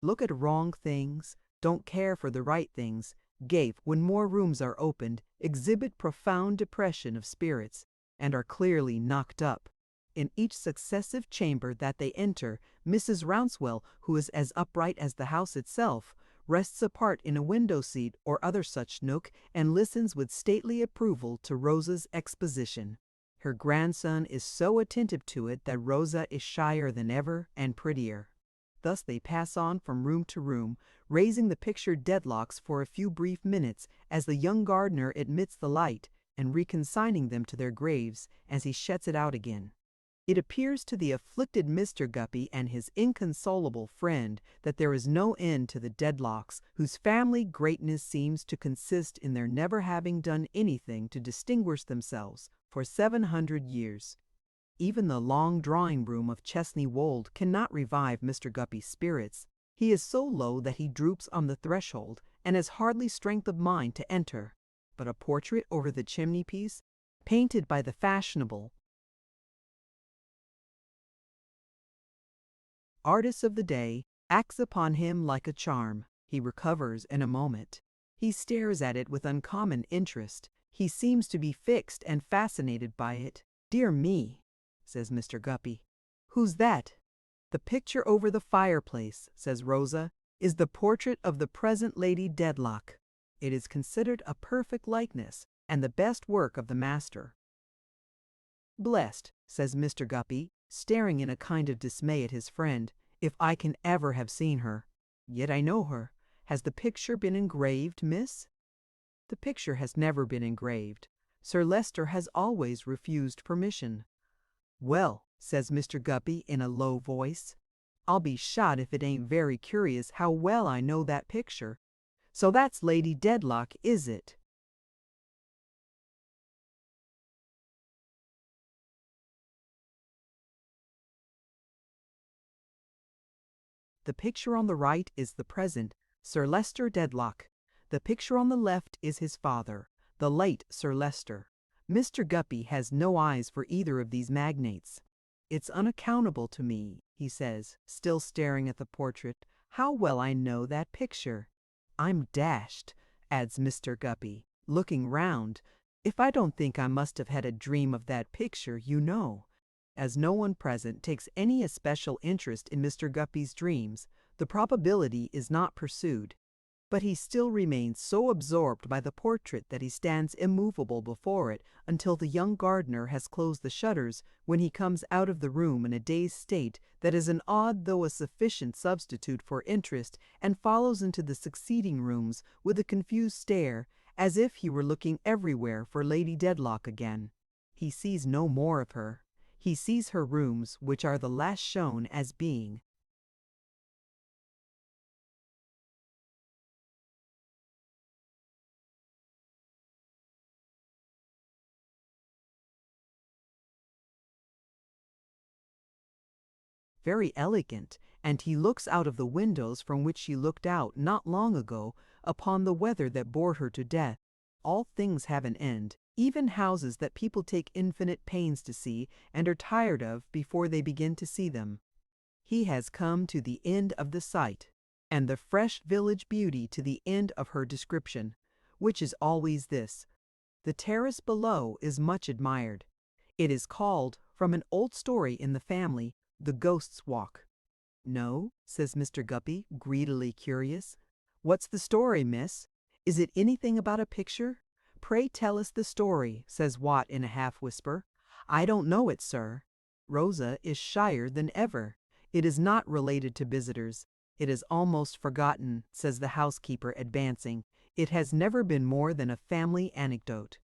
Look at wrong things, don't care for the right things, gape when more rooms are opened, exhibit profound depression of spirits, and are clearly knocked up. In each successive chamber that they enter, Mrs. Rouncewell, who is as upright as the house itself, rests apart in a window seat or other such nook, and listens with stately approval to Rosa's exposition. Her grandson is so attentive to it that Rosa is shyer than ever and prettier. Thus they pass on from room to room, raising the pictured deadlocks for a few brief minutes as the young gardener admits the light, and reconsigning them to their graves as he shuts it out again. It appears to the afflicted Mr. Guppy and his inconsolable friend that there is no end to the deadlocks, whose family greatness seems to consist in their never having done anything to distinguish themselves for 700 years. Even the long drawing-room of Chesney Wold cannot revive Mr. Guppy's spirits. He is so low that he droops on the threshold, and has hardly strength of mind to enter. But a portrait over the chimney-piece, painted by the fashionable artists of the day, acts upon him like a charm. He recovers in a moment. He stares at it with uncommon interest. He seems to be fixed and fascinated by it. "Dear me," says Mr. Guppy. "Who's that?" "The picture over the fireplace," says Rosa, "is the portrait of the present Lady Dedlock. It is considered a perfect likeness, and the best work of the master." "Blessed," says Mr. Guppy, staring in a kind of dismay at his friend, "if I can ever have seen her. Yet I know her. Has the picture been engraved, miss?" "The picture has never been engraved. Sir Leicester has always refused permission." "Well," says Mr. Guppy in a low voice, "I'll be shot if it ain't very curious how well I know that picture. So that's Lady Dedlock, is it?" The picture on the right is the present Sir Leicester Dedlock. The picture on the left is his father, the late Sir Leicester. Mr. Guppy has no eyes for either of these magnates. "It's unaccountable to me," he says, still staring at the portrait, "how well I know that picture. I'm dashed," adds Mr. Guppy, looking round, "if I don't think I must have had a dream of that picture, you know." As no one present takes any especial interest in Mr. Guppy's dreams, the probability is not pursued. But he still remains so absorbed by the portrait that he stands immovable before it until the young gardener has closed the shutters, when he comes out of the room in a dazed state that is an odd though a sufficient substitute for interest, and follows into the succeeding rooms with a confused stare, as if he were looking everywhere for Lady Dedlock again. He sees no more of her. He sees her rooms, which are the last shown as being. Very elegant, and he looks out of the windows from which she looked out not long ago upon the weather that bored her to death. All things have an end, even houses that people take infinite pains to see and are tired of before they begin to see them. He has come to the end of the sight, and the fresh village beauty to the end of her description, which is always this: the terrace below is much admired. It is called, from an old story in the family, the Ghost's Walk. "No?" says Mr. Guppy, greedily curious. "What's the story, miss? Is it anything about a picture? Pray tell us the story," says Watt in a half-whisper. "I don't know it, sir." Rosa is shyer than ever. "It is not related to visitors. It is almost forgotten," says the housekeeper, advancing. "It has never been more than a family anecdote."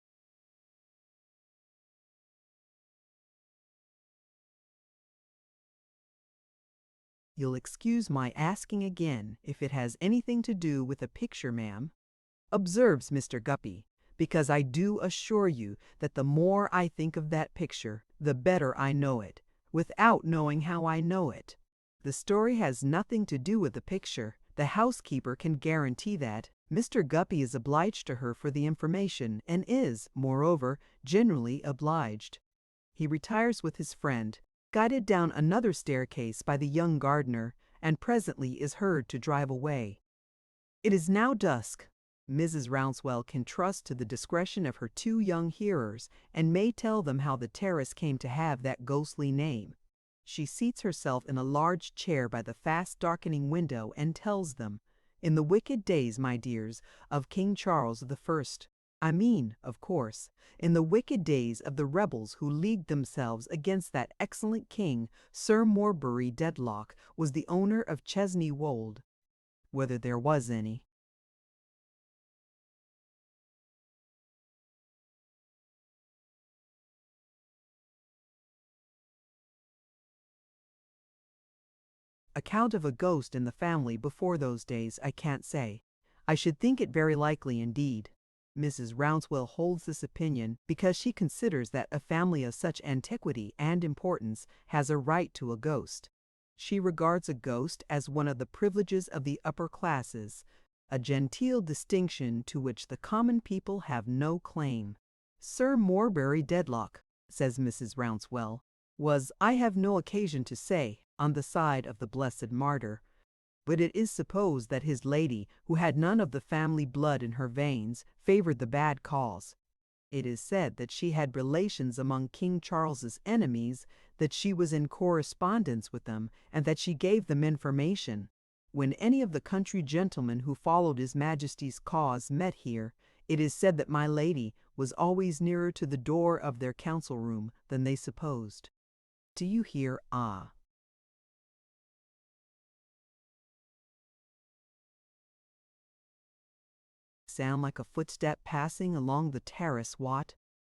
"You'll excuse my asking again if it has anything to do with a picture, ma'am," observes Mr. Guppy, "because I do assure you that the more I think of that picture, the better I know it, without knowing how I know it. The story has nothing to do with the picture. The housekeeper can guarantee that. Mr. Guppy is obliged to her for the information, and is, moreover, generally obliged." He retires with his friend, guided down another staircase by the young gardener, and presently is heard to drive away. It is now dusk. Mrs. Rouncewell can trust to the discretion of her two young hearers, and may tell them how the terrace came to have that ghostly name. She seats herself in a large chair by the fast-darkening window, and tells them, "In the wicked days, my dears, of King Charles I mean, of course, in the wicked days of the rebels who leagued themselves against that excellent king, Sir Morbury Dedlock was the owner of Chesney Wold, whether there was any." Account of a ghost in the family before those days, I can't say. I should think it very likely indeed. Mrs. Rouncewell holds this opinion because she considers that a family of such antiquity and importance has a right to a ghost. She regards a ghost as one of the privileges of the upper classes, a genteel distinction to which the common people have no claim. Sir Morbury Dedlock, says Mrs. Rouncewell, was, I have no occasion to say, on the side of the blessed martyr. But it is supposed that his lady, who had none of the family blood in her veins, favored the bad cause. It is said that she had relations among King Charles's enemies, that she was in correspondence with them, and that she gave them information. When any of the country gentlemen who followed His Majesty's cause met here, it is said that my lady was always nearer to the door of their council room than they supposed. Do you hear ah? Sound like a footstep passing along the terrace, what?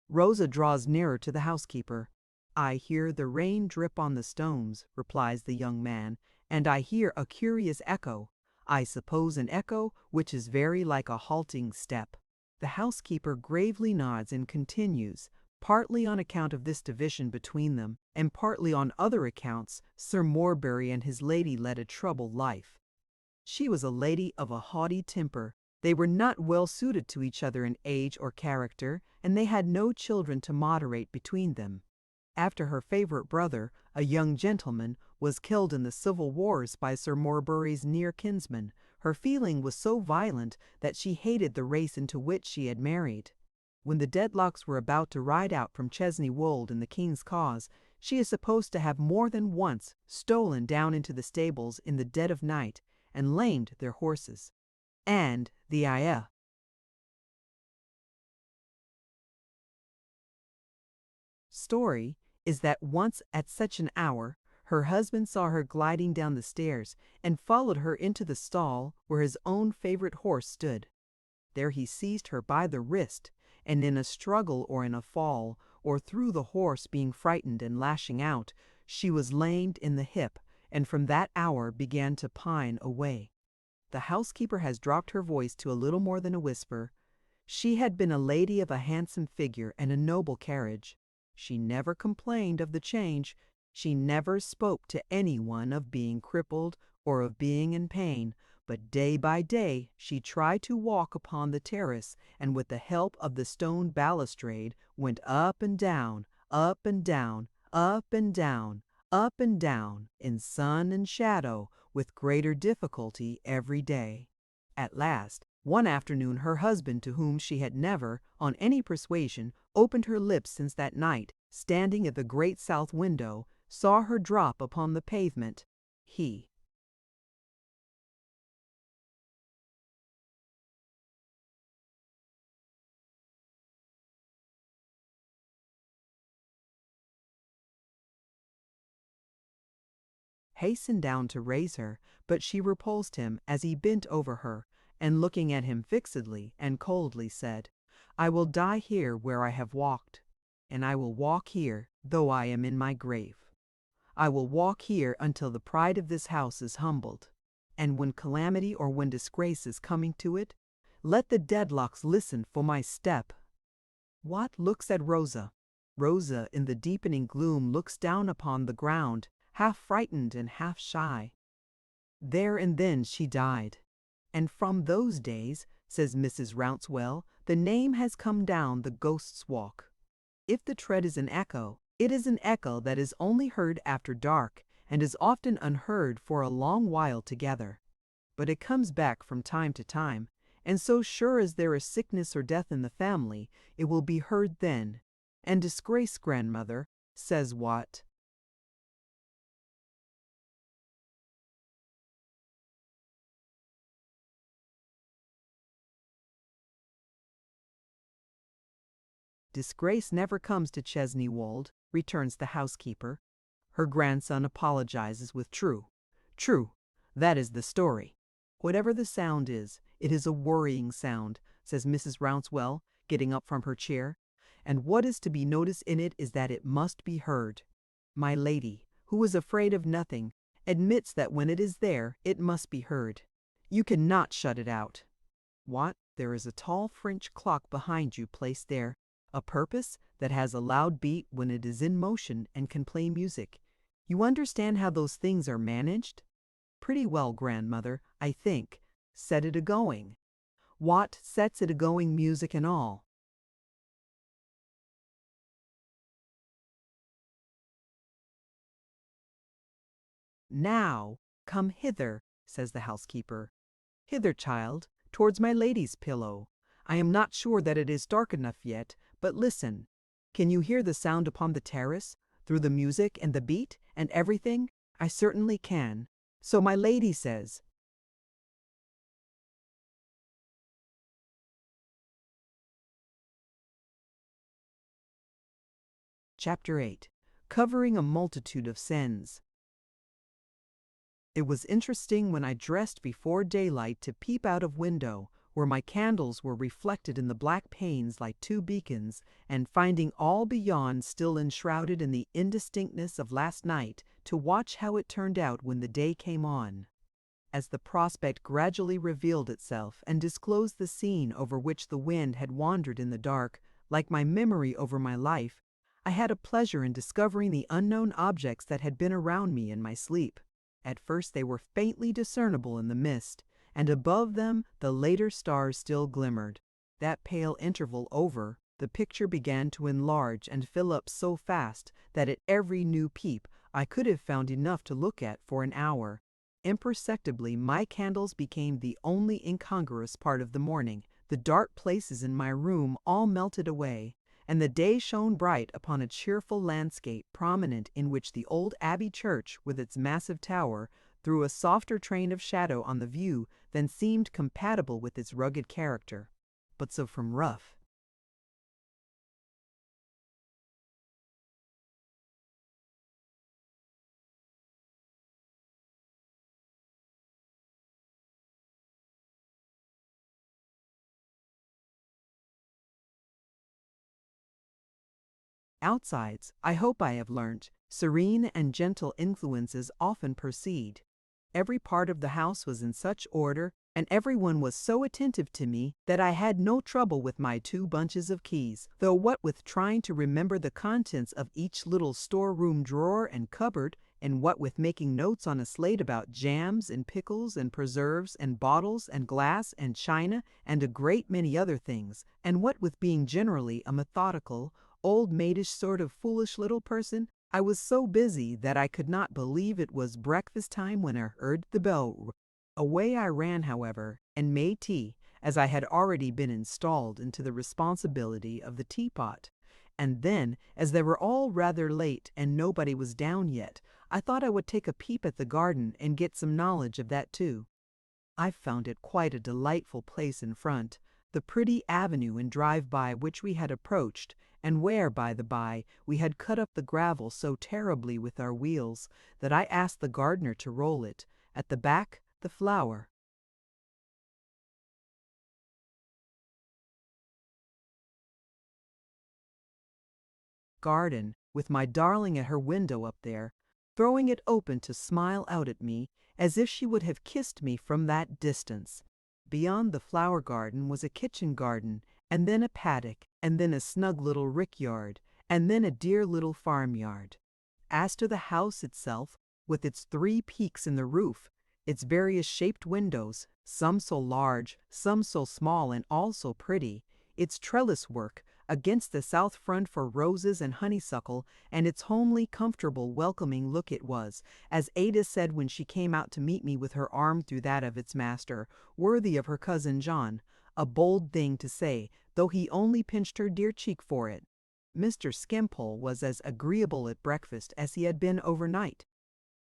Rosa draws nearer to the housekeeper. I hear the rain drip on the stones, replies the young man, and I hear a curious echo. I suppose an echo which is very like a halting step. The housekeeper gravely nods and continues, partly on account of this division between them, and partly on other accounts. Sir Morbury and his lady led a troubled life. She was a lady of a haughty temper. They were not well suited to each other in age or character, and they had no children to moderate between them. After her favorite brother, a young gentleman, was killed in the civil wars by Sir Morbury's near kinsman, her feeling was so violent that she hated the race into which she had married. When the Dedlocks were about to ride out from Chesney Wold in the king's cause, she is supposed to have more than once stolen down into the stables in the dead of night and lamed their horses. And the story is that once at such an hour, her husband saw her gliding down the stairs and followed her into the stall where his own favorite horse stood. There he seized her by the wrist, and in a struggle or in a fall, or through the horse being frightened and lashing out, she was lamed in the hip, and from that hour began to pine away. The housekeeper has dropped her voice to a little more than a whisper. She had been a lady of a handsome figure and a noble carriage. She never complained of the change. She never spoke to anyone of being crippled or of being in pain, but day by day she tried to walk upon the terrace, and with the help of the stone balustrade went up and down, up and down, up and down, up and down, in sun and shadow, with greater difficulty every day. At last, one afternoon her husband, to whom she had never, on any persuasion, opened her lips since that night, standing at the great south window, saw her drop upon the pavement. He hastened down to raise her, but she repulsed him as he bent over her, and looking at him fixedly and coldly said, I will die here where I have walked, and I will walk here though I am in my grave. I will walk here until the pride of this house is humbled, and when calamity or when disgrace is coming to it, let the Dedlocks listen for my step. Wat looks at Rosa. Rosa in the deepening gloom looks down upon the ground, half frightened and half shy. There and then she died. And from those days, says Mrs. Rouncewell, the name has come down the Ghost's Walk. If the tread is an echo, it is an echo that is only heard after dark, and is often unheard for a long while together. But it comes back from time to time, and so sure as there is sickness or death in the family, it will be heard then. And disgrace, grandmother, says Wat. Disgrace never comes to Chesney Wold, returns the housekeeper. Her grandson apologizes with true, that is the story. Whatever the sound is, it is a worrying sound, says Mrs. Rouncewell, getting up from her chair, and what is to be noticed in it is that it must be heard. My lady, who is afraid of nothing, admits that when it is there, it must be heard. You cannot shut it out. What? There is a tall French clock behind you placed there, a purpose that has a loud beat when it is in motion and can play music. You understand how those things are managed? Pretty well, grandmother, I think. Set it a-going. Wat sets it a-going, music and all. Now, come hither, says the housekeeper. Hither, child, towards my lady's pillow. I am not sure that it is dark enough yet, but listen. Can you hear the sound upon the terrace, through the music and the beat and everything? I certainly can. So my lady says. Chapter 8. Covering a Multitude of Sins. It was interesting when I dressed before daylight to peep out of window, where my candles were reflected in the black panes like two beacons, and finding all beyond still enshrouded in the indistinctness of last night, to watch how it turned out when the day came on. As the prospect gradually revealed itself and disclosed the scene over which the wind had wandered in the dark, like my memory over my life, I had a pleasure in discovering the unknown objects that had been around me in my sleep. At first they were faintly discernible in the mist, and above them the later stars still glimmered. That pale interval over, the picture began to enlarge and fill up so fast that at every new peep I could have found enough to look at for an hour. Imperceptibly my candles became the only incongruous part of the morning. The dark places in my room all melted away, and the day shone bright upon a cheerful landscape prominent in which the old abbey church with its massive tower threw a softer train of shadow on the view than seemed compatible with its rugged character. But so from rough outsides, I hope I have learnt, serene and gentle influences often proceed. Every part of the house was in such order, and everyone was so attentive to me, that I had no trouble with my 2 bunches of keys, though what with trying to remember the contents of each little storeroom drawer and cupboard, and what with making notes on a slate about jams and pickles and preserves and bottles and glass and china and a great many other things, and what with being generally a methodical, old-maidish sort of foolish little person, I was so busy that I could not believe it was breakfast time when I heard the bell. Away I ran, however, and made tea, as I had already been installed into the responsibility of the teapot. And then, as they were all rather late and nobody was down yet, I thought I would take a peep at the garden and get some knowledge of that too. I found it quite a delightful place in front, the pretty avenue and drive-by which we had approached, and where, by the by, we had cut up the gravel so terribly with our wheels that I asked the gardener to roll it. At the back, the flower garden, with my darling at her window up there, throwing it open to smile out at me as if she would have kissed me from that distance. Beyond the flower garden was a kitchen garden, and then a paddock, and then a snug little rickyard, and then a dear little farmyard. As to the house itself, with its 3 peaks in the roof, its various shaped windows, some so large, some so small, and all so pretty, its trellis work against the south front for roses and honeysuckle, and its homely, comfortable, welcoming look, it was, as Ada said when she came out to meet me with her arm through that of its master, worthy of her cousin John, a bold thing to say, though he only pinched her dear cheek for it. Mr. Skimpole was as agreeable at breakfast as he had been overnight.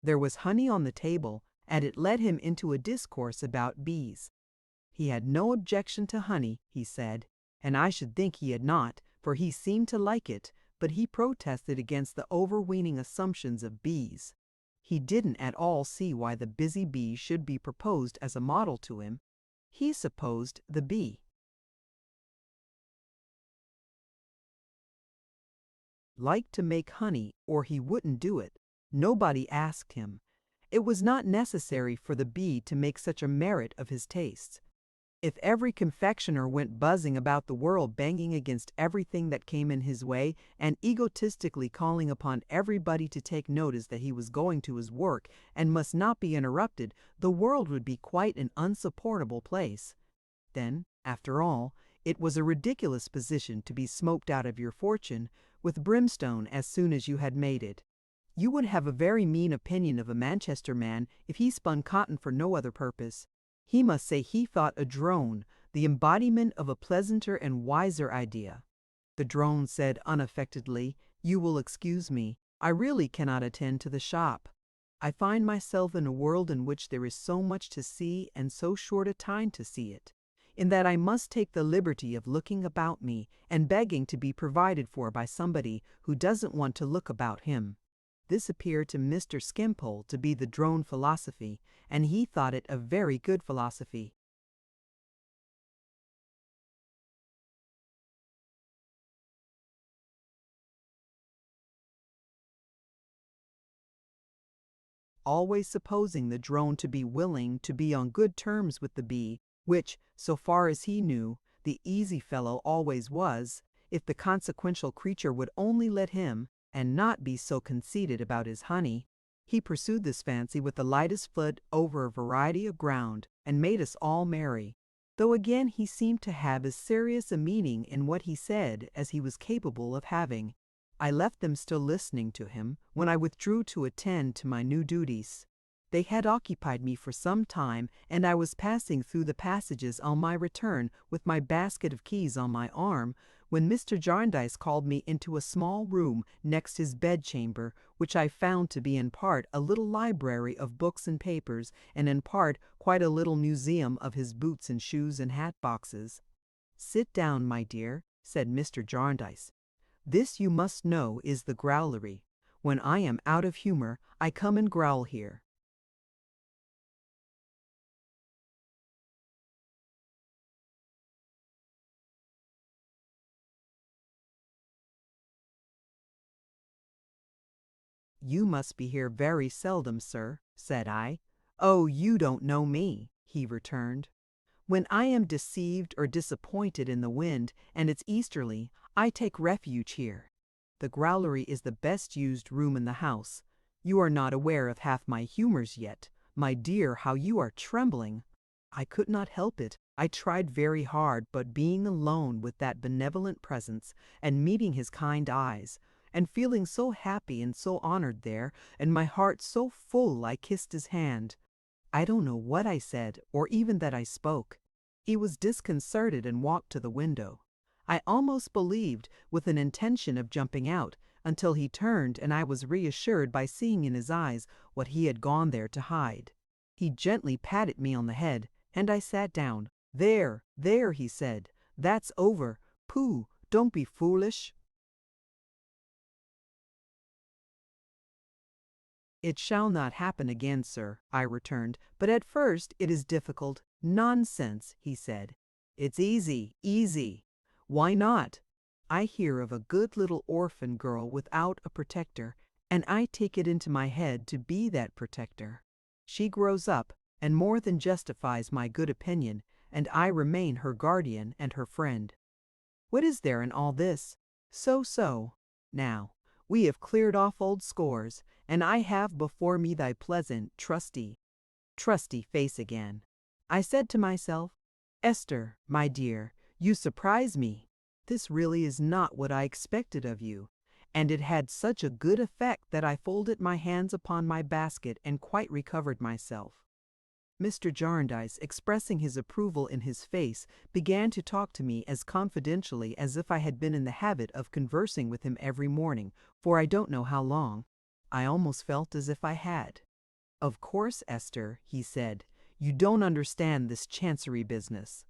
There was honey on the table, and it led him into a discourse about bees. He had no objection to honey, he said, and I should think he had not, for he seemed to like it, but he protested against the overweening assumptions of bees. He didn't at all see why the busy bee should be proposed as a model to him. He supposed the bee liked to make honey, or he wouldn't do it. Nobody asked him. It was not necessary for the bee to make such a merit of his tastes. If every confectioner went buzzing about the world, banging against everything that came in his way, and egotistically calling upon everybody to take notice that he was going to his work and must not be interrupted, the world would be quite an unsupportable place. Then, after all, it was a ridiculous position to be smoked out of your fortune with brimstone as soon as you had made it. You would have a very mean opinion of a Manchester man if he spun cotton for no other purpose. He must say he thought a drone the embodiment of a pleasanter and wiser idea. The drone said unaffectedly, "You will excuse me. I really cannot attend to the shop. I find myself in a world in which there is so much to see and so short a time to see it, in that I must take the liberty of looking about me and begging to be provided for by somebody who doesn't want to look about him." This appeared to Mr. Skimpole to be the drone philosophy, and he thought it a very good philosophy. Always supposing the drone to be willing to be on good terms with the bee, which, so far as he knew, the easy fellow always was, if the consequential creature would only let him, and not be so conceited about his honey. He pursued this fancy with the lightest foot over a variety of ground, and made us all merry, though again he seemed to have as serious a meaning in what he said as he was capable of having. I left them still listening to him when I withdrew to attend to my new duties. They had occupied me for some time, and I was passing through the passages on my return with my basket of keys on my arm, when Mr. Jarndyce called me into a small room next his bedchamber, which I found to be in part a little library of books and papers, and in part quite a little museum of his boots and shoes and hat boxes. "Sit down, my dear," said Mr. Jarndyce. "This, you must know, is the growlery. When I am out of humor, I come and growl here." "You must be here very seldom, sir," said I. "Oh, you don't know me," he returned. "When I am deceived or disappointed in the wind, and it's easterly, I take refuge here. The growlery is the best used room in the house. You are not aware of half my humors yet. My dear, how you are trembling!" I could not help it. I tried very hard, but being alone with that benevolent presence, and meeting his kind eyes, and feeling so happy and so honored there, and my heart so full, I kissed his hand. I don't know what I said, or even that I spoke. He was disconcerted and walked to the window. I almost believed with an intention of jumping out, until he turned and I was reassured by seeing in his eyes what he had gone there to hide. He gently patted me on the head, and I sat down. "There, there," he said, "that's over. Pooh, don't be foolish." "It shall not happen again, sir," I returned, "but at first it is difficult." "Nonsense," he said. "It's easy, easy." "Why not?" "I hear of a good little orphan girl without a protector, and I take it into my head to be that protector. She grows up, and more than justifies my good opinion, and I remain her guardian and her friend. What is there in all this? So. Now, we have cleared off old scores, and I have before me thy pleasant, trusty face again. I said to myself, "Esther, my dear, you surprise me. This really is not what I expected of you." And it had such a good effect that I folded my hands upon my basket and quite recovered myself. Mr. Jarndyce, expressing his approval in his face, began to talk to me as confidentially as if I had been in the habit of conversing with him every morning, for I don't know how long. I almost felt as if I had. "Of course, Esther," he said, "you don't understand this chancery business."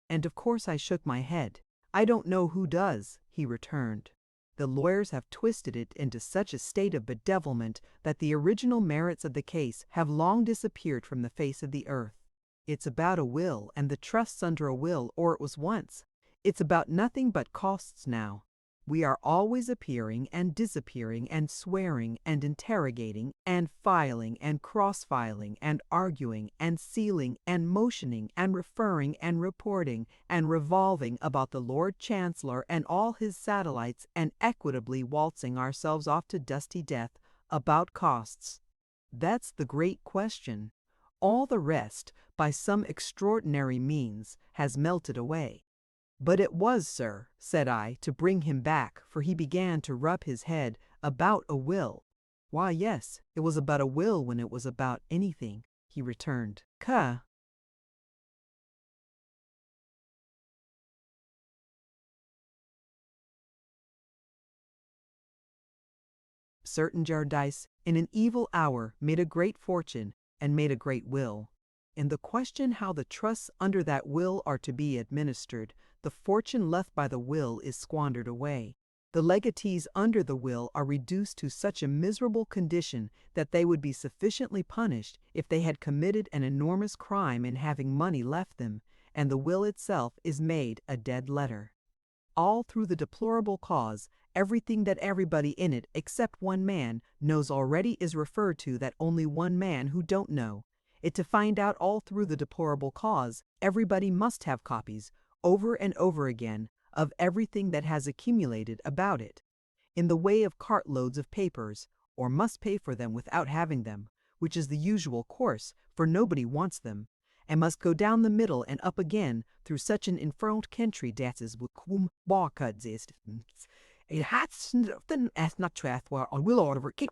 And of course I shook my head. "I don't know who does," he returned. "The lawyers have twisted it into such a state of bedevilment that the original merits of the case have long disappeared from the face of the earth. It's about a will and the trusts under a will, or it was once. It's about nothing but costs now. We are always appearing and disappearing and swearing and interrogating and filing and cross-filing and arguing and sealing and motioning and referring and reporting and revolving about the Lord Chancellor and all his satellites and equitably waltzing ourselves off to dusty death about costs. That's the great question. All the rest, by some extraordinary means, has melted away. But it was, sir, said I, to bring him back, for he began to rub his head, about a will. Why, yes, it was about a will when it was about anything, he returned. Cuh. Certain Jarndyce, in an evil hour, made a great fortune, and made a great will. In the question how the trusts under that will are to be administered, the fortune left by the will is squandered away. The legatees under the will are reduced to such a miserable condition that they would be sufficiently punished if they had committed an enormous crime in having money left them, and the will itself is made a dead letter. All through the deplorable cause, everything that everybody in it, except one man, knows already is referred to that only one man who don't know. It to find out all through the deplorable cause, everybody must have copies, over and over again, of everything that has accumulated about it, in the way of cartloads of papers, or must pay for them without having them, which is the usual course, for nobody wants them, and must go down the middle and up again through such an infernal country that is whom barcodes is. It has nothing as not trath where I will order keep.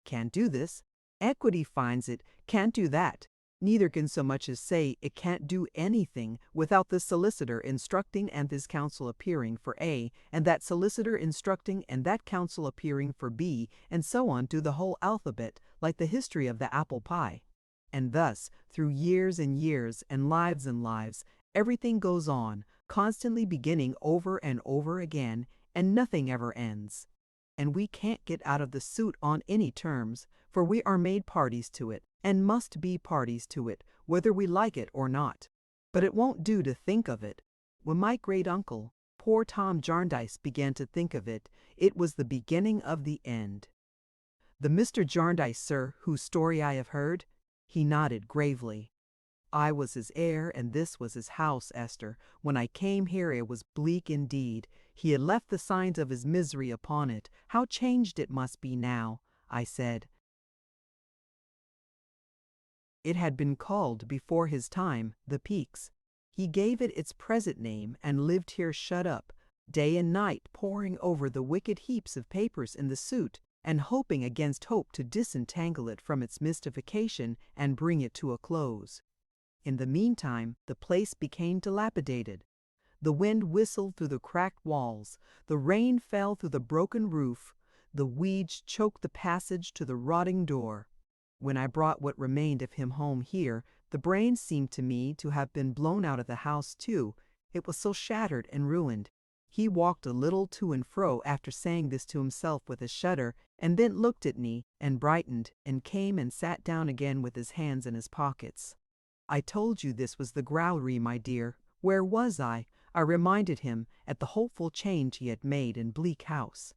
Can't do this. Equity finds it can't do that. Neither can so much as say it can't do anything without this solicitor instructing and this counsel appearing for A, and that solicitor instructing and that counsel appearing for B, and so on through the whole alphabet, like the history of the apple pie. And thus, through years and years, and lives, everything goes on, constantly beginning over and over again, and nothing ever ends. And we can't get out of the suit on any terms, for we are made parties to it, and must be parties to it, whether we like it or not. But it won't do to think of it. When my great-uncle, poor Tom Jarndyce, began to think of it, it was the beginning of the end. The Mr. Jarndyce, sir, whose story I have heard? He nodded gravely. I was his heir, and this was his house, Esther. When I came here it was bleak indeed. He had left the signs of his misery upon it. How changed it must be now, I said. It had been called, before his time, the Peaks. He gave it its present name, and lived here shut up, day and night poring over the wicked heaps of papers in the suit, and hoping against hope to disentangle it from its mystification and bring it to a close. In the meantime, the place became dilapidated. The wind whistled through the cracked walls, the rain fell through the broken roof, the weeds choked the passage to the rotting door. When I brought what remained of him home here, the brains seemed to me to have been blown out of the house too. It was so shattered and ruined. He walked a little to and fro after saying this to himself with a shudder, and then looked at me and brightened, and came and sat down again with his hands in his pockets. I told you this was the growlery, my dear. Where was I? I reminded him at the hopeful change he had made in Bleak House.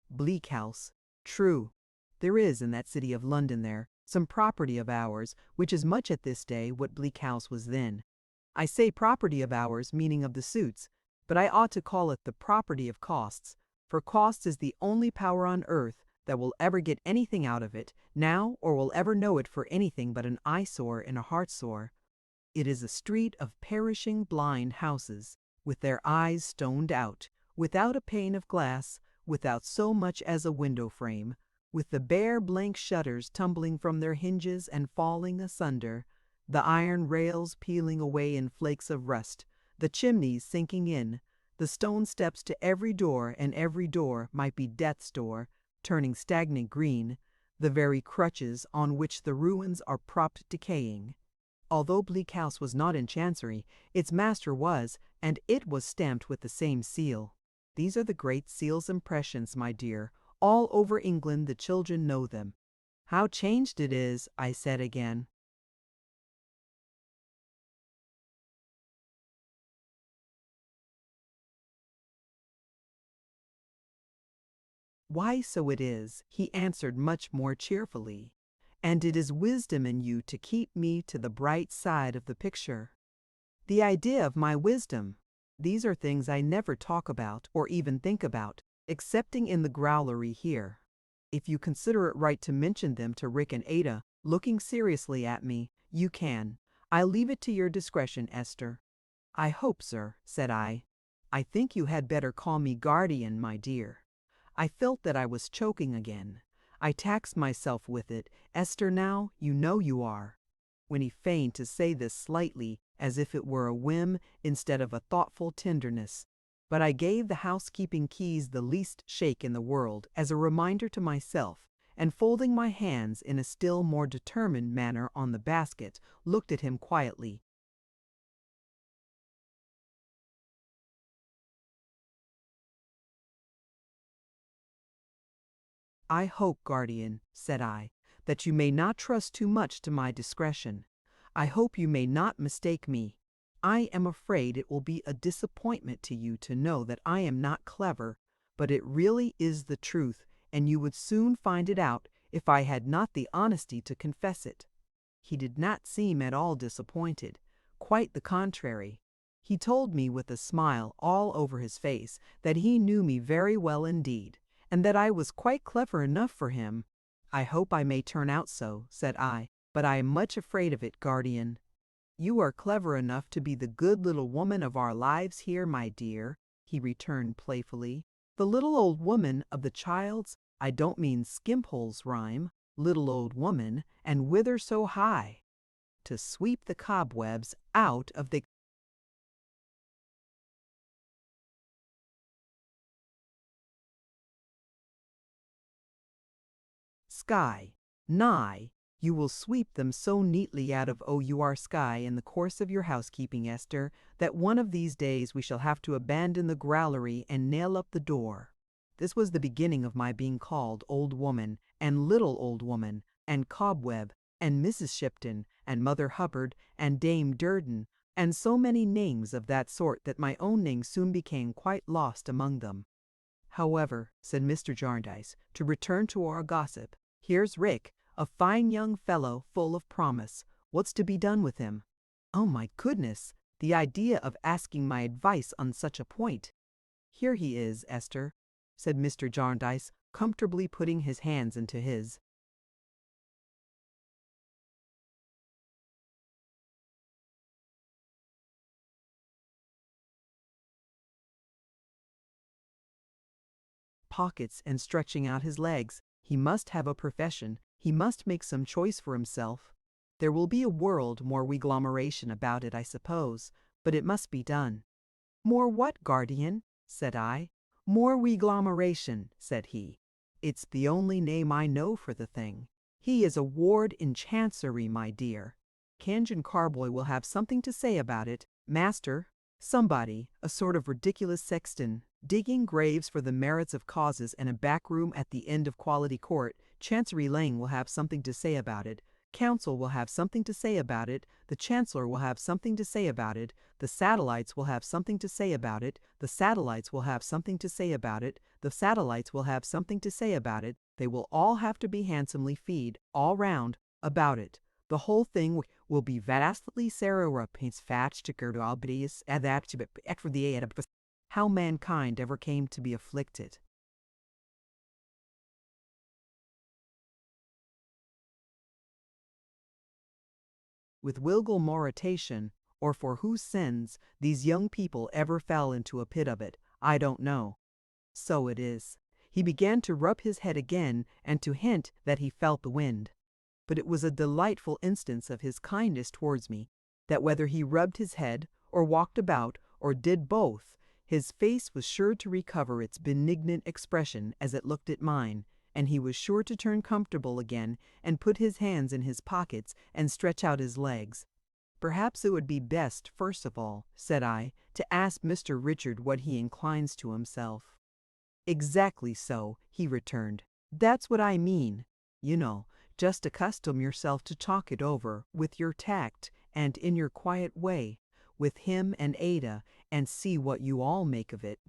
Bleak House. True. There is in that city of London there some property of ours, which is much at this day what Bleak House was then. I say property of ours, meaning of the suits, but I ought to call it the property of costs, for costs is the only power on earth that will ever get anything out of it now, or will ever know it for anything but an eyesore and a heartsore. It is a street of perishing blind houses, with their eyes stoned out, without a pane of glass, without so much as a window frame, with the bare blank shutters tumbling from their hinges and falling asunder, the iron rails peeling away in flakes of rust, the chimneys sinking in, the stone steps to every door, and every door might be death's door, turning stagnant green, the very crutches on which the ruins are propped decaying. Although Bleak House was not in Chancery, its master was, and it was stamped with the same seal. These are the great seal's impressions, my dear. All over England the children know them. How changed it is, I said again. "Why, so it is," he answered much more cheerfully. "And it is wisdom in you to keep me to the bright side of the picture." The idea of my wisdom! These are things I never talk about or even think about, excepting in the growlery here. If you consider it right to mention them to Rick and Ada, looking seriously at me, you can. I leave it to your discretion, Esther. "I hope, sir," said I. "I think you had better call me guardian, my dear." I felt that I was choking again. I taxed myself with it. "Esther, now, you know you are." When he feigned to say this slightly, as if it were a whim instead of a thoughtful tenderness. But I gave the housekeeping keys the least shake in the world as a reminder to myself, and folding my hands in a still more determined manner on the basket, looked at him quietly. "I hope, guardian," said I, "that you may not trust too much to my discretion. I hope you may not mistake me. I am afraid it will be a disappointment to you to know that I am not clever, but it really is the truth, and you would soon find it out if I had not the honesty to confess it." He did not seem at all disappointed. Quite the contrary. He told me with a smile all over his face that he knew me very well indeed, and that I was quite clever enough for him. "I hope I may turn out so," said I, "but I am much afraid of it, guardian." "You are clever enough to be the good little woman of our lives here, my dear," he returned playfully. "The little old woman of the child's, I don't mean Skimpole's rhyme, little old woman, and whither so high? To sweep the cobwebs out of the sky. Nigh, you will sweep them so neatly out of our sky in the course of your housekeeping, Esther, that one of these days we shall have to abandon the growlery and nail up the door." This was the beginning of my being called old woman, and little old woman, and cobweb, and Mrs. Shipton, and Mother Hubbard, and Dame Durden, and so many names of that sort that my own name soon became quite lost among them. "However," said Mr. Jarndyce, "to return to our gossip, here's Rick, a fine young fellow full of promise. What's to be done with him?" "Oh, my goodness! The idea of asking my advice on such a point!" "Here he is, Esther," said Mr. Jarndyce, comfortably putting his hands into his. Pockets and stretching out his legs. He must have a profession. He must make some choice for himself. There will be a world more reglomeration about it, I suppose, but it must be done. "More what, guardian?" said I. "More reglomeration," said he. "It's the only name I know for the thing. He is a ward in Chancery, my dear. Kenyon Carboy will have something to say about it. Master, somebody, a sort of ridiculous sexton, digging graves for the merits of causes in a back room at the end of Quality Court, Chancery Lane will have something to say about it. Council will have something to say about it. The Chancellor will have something to say about it. The satellites will have something to say about it. The satellites will have something to say about it. The satellites will have something to say about it. They will all have to be handsomely feed, all round, about it. The whole thing will be vastly how mankind ever came to be afflicted." With Wilgul-Moritation, or for whose sins these young people ever fell into a pit of it, I don't know. So it is. He began to rub his head again and to hint that he felt the wind. But it was a delightful instance of his kindness towards me, that whether he rubbed his head, or walked about, or did both, his face was sure to recover its benignant expression as it looked at mine, and he was sure to turn comfortable again and put his hands in his pockets and stretch out his legs. "Perhaps it would be best, first of all," said I, "to ask Mr. Richard what he inclines to himself." "Exactly so," he returned. "That's what I mean. You know, just accustom yourself to talk it over, with your tact, and in your quiet way, with him and Ada, and see what you all make of it.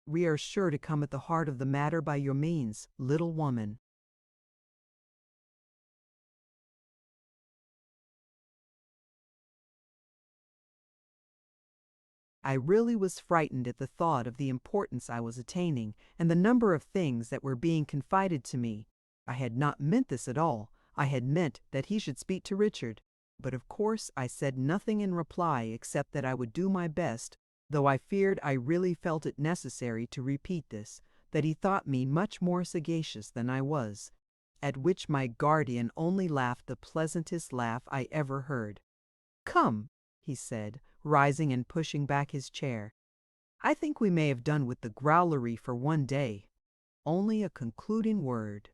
We are sure to come at the heart of the matter by your means, little woman. I really was frightened at the thought of the importance I was attaining and the number of things that were being confided to me. I had not meant this at all. I had meant that he should speak to Richard. But of course I said nothing in reply except that I would do my best, though I feared I really felt it necessary to repeat this, that he thought me much more sagacious than I was. At which my guardian only laughed the pleasantest laugh I ever heard. "Come," he said, rising and pushing back his chair. "I think we may have done with the growlery for one day. Only a concluding word.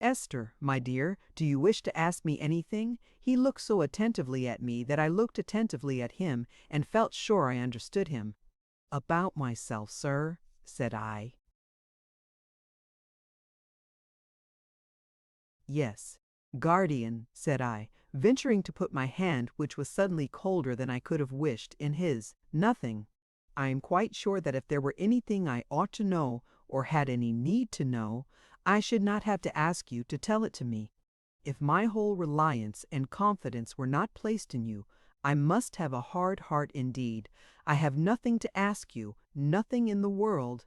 Esther, my dear, do you wish to ask me anything?" He looked so attentively at me that I looked attentively at him and felt sure I understood him. "About myself, sir," said I. "Yes." "Guardian," said I, venturing to put my hand, which was suddenly colder than I could have wished, in his. "Nothing. I am quite sure that if there were anything I ought to know, or had any need to know, I should not have to ask you to tell it to me. If my whole reliance and confidence were not placed in you, I must have a hard heart indeed. I have nothing to ask you, nothing in the world."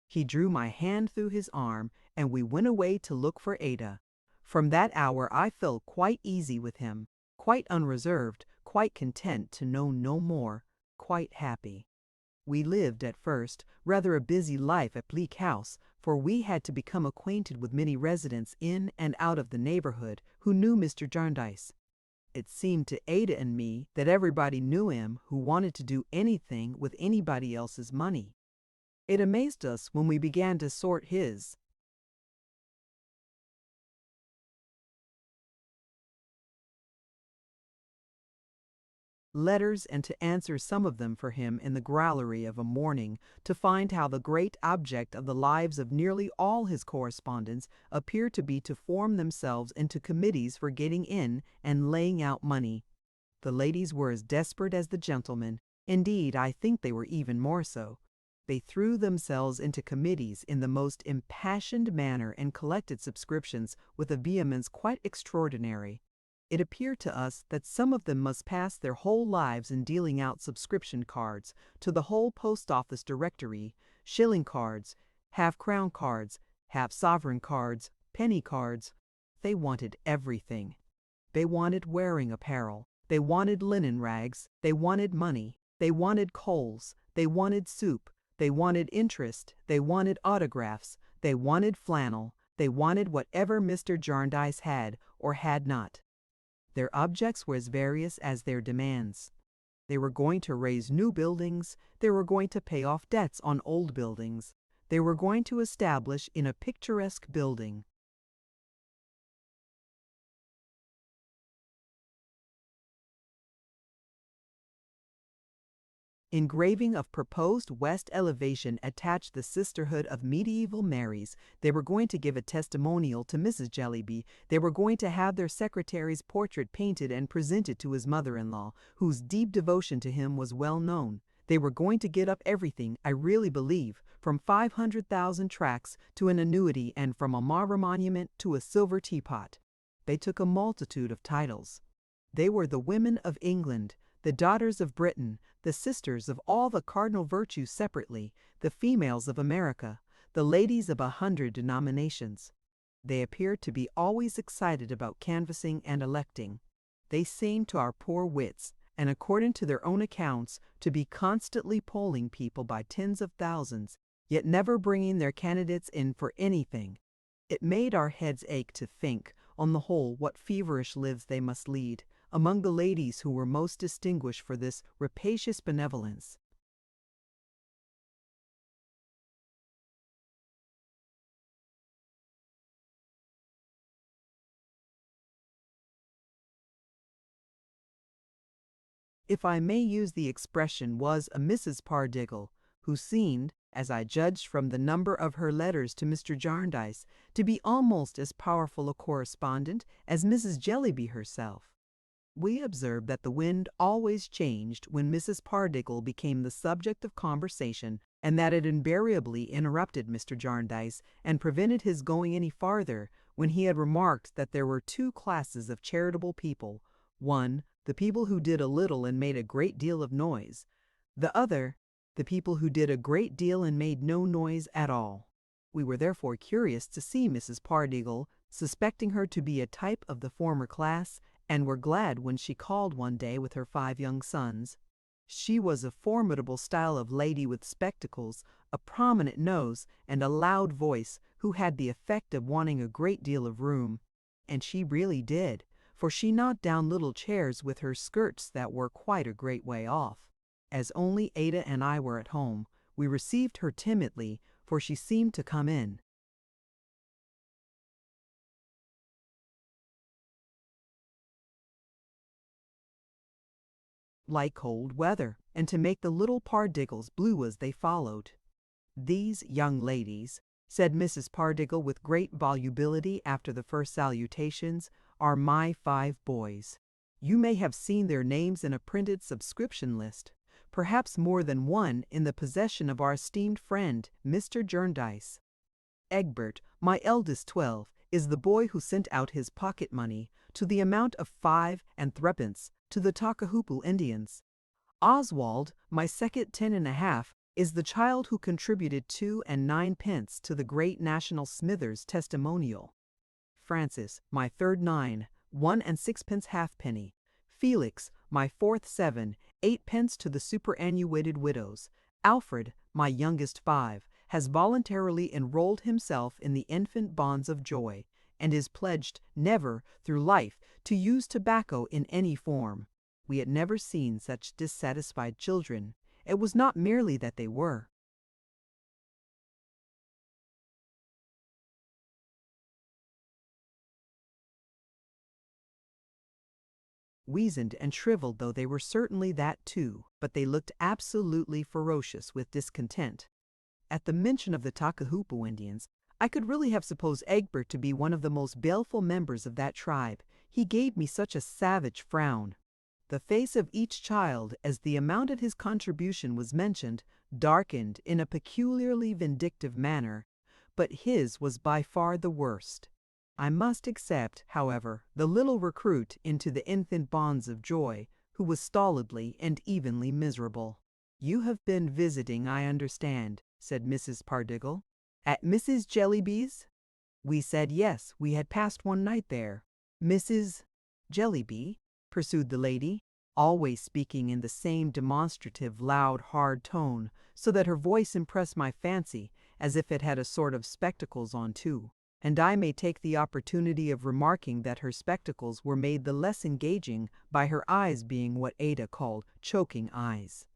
He drew my hand through his arm, and we went away to look for Ada. From that hour I felt quite easy with him, quite unreserved, quite content to know no more, quite happy. We lived, at first, rather a busy life at Bleak House, for we had to become acquainted with many residents in and out of the neighborhood who knew Mr. Jarndyce. It seemed to Ada and me that everybody knew him who wanted to do anything with anybody else's money. It amazed us when we began to sort his letters and to answer some of them for him in the growlery of a morning, to find how the great object of the lives of nearly all his correspondents appeared to be to form themselves into committees for getting in and laying out money. The ladies were as desperate as the gentlemen. Indeed, I think they were even more so. They threw themselves into committees in the most impassioned manner and collected subscriptions with a vehemence quite extraordinary. It appeared to us that some of them must pass their whole lives in dealing out subscription cards to the whole post office directory, shilling cards, half-crown cards, half-sovereign cards, penny cards. They wanted everything. They wanted wearing apparel. They wanted linen rags. They wanted money. They wanted coals. They wanted soup. They wanted interest. They wanted autographs. They wanted flannel. They wanted whatever Mr. Jarndyce had or had not. Their objects were as various as their demands. They were going to raise new buildings. They were going to pay off debts on old buildings. They were going to establish in a picturesque building. Engraving of proposed west elevation attached the sisterhood of medieval Marys. They were going to give a testimonial to Mrs. Jellyby. They were going to have their secretary's portrait painted and presented to his mother-in-law, whose deep devotion to him was well known. They were going to get up everything, I really believe, from 500,000 tracts to an annuity and from a marble monument to a silver teapot. They took a multitude of titles. They were the women of England, the daughters of Britain, the sisters of all the cardinal virtues separately, the females of America, the ladies of 100 denominations. They appeared to be always excited about canvassing and electing. They seemed to our poor wits, and according to their own accounts, to be constantly polling people by tens of thousands, yet never bringing their candidates in for anything. It made our heads ache to think, on the whole, what feverish lives they must lead, among the ladies who were most distinguished for this rapacious benevolence. If I may use the expression, was a Mrs. Pardiggle, who seemed, as I judged from the number of her letters to Mr. Jarndyce, to be almost as powerful a correspondent as Mrs. Jellyby herself. We observed that the wind always changed when Mrs. Pardiggle became the subject of conversation, and that it invariably interrupted Mr. Jarndyce and prevented his going any farther when he had remarked that there were two classes of charitable people: one, the people who did a little and made a great deal of noise; the other, the people who did a great deal and made no noise at all. We were therefore curious to see Mrs. Pardiggle, suspecting her to be a type of the former class, and were glad when she called one day with her 5 young sons. She was a formidable style of lady with spectacles, a prominent nose, and a loud voice, who had the effect of wanting a great deal of room. And she really did, for she knocked down little chairs with her skirts that were quite a great way off. As only Ada and I were at home, we received her timidly, for she seemed to come in like cold weather, and to make the little Pardiggles blue as they followed. "These young ladies," said Mrs. Pardiggle with great volubility after the first salutations, "are my 5 boys. You may have seen their names in a printed subscription list, perhaps more than one in the possession of our esteemed friend, Mr. Jarndyce. Egbert, my eldest 12, is the boy who sent out his pocket money, to the amount of 5 and 3d, to the Takahupoo Indians. Oswald, my second 10½, is the child who contributed 2 and 9d to the great National Smithers Testimonial. Francis, my third 9, 1 and 6d halfpenny. Felix, my fourth 7, 8d to the superannuated widows. Alfred, my youngest 5, has voluntarily enrolled himself in the infant bonds of joy, and is pledged never, through life, to use tobacco in any form. We had never seen such dissatisfied children. It was not merely that they were weazened and shriveled, though they were certainly that too, but they looked absolutely ferocious with discontent. At the mention of the Takahupoo Indians, I could really have supposed Egbert to be one of the most baleful members of that tribe. He gave me such a savage frown. The face of each child, as the amount of his contribution was mentioned, darkened in a peculiarly vindictive manner, but his was by far the worst. I must except, however, the little recruit into the infant bonds of joy, who was stolidly and evenly miserable. "You have been visiting, I understand," said Mrs. Pardiggle, "at Mrs. Jellyby's?" We said yes, we had passed one night there. "Mrs. Jellyby," pursued the lady, always speaking in the same demonstrative, loud, hard tone, so that her voice impressed my fancy as if it had a sort of spectacles on too. And I may take the opportunity of remarking that her spectacles were made the less engaging by her eyes being what Ada called choking eyes.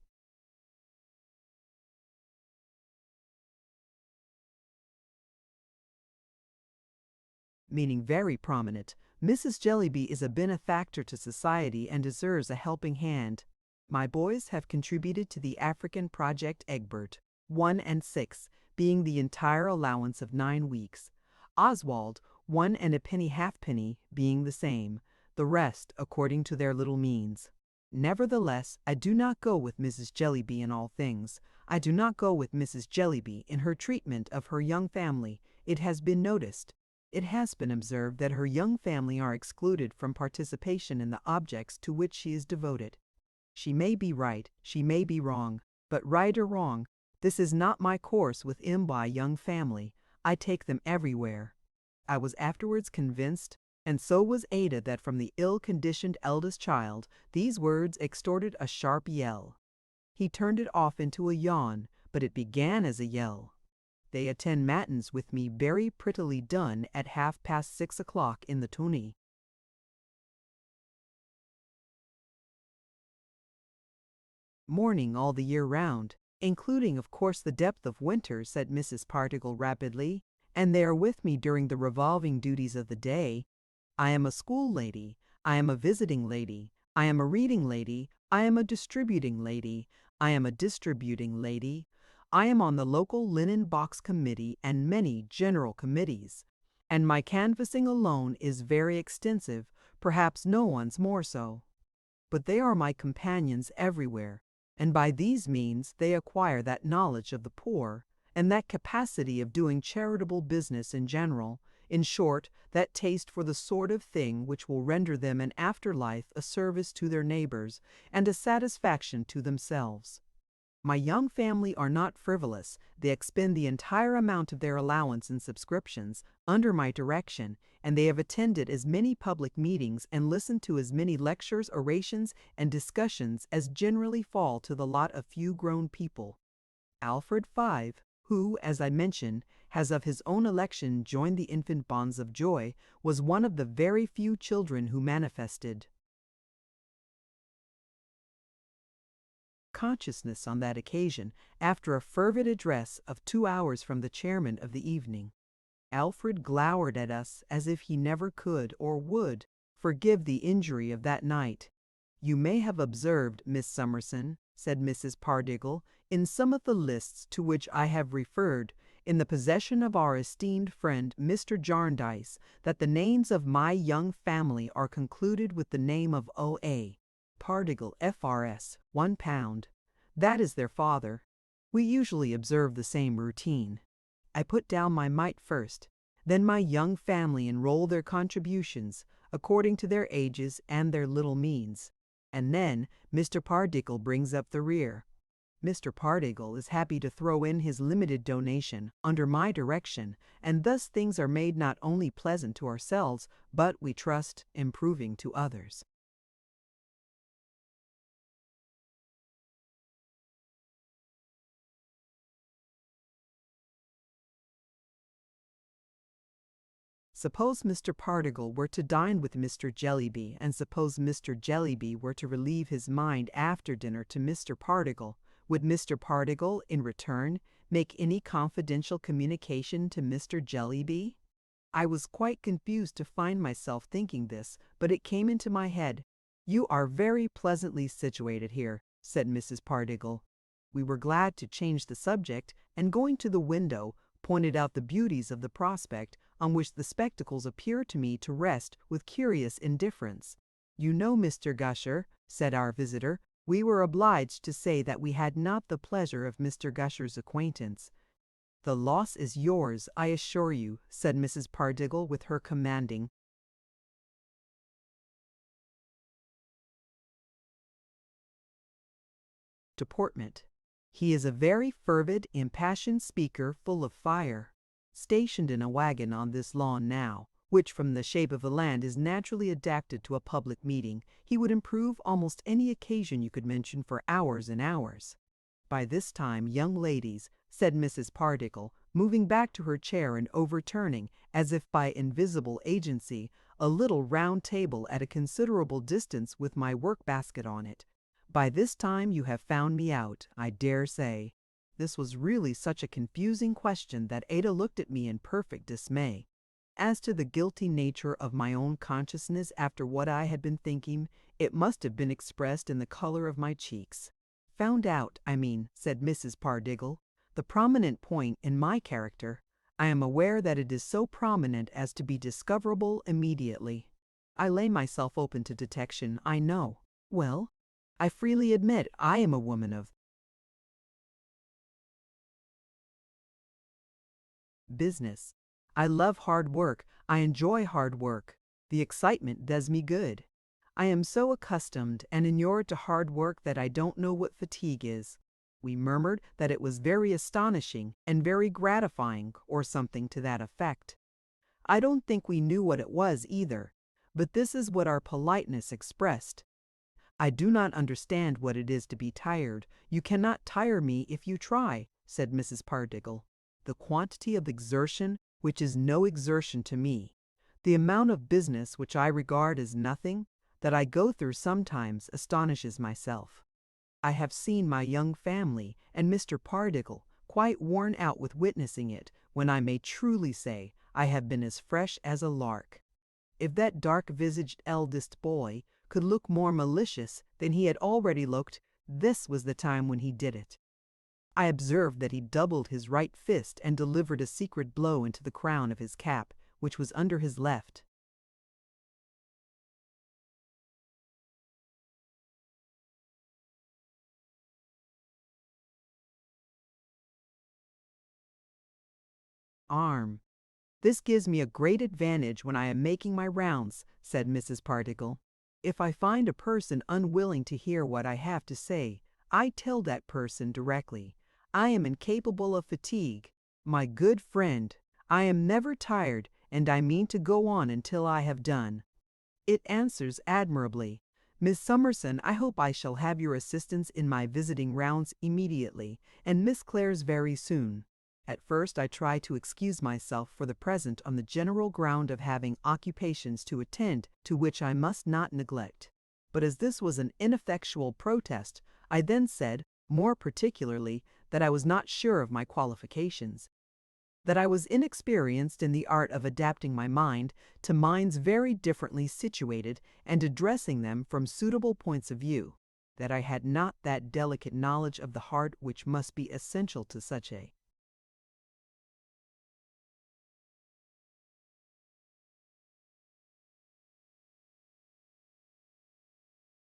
Meaning very prominent. Mrs. Jellyby is a benefactor to society and deserves a helping hand. My boys have contributed to the African Project Egbert, 1 and 6, being the entire allowance of 9 weeks. Oswald, 1 and a penny halfpenny, being the same, the rest according to their little means. Nevertheless, I do not go with Mrs. Jellyby in all things. I do not go with Mrs. Jellyby in her treatment of her young family. It has been noticed. It has been observed that her young family are excluded from participation in the objects to which she is devoted. She may be right, she may be wrong, but right or wrong, this is not my course with my young family. I take them everywhere. I was afterwards convinced, and so was Ada, that from the ill-conditioned eldest child these words extorted a sharp yell. He turned it off into a yawn, but it began as a yell. They attend matins with me very prettily done at 6:30 o'clock in the Toonie. Morning all the year round, including of course the depth of winter, said Mrs. Pardiggle rapidly, and they are with me during the revolving duties of the day. I am a school lady, I am a visiting lady, I am a reading lady, I am a distributing lady, I am a distributing lady, I am on the local linen box committee and many general committees, and my canvassing alone is very extensive, perhaps no one's more so. But they are my companions everywhere. and by these means they acquire that knowledge of the poor, and that capacity of doing charitable business in general, in short, that taste for the sort of thing which will render them in after life a service to their neighbors, and a satisfaction to themselves. My young family are not frivolous. They expend the entire amount of their allowance in subscriptions, under my direction, and they have attended as many public meetings and listened to as many lectures, orations, and discussions as generally fall to the lot of few grown people. Alfred V, who, as I mentioned, has of his own election joined the infant bonds of joy, was one of the very few children who manifested consciousness on that occasion, after a fervid address of 2 hours from the chairman of the evening. Alfred glowered at us as if he never could or would forgive the injury of that night. "You may have observed, Miss Summerson," said Mrs. Pardiggle, "in some of the lists to which I have referred, in the possession of our esteemed friend Mr. Jarndyce, that the names of my young family are concluded with the name of O.A. Pardiggle, F.R.S., £1. That is their father. We usually observe the same routine. I put down my mite first, then my young family enroll their contributions, according to their ages and their little means, and then Mr. Pardiggle brings up the rear. Mr. Pardiggle is happy to throw in his limited donation, under my direction, and thus things are made not only pleasant to ourselves, but, we trust, improving to others." Suppose Mr. Pardiggle were to dine with Mr. Jellyby, and suppose Mr. Jellyby were to relieve his mind after dinner to Mr. Pardiggle, would Mr. Pardiggle, in return, make any confidential communication to Mr. Jellyby? I was quite confused to find myself thinking this, but it came into my head. "You are very pleasantly situated here," said Mrs. Pardiggle. We were glad to change the subject, and going to the window, pointed out the beauties of the prospect, on which the spectacles appeared to me to rest with curious indifference. "You know, Mr. Gusher," said our visitor, "we were obliged to say that we had not the pleasure of Mr. Gusher's acquaintance." "The loss is yours, I assure you," said Mrs. Pardiggle with her commanding deportment. "He is a very fervid, impassioned speaker, full of fire. Stationed in a wagon on this lawn now, which from the shape of the land is naturally adapted to a public meeting, he would improve almost any occasion you could mention for hours and hours." "By this time, young ladies," said Mrs. Pardiggle, moving back to her chair and overturning, as if by invisible agency, a little round table at a considerable distance with my work-basket on it, "by this time you have found me out, I dare say." This was really such a confusing question that Ada looked at me in perfect dismay. As to the guilty nature of my own consciousness after what I had been thinking, it must have been expressed in the color of my cheeks. "Found out, I mean," said Mrs. Pardiggle, "the prominent point in my character. I am aware that it is so prominent as to be discoverable immediately. I lay myself open to detection, I know. Well, I freely admit I am a woman of business. I love hard work. I enjoy hard work. The excitement does me good. I am so accustomed and inured to hard work that I don't know what fatigue is." We murmured that it was very astonishing and very gratifying, or something to that effect. I don't think we knew what it was either, but this is what our politeness expressed. "I do not understand what it is to be tired. You cannot tire me if you try," said Mrs. Pardiggle. "The quantity of exertion, which is no exertion to me, the amount of business which I regard as nothing, that I go through sometimes astonishes myself. I have seen my young family, and Mr. Pardiggle, quite worn out with witnessing it, when I may truly say I have been as fresh as a lark. If that dark-visaged eldest boy could look more malicious than he had already looked, this was the time when he did it. I observed that he doubled his right fist and delivered a secret blow into the crown of his cap, which was under his left. arm. "This gives me a great advantage when I am making my rounds," said Mrs. Pardiggle. "If I find a person unwilling to hear what I have to say, I tell that person directly. I am incapable of fatigue. My good friend, I am never tired, and I mean to go on until I have done." "It answers admirably. Miss Summerson, I hope I shall have your assistance in my visiting rounds immediately, and Miss Clare's very soon." At first I tried to excuse myself for the present on the general ground of having occupations to attend to which I must not neglect. But as this was an ineffectual protest, I then said, more particularly, that I was not sure of my qualifications, that I was inexperienced in the art of adapting my mind to minds very differently situated and addressing them from suitable points of view, that I had not that delicate knowledge of the heart which must be essential to such a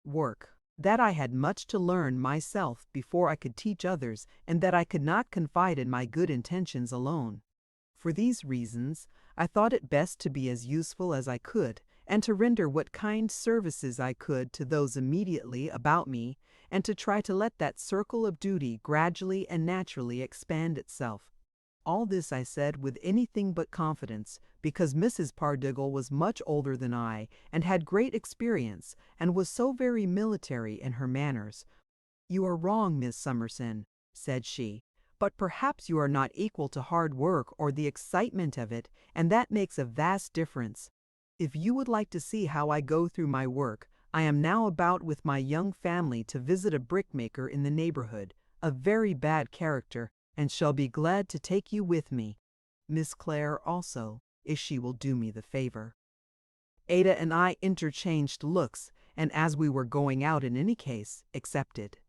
work, that I had much to learn myself before I could teach others, and that I could not confide in my good intentions alone. For these reasons, I thought it best to be as useful as I could, and to render what kind services I could to those immediately about me, and to try to let that circle of duty gradually and naturally expand itself. All this I said with anything but confidence, because Mrs. Pardiggle was much older than I, and had great experience, and was so very military in her manners. "You are wrong, Miss Summerson," said she, "but perhaps you are not equal to hard work or the excitement of it, and that makes a vast difference. If you would like to see how I go through my work, I am now about with my young family to visit a brickmaker in the neighborhood, a very bad character, and shall be glad to take you with me. Miss Clare also, if she will do me the favor." Ada and I interchanged looks, and as we were going out in any case, accepted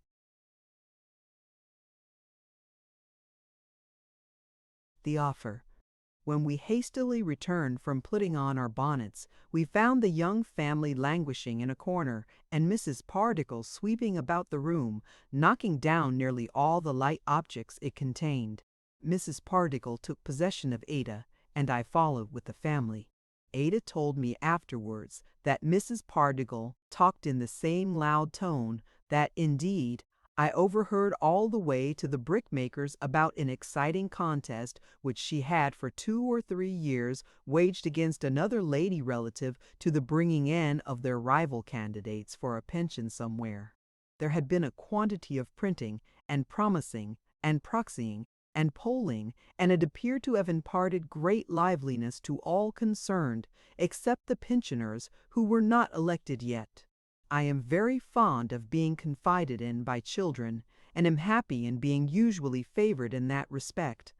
the offer. When we hastily returned from putting on our bonnets, we found the young family languishing in a corner, and Mrs. Pardiggle sweeping about the room, knocking down nearly all the light objects it contained. Mrs. Pardiggle took possession of Ada, and I followed with the family. Ada told me afterwards that Mrs. Pardiggle talked in the same loud tone, that, indeed, I overheard all the way to the brickmakers about an exciting contest which she had for 2 or 3 years waged against another lady relative to the bringing in of their rival candidates for a pension somewhere. There had been a quantity of printing, and promising, and proxying, and polling, and it appeared to have imparted great liveliness to all concerned, except the pensioners, who were not elected yet. I am very fond of being confided in by children, and am happy in being usually favored in that respect.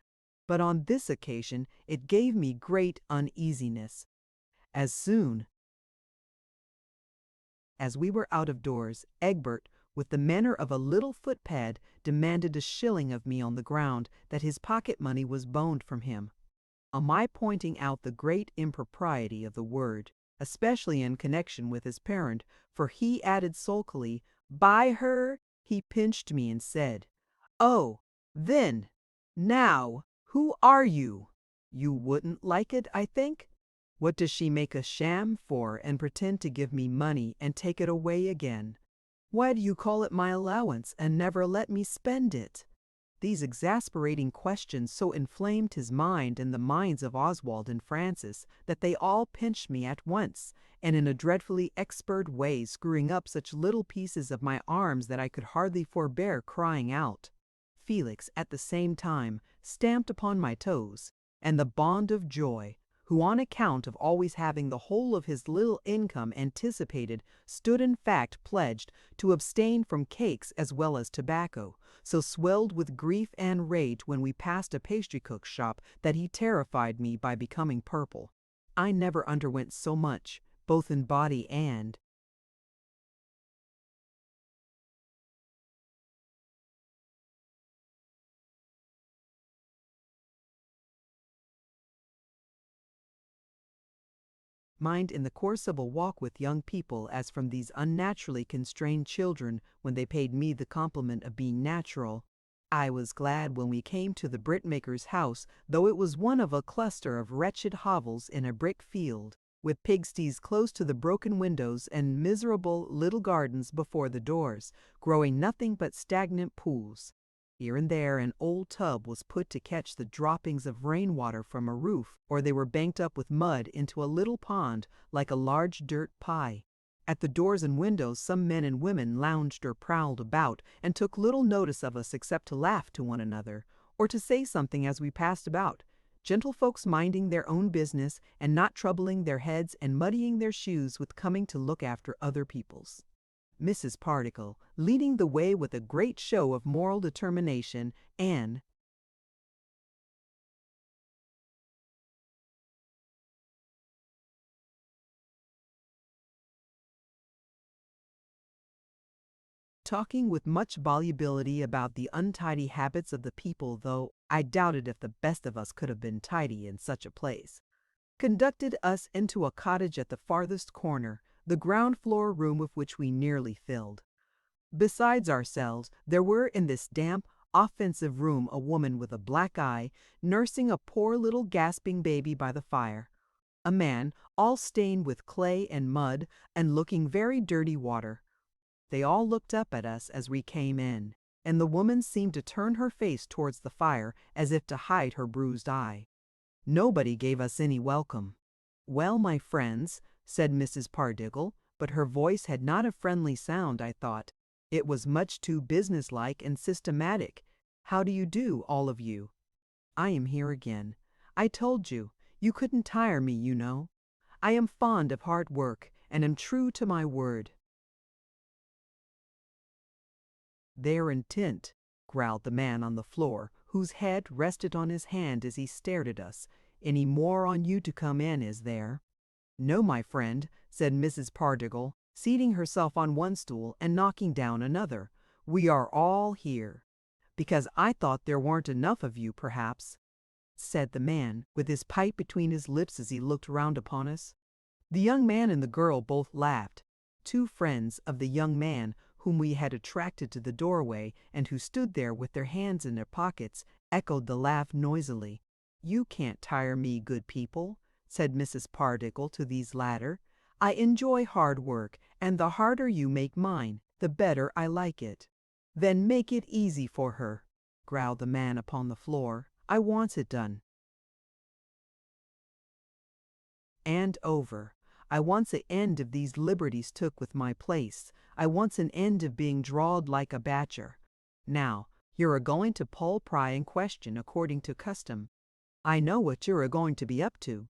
But on this occasion it gave me great uneasiness. As soon as we were out of doors, Egbert, with the manner of a little footpad, demanded a shilling of me on the ground that his pocket money was boned from him. On my pointing out the great impropriety of the word, especially in connection with his parent, for he added sulkily, "Buy her," he pinched me and said, "Oh, then, now, who are you? You wouldn't like it, I think? What does she make a sham for and pretend to give me money and take it away again? Why do you call it my allowance and never let me spend it?" These exasperating questions so inflamed his mind and the minds of Oswald and Francis that they all pinched me at once, and in a dreadfully expert way screwing up such little pieces of my arms that I could hardly forbear crying out. Felix, at the same time, stamped upon my toes, and the bond of joy, who on account of always having the whole of his little income anticipated, stood in fact pledged to abstain from cakes as well as tobacco, so swelled with grief and rage when we passed a pastrycook's shop that he terrified me by becoming purple. I never underwent so much, both in body and mind in the course of a walk with young people as from these unnaturally constrained children when they paid me the compliment of being natural. I was glad when we came to the brickmaker's house, though it was one of a cluster of wretched hovels in a brick field, with pigsties close to the broken windows and miserable little gardens before the doors, growing nothing but stagnant pools. Here and there an old tub was put to catch the droppings of rainwater from a roof, or they were banked up with mud into a little pond like a large dirt pie. At the doors and windows some men and women lounged or prowled about, and took little notice of us except to laugh to one another, or to say something as we passed about, gentlefolks minding their own business, and not troubling their heads and muddying their shoes with coming to look after other people's. Mrs. Pardiggle leading the way with a great show of moral determination, and talking with much volubility about the untidy habits of the people, though I doubted if the best of us could have been tidy in such a place, conducted us into a cottage at the farthest corner, the ground floor room of which we nearly filled. Besides ourselves, there were in this damp, offensive room a woman with a black eye, nursing a poor little gasping baby by the fire, a man, all stained with clay and mud, and looking very dirty water. They all looked up at us as we came in, and the woman seemed to turn her face towards the fire as if to hide her bruised eye. Nobody gave us any welcome. "Well, my friends," said Mrs. Pardiggle, but her voice had not a friendly sound, I thought. It was much too businesslike and systematic. "How do you do, all of you? I am here again. I told you, you couldn't tire me, you know. I am fond of hard work, and am true to my word." "They're intent," growled the man on the floor, whose head rested on his hand as he stared at us. "Any more on you to come in, is there?" "No, my friend," said Mrs. Pardiggle, seating herself on one stool and knocking down another. "We are all here." "Because I thought there weren't enough of you, perhaps," said the man, with his pipe between his lips as he looked round upon us. The young man and the girl both laughed. Two friends of the young man, whom we had attracted to the doorway, and who stood there with their hands in their pockets, echoed the laugh noisily. "You can't tire me, good people," said Mrs. Pardiggle to these latter. "I enjoy hard work, and the harder you make mine, the better I like it." "Then make it easy for her," growled the man upon the floor. "I wants it done." And over. I wants a end of these liberties took with my place. I wants an end of being drawed like a batcher. Now, you're a-going to poll pry and question according to custom. I know what you're a-going to be up to.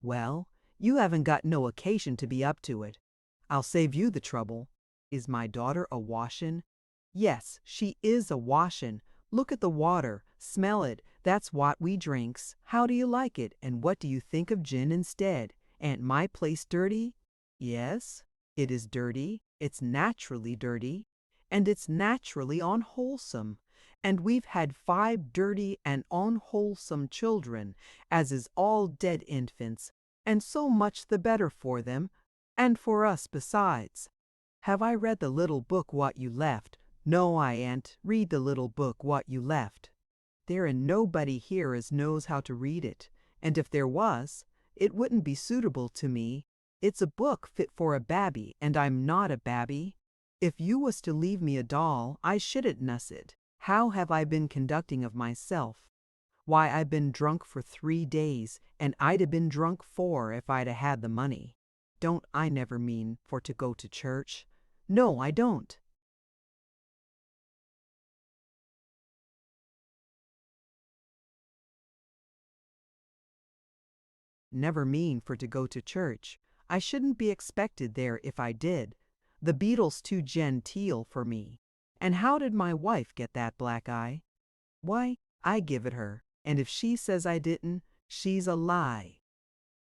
Well, you haven't got no occasion to be up to it. I'll save you the trouble. Is my daughter a-washin'? Yes, she is a-washin'. Look at the water, smell it, that's what we drinks. How do you like it, and what do you think of gin instead? Ain't my place dirty? Yes, it is dirty, it's naturally dirty, and it's naturally unwholesome. And we've had 5 dirty and unwholesome children, as is all dead infants, and so much the better for them, and for us besides. Have I read the little book what you left? No, I ain't read the little book what you left. There ain't nobody here as knows how to read it, and if there was, it wouldn't be suitable to me. It's a book fit for a babby, and I'm not a babby. If you was to leave me a doll, I shouldn't nuss it. How have I been conducting of myself? Why, I've been drunk for 3 days, and I'd have been drunk 4 if I'd had the money. Don't I never mean for to go to church? No, I don't. Never mean for to go to church. I shouldn't be expected there if I did. The beadle's too genteel for me. And how did my wife get that black eye? Why, I give it her, and if she says I didn't, she's a lie.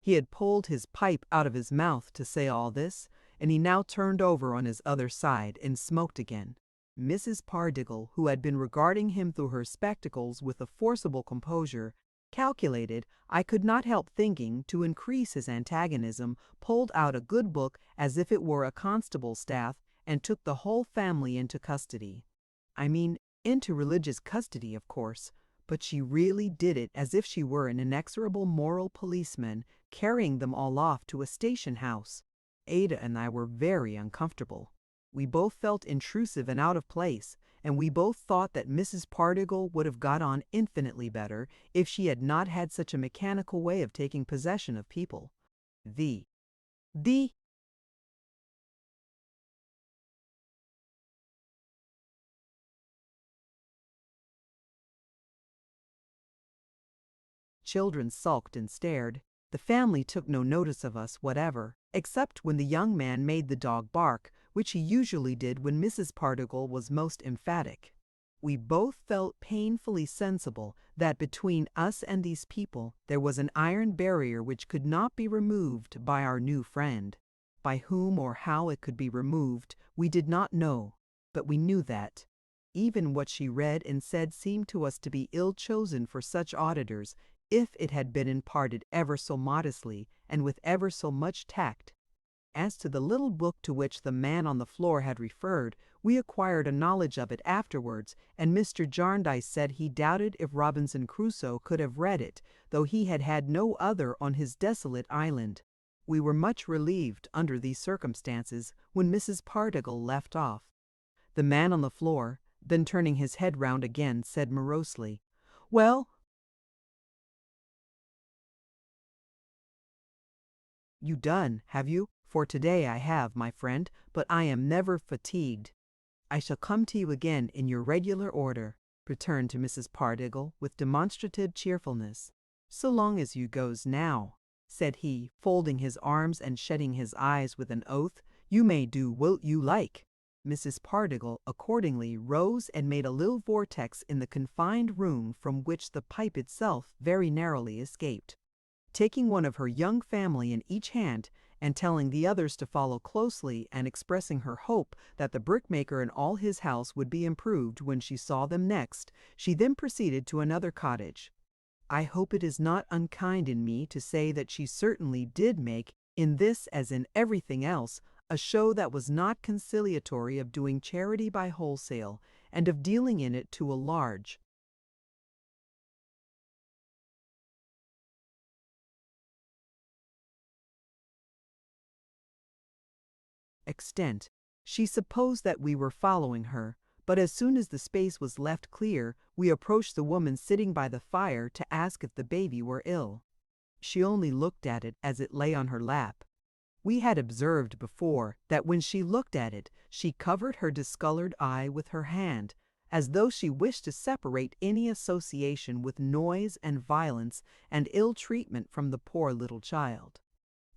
He had pulled his pipe out of his mouth to say all this, and he now turned over on his other side and smoked again. Mrs. Pardiggle, who had been regarding him through her spectacles with a forcible composure, calculated, I could not help thinking, to increase his antagonism, pulled out a good book as if it were a constable's staff, and took the whole family into custody. I mean, into religious custody, of course, but she really did it as if she were an inexorable moral policeman carrying them all off to a station house. Ada and I were very uncomfortable. We both felt intrusive and out of place, and we both thought that Mrs. Pardiggle would have got on infinitely better if she had not had such a mechanical way of taking possession of people. The children sulked and stared. The family took no notice of us whatever, except when the young man made the dog bark, which he usually did when Mrs. Pardiggle was most emphatic. We both felt painfully sensible that between us and these people there was an iron barrier which could not be removed by our new friend. By whom or how it could be removed, we did not know, but we knew that even what she read and said seemed to us to be ill-chosen for such auditors, if it had been imparted ever so modestly and with ever so much tact. As to the little book to which the man on the floor had referred, we acquired a knowledge of it afterwards, and Mr. Jarndyce said he doubted if Robinson Crusoe could have read it, though he had had no other on his desolate island. We were much relieved, under these circumstances, when Mrs. Pardiggle left off. The man on the floor, then turning his head round again, said morosely, "Well, you done, have you? For today I have, my friend, but I am never fatigued." "I shall come to you again in your regular order," returned to Mrs. Pardiggle with demonstrative cheerfulness. "So long as you goes now," said he, folding his arms and shutting his eyes with an oath, "you may do what you like." Mrs. Pardiggle accordingly rose and made a little vortex in the confined room from which the pipe itself very narrowly escaped. Taking one of her young family in each hand, and telling the others to follow closely, and expressing her hope that the brickmaker and all his house would be improved when she saw them next, she then proceeded to another cottage. I hope it is not unkind in me to say that she certainly did make, in this as in everything else, a show that was not conciliatory of doing charity by wholesale, and of dealing in it to a large extent. She supposed that we were following her, but as soon as the space was left clear, we approached the woman sitting by the fire to ask if the baby were ill. She only looked at it as it lay on her lap. We had observed before that when she looked at it, she covered her discolored eye with her hand, as though she wished to separate any association with noise and violence and ill treatment from the poor little child.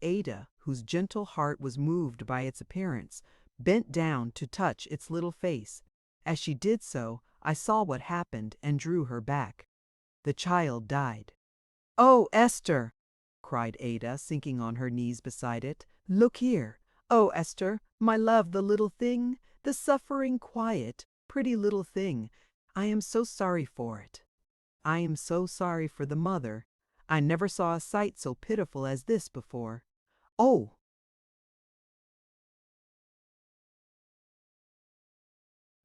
Ada, whose gentle heart was moved by its appearance, bent down to touch its little face. As she did so, I saw what happened and drew her back. The child died. "Oh, Esther!" cried Ada, sinking on her knees beside it. "Look here! Oh, Esther, my love, the little thing, the suffering, quiet, pretty little thing. I am so sorry for it. I am so sorry for the mother. I never saw a sight so pitiful as this before. Oh!"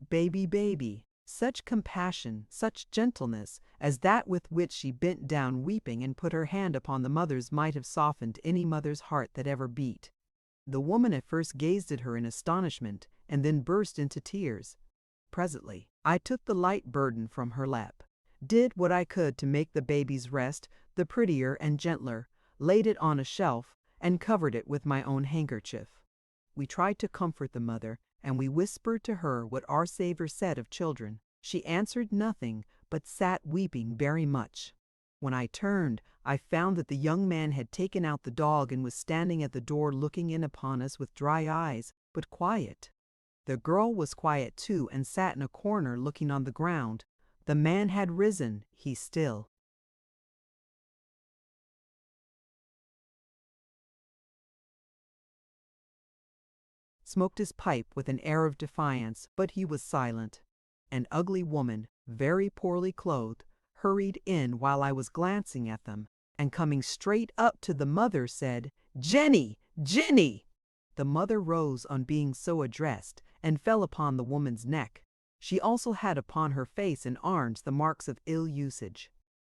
Baby, baby, such compassion, such gentleness, as that with which she bent down weeping and put her hand upon the mother's might have softened any mother's heart that ever beat. The woman at first gazed at her in astonishment, and then burst into tears. Presently, I took the light burden from her lap, did what I could to make the baby's rest the prettier and gentler, laid it on a shelf, and covered it with my own handkerchief. We tried to comfort the mother, and we whispered to her what our Saviour said of children. She answered nothing, but sat weeping very much. When I turned, I found that the young man had taken out the dog and was standing at the door looking in upon us with dry eyes, but quiet. The girl was quiet too, and sat in a corner looking on the ground. The man had risen, he still. Smoked his pipe with an air of defiance, but he was silent. An ugly woman, very poorly clothed, hurried in while I was glancing at them, and coming straight up to the mother said, "Jenny! Jenny!" The mother rose on being so addressed, and fell upon the woman's neck. She also had upon her face and arms the marks of ill usage.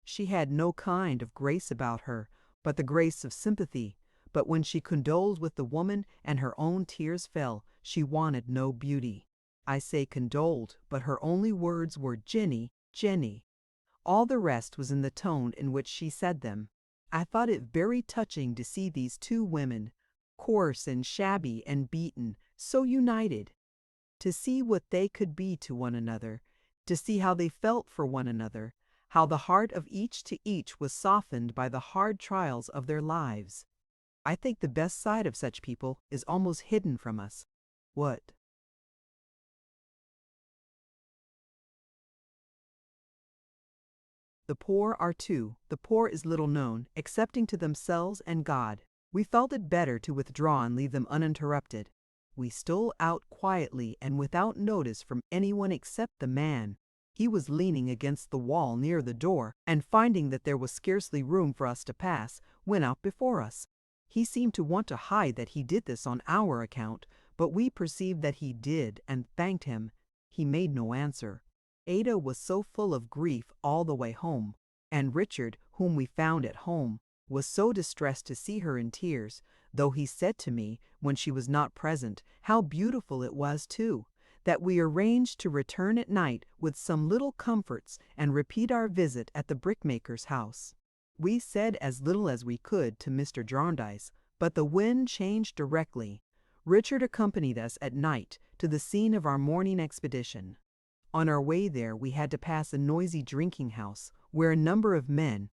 She had no kind of grace about her, but the grace of sympathy. But when she condoled with the woman and her own tears fell, she wanted no beauty. I say condoled, but her only words were Jenny, Jenny. All the rest was in the tone in which she said them. I thought it very touching to see these two women, coarse and shabby and beaten, so united. To see what they could be to one another, to see how they felt for one another, how the heart of each to each was softened by the hard trials of their lives. I think the best side of such people is almost hidden from us. What? The poor are two. The poor is little known, excepting to themselves and God. We felt it better to withdraw and leave them uninterrupted. We stole out quietly and without notice from anyone except the man. He was leaning against the wall near the door, and finding that there was scarcely room for us to pass, went out before us. He seemed to want to hide that he did this on our account, but we perceived that he did, and thanked him. He made no answer. Ada was so full of grief all the way home, and Richard, whom we found at home, was so distressed to see her in tears, though he said to me, when she was not present, how beautiful it was too, that we arranged to return at night with some little comforts and repeat our visit at the brickmaker's house. We said as little as we could to Mr. Jarndyce, but the wind changed directly. Richard accompanied us at night to the scene of our morning expedition. On our way there we had to pass a noisy drinking house, where a number of men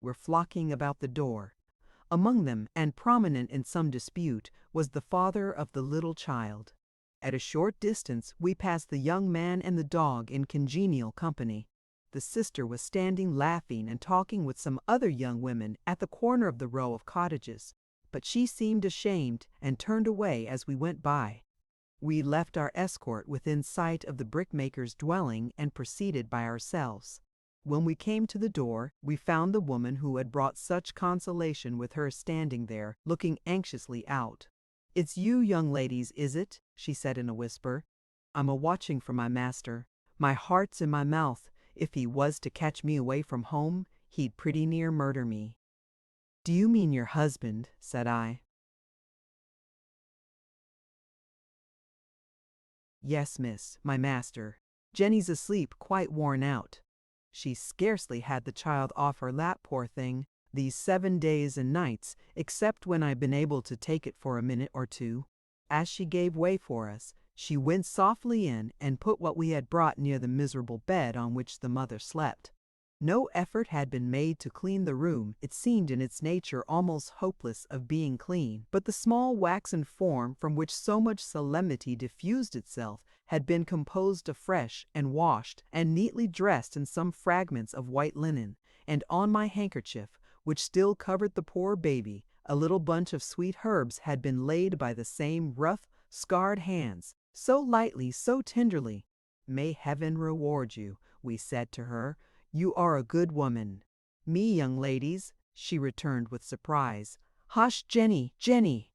were flocking about the door. Among them, and prominent in some dispute, was the father of the little child. At a short distance we passed the young man and the dog in congenial company. The sister was standing laughing and talking with some other young women at the corner of the row of cottages, but she seemed ashamed and turned away as we went by. We left our escort within sight of the brickmaker's dwelling and proceeded by ourselves. When we came to the door, we found the woman who had brought such consolation with her standing there, looking anxiously out. "It's you, young ladies, is it?" she said in a whisper. "I'm a-watching for my master. My heart's in my mouth. If he was to catch me away from home, he'd pretty near murder me." "Do you mean your husband?" said I. "Yes, miss, my master. Jenny's asleep, quite worn out. She scarcely had the child off her lap, poor thing, these 7 days and nights, except when I've been able to take it for a minute or two. As she gave way for us, she went softly in and put what we had brought near the miserable bed on which the mother slept. No effort had been made to clean the room. It seemed in its nature almost hopeless of being clean, but the small waxen form from which so much solemnity diffused itself had been composed afresh and washed and neatly dressed in some fragments of white linen, and on my handkerchief, which still covered the poor baby, a little bunch of sweet herbs had been laid by the same rough, scarred hands, so lightly, so tenderly. "May heaven reward you," we said to her. "You are a good woman." "Me, young ladies," she returned with surprise. "Hush, Jenny, Jenny!"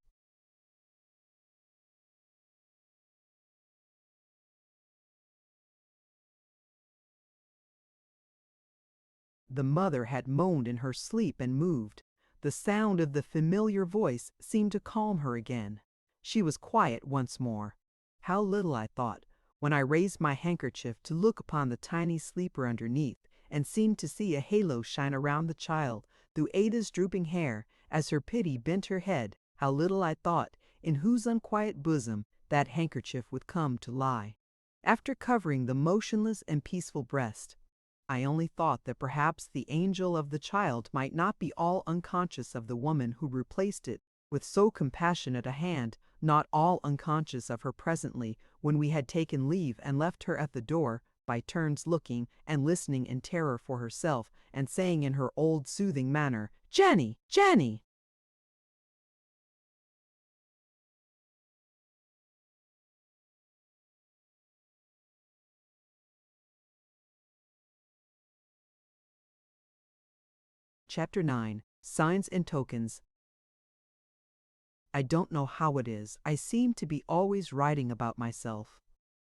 The mother had moaned in her sleep and moved. The sound of the familiar voice seemed to calm her again. She was quiet once more. How little I thought, when I raised my handkerchief to look upon the tiny sleeper underneath, and seemed to see a halo shine around the child through Ada's drooping hair, as her pity bent her head, how little I thought in whose unquiet bosom that handkerchief would come to lie. After covering the motionless and peaceful breast, I only thought that perhaps the angel of the child might not be all unconscious of the woman who replaced it with so compassionate a hand, not all unconscious of her presently when we had taken leave and left her at the door, by turns looking and listening in terror for herself, and saying in her old soothing manner, "Jenny, Jenny!" Chapter 9, Signs and Tokens. I don't know how it is, I seem to be always writing about myself.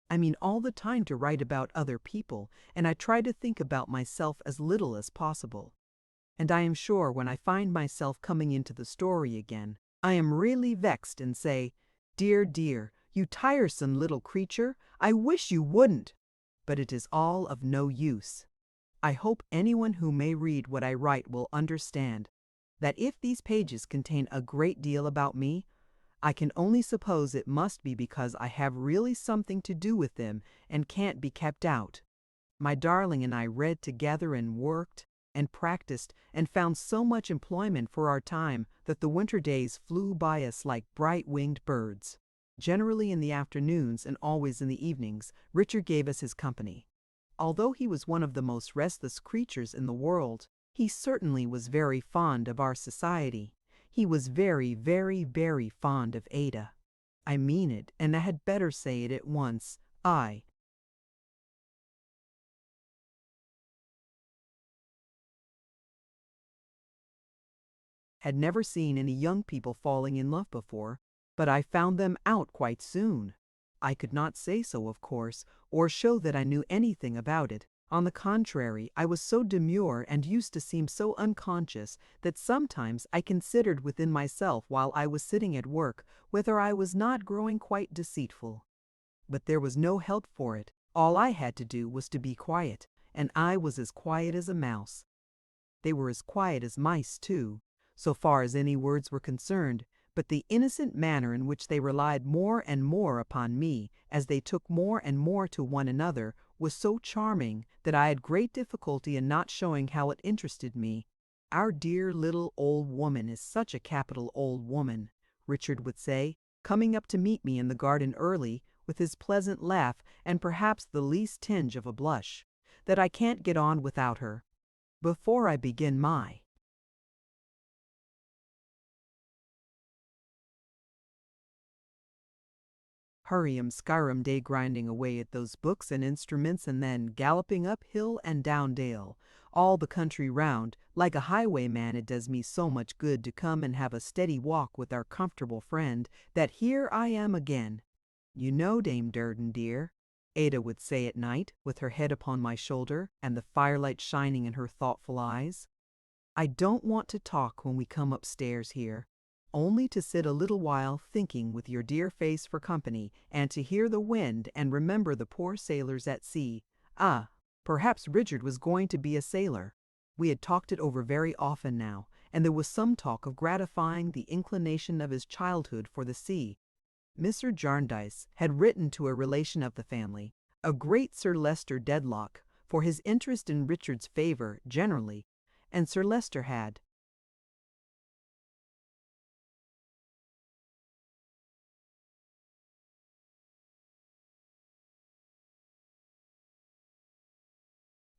I mean all the time to write about other people, and I try to think about myself as little as possible. And I am sure when I find myself coming into the story again, I am really vexed and say, "Dear, dear, you tiresome little creature, I wish you wouldn't." But it is all of no use. I hope anyone who may read what I write will understand that if these pages contain a great deal about me, I can only suppose it must be because I have really something to do with them and can't be kept out. My darling and I read together and worked and practiced and found so much employment for our time that the winter days flew by us like bright-winged birds. Generally in the afternoons and always in the evenings, Richard gave us his company. Although he was one of the most restless creatures in the world, he certainly was very fond of our society. He was very, very, very fond of Ada. I mean it, and I had better say it at once. I had never seen any young people falling in love before, but I found them out quite soon. I could not say so, of course, or show that I knew anything about it. On the contrary, I was so demure and used to seem so unconscious that sometimes I considered within myself while I was sitting at work whether I was not growing quite deceitful. But there was no help for it. All I had to do was to be quiet, and I was as quiet as a mouse. They were as quiet as mice, too, so far as any words were concerned, but the innocent manner in which they relied more and more upon me, as they took more and more to one another, was so charming that I had great difficulty in not showing how it interested me. "Our dear little old woman is such a capital old woman," Richard would say, coming up to meet me in the garden early, with his pleasant laugh and perhaps the least tinge of a blush, "that I can't get on without her. Before I begin my hurry-skyrum day grinding away at those books and instruments and then galloping up hill and down dale, all the country round, like a highwayman, it does me so much good to come and have a steady walk with our comfortable friend, that here I am again. You know, Dame Durden, dear," Ada would say at night, with her head upon my shoulder and the firelight shining in her thoughtful eyes, "I don't want to talk when we come upstairs here. Only to sit a little while thinking with your dear face for company, and to hear the wind and remember the poor sailors at sea. Ah, perhaps Richard was going to be a sailor." We had talked it over very often now, and there was some talk of gratifying the inclination of his childhood for the sea. Mr. Jarndyce had written to a relation of the family, a great Sir Leicester Dedlock, for his interest in Richard's favor generally, and Sir Leicester had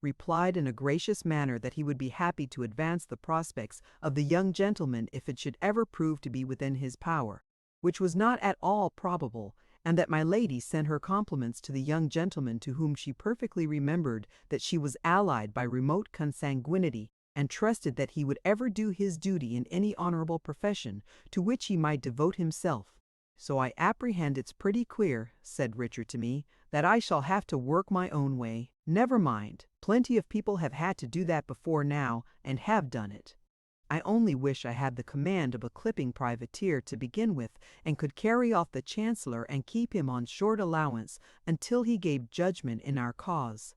replied in a gracious manner that he would be happy to advance the prospects of the young gentleman if it should ever prove to be within his power, which was not at all probable, and that my lady sent her compliments to the young gentleman, to whom she perfectly remembered that she was allied by remote consanguinity, and trusted that he would ever do his duty in any honorable profession to which he might devote himself. "So I apprehend it's pretty clear," said Richard to me, "that I shall have to work my own way. Never mind, plenty of people have had to do that before now, and have done it. I only wish I had the command of a clipping privateer to begin with, and could carry off the Chancellor and keep him on short allowance until he gave judgment in our cause.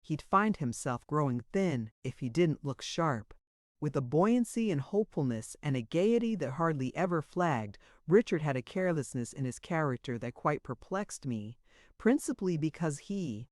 He'd find himself growing thin if he didn't look sharp." With a buoyancy and hopefulness and a gaiety that hardly ever flagged, Richard had a carelessness in his character that quite perplexed me, principally because he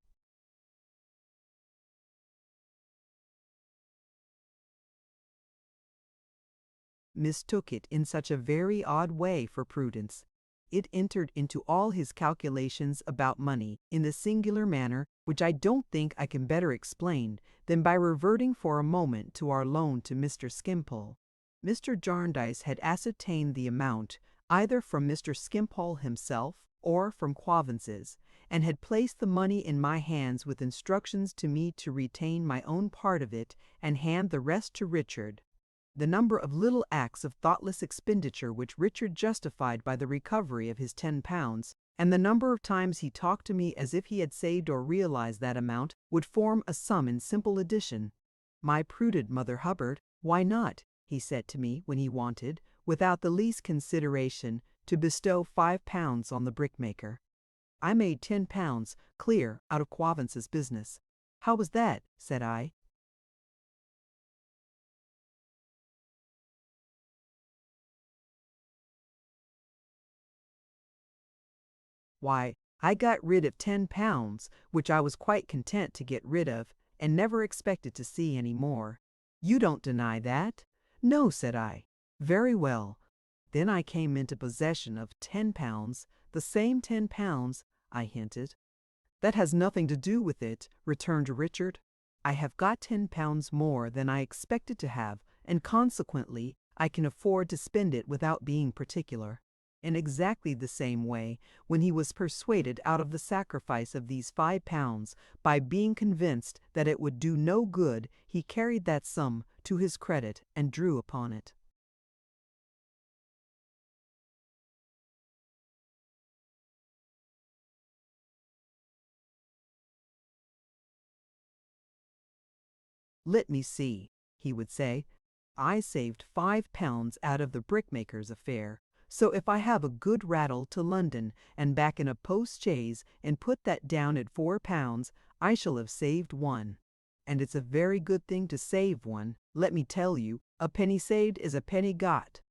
mistook it in such a very odd way for prudence. It entered into all his calculations about money in the singular manner which I don't think I can better explain than by reverting for a moment to our loan to Mr. Skimpole. Mr. Jarndyce had ascertained the amount either from Mr. Skimpole himself or from Quavinses, and had placed the money in my hands with instructions to me to retain my own part of it and hand the rest to Richard. The number of little acts of thoughtless expenditure which Richard justified by the recovery of his £10, and the number of times he talked to me as if he had saved or realized that amount, would form a sum in simple addition. "My prudent Mother Hubbard, why not?" he said to me when he wanted, without the least consideration, to bestow £5 on the brickmaker. I made £10 clear out of Quavince's business. "How was that?" said I. "Why, I got rid of £10, which I was quite content to get rid of, and never expected to see any more." "You don't deny that?" "No," said I. "Very well. Then I came into possession of £10, the same £10, I hinted. "That has nothing to do with it," returned Richard. "I have got £10 more than I expected to have, and consequently I can afford to spend it without being particular." In exactly the same way, when he was persuaded out of the sacrifice of these £5 by being convinced that it would do no good, he carried that sum to his credit and drew upon it. "Let me see," he would say. "I saved £5 out of the brickmaker's affair. So if I have a good rattle to London and back in a post-chaise and put that down at £4, I shall have saved one. And it's a very good thing to save one, let me tell you. A penny saved is a penny got."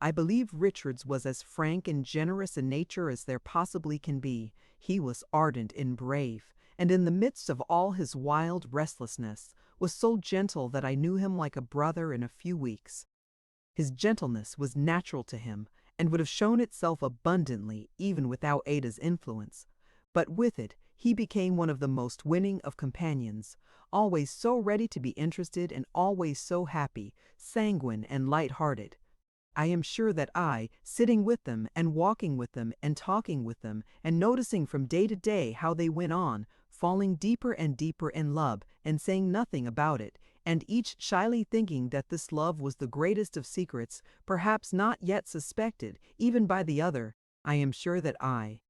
I believe Richard's was as frank and generous a nature as there possibly can be. He was ardent and brave, and in the midst of all his wild restlessness, was so gentle that I knew him like a brother in a few weeks. His gentleness was natural to him, and would have shown itself abundantly even without Ada's influence. But with it he became one of the most winning of companions, always so ready to be interested and always so happy, sanguine and light-hearted. I am sure that I, sitting with them and walking with them and talking with them and noticing from day to day how they went on, falling deeper and deeper in love and saying nothing about it, and each shyly thinking that this love was the greatest of secrets, perhaps not yet suspected even by the other, I am sure that I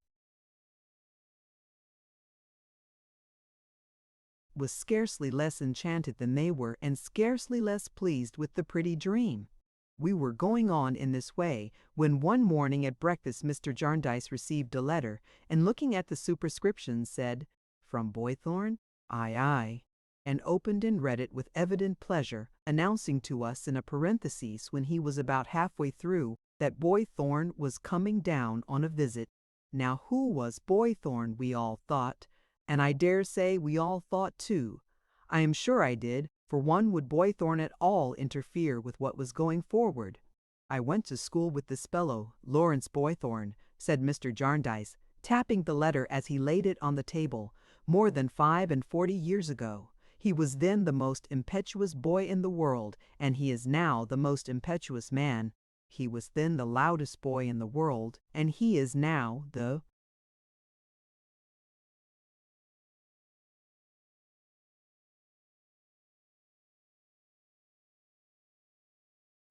was scarcely less enchanted than they were, and scarcely less pleased with the pretty dream. We were going on in this way, when one morning at breakfast Mr. Jarndyce received a letter, and looking at the superscription said, "From Boythorn? Aye, aye," and opened and read it with evident pleasure, announcing to us in a parenthesis when he was about halfway through that Boythorn was coming down on a visit. Now who was Boythorn, we all thought, and I dare say we all thought too. I am sure I did, for one would Boythorn at all interfere with what was going forward? "I went to school with this fellow, Lawrence Boythorn," said Mr. Jarndyce, tapping the letter as he laid it on the table, "more than 45 years ago. He was then the most impetuous boy in the world, and he is now the most impetuous man. He was then the loudest boy in the world, and he is now the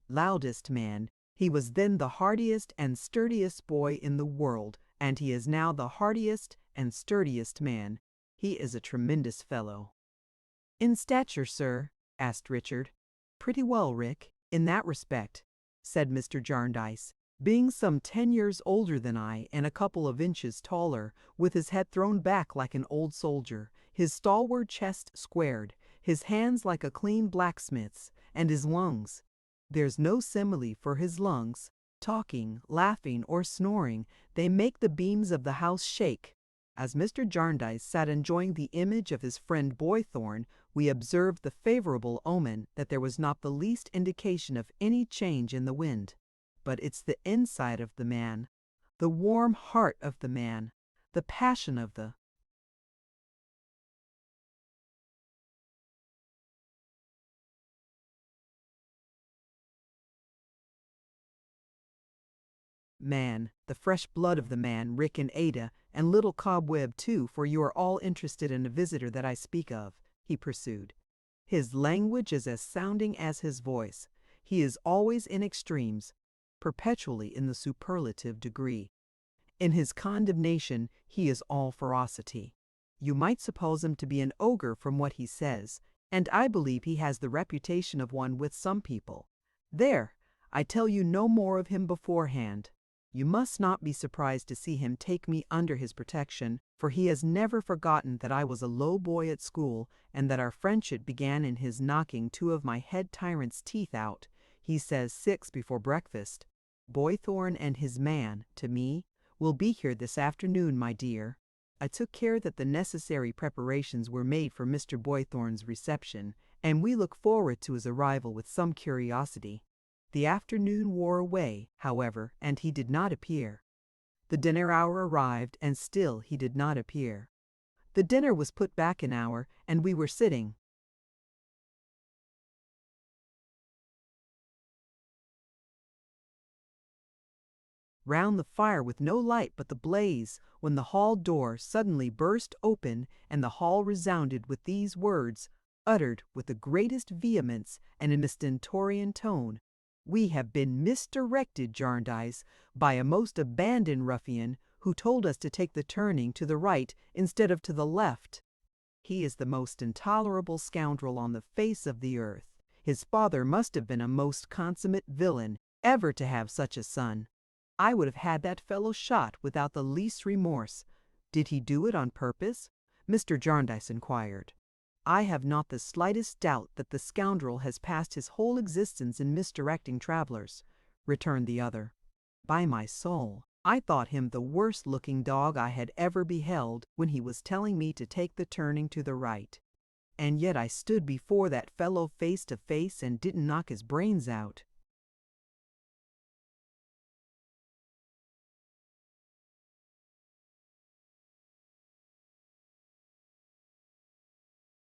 loudest man. He was then the heartiest and sturdiest boy in the world, and he is now the heartiest and sturdiest man. He is a tremendous fellow." "In stature, sir?" asked Richard. "Pretty well, Rick, in that respect," said Mr. Jarndyce. "Being some 10 years older than I, and a couple of inches taller, with his head thrown back like an old soldier, his stalwart chest squared, his hands like a clean blacksmith's, and his lungs. There's no simile for his lungs. Talking, laughing, or snoring, they make the beams of the house shake." As Mr. Jarndyce sat enjoying the image of his friend Boythorn, we observed the favorable omen that there was not the least indication of any change in the wind. But it's the inside of the man, the warm heart of the man, the passion of the man, the fresh blood of the man, Rick and Ada, and little Cobweb too, for you are all interested in a visitor that I speak of," he pursued. "His language is as sounding as his voice. He is always in extremes, perpetually in the superlative degree. In his condemnation he is all ferocity. You might suppose him to be an ogre from what he says, and I believe he has the reputation of one with some people. There, I tell you no more of him beforehand. You must not be surprised to see him take me under his protection, for he has never forgotten that I was a low boy at school, and that our friendship began in his knocking two of my head tyrant's teeth out. He says 6 before breakfast. Boythorn and his man, to me, will be here this afternoon, my dear. I took care that the necessary preparations were made for Mr. Boythorn's reception, and we look forward to his arrival with some curiosity. The afternoon wore away, however, and he did not appear. The dinner hour arrived, and still he did not appear. The dinner was put back an hour, and we were sitting round the fire with no light but the blaze, when the hall door suddenly burst open, and the hall resounded with these words, uttered with the greatest vehemence and in a stentorian tone: "We have been misdirected, Jarndyce, by a most abandoned ruffian, who told us to take the turning to the right instead of to the left. He is the most intolerable scoundrel on the face of the earth. His father must have been a most consummate villain, ever to have such a son. I would have had that fellow shot without the least remorse." "Did he do it on purpose?" Mr. Jarndyce inquired. "I have not the slightest doubt that the scoundrel has passed his whole existence in misdirecting travelers," returned the other. "By my soul, I thought him the worst-looking dog I had ever beheld when he was telling me to take the turning to the right. And yet I stood before that fellow face to face and didn't knock his brains out."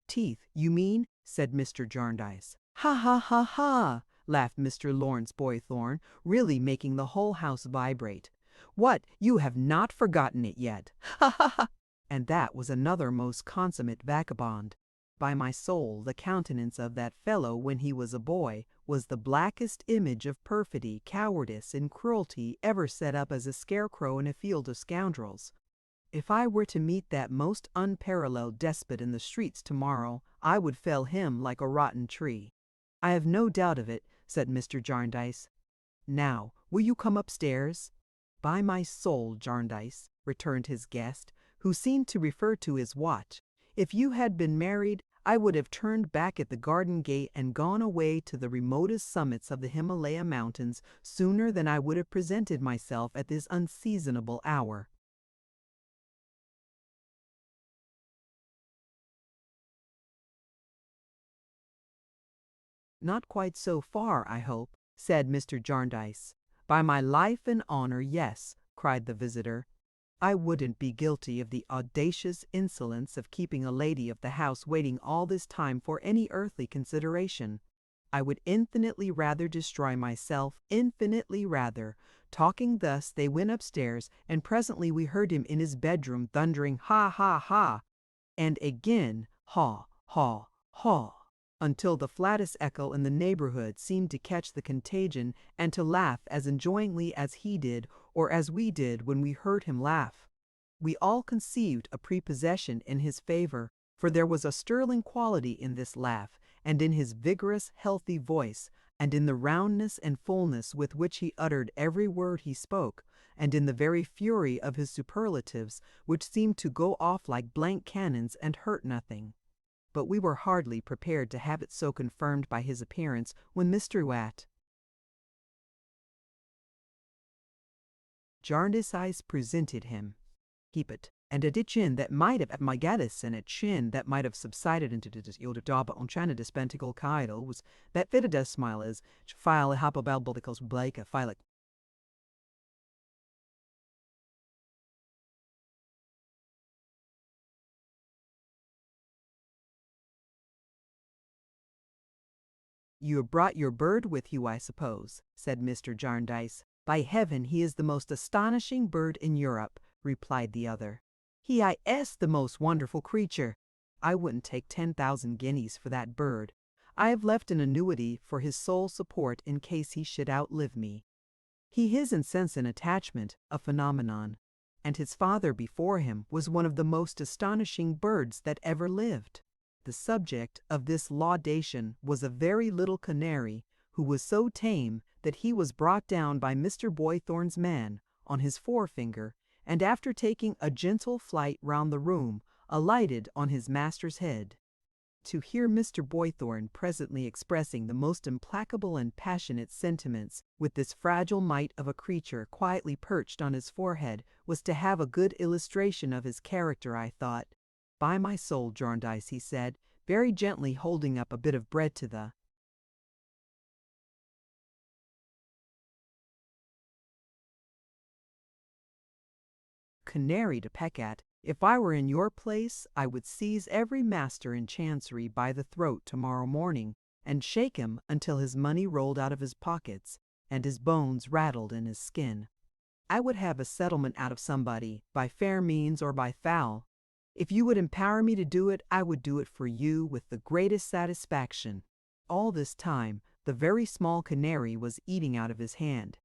"Teeth, you mean?" said Mr. Jarndyce. "Ha, ha, ha, ha!" laughed Mr. Lawrence Boythorn, really making the whole house vibrate. "What, you have not forgotten it yet? Ha, ha, ha!" And that was another most consummate vagabond. By my soul, the countenance of that fellow when he was a boy was the blackest image of perfidy, cowardice, and cruelty ever set up as a scarecrow in a field of scoundrels. If I were to meet that most unparalleled despot in the streets tomorrow, I would fell him like a rotten tree. "I have no doubt of it," said Mr. Jarndyce. "Now, will you come upstairs?" "By my soul, Jarndyce," returned his guest, who seemed to refer to his watch, "if you had been married, I would have turned back at the garden gate and gone away to the remotest summits of the Himalaya mountains sooner than I would have presented myself at this unseasonable hour." "Not quite so far, I hope," said Mr. Jarndyce. "By my life and honor, yes," cried the visitor. "I wouldn't be guilty of the audacious insolence of keeping a lady of the house waiting all this time for any earthly consideration. I would infinitely rather destroy myself, infinitely rather." Talking thus, they went upstairs, and presently we heard him in his bedroom thundering "Ha, ha, ha!" and again "Haw, haw, haw!" until the flattest echo in the neighborhood seemed to catch the contagion and to laugh as enjoyingly as he did, or as we did when we heard him laugh. We all conceived a prepossession in his favor, for there was a sterling quality in this laugh, and in his vigorous, healthy voice, and in the roundness and fullness with which he uttered every word he spoke, and in the very fury of his superlatives, which seemed to go off like blank cannons and hurt nothing. But we were hardly prepared to have it so confirmed by his appearance when Mr. Watt Jarndyce presented him. Keep it, and a chin that might have at my gaddis, and a chin that might have subsided into the ilder daba on China dispenticle kidal was that fitted a smile as file a hapabel because Blake a file. "You have brought your bird with you, I suppose," said Mr. Jarndyce. "By heaven, he is the most astonishing bird in Europe," replied the other. "He is the most wonderful creature. I wouldn't take 10,000 guineas for that bird. I have left an annuity for his sole support in case he should outlive me. He is in sense and attachment a phenomenon, and his father before him was one of the most astonishing birds that ever lived. The subject of this laudation was a very little canary who was so tame that he was brought down by Mr. Boythorn's man on his forefinger, and after taking a gentle flight round the room, alighted on his master's head. To hear Mr. Boythorn presently expressing the most implacable and passionate sentiments with this fragile mite of a creature quietly perched on his forehead was to have a good illustration of his character, I thought. "By my soul, Jarndyce," he said, very gently holding up a bit of bread to the canary to peck at, "if I were in your place, I would seize every master in Chancery by the throat tomorrow morning, and shake him until his money rolled out of his pockets, and his bones rattled in his skin. I would have a settlement out of somebody, by fair means or by foul. If you would empower me to do it, I would do it for you with the greatest satisfaction." All this time, the very small canary was eating out of his hand.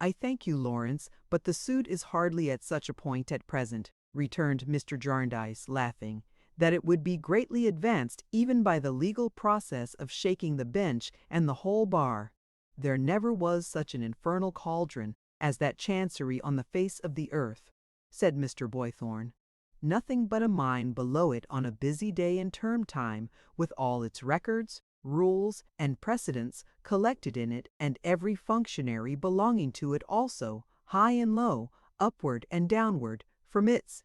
"I thank you, Lawrence, but the suit is hardly at such a point at present," returned Mr. Jarndyce, laughing, "that it would be greatly advanced even by the legal process of shaking the bench and the whole bar. There never was such an infernal cauldron as that Chancery on the face of the earth," said Mr. Boythorn. "Nothing but a mine below it on a busy day in term time, with all its records, rules, and precedents collected in it, and every functionary belonging to it also, high and low, upward and downward, from its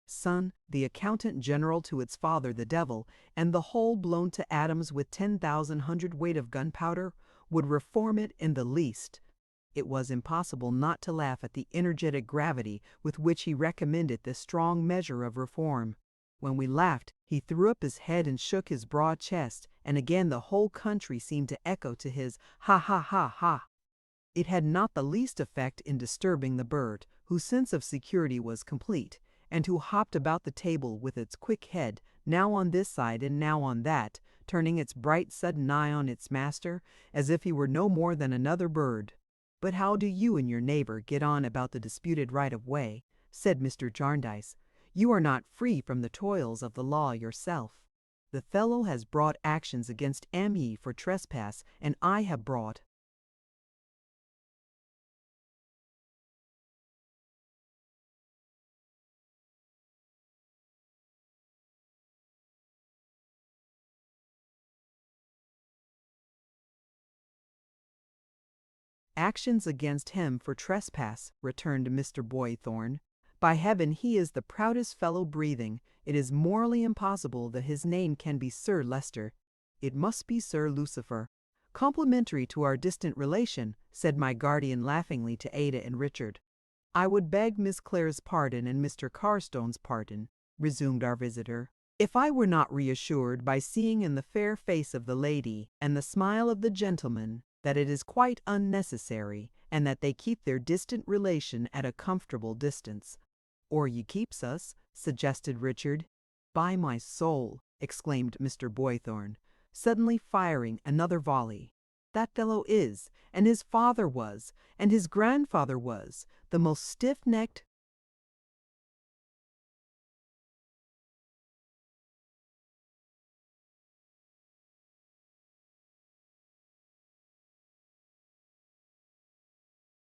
son, the accountant general, to its father, the devil, and the whole blown to atoms with 10,000 hundredweight of gunpowder, would reform it in the least." It was impossible not to laugh at the energetic gravity with which he recommended this strong measure of reform. When we laughed, he threw up his head and shook his broad chest, and again the whole country seemed to echo to his "ha ha ha ha." It had not the least effect in disturbing the bird, whose sense of security was complete, and who hopped about the table with its quick head, now on this side and now on that, turning its bright sudden eye on its master, as if he were no more than another bird. "But how do you and your neighbor get on about the disputed right of way?" said Mr. Jarndyce. "You are not free from the toils of the law yourself. The fellow has brought actions against me for trespass, and I have brought actions against him for trespass," returned Mr. Boythorn. "By heaven, he is the proudest fellow breathing. It is morally impossible that his name can be Sir Leicester. It must be Sir Lucifer." "Complimentary to our distant relation," said my guardian laughingly to Ada and Richard. "I would beg Miss Clare's pardon and Mr. Carstone's pardon," resumed our visitor, "if I were not reassured by seeing in the fair face of the lady and the smile of the gentleman that it is quite unnecessary, and that they keep their distant relation at a comfortable distance." "Or ye keeps us," suggested Richard. "By my soul," exclaimed Mr. Boythorn, suddenly firing another volley, "that fellow is, and his father was, and his grandfather was, the most stiff-necked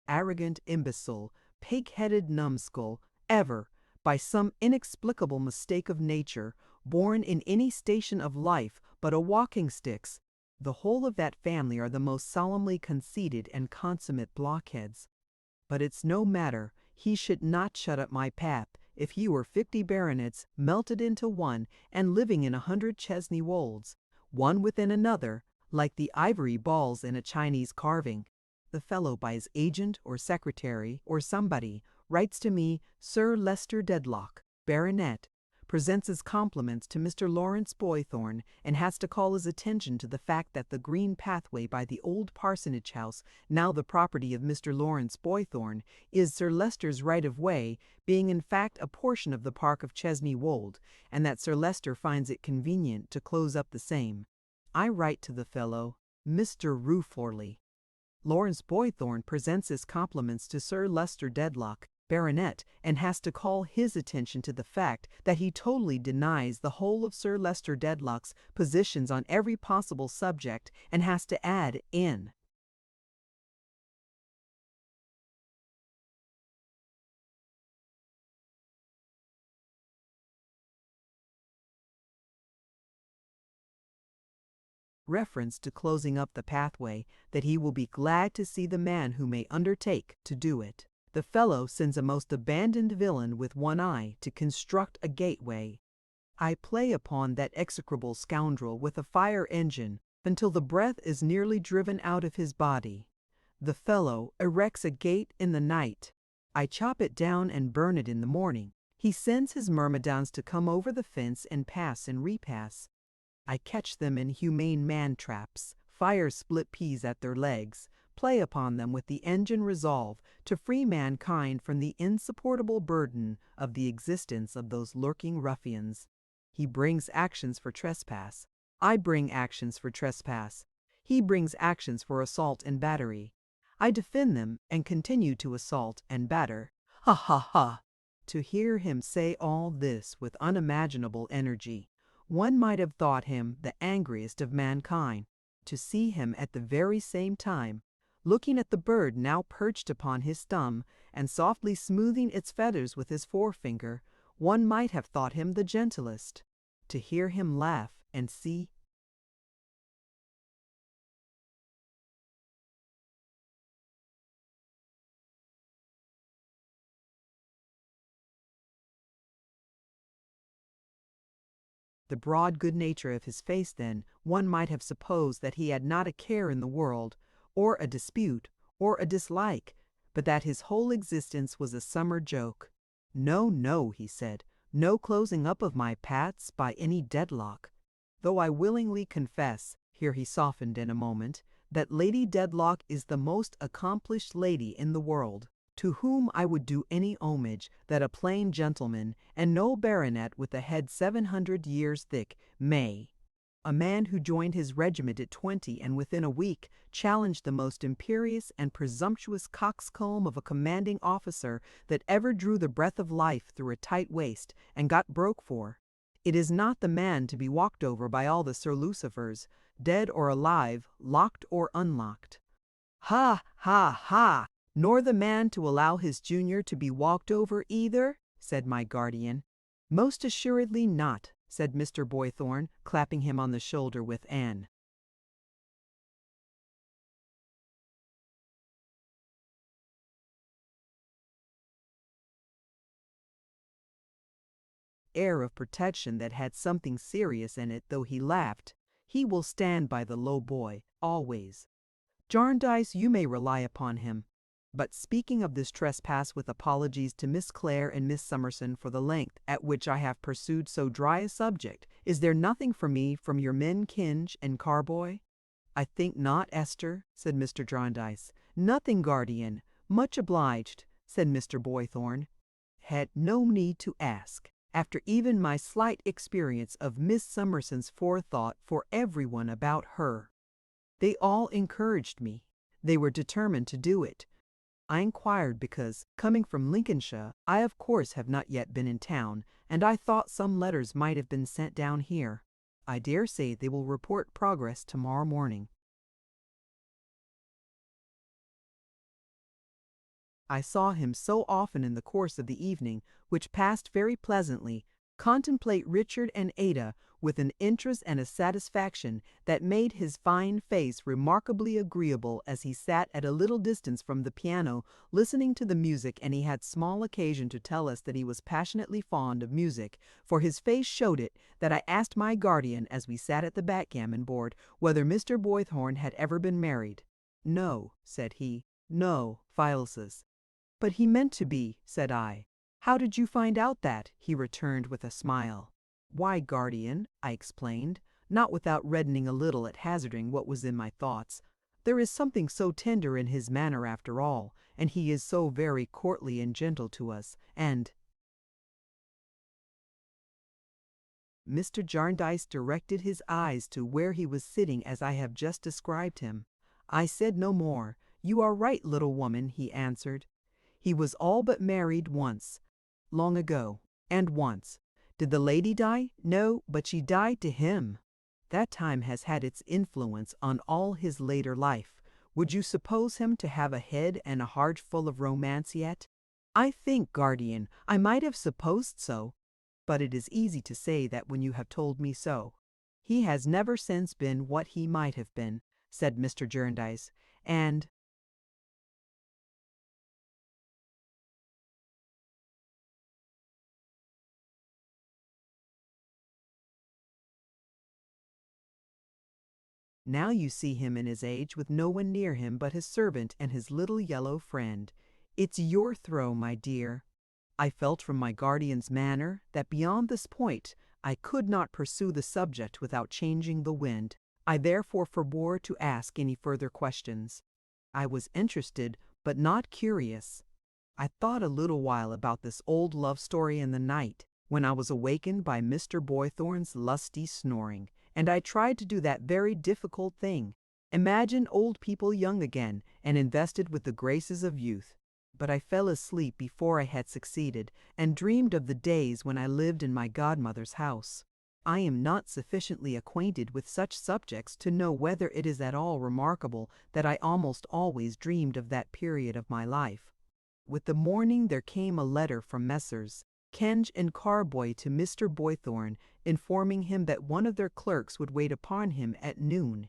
arrogant imbecile, pig-headed numbskull, ever, by some inexplicable mistake of nature, born in any station of life but a walking-stick's. The whole of that family are the most solemnly conceited and consummate blockheads. But it's no matter, he should not shut up my pap, if he were 50 baronets melted into one, and living in 100 Chesney Wolds, one within another, like the ivory balls in a Chinese carving. The fellow by his agent or secretary or somebody writes to me Sir Leicester Dedlock, Baronet, presents his compliments to Mr. Lawrence Boythorn and has to call his attention to the fact that the green pathway by the old parsonage house, now the property of Mr. Lawrence Boythorn, is Sir Leicester's right-of-way, being in fact a portion of the park of Chesney Wold, and that Sir Leicester finds it convenient to close up the same. I write to the fellow, Mr. Ruforley. Lawrence Boythorn presents his compliments to Sir Leicester Dedlock, Baronet, and has to call his attention to the fact that he totally denies the whole of Sir Leicester Dedlock's positions on every possible subject, and has to add in reference to closing up the pathway that he will be glad to see the man who may undertake to do it. The fellow sends a most abandoned villain with one eye to construct a gateway. I play upon that execrable scoundrel with a fire engine until the breath is nearly driven out of his body. The fellow erects a gate in the night. I chop it down and burn it in the morning. He sends his myrmidons to come over the fence and pass and repass. I catch them in humane man-traps, fire split peas at their legs, play upon them with the engine resolve to free mankind from the insupportable burden of the existence of those lurking ruffians. He brings actions for trespass. I bring actions for trespass. He brings actions for assault and battery. I defend them and continue to assault and batter. Ha ha ha! To hear him say all this with unimaginable energy, one might have thought him the angriest of mankind. To see him at the very same time, looking at the bird now perched upon his thumb and softly smoothing its feathers with his forefinger, one might have thought him the gentlest. To hear him laugh and see the broad good nature of his face, then, one might have supposed that he had not a care in the world, or a dispute, or a dislike, but that his whole existence was a summer joke. No, no, he said, no closing up of my paths by any Dedlock. Though I willingly confess, here he softened in a moment, that Lady Dedlock is the most accomplished lady in the world, to whom I would do any homage that a plain gentleman, and no baronet with a head 700 years thick, may. A man who joined his regiment at 20 and within a week challenged the most imperious and presumptuous coxcomb of a commanding officer that ever drew the breath of life through a tight waist and got broke for. It is not the man to be walked over by all the Sir Lucifers, dead or alive, locked or unlocked. Ha, ha, ha! Nor the man to allow his junior to be walked over either, said my guardian. Most assuredly not, said Mr. Boythorn, clapping him on the shoulder with an air of protection that had something serious in it, though he laughed. He will stand by the low boy, always. Jarndyce, you may rely upon him. But speaking of this trespass, with apologies to Miss Clare and Miss Summerson for the length at which I have pursued so dry a subject, is there nothing for me from your men Kinge and Carboy? I think not, Esther, said Mr. Jarndyce. Nothing, guardian. Much obliged, said Mr. Boythorn. Had no need to ask, after even my slight experience of Miss Summerson's forethought for everyone about her. They all encouraged me. They were determined to do it. I inquired because, coming from Lincolnshire, I of course have not yet been in town, and I thought some letters might have been sent down here. I dare say they will report progress tomorrow morning. I saw him so often in the course of the evening, which passed very pleasantly, contemplate Richard and Ada with an interest and a satisfaction that made his fine face remarkably agreeable as he sat at a little distance from the piano listening to the music, and he had small occasion to tell us that he was passionately fond of music, for his face showed it, that I asked my guardian as we sat at the backgammon board whether Mr. Boythorn had ever been married. No, said he, no, Philus. But he meant to be, said I. "How did you find out that?" he returned with a smile. "Why, guardian," I explained, not without reddening a little at hazarding what was in my thoughts, "there is something so tender in his manner after all, and he is so very courtly and gentle to us, and—" Mr. Jarndyce directed his eyes to where he was sitting as I have just described him. I said no more. "You are right, little woman," he answered. "He was all but married once, long ago, and once. Did the lady die? No, but she died to him. That time has had its influence on all his later life. Would you suppose him to have a head and a heart full of romance yet? I think, guardian, I might have supposed so, but it is easy to say that when you have told me so. He has never since been what he might have been," said Mr. Jarndyce, "and—" Now you see him in his age with no one near him but his servant and his little yellow friend. It's your throw, my dear. I felt from my guardian's manner that beyond this point I could not pursue the subject without changing the wind. I therefore forbore to ask any further questions. I was interested, but not curious. I thought a little while about this old love story in the night, when I was awakened by Mr. Boythorn's lusty snoring, and I tried to do that very difficult thing, imagine old people young again and invested with the graces of youth. But I fell asleep before I had succeeded, and dreamed of the days when I lived in my godmother's house. I am not sufficiently acquainted with such subjects to know whether it is at all remarkable that I almost always dreamed of that period of my life. With the morning there came a letter from Messrs. Kenge and Carboy to Mr. Boythorn, informing him that one of their clerks would wait upon him at noon.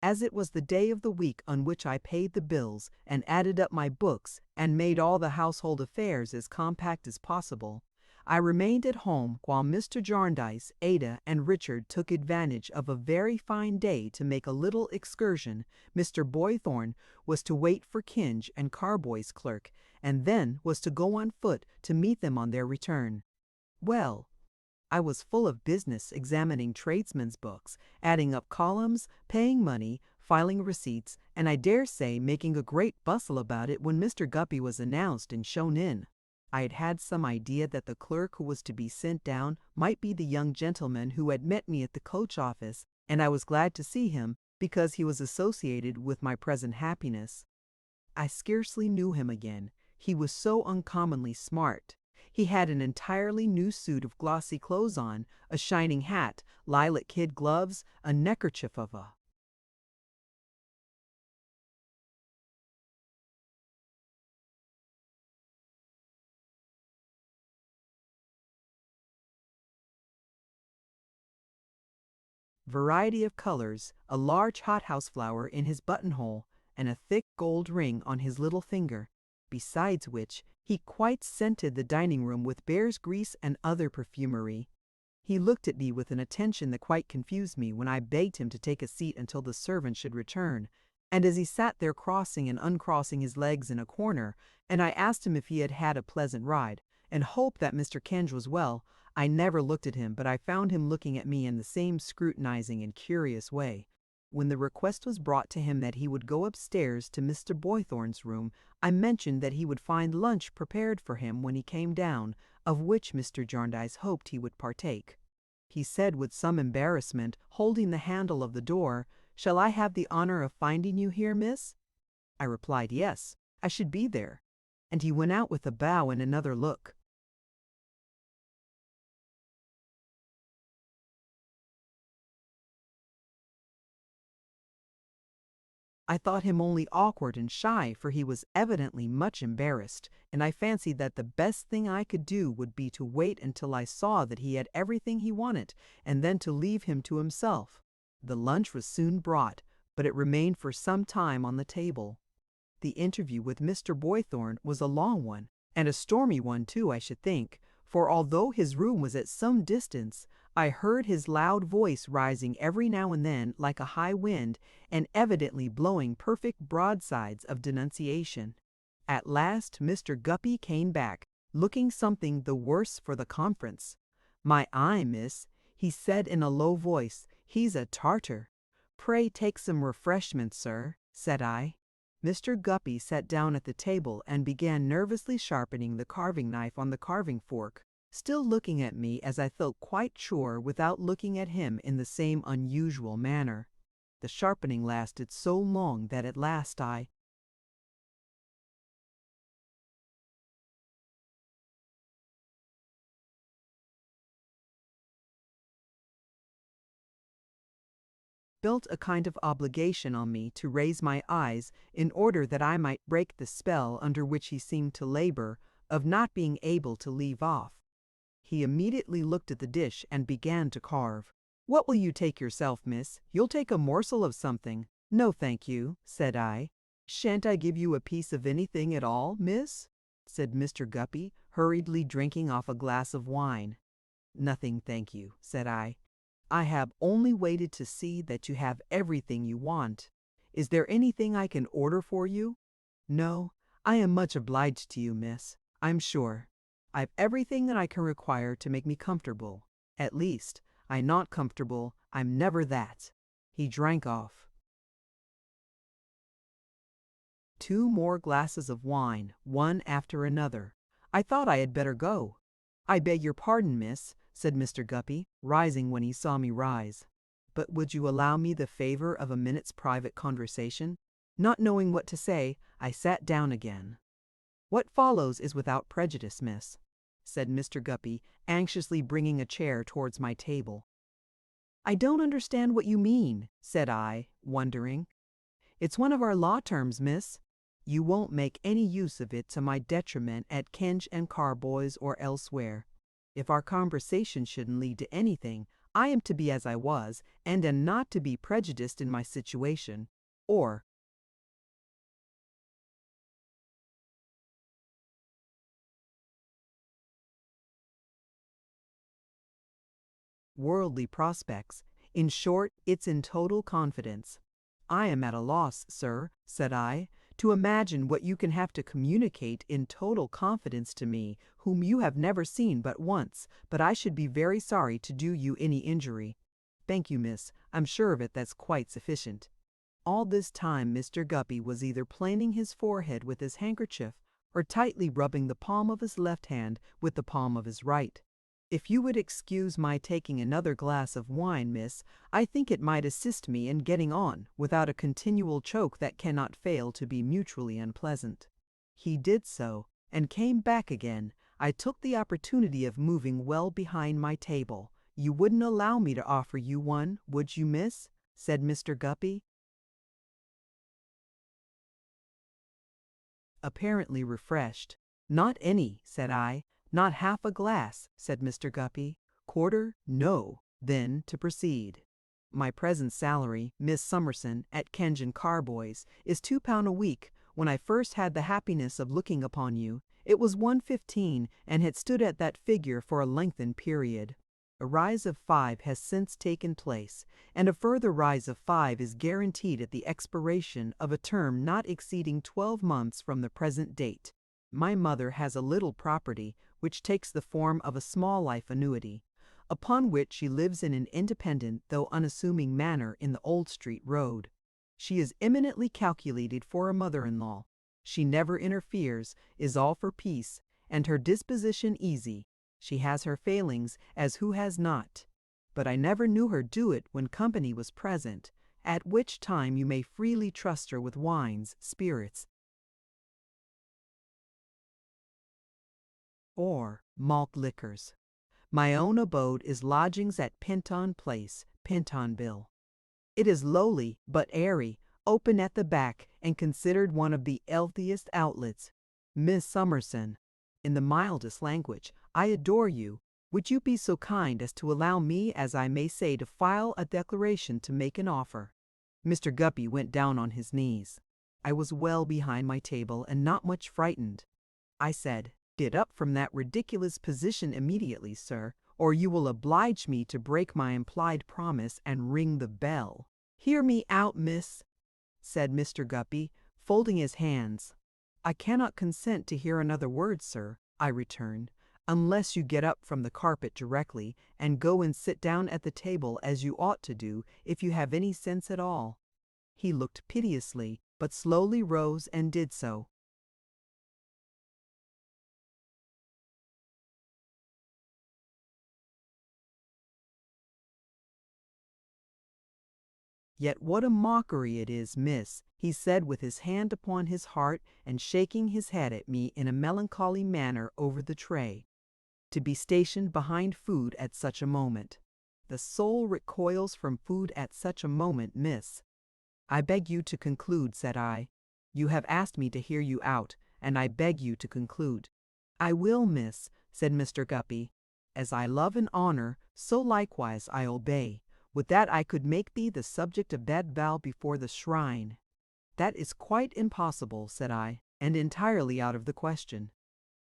As it was the day of the week on which I paid the bills and added up my books and made all the household affairs as compact as possible, I remained at home while Mr. Jarndyce, Ada, and Richard took advantage of a very fine day to make a little excursion. Mr. Boythorn was to wait for Kenge and Carboy's clerk, and then was to go on foot to meet them on their return. Well, I was full of business, examining tradesmen's books, adding up columns, paying money, filing receipts, and I dare say making a great bustle about it when Mr. Guppy was announced and shown in. I had had some idea that the clerk who was to be sent down might be the young gentleman who had met me at the coach office, and I was glad to see him because he was associated with my present happiness. I scarcely knew him again. He was so uncommonly smart. He had an entirely new suit of glossy clothes on, a shining hat, lilac kid gloves, a neckerchief of a variety of colors, a large hothouse flower in his buttonhole, and a thick gold ring on his little finger, besides which he quite scented the dining room with bear's grease and other perfumery. He looked at me with an attention that quite confused me when I begged him to take a seat until the servant should return, and as he sat there crossing and uncrossing his legs in a corner, and I asked him if he had had a pleasant ride, and hoped that Mr. Kenge was well, I never looked at him, but I found him looking at me in the same scrutinizing and curious way. When the request was brought to him that he would go upstairs to Mr. Boythorn's room, I mentioned that he would find lunch prepared for him when he came down, of which Mr. Jarndyce hoped he would partake. He said with some embarrassment, holding the handle of the door, "Shall I have the honor of finding you here, miss?" I replied, "Yes, I should be there," and he went out with a bow and another look. I thought him only awkward and shy, for he was evidently much embarrassed, and I fancied that the best thing I could do would be to wait until I saw that he had everything he wanted, and then to leave him to himself. The lunch was soon brought, but it remained for some time on the table. The interview with Mr. Boythorn was a long one, and a stormy one too, I should think, for although his room was at some distance, I heard his loud voice rising every now and then like a high wind and evidently blowing perfect broadsides of denunciation. At last Mr. Guppy came back, looking something the worse for the conference. "My eye, miss," he said in a low voice, "he's a Tartar." "Pray take some refreshment, sir," said I. Mr. Guppy sat down at the table and began nervously sharpening the carving knife on the carving fork, still looking at me as I felt quite sure without looking at him in the same unusual manner. The sharpening lasted so long that at last I felt a kind of obligation on me to raise my eyes in order that I might break the spell under which he seemed to labor of not being able to leave off. He immediately looked at the dish and began to carve. "What will you take yourself, miss? You'll take a morsel of something." "No, thank you," said I. "Shan't I give you a piece of anything at all, miss?" said Mr. Guppy, hurriedly drinking off a glass of wine. "Nothing, thank you," said I. "I have only waited to see that you have everything you want. Is there anything I can order for you?" "No, I am much obliged to you, miss, I'm sure. I've everything that I can require to make me comfortable. At least, I'm not comfortable, I'm never that." He drank off 2 more glasses of wine, one after another. I thought I had better go. "I beg your pardon, miss," said Mr. Guppy, rising when he saw me rise. "But would you allow me the favor of a minute's private conversation?" Not knowing what to say, I sat down again. "What follows is without prejudice, miss," said Mr. Guppy, anxiously bringing a chair towards my table. "I don't understand what you mean," said I, wondering. "It's one of our law terms, miss. You won't make any use of it to my detriment at Kenge and Carboys or elsewhere. If our conversation shouldn't lead to anything, I am to be as I was, and am not to be prejudiced in my situation, or worldly prospects. In short, it's in total confidence." "I am at a loss, sir," said I, "to imagine what you can have to communicate in total confidence to me, whom you have never seen but once, but I should be very sorry to do you any injury." "Thank you, miss, I'm sure of it, that's quite sufficient." All this time Mr. Guppy was either planing his forehead with his handkerchief, or tightly rubbing the palm of his left hand with the palm of his right. "If you would excuse my taking another glass of wine, miss, I think it might assist me in getting on without a continual choke that cannot fail to be mutually unpleasant." He did so, and came back again. I took the opportunity of moving well behind my table. "You wouldn't allow me to offer you one, would you, miss?" said Mr. Guppy, apparently refreshed. "Not any," said I. "Not half a glass," said Mr. Guppy. "Quarter? No." Then to proceed. "My present salary, Miss Summerson, at Kenge and Carboys, is £2 a week. When I first had the happiness of looking upon you, it was £1.15, and had stood at that figure for a lengthened period. A rise of 5 has since taken place, and a further rise of 5 is guaranteed at the expiration of a term not exceeding 12 months from the present date. My mother has a little property, which takes the form of a small life annuity, upon which she lives in an independent though unassuming manner in the Old Street Road. She is eminently calculated for a mother-in-law. She never interferes, is all for peace, and her disposition easy. She has her failings, as who has not? But I never knew her do it when company was present, at which time you may freely trust her with wines, spirits, or malt liquors. My own abode is lodgings at Penton Place, Pentonville. It is lowly but airy, open at the back, and considered one of the healthiest outlets. Miss Summerson, in the mildest language, I adore you. Would you be so kind as to allow me, as I may say, to file a declaration to make an offer?" Mr. Guppy went down on his knees. I was well behind my table and not much frightened. I said, "Get up from that ridiculous position immediately, sir, or you will oblige me to break my implied promise and ring the bell." "Hear me out, miss," said Mr. Guppy, folding his hands. "I cannot consent to hear another word, sir," I returned, "unless you get up from the carpet directly and go and sit down at the table as you ought to do if you have any sense at all." He looked piteously, but slowly rose and did so. "Yet what a mockery it is, miss," he said with his hand upon his heart and shaking his head at me in a melancholy manner over the tray, "to be stationed behind food at such a moment. The soul recoils from food at such a moment, miss." "I beg you to conclude," said I. "You have asked me to hear you out, and I beg you to conclude." "I will, miss," said Mr. Guppy. "As I love and honor, so likewise I obey. Would that I could make thee the subject of that vow before the shrine." "That is quite impossible," said I, "and entirely out of the question."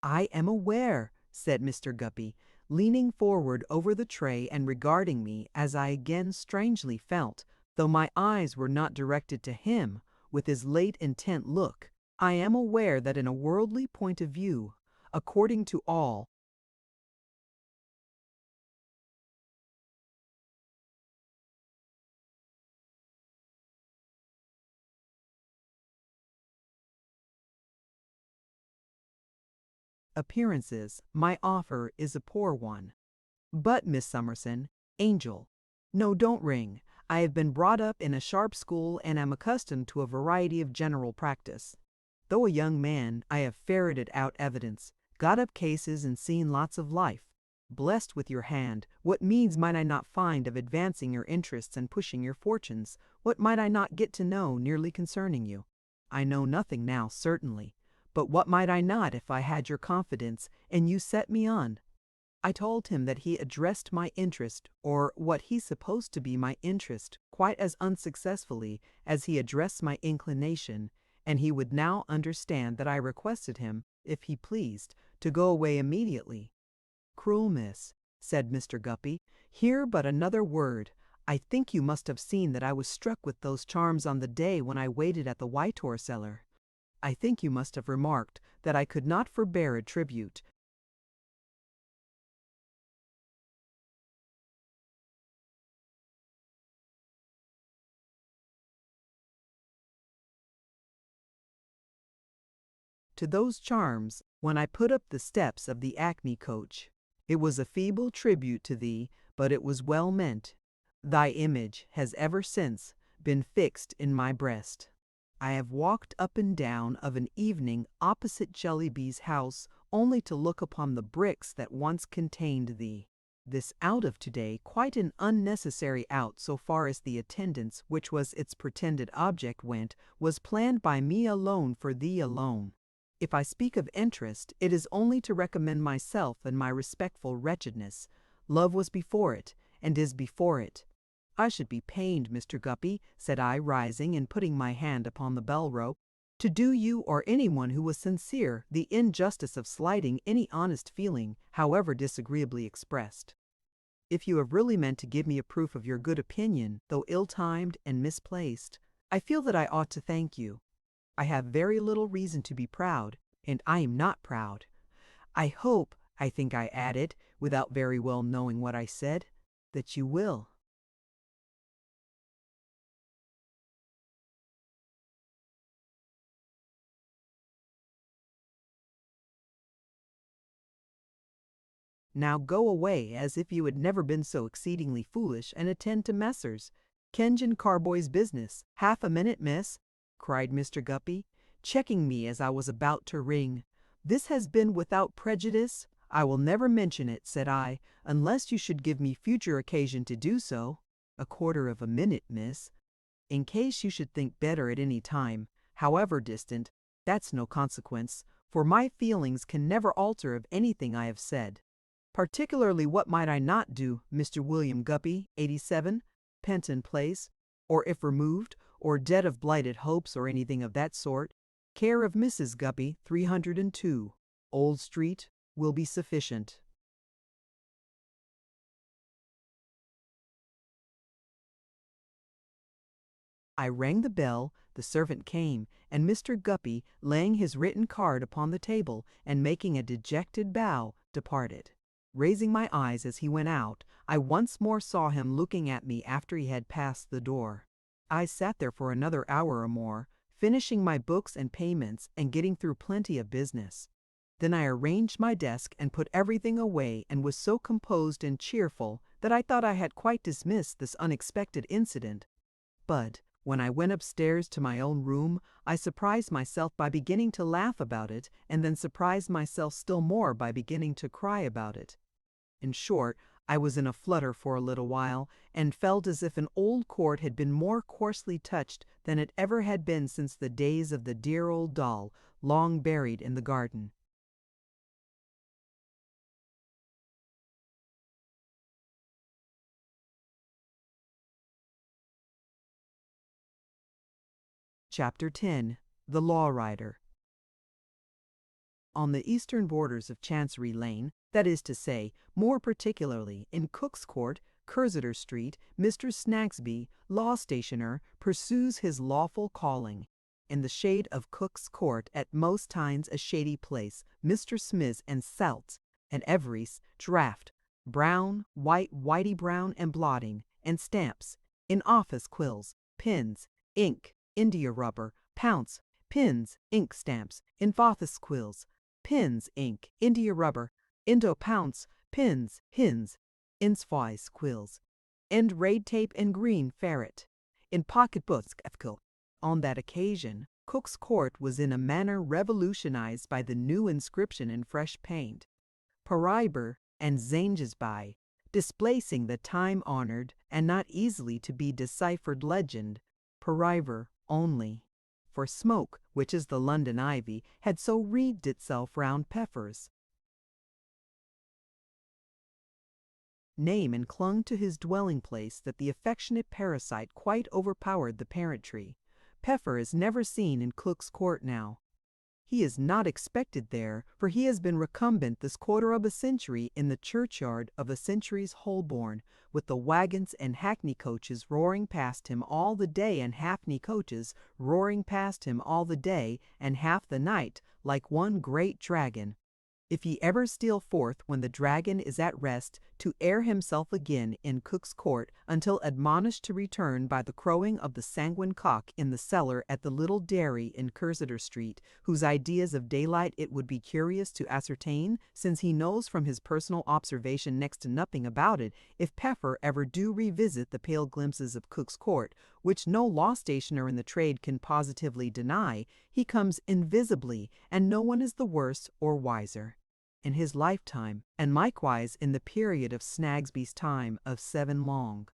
"I am aware," said Mr. Guppy, leaning forward over the tray and regarding me, as I again strangely felt, though my eyes were not directed to him, with his late intent look. "I am aware that in a worldly point of view, according to all appearances, my offer is a poor one. But, Miss Summerson, Angel, no, don't ring. I have been brought up in a sharp school and am accustomed to a variety of general practice. Though a young man, I have ferreted out evidence, got up cases and seen lots of life. Blessed with your hand, what means might I not find of advancing your interests and pushing your fortunes? What might I not get to know nearly concerning you? I know nothing now, certainly. But what might I not if I had your confidence, and you set me on? I told him that he addressed my interest, or what he supposed to be my interest, quite as unsuccessfully as he addressed my inclination, and he would now understand that I requested him, if he pleased, to go away immediately. "Cruel miss," said Mr. Guppy, "hear but another word. I think you must have seen that I was struck with those charms on the day when I waited at the Whitehor cellar. I think you must have remarked that I could not forbear a tribute to those charms when I put up the steps of the Acme coach. It was a feeble tribute to thee, but it was well meant. Thy image has ever since been fixed in my breast. I have walked up and down of an evening opposite Jellyby's house only to look upon the bricks that once contained thee. This out of today, quite an unnecessary out so far as the attendance which was its pretended object went, was planned by me alone for thee alone. If I speak of interest, it is only to recommend myself and my respectful wretchedness. Love was before it, and is before it. I should be pained, Mr. Guppy," said I, rising and putting my hand upon the bell rope, "to do you or anyone who was sincere the injustice of slighting any honest feeling, however disagreeably expressed. If you have really meant to give me a proof of your good opinion, though ill-timed and misplaced, I feel that I ought to thank you. I have very little reason to be proud, and I am not proud. I hope, I think I added, without very well knowing what I said, that you will." "Now go away as if you had never been so exceedingly foolish, and attend to Messrs. Kenyon Carboy's business. Half a minute, miss," cried Mr. Guppy, checking me as I was about to ring. "This has been without prejudice?" "I will never mention it," said I, "unless you should give me future occasion to do so." "A quarter of a minute, miss." "In case you should think better at any time, however distant, that's no consequence, for my feelings can never alter of anything I have said. Particularly what might I not do, Mr. William Guppy, 87, Penton Place, or if removed, or dead of blighted hopes or anything of that sort, care of Mrs. Guppy, 302, Old Street, will be sufficient." I rang the bell, the servant came, and Mr. Guppy, laying his written card upon the table and making a dejected bow, departed. Raising my eyes as he went out, I once more saw him looking at me after he had passed the door. I sat there for another hour or more, finishing my books and payments and getting through plenty of business. Then I arranged my desk and put everything away and was so composed and cheerful that I thought I had quite dismissed this unexpected incident. But when I went upstairs to my own room, I surprised myself by beginning to laugh about it, and then surprised myself still more by beginning to cry about it. In short, I was in a flutter for a little while, and felt as if an old chord had been more coarsely touched than it ever had been since the days of the dear old doll, long buried in the garden. Chapter 10. The Law Writer. On the eastern borders of Chancery Lane, that is to say, more particularly in Cook's Court, Cursitor Street, Mr. Snagsby, law stationer, pursues his lawful calling. In the shade of Cook's Court, at most times a shady place, Mr. Smiths and Selts, and Everys, draft, brown, whitey brown, and blotting, and stamps, in office quills, pens, ink, india rubber, pounce, pins, ink stamps, in office quills, pins, ink, india rubber, indo pounce, pins, hins, insvoice quills, and raid tape and green ferret, in pocketbooks. On that occasion, Cook's Court was in a manner revolutionized by the new inscription in fresh paint, Pariber and Zangesby, displacing the time-honored and not easily to be deciphered legend, Pariber only. For smoke, which is the London ivy, had so wreathed itself round Peffer's name and clung to his dwelling place that the affectionate parasite quite overpowered the parent tree. Peffer is never seen in Cook's Court now. He is not expected there, for he has been recumbent this quarter of a century in the churchyard of a century's Holborn, with the wagons and hackney coaches roaring past him all the day and hackney coaches roaring past him all the day and half the night, like one great dragon. If he ever steal forth when the dragon is at rest, to air himself again in Cook's Court, until admonished to return by the crowing of the sanguine cock in the cellar at the little dairy in Cursitor Street, whose ideas of daylight it would be curious to ascertain, since he knows from his personal observation next to nothing about it, if Peffer ever do revisit the pale glimpses of Cook's Court, which no law stationer in the trade can positively deny, he comes invisibly, and no one is the worse or wiser. In his lifetime, and likewise in the period of Snagsby's time of 7 long.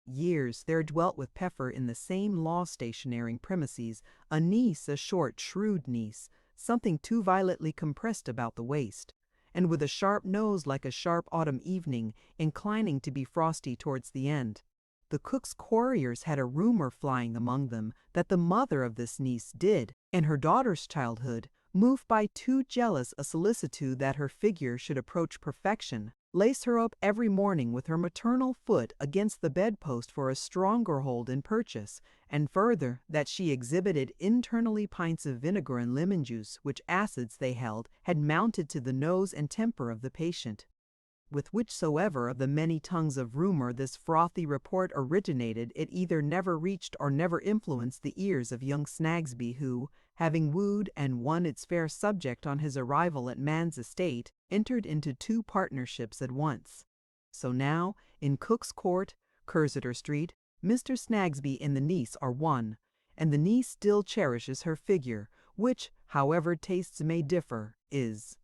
Years there dwelt with Peffer in the same law stationering premises a niece, a short, shrewd niece, something too violently compressed about the waist, and with a sharp nose like a sharp autumn evening, inclining to be frosty towards the end. The Cook's couriers had a rumor flying among them that the mother of this niece did, in her daughter's childhood, moved by too jealous a solicitude that her figure should approach perfection, lace her up every morning with her maternal foot against the bedpost for a stronger hold in purchase, and further, that she exhibited internally pints of vinegar and lemon juice, which acids, they held, had mounted to the nose and temper of the patient. With whichsoever of the many tongues of rumor this frothy report originated, it either never reached or never influenced the ears of young Snagsby, who, having wooed and won its fair subject on his arrival at man's estate, entered into 2 partnerships at once. So now, in Cook's Court, Cursitor Street, Mr. Snagsby and the niece are one, and the niece still cherishes her figure, which, however tastes may differ, is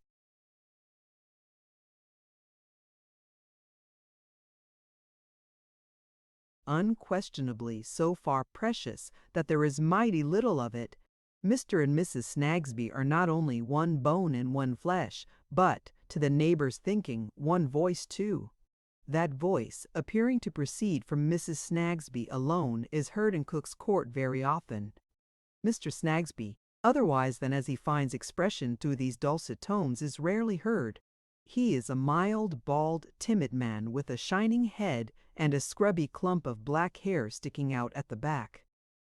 unquestionably so far precious that there is mighty little of it. Mr. and Mrs. Snagsby are not only one bone and one flesh, but, to the neighbor's thinking, one voice too. That voice, appearing to proceed from Mrs. Snagsby alone, is heard in Cook's Court very often. Mr. Snagsby, otherwise than as he finds expression through these dulcet tones, is rarely heard. He is a mild, bald, timid man with a shining head and a scrubby clump of black hair sticking out at the back.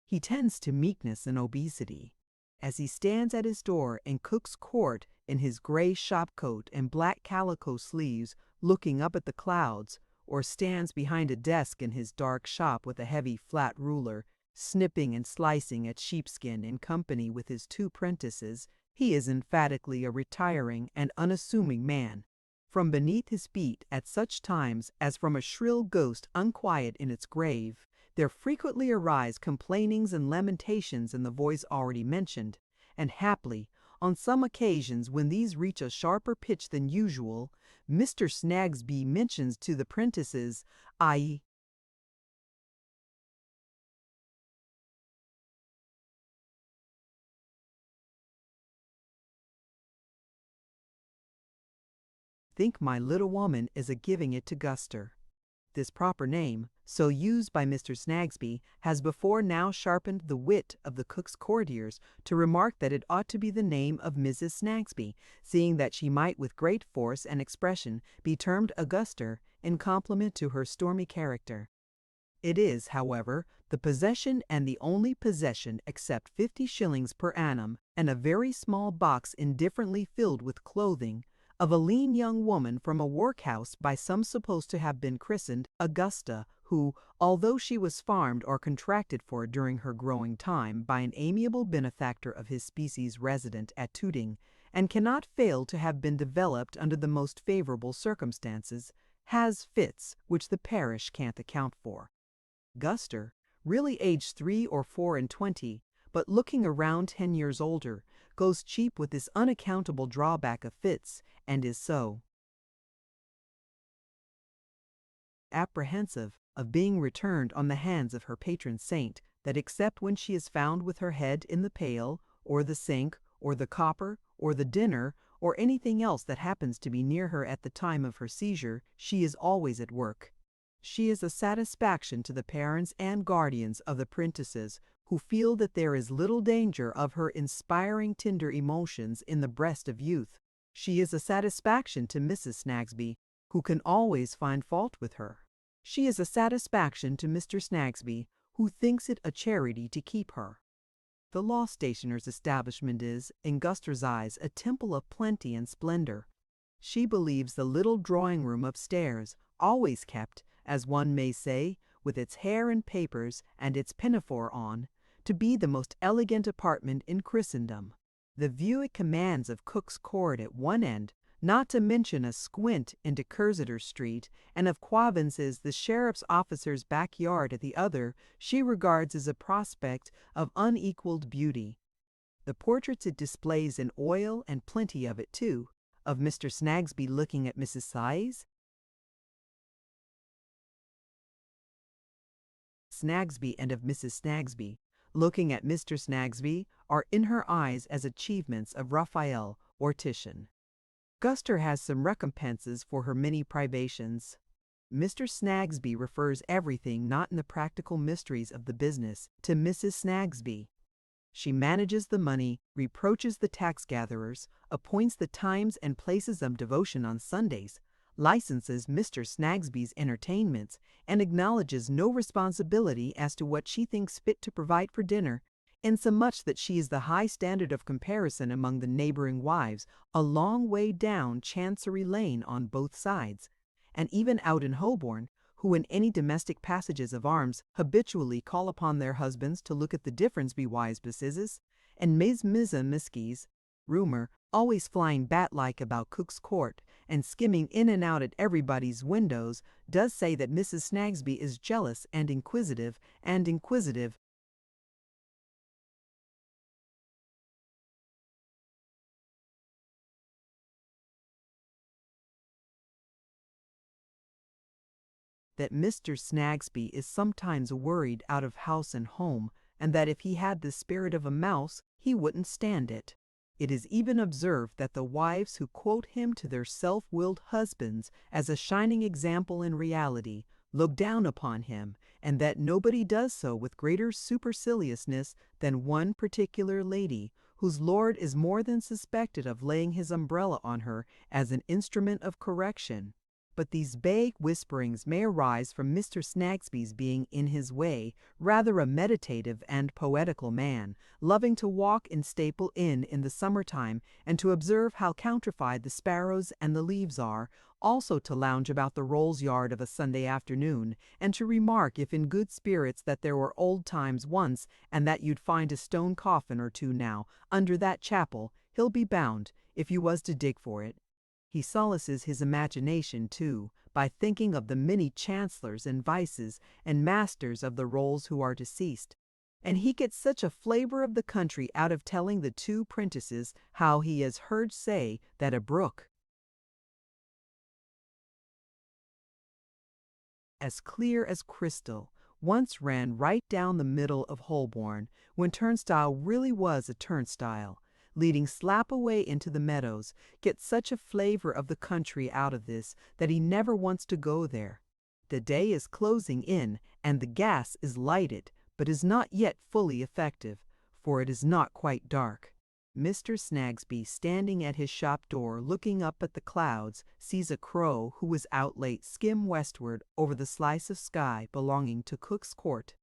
He tends to meekness and obesity. As he stands at his door in Cook's Court in his gray shopcoat and black calico sleeves, looking up at the clouds, or stands behind a desk in his dark shop with a heavy flat ruler, snipping and slicing at sheepskin in company with his two prentices, he is emphatically a retiring and unassuming man. From beneath his feet, at such times as from a shrill ghost unquiet in its grave, there frequently arise complainings and lamentations in the voice already mentioned, and haply, on some occasions when these reach a sharper pitch than usual, Mr. Snagsby mentions to the prentices, I think my little woman is a giving it to Guster. This proper name, so used by Mr. Snagsby, has before now sharpened the wit of the Cook's courtiers to remark that it ought to be the name of Mrs. Snagsby, seeing that she might with great force and expression be termed Auguster in compliment to her stormy character. It is, however, the possession and the only possession except 50 shillings per annum and a very small box indifferently filled with clothing, of a lean young woman from a workhouse by some supposed to have been christened Augusta, who, although she was farmed or contracted for during her growing time by an amiable benefactor of his species resident at Tooting, and cannot fail to have been developed under the most favorable circumstances, has fits which the parish can't account for. Guster, really aged 3 or 4 and 20, but looking around 10 years older, goes cheap with this unaccountable drawback of fits, and is so apprehensive of being returned on the hands of her patron saint, that except when she is found with her head in the pail, or the sink, or the copper, or the dinner, or anything else that happens to be near her at the time of her seizure, she is always at work. She is a satisfaction to the parents and guardians of the prentices, who feel that there is little danger of her inspiring tender emotions in the breast of youth. She is a satisfaction to Mrs. Snagsby, who can always find fault with her. She is a satisfaction to Mr. Snagsby, who thinks it a charity to keep her. The law stationer's establishment is, in Guster's eyes, a temple of plenty and splendor. She believes the little drawing-room upstairs, always kept, as one may say, with its hair and papers and its pinafore on, to be the most elegant apartment in Christendom. The view it commands of Cook's Court at one end, not to mention a squint into Cursitor Street, and of Quavince's the sheriff's officer's backyard at the other, she regards as a prospect of unequaled beauty. The portraits it displays in oil, and plenty of it too, of Mr. Snagsby looking at Mrs. Size, Snagsby, and of Mrs. Snagsby looking at Mr. Snagsby, are in her eyes as achievements of Raphael or Titian. Guster has some recompenses for her many privations. Mr. Snagsby refers everything not in the practical mysteries of the business to Mrs. Snagsby. She manages the money, reproaches the tax-gatherers, appoints the times and places of devotion on Sundays, licenses Mr. Snagsby's entertainments, and acknowledges no responsibility as to what she thinks fit to provide for dinner, insomuch that she is the high standard of comparison among the neighboring wives a long way down Chancery Lane on both sides, and even out in Holborn, who in any domestic passages of arms habitually call upon their husbands to look at the difference be wise besizes, and miskies, rumor, always flying bat-like about Cook's Court, and skimming in and out at everybody's windows, does say that Mrs. Snagsby is jealous and inquisitive, that Mr. Snagsby is sometimes worried out of house and home, and that if he had the spirit of a mouse, he wouldn't stand it. It is even observed that the wives who quote him to their self-willed husbands as a shining example in reality look down upon him, and that nobody does so with greater superciliousness than one particular lady, whose lord is more than suspected of laying his umbrella on her as an instrument of correction. But these vague whisperings may arise from Mr. Snagsby's being in his way rather a meditative and poetical man, loving to walk in Staple Inn in the summer-time and to observe how countrified the sparrows and the leaves are, also to lounge about the Rolls Yard of a Sunday afternoon, and to remark if in good spirits that there were old times once, and that you'd find a stone coffin or two now under that chapel, he'll be bound, if you was to dig for it. He solaces his imagination, too, by thinking of the many chancellors and vices and masters of the rolls who are deceased. And he gets such a flavor of the country out of telling the two prentices how he has heard say that a brook as clear as crystal once ran right down the middle of Holborn, when turnstile really was a turnstile, leading slap away into the meadows, gets such a flavor of the country out of this that he never wants to go there. The day is closing in, and the gas is lighted, but is not yet fully effective, for it is not quite dark. Mr. Snagsby, standing at his shop door looking up at the clouds, sees a crow who was out late skim westward over the slice of sky belonging to Cook's Court.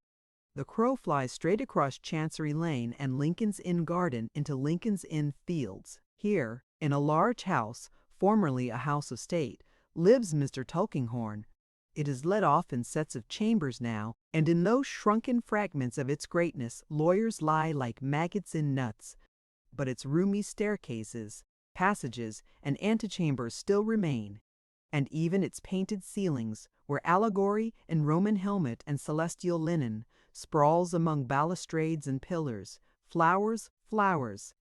The crow flies straight across Chancery Lane and Lincoln's Inn Garden into Lincoln's Inn Fields. Here, in a large house, formerly a house of state, lives Mr. Tulkinghorn. It is let off in sets of chambers now, and in those shrunken fragments of its greatness lawyers lie like maggots in nuts. But its roomy staircases, passages, and antechambers still remain, and even its painted ceilings, where allegory and Roman helmet and celestial linen sprawls among balustrades and pillars. Flowers, flowers.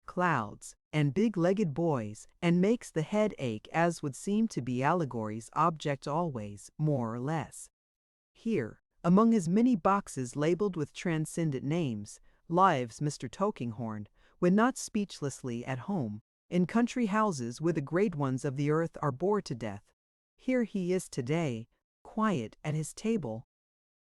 Clouds, and big-legged boys, and makes the head ache, as would seem to be allegory's object always, more or less. Here, among his many boxes labeled with transcendent names, lives Mr. Tulkinghorn, when not speechlessly at home, in country houses where the great ones of the earth are bored to death. Here he is today, quiet at his table,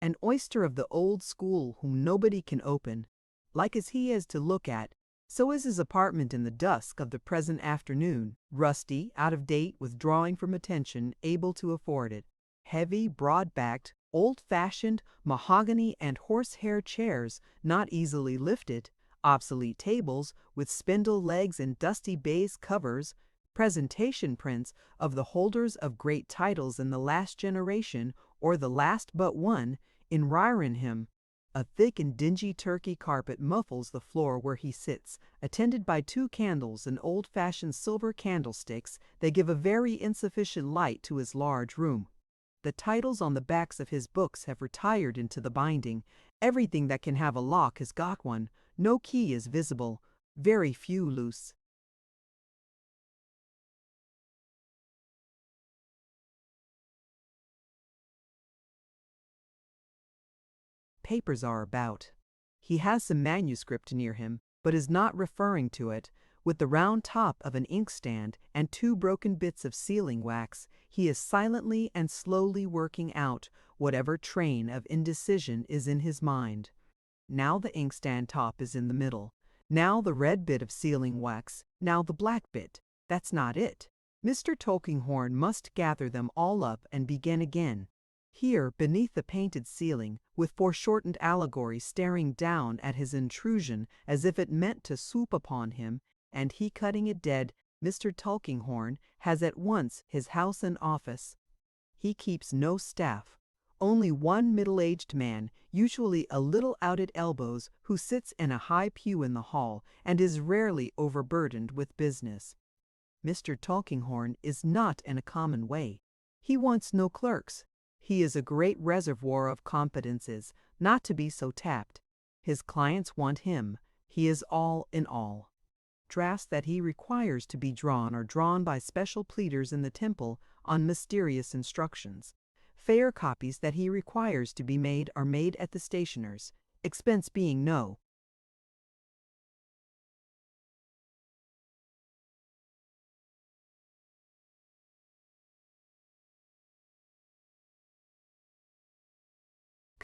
an oyster of the old school whom nobody can open, like as he is to look at. So is his apartment in the dusk of the present afternoon, rusty, out of date, withdrawing from attention, able to afford it. Heavy, broad-backed, old-fashioned, mahogany and horsehair chairs, not easily lifted, obsolete tables with spindle legs and dusty baize covers, presentation prints of the holders of great titles in the last generation, or the last but one, environ him. A thick and dingy Turkey carpet muffles the floor where he sits, attended by two candles in old-fashioned silver candlesticks that give a very insufficient light to his large room. The titles on the backs of his books have retired into the binding. Everything that can have a lock has got one. No key is visible. Very few loose. Papers are about. He has some manuscript near him, but is not referring to it. With the round top of an inkstand and two broken bits of sealing wax, he is silently and slowly working out whatever train of indecision is in his mind. Now the inkstand top is in the middle. Now the red bit of sealing wax. Now the black bit. That's not it. Mr. Tulkinghorn must gather them all up and begin again. Here, beneath the painted ceiling, with foreshortened allegory staring down at his intrusion as if it meant to swoop upon him, and he cutting it dead, Mr. Tulkinghorn has at once his house and office. He keeps no staff, only one middle-aged man, usually a little out at elbows, who sits in a high pew in the hall and is rarely overburdened with business. Mr. Tulkinghorn is not in a common way. He wants no clerks. He is a great reservoir of confidences, not to be so tapped. His clients want him. He is all in all. Drafts that he requires to be drawn are drawn by special pleaders in the Temple on mysterious instructions. Fair copies that he requires to be made are made at the stationer's, expense being no.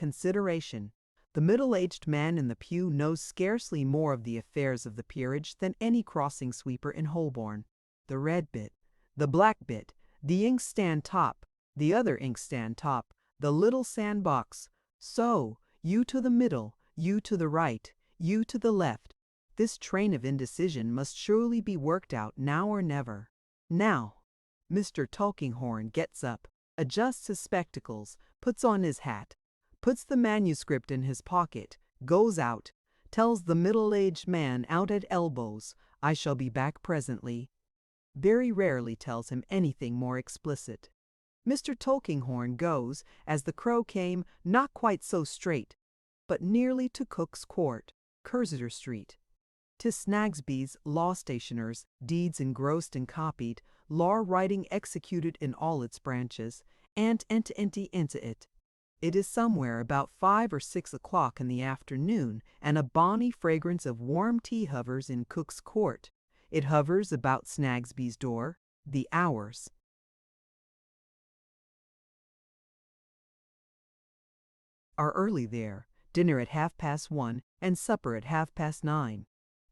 consideration. The middle-aged man in the pew knows scarcely more of the affairs of the peerage than any crossing sweeper in Holborn. The red bit, the black bit, the inkstand top, the other inkstand top, the little sandbox. So, you to the middle, you to the right, you to the left. This train of indecision must surely be worked out now or never. Now, Mr. Tulkinghorn gets up, adjusts his spectacles, puts on his hat, puts the manuscript in his pocket, goes out, tells the middle-aged man out at elbows, "I shall be back presently." Very rarely tells him anything more explicit. Mr. Tulkinghorn goes, as the crow came, not quite so straight, but nearly to Cook's Court, Cursitor Street. 'Tis Snagsby's law stationers, deeds engrossed and copied, law writing executed in all its branches, and into it. It is somewhere about 5 or 6 o'clock in the afternoon, and a bonny fragrance of warm tea hovers in Cook's Court. It hovers about Snagsby's door. The hours are early there, dinner at 1:30 and supper at 9:30.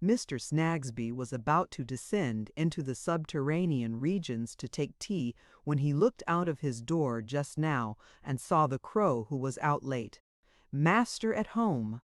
Mr. Snagsby was about to descend into the subterranean regions to take tea when he looked out of his door just now and saw the crow who was out late. Master at home.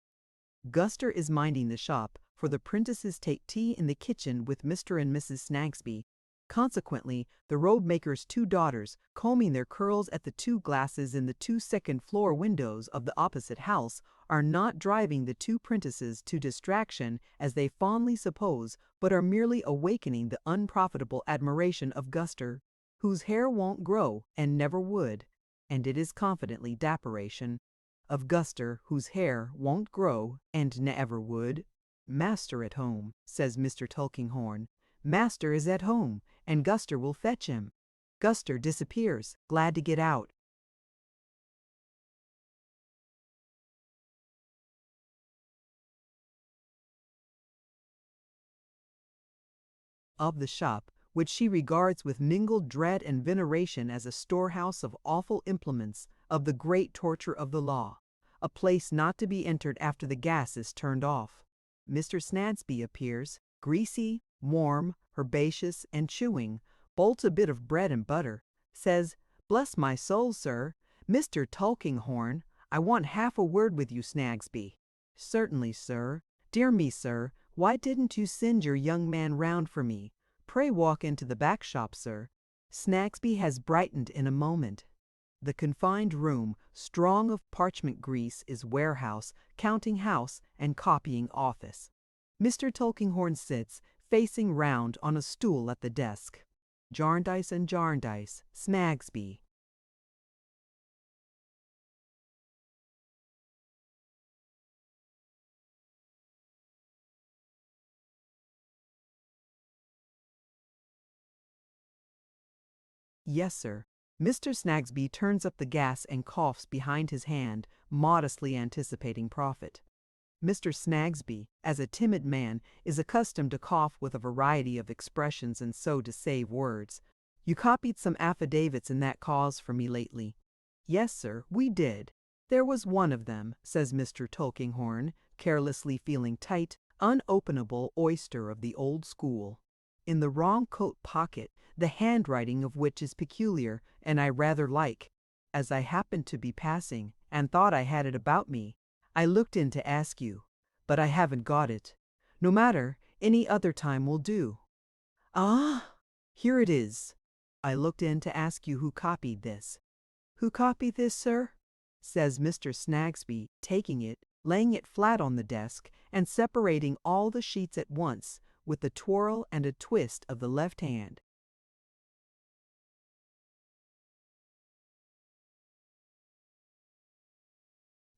Guster is minding the shop, for the prentices take tea in the kitchen with Mr. and Mrs. Snagsby. Consequently, the robe-maker's 2 daughters, combing their curls at the 2 glasses in the 2 second-floor windows of the opposite house, are not driving the 2 prentices to distraction, as they fondly suppose, but are merely awakening the unprofitable admiration of Guster, whose hair won't grow and never would, and it is confidently dapperation, of Guster, whose hair won't grow and never would. "Master at home," says Mr. Tulkinghorn. "Master is at home, and Guster will fetch him." Guster disappears, glad to get out. Of the shop, which she regards with mingled dread and veneration as a storehouse of awful implements of the great torture of the law, a place not to be entered after the gas is turned off. Mr. Snagsby appears, greasy, warm, herbaceous, and chewing, bolts a bit of bread and butter, says, "Bless my soul, sir, Mr. Tulkinghorn, I want half a word with you, Snagsby." "Certainly, sir. Dear me, sir, why didn't you send your young man round for me? Pray walk into the back shop, sir." Snagsby has brightened in a moment. The confined room, strong of parchment grease, is warehouse, counting house, and copying office. Mr. Tulkinghorn sits, facing round on a stool at the desk. Jarndyce and Jarndyce, Snagsby. "Yes, sir." Mr. Snagsby turns up the gas and coughs behind his hand, modestly anticipating profit. Mr. Snagsby, as a timid man, is accustomed to cough with a variety of expressions and so to save words. "You copied some affidavits in that cause for me lately." "Yes, sir, we did. There was one of them," says Mr. Tulkinghorn, carelessly feeling tight, unopenable oyster of the old school, in the wrong coat pocket, the handwriting of which is peculiar, and I rather like. As I happened to be passing, and thought I had it about me, I looked in to ask you, but I haven't got it. No matter, any other time will do." "Ah, here it is. I looked in to ask you who copied this." "Who copied this, sir?" says Mr. Snagsby, taking it, laying it flat on the desk, and separating all the sheets at once, with a twirl and a twist of the left hand.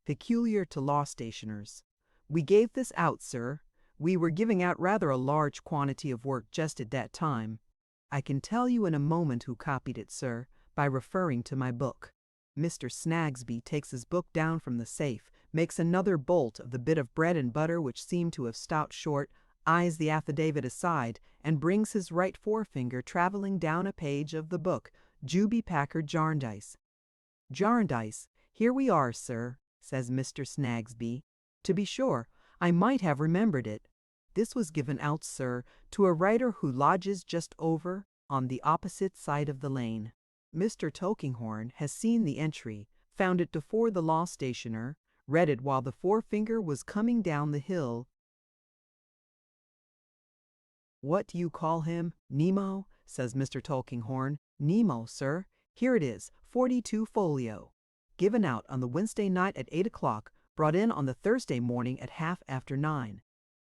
Peculiar to law stationers. "We gave this out, sir. We were giving out rather a large quantity of work just at that time. I can tell you in a moment who copied it, sir, by referring to my book." Mr. Snagsby takes his book down from the safe, makes another bolt of the bit of bread and butter which seemed to have stopped short, eyes the affidavit aside, and brings his right forefinger traveling down a page of the book, Juby Packard Jarndyce. "Jarndyce, here we are, sir," says Mr. Snagsby. To be sure, I might have remembered it. This was given out, sir, to a writer who lodges just over, on the opposite side of the lane. Mr. Tulkinghorn has seen the entry, found it before the law stationer, read it while the forefinger was coming down the hill. What do you call him? Nemo? Says Mr. Tulkinghorn. Nemo, sir. Here it is, 42 folio. Given out on the Wednesday night at 8 o'clock, brought in on the Thursday morning at 9:30.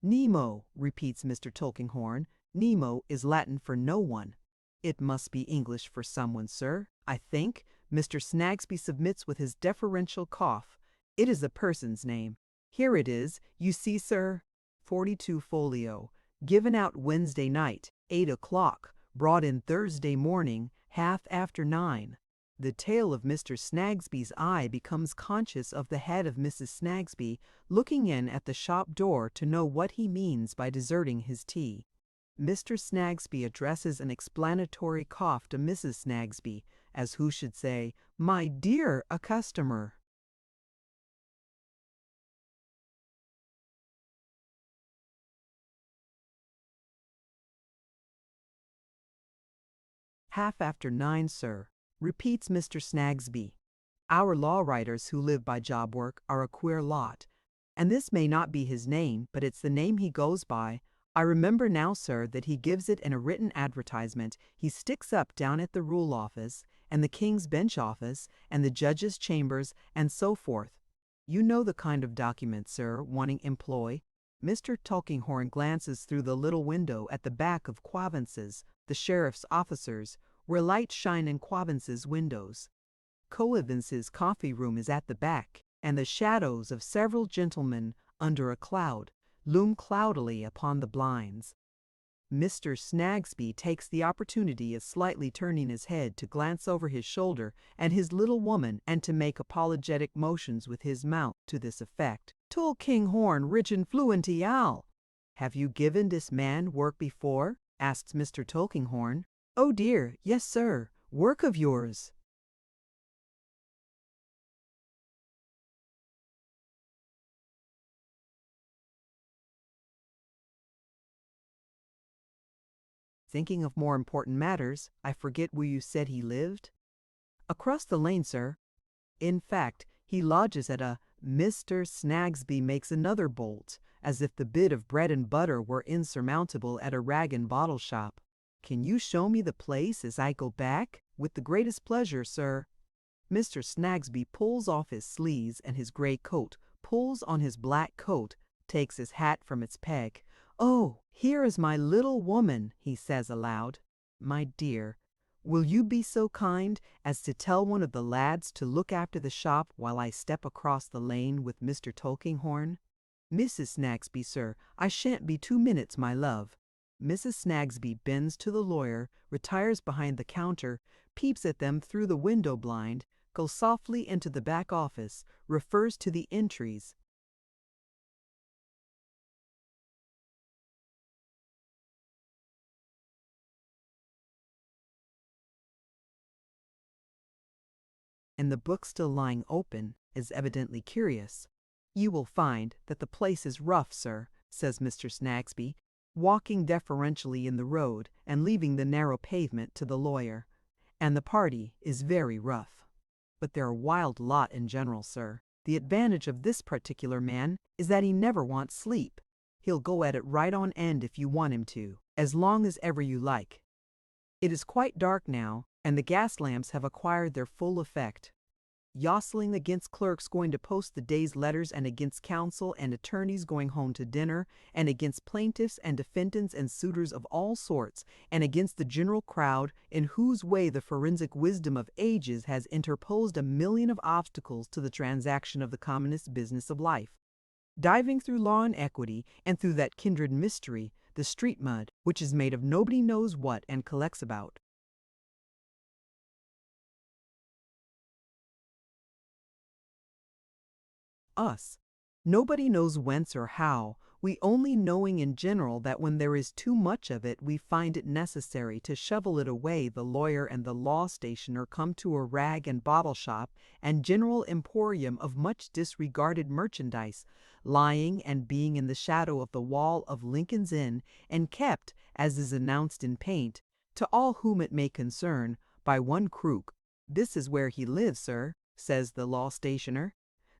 Nemo, repeats Mr. Tulkinghorn. Nemo is Latin for no one. It must be English for someone, sir, I think. Mr. Snagsby submits with his deferential cough. It is a person's name. Here it is, you see, sir. 42 folio. Given out Wednesday night, 8 o'clock. Brought in Thursday morning, 9:30. The tail of Mr. Snagsby's eye becomes conscious of the head of Mrs. Snagsby, looking in at the shop door to know what he means by deserting his tea. Mr. Snagsby addresses an explanatory cough to Mrs. Snagsby, as who should say, "My dear, a customer." "9:30, sir," repeats Mr. Snagsby. Our law writers who live by job work are a queer lot, and this may not be his name, but it's the name he goes by. I remember now, sir, that he gives it in a written advertisement he sticks up down at the Rule Office, and the King's Bench Office, and the Judges' Chambers, and so forth. You know the kind of document, sir, wanting employ. Mr. Tulkinghorn glances through the little window at the back of Quavince's, the sheriff's officers, where lights shine in Quavince's windows. Coavince's coffee room is at the back, and the shadows of several gentlemen, under a cloud, loom cloudily upon the blinds. Mr. Snagsby takes the opportunity of slightly turning his head to glance over his shoulder at his little woman and to make apologetic motions with his mouth to this effect. "Tulkinghorn, rich and fluent al." "Have you given this man work before?" asks Mr. Tulkinghorn. "Oh dear, yes, sir. Work of yours." Thinking of more important matters, I forget where you said he lived? Across the lane, sir. In fact, he lodges at a Mr. Snagsby makes another bolt, as if the bit of bread and butter were insurmountable at a rag and bottle shop. "Can you show me the place as I go back?" "With the greatest pleasure, sir." Mr. Snagsby pulls off his sleeves and his gray coat, pulls on his black coat, takes his hat from its peg. "Oh, here is my little woman," he says aloud. "My dear, will you be so kind as to tell one of the lads to look after the shop while I step across the lane with Mr. Tulkinghorn?" "Mrs. Snagsby, sir, I shan't be 2 minutes, my love." Mrs. Snagsby bends to the lawyer, retires behind the counter, peeps at them through the window blind, goes softly into the back office, refers to the entries. And the book still lying open is evidently curious. "You will find that the place is rough, sir," says Mr. Snagsby, walking deferentially in the road and leaving the narrow pavement to the lawyer. "And the party is very rough. But they're a wild lot in general, sir. The advantage of this particular man is that he never wants sleep. He'll go at it right on end if you want him to, as long as ever you like." It is quite dark now, and the gas lamps have acquired their full effect. Jostling against clerks going to post the day's letters, and against counsel and attorneys going home to dinner, and against plaintiffs and defendants and suitors of all sorts, and against the general crowd in whose way the forensic wisdom of ages has interposed a million of obstacles to the transaction of the commonest business of life. Diving through law and equity, and through that kindred mystery, the street mud, which is made of nobody knows what and collects about. Us. Nobody knows whence or how, we only knowing in general that when there is too much of it we find it necessary to shovel it away. The lawyer and the law stationer come to a rag and bottle shop and general emporium of much disregarded merchandise, lying and being in the shadow of the wall of Lincoln's Inn, and kept, as is announced in paint, to all whom it may concern, by one Crook. "This is where he lives, sir," says the law stationer.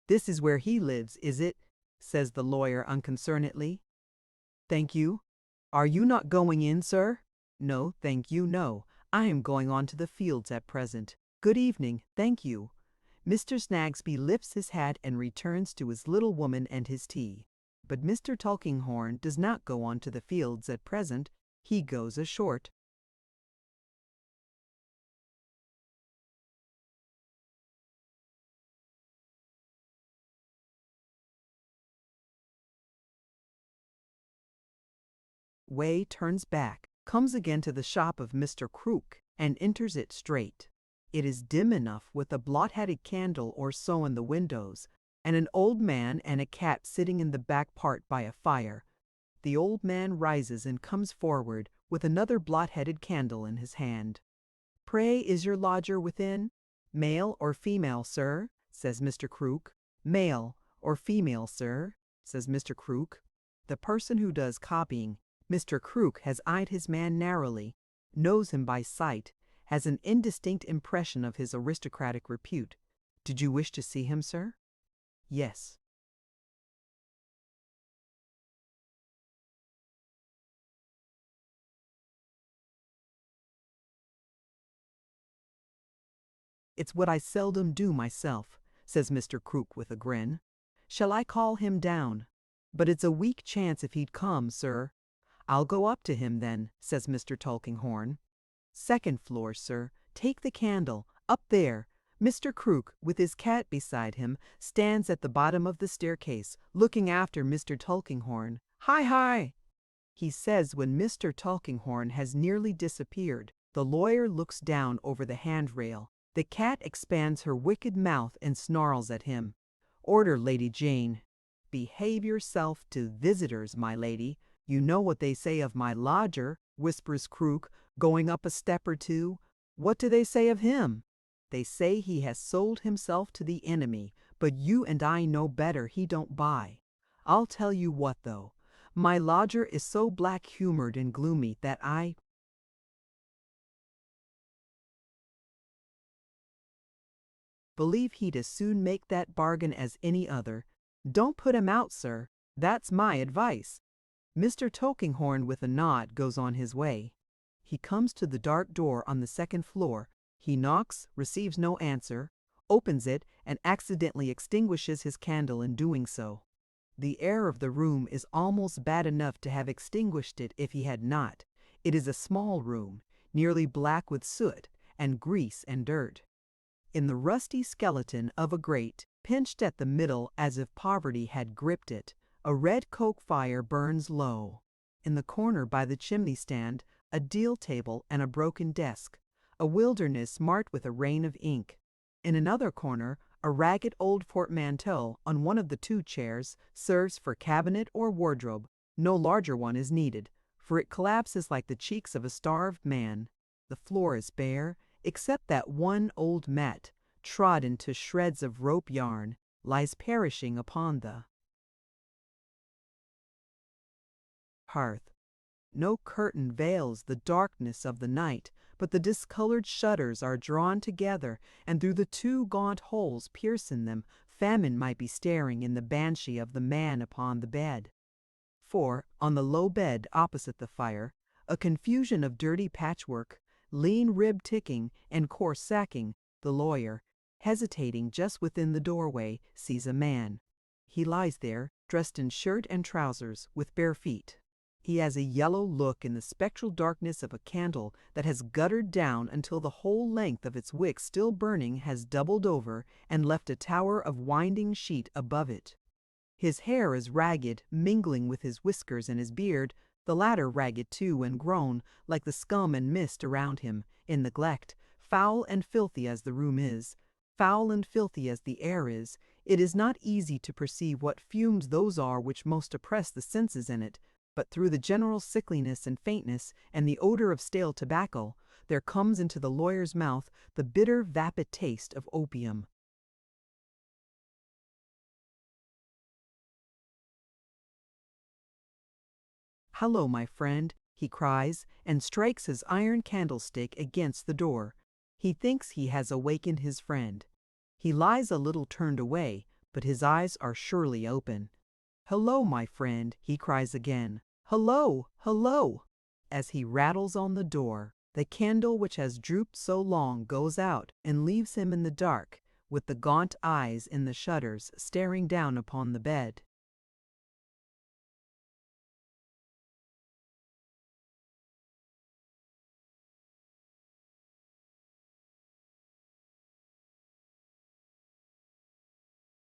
"This is where he lives, is it?" says the lawyer unconcernedly. "Thank you. Are you not going in, sir?" "No, thank you, no. I am going on to the fields at present. Good evening, thank you." Mr. Snagsby lifts his hat and returns to his little woman and his tea. But Mr. Tulkinghorn does not go on to the fields at present. He goes a short way, turns back, comes again to the shop of Mr. Crook, and enters it straight. It is dim enough, with a blot-headed candle or so in the windows, and an old man and a cat sitting in the back part by a fire. The old man rises and comes forward with another blot-headed candle in his hand. "Pray, is your lodger within?" "Male or female, sir?" says Mr. Crook. "Male or female, sir?" says Mr. Crook. The person who does copying, Mr. Crook, has eyed his man narrowly, knows him by sight, has an indistinct impression of his aristocratic repute. "Did you wish to see him, sir?" "Yes." "It's what I seldom do myself," says Mr. Crook with a grin. "Shall I call him down? But it's a weak chance if he'd come, sir." "I'll go up to him then," says Mr. Tulkinghorn. "Second floor, sir. Take the candle. Up there." Mr. Crook, with his cat beside him, stands at the bottom of the staircase, looking after Mr. Tulkinghorn. "Hi, hi!" he says when Mr. Tulkinghorn has nearly disappeared. The lawyer looks down over the handrail. The cat expands her wicked mouth and snarls at him. "Order, Lady Jane." "Behave yourself to visitors, my lady. You know what they say of my lodger," whispers Crook, going up a step or two. "What do they say of him?" "They say he has sold himself to the enemy, but you and I know better he don't buy. I'll tell you what, though. My lodger is so black-humored and gloomy that I believe he'd as soon make that bargain as any other. Don't put him out, sir. That's my advice." Mr. Tulkinghorn, with a nod, goes on his way. He comes to the dark door on the second floor. He knocks, receives no answer, opens it, and accidentally extinguishes his candle in doing so. The air of the room is almost bad enough to have extinguished it if he had not. It is a small room, nearly black with soot and grease and dirt. In the rusty skeleton of a grate, pinched at the middle as if poverty had gripped it, a red coke fire burns low. In the corner by the chimney stand, a deal table and a broken desk, a wilderness marked with a rain of ink. In another corner, a ragged old portmanteau on one of the two chairs serves for cabinet or wardrobe. No larger one is needed, for it collapses like the cheeks of a starved man. The floor is bare, except that one old mat, trodden to shreds of rope yarn, lies perishing upon the hearth. No curtain veils the darkness of the night, but the discolored shutters are drawn together, and through the two gaunt holes pierced in them, famine might be staring in the banshee of the man upon the bed. For, on the low bed opposite the fire, a confusion of dirty patchwork, lean rib ticking, and coarse sacking, the lawyer, hesitating just within the doorway, sees a man. He lies there, dressed in shirt and trousers, with bare feet. He has a yellow look in the spectral darkness of a candle that has guttered down until the whole length of its wick, still burning, has doubled over and left a tower of winding sheet above it. His hair is ragged, mingling with his whiskers and his beard, the latter ragged too and grown, like the scum and mist around him, in neglect. Foul and filthy as the room is, foul and filthy as the air is, It is not easy to perceive what fumes those are which most oppress the senses in it, but through the general sickliness and faintness, and the odor of stale tobacco, there comes into the lawyer's mouth the bitter vapid taste of opium. "Hello, my friend," he cries, and strikes his iron candlestick against the door. He thinks he has awakened his friend. He lies a little turned away, but his eyes are surely open. "Hello, my friend," he cries again. "Hello, hello!" As he rattles on the door, the candle which has drooped so long goes out and leaves him in the dark, with the gaunt eyes in the shutters staring down upon the bed.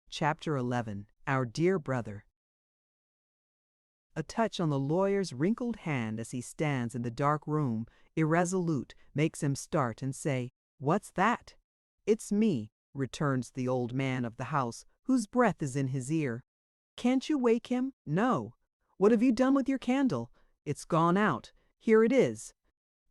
Chapter 11. Our Dear Brother. A touch on the lawyer's wrinkled hand as he stands in the dark room, irresolute, makes him start and say, "What's that?" "It's me," returns the old man of the house, whose breath is in his ear. "Can't you wake him?" "No." "What have you done with your candle?" "It's gone out. Here it is."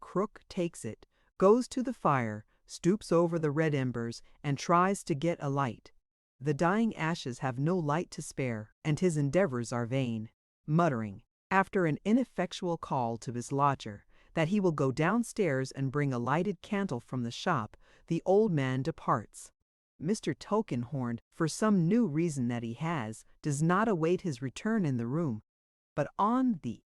Crook takes it, goes to the fire, stoops over the red embers, and tries to get a light. The dying ashes have no light to spare, and his endeavors are vain. Muttering, after an ineffectual call to his lodger, that he will go downstairs and bring a lighted candle from the shop, the old man departs. Mr. Tulkinghorn, for some new reason that he has, does not await his return in the room, but on the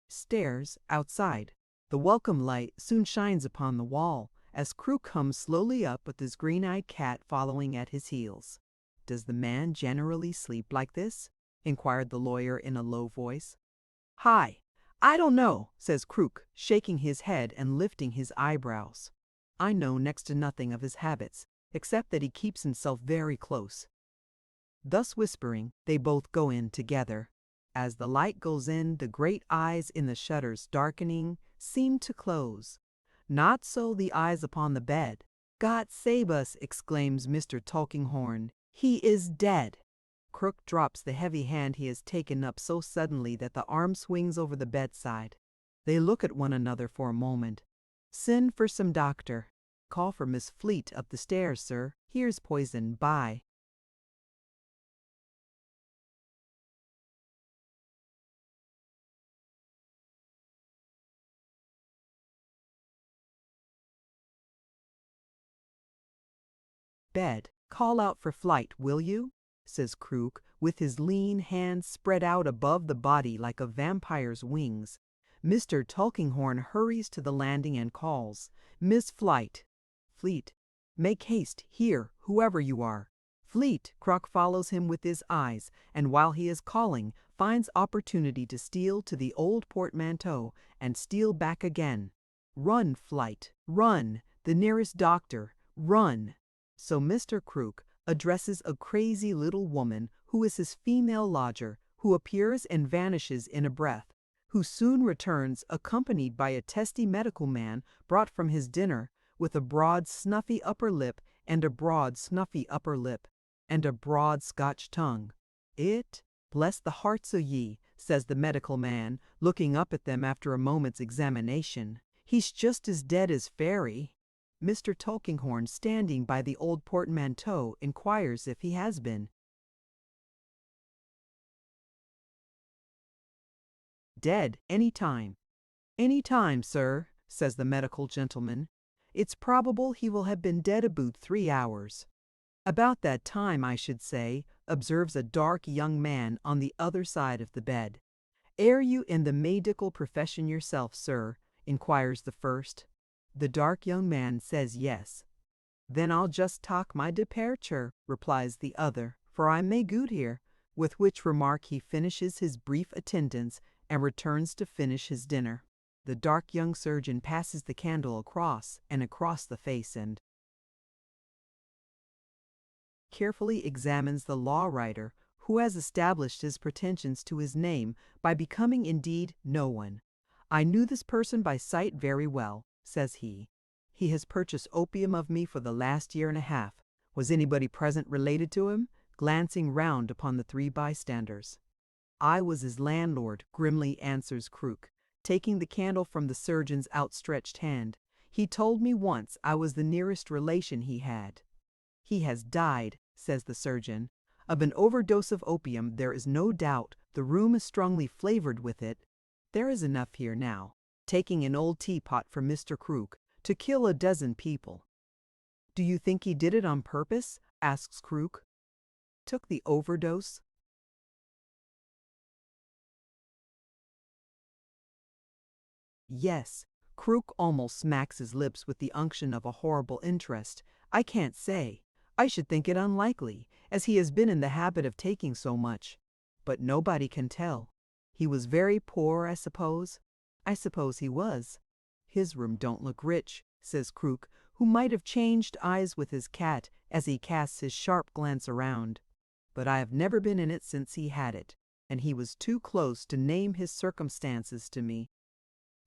stairs outside. The welcome light soon shines upon the wall, as Krook comes slowly up with his green-eyed cat following at his heels. "Does the man generally sleep like this?" inquired the lawyer in a low voice. "Hi, I don't know," says Krook, shaking his head and lifting his eyebrows. "I know next to nothing of his habits, except that he keeps himself very close." Thus whispering, they both go in together. As the light goes in, the great eyes in the shutters darkening seem to close. Not so the eyes upon the bed. "God save us!" exclaims Mr. Tulkinghorn. "He is dead!" Krook drops the heavy hand he has taken up so suddenly that the arm swings over the bedside. They look at one another for a moment. "Send for some doctor." "Call for Miss Fleet up the stairs, sir. Here's poison. Bye." "Bed, call out for Flight, will you?" says Krook, with his lean hands spread out above the body like a vampire's wings. Mr. Tulkinghorn hurries to the landing and calls, "Miss Flight." "Fleet, make haste, here, whoever you are." "Fleet!" Krook follows him with his eyes, and while he is calling, finds opportunity to steal to the old portmanteau and steal back again. "Run, Flight, run! The nearest doctor, run!" So Mr. Krook addresses a crazy little woman who is his female lodger, who appears and vanishes in a breath, who soon returns accompanied by a testy medical man brought from his dinner, with a broad snuffy upper lip and a broad snuffy upper lip, and a broad Scotch tongue. "It, bless the hearts o' ye," says the medical man, looking up at them after a moment's examination. "He's just as dead as fairy." Mr. Tulkinghorn, standing by the old portmanteau, inquires if he has been. "Dead, any time." "Any time, sir," says the medical gentleman. "It's probable he will have been dead about 3 hours." "About that time, I should say," observes a dark young man on the other side of the bed. "Air you in the medical profession yourself, sir?" inquires the first. The dark young man says yes. "Then I'll just talk my departure," replies the other, "for I'm may good here," with which remark he finishes his brief attendance and returns to finish his dinner. The dark young surgeon passes the candle across and across the face and carefully examines the law writer, who has established his pretensions to his name by becoming indeed no one. I knew this person by sight very well, says he. He has purchased opium of me for the last year and a half. Was anybody present related to him? Glancing round upon the three bystanders. I was his landlord, grimly answers Krook, taking the candle from the surgeon's outstretched hand. He told me once I was the nearest relation he had. He has died, says the surgeon, of an overdose of opium. There is no doubt the room is strongly flavored with it. There is enough here now, taking an old teapot from Mr. Krook, to kill a dozen people. Do you think he did it on purpose? Asks Krook. Took the overdose? Yes. Krook almost smacks his lips with the unction of a horrible interest. I can't say. I should think it unlikely, as he has been in the habit of taking so much. But nobody can tell. He was very poor, I suppose? I suppose he was. His room don't look rich, says Krook, who might have changed eyes with his cat as he casts his sharp glance around. But I have never been in it since he had it, and he was too close to name his circumstances to me.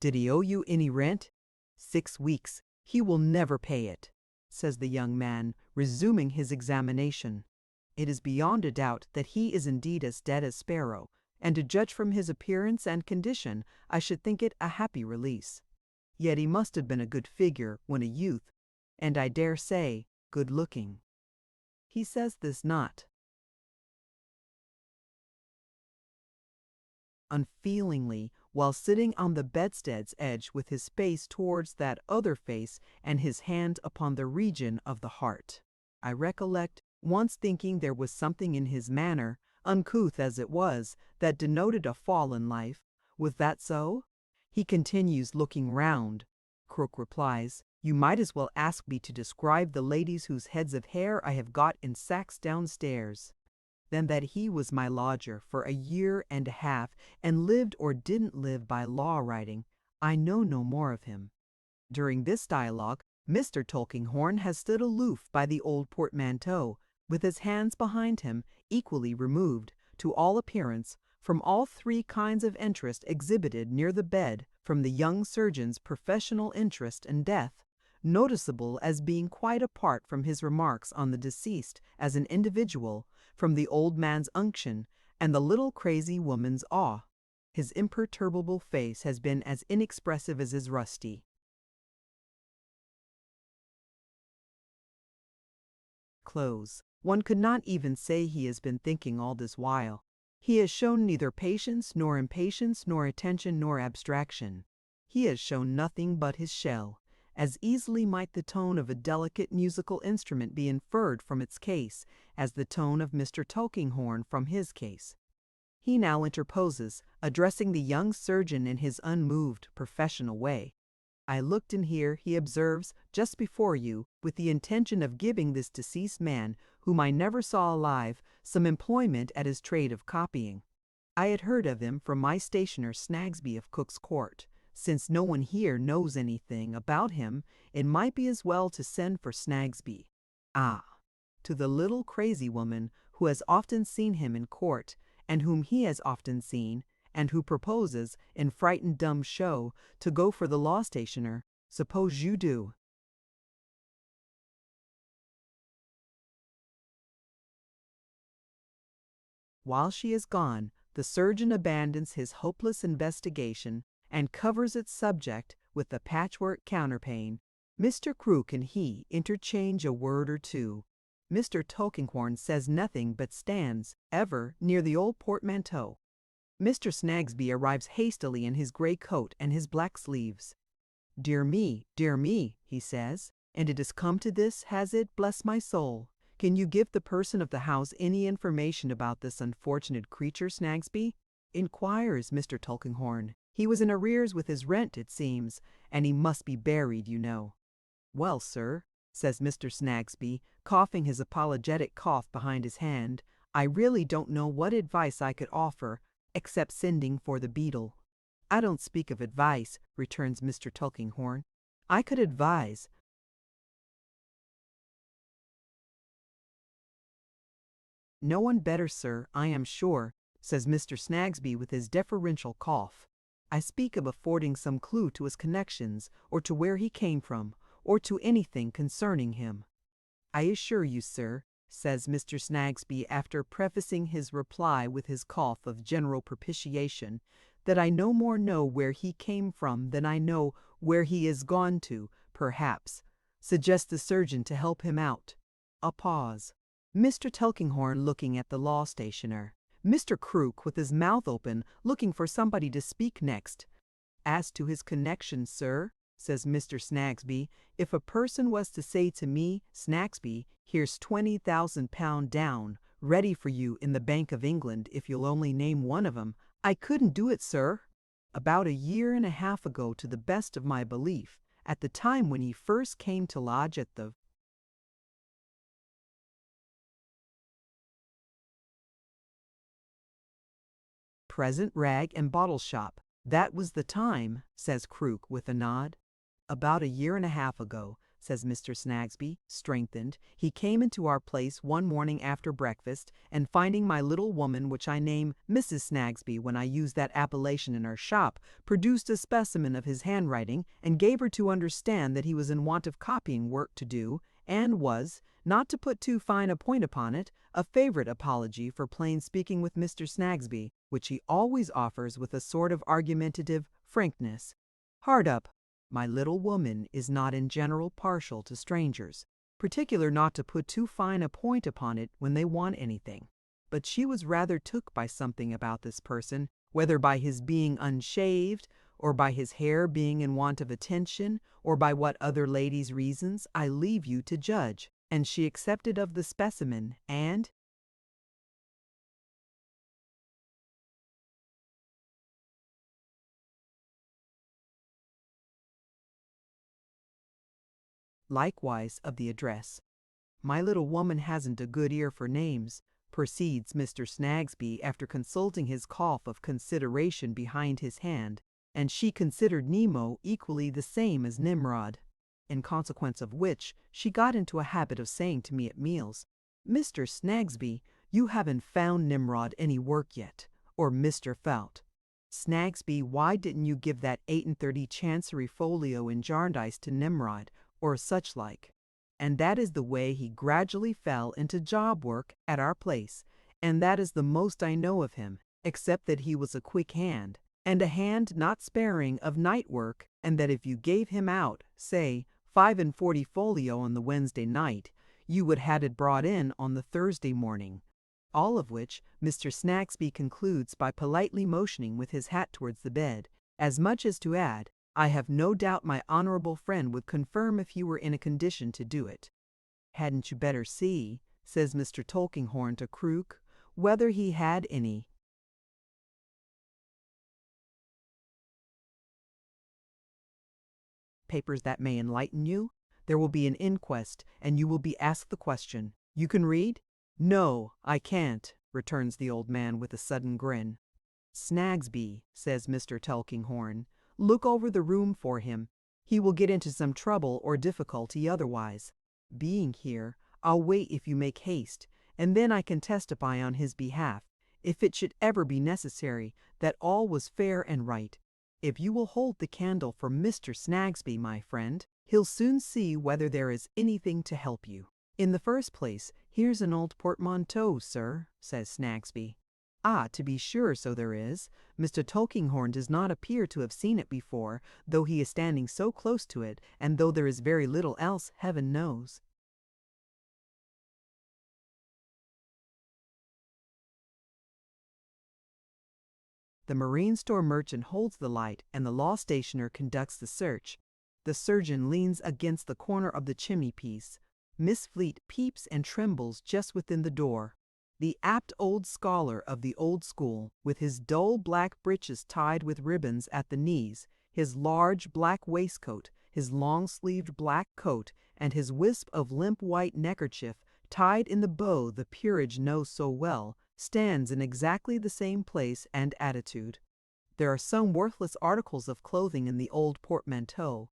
Did he owe you any rent? 6 weeks. He will never pay it, says the young man, resuming his examination. It is beyond a doubt that he is indeed as dead as Sparrow, and to judge from his appearance and condition, I should think it a happy release. Yet he must have been a good figure when a youth, and I dare say, good-looking. He says this not unfeelingly, while sitting on the bedstead's edge with his face towards that other face and his hand upon the region of the heart. I recollect once thinking there was something in his manner, uncouth as it was, that denoted a fall in life. Was that so? He continues looking round. Krook replies, You might as well ask me to describe the ladies whose heads of hair I have got in sacks downstairs. Than that he was my lodger for a year and a half, and lived or didn't live by law writing, I know no more of him. During this dialogue, Mr. Tulkinghorn has stood aloof by the old portmanteau, with his hands behind him, equally removed, to all appearance, from all three kinds of interest exhibited near the bed, from the young surgeon's professional interest in death, noticeable as being quite apart from his remarks on the deceased as an individual, from the old man's unction, and the little crazy woman's awe. His imperturbable face has been as inexpressive as his rusty. Close. One could not even say he has been thinking all this while. He has shown neither patience, nor impatience, nor attention, nor abstraction. He has shown nothing but his shell. As easily might the tone of a delicate musical instrument be inferred from its case, as the tone of Mr. Tulkinghorn from his case. He now interposes, addressing the young surgeon in his unmoved, professional way. I looked in here, he observes, just before you, with the intention of giving this deceased man, whom I never saw alive, some employment at his trade of copying. I had heard of him from my stationer Snagsby of Cook's Court. Since no one here knows anything about him, it might be as well to send for Snagsby. Ah, to the little crazy woman who has often seen him in court, and whom he has often seen, and who proposes, in frightened dumb show, to go for the law stationer. Suppose you do. While she is gone, the surgeon abandons his hopeless investigation and covers its subject with the patchwork counterpane. Mr. Krook and he interchange a word or two. Mr. Tulkinghorn says nothing but stands, ever, near the old portmanteau. Mr. Snagsby arrives hastily in his grey coat and his black sleeves. Dear me, he says, and it has come to this, has it, bless my soul? Can you give the person of the house any information about this unfortunate creature, Snagsby? Inquires Mr. Tulkinghorn. He was in arrears with his rent, it seems, and he must be buried, you know. Well, sir, says Mr. Snagsby, coughing his apologetic cough behind his hand, I really don't know what advice I could offer, except sending for the beadle. I don't speak of advice, returns Mr. Tulkinghorn. I could advise. No one better, sir, I am sure, says Mr. Snagsby with his deferential cough. I speak of affording some clue to his connections, or to where he came from, or to anything concerning him. I assure you, sir, says Mr. Snagsby after prefacing his reply with his cough of general propitiation, that I no more know where he came from than I know where he is gone to, perhaps. Suggest the surgeon to help him out. A pause. Mr. Tulkinghorn looking at the law stationer. Mr. Crook with his mouth open, looking for somebody to speak next. As to his connection, sir, says Mr. Snagsby, if a person was to say to me, Snagsby, here's £20,000 down, ready for you in the Bank of England if you'll only name one of 'em, I couldn't do it, sir. About a year and a half ago, to the best of my belief, at the time when he first came to lodge at the present rag and bottle shop. That was the time, says Crook with a nod. About a year and a half ago, says Mr. Snagsby, strengthened, he came into our place one morning after breakfast, and finding my little woman, which I name Mrs. Snagsby when I use that appellation in our shop, produced a specimen of his handwriting, and gave her to understand that he was in want of copying work to do, and was, not to put too fine a point upon it, a favorite apology for plain speaking with Mr. Snagsby, which he always offers with a sort of argumentative frankness. Hard up, my little woman is not in general partial to strangers, particular not to put too fine a point upon it when they want anything. But she was rather took by something about this person, whether by his being unshaved, or by his hair being in want of attention, or by what other ladies' reasons, I leave you to judge. And she accepted of the specimen, and likewise of the address. My little woman hasn't a good ear for names, proceeds Mr. Snagsby after consulting his cough of consideration behind his hand, and she considered Nemo equally the same as Nimrod, in consequence of which she got into a habit of saying to me at meals, Mr. Snagsby, you haven't found Nimrod any work yet, or Mr. Fout. Snagsby, why didn't you give that 8 Chancery folio in Jarndyce to Nimrod, or such like? And that is the way he gradually fell into job work at our place, and that is the most I know of him, except that he was a quick hand, and a hand not sparing of night work, and that if you gave him out, say, 45 folio on the Wednesday night, you would had it brought in on the Thursday morning. All of which Mr. Snagsby concludes by politely motioning with his hat towards the bed, as much as to add, I have no doubt my honorable friend would confirm if you were in a condition to do it. Hadn't you better see, says Mr. Tulkinghorn to Crook, whether he had any papers that may enlighten you? There will be an inquest, and you will be asked the question. You can read? No, I can't, returns the old man with a sudden grin. Snagsby, says Mr. Tulkinghorn, look over the room for him. He will get into some trouble or difficulty otherwise. Being here, I'll wait if you make haste, and then I can testify on his behalf, if it should ever be necessary, that all was fair and right. If you will hold the candle for Mr. Snagsby, my friend, he'll soon see whether there is anything to help you. In the first place, here's an old portmanteau, sir, says Snagsby. Ah, to be sure, so there is. Mr. Tulkinghorn does not appear to have seen it before, though he is standing so close to it, and though there is very little else, heaven knows. The marine store merchant holds the light, and the law stationer conducts the search. The surgeon leans against the corner of the chimney-piece. Miss Fleet peeps and trembles just within the door. The apt old scholar of the old school, with his dull black breeches tied with ribbons at the knees, his large black waistcoat, his long-sleeved black coat, and his wisp of limp white neckerchief tied in the bow the peerage knows so well, stands in exactly the same place and attitude. There are some worthless articles of clothing in the old portmanteau.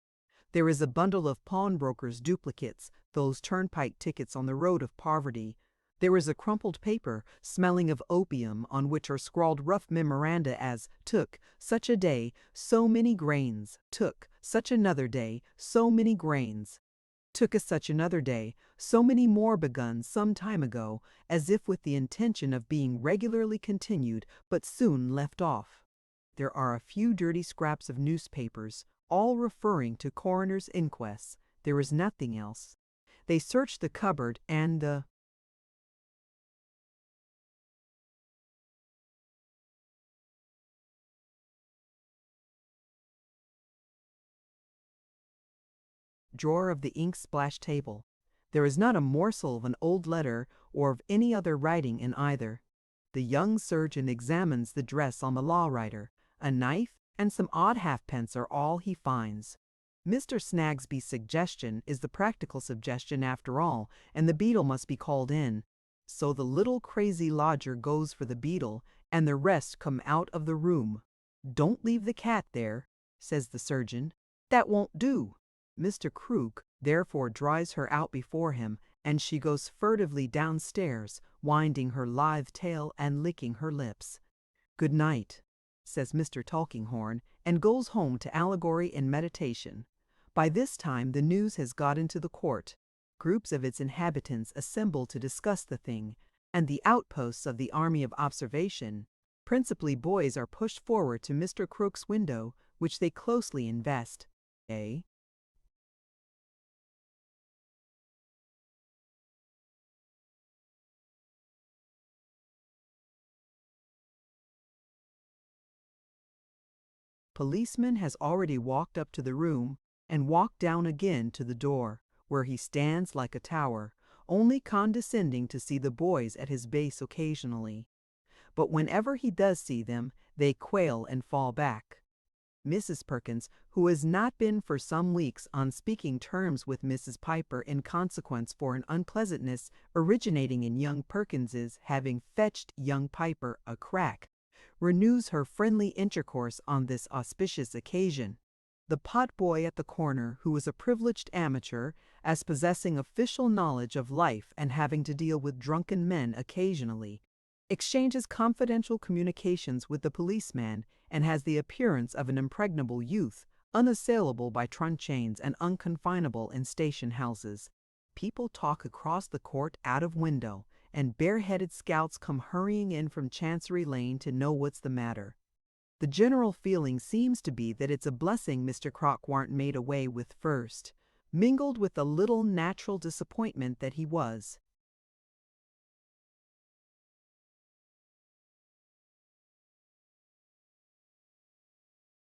There is a bundle of pawnbrokers' duplicates, those turnpike tickets on the road of poverty. There is a crumpled paper smelling of opium on which are scrawled rough memoranda as took such a day, so many grains, took such another day, so many grains, took a such another day, so many more begun some time ago, as if with the intention of being regularly continued but soon left off. There are a few dirty scraps of newspapers, all referring to coroner's inquests. There is nothing else. They search the cupboard and the drawer of the ink-splashed table. There is not a morsel of an old letter or of any other writing in either. The young surgeon examines the dress on the law writer. A knife and some odd halfpence are all he finds. Mr. Snagsby's suggestion is the practical suggestion after all, and the beadle must be called in. So the little crazy lodger goes for the beadle, and the rest come out of the room. "Don't leave the cat there," says the surgeon. "That won't do." Mr. Crook therefore drives her out before him, and she goes furtively downstairs, winding her lithe tail and licking her lips. "Good night," says Mr. Tulkinghorn, and goes home to allegory and meditation. By this time the news has got into the court. Groups of its inhabitants assemble to discuss the thing, and the outposts of the army of observation, principally boys, are pushed forward to Mr. Crook's window, which they closely invest. Policeman has already walked up to the room and walked down again to the door, where he stands like a tower, only condescending to see the boys at his base occasionally. But whenever he does see them, they quail and fall back. Mrs. Perkins, who has not been for some weeks on speaking terms with Mrs. Piper in consequence for an unpleasantness originating in young Perkins's having fetched young Piper a crack, renews her friendly intercourse on this auspicious occasion. The pot-boy at the corner, who is a privileged amateur, as possessing official knowledge of life and having to deal with drunken men occasionally, exchanges confidential communications with the policeman, and has the appearance of an impregnable youth, unassailable by truncheons and unconfinable in station-houses. People talk across the court out of window, and bareheaded scouts come hurrying in from Chancery Lane to know what's the matter. The general feeling seems to be that it's a blessing Mr. Crock warn't made away with first, mingled with a little natural disappointment that he was.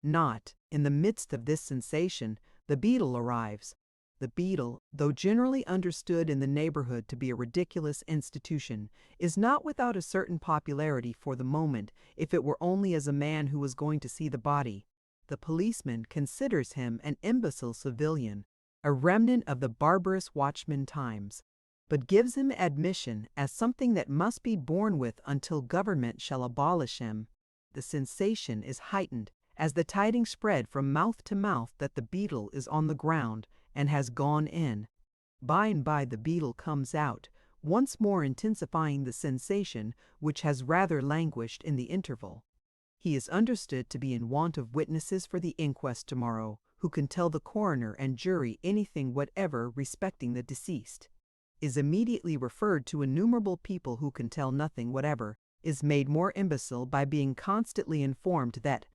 Not in the midst of this sensation, the beadle arrives. The beadle, though generally understood in the neighborhood to be a ridiculous institution, is not without a certain popularity for the moment, if it were only as a man who was going to see the body. The policeman considers him an imbecile civilian, a remnant of the barbarous watchman times, but gives him admission as something that must be borne with until government shall abolish him. The sensation is heightened as the tidings spread from mouth to mouth that the beadle is on the ground and has gone in. By and by the beadle comes out, once more intensifying the sensation which has rather languished in the interval. He is understood to be in want of witnesses for the inquest tomorrow, who can tell the coroner and jury anything whatever respecting the deceased. Is immediately referred to innumerable people who can tell nothing whatever, is made more imbecile by being constantly informed that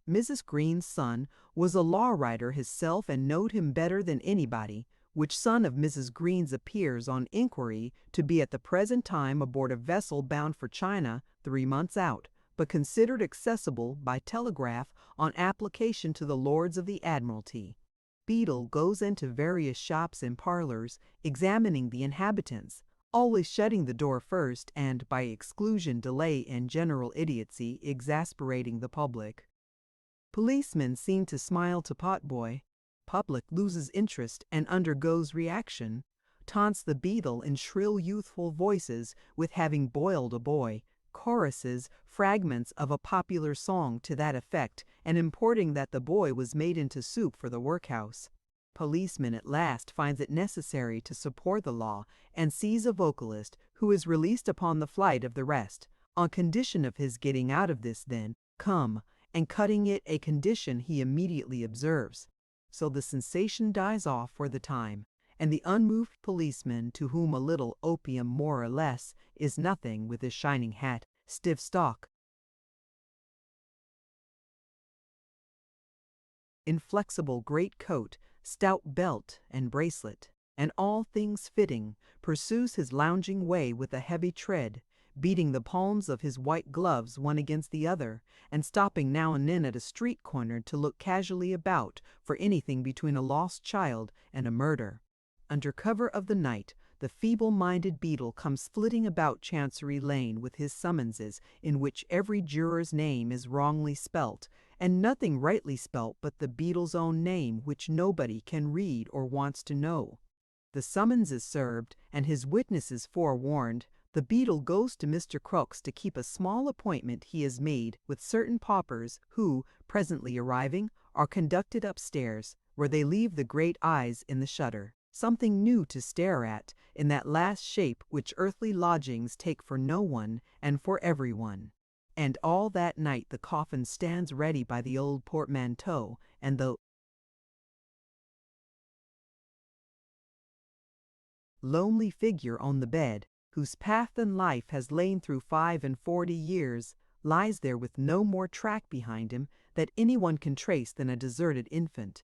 Mrs. Green's son was a law writer hisself and knowed him better than anybody, which son of Mrs. Green's appears on inquiry to be at the present time aboard a vessel bound for China 3 months out, but considered accessible by telegraph on application to the Lords of the Admiralty. Beadle goes into various shops and parlors, examining the inhabitants, always shutting the door first and, by exclusion, delay, and general idiocy, exasperating the public. Policemen seem to smile to potboy. Public loses interest and undergoes reaction. Taunts the beadle in shrill youthful voices with having boiled a boy. choruses, fragments of a popular song to that effect, and importing that the boy was made into soup for the workhouse. Policeman at last finds it necessary to support the law and sees a vocalist who is released upon the flight of the rest, on condition of his getting out of this then, come, and cutting it a condition he immediately observes. So the sensation dies off for the time, and the unmoved policeman, to whom a little opium more or less is nothing, with his shining hat, stiff stock, inflexible great coat, stout belt and bracelet, and all things fitting, pursues his lounging way with a heavy tread, beating the palms of his white gloves one against the other, and stopping now and then at a street corner to look casually about for anything between a lost child and a murder. Under cover of the night, the feeble-minded beadle comes flitting about Chancery Lane with his summonses, in which every juror's name is wrongly spelt, and nothing rightly spelt but the beadle's own name, which nobody can read or wants to know. The summons is served, and his witnesses forewarned. The beadle goes to Mr. Crooks to keep a small appointment he has made with certain paupers who, presently arriving, are conducted upstairs, where they leave the great eyes in the shutter, something new to stare at, in that last shape which earthly lodgings take for no one and for every one. And all that night the coffin stands ready by the old portmanteau, and the lonely figure on the bed, whose path in life has lain through 45 years, lies there with no more track behind him that anyone can trace than a deserted infant.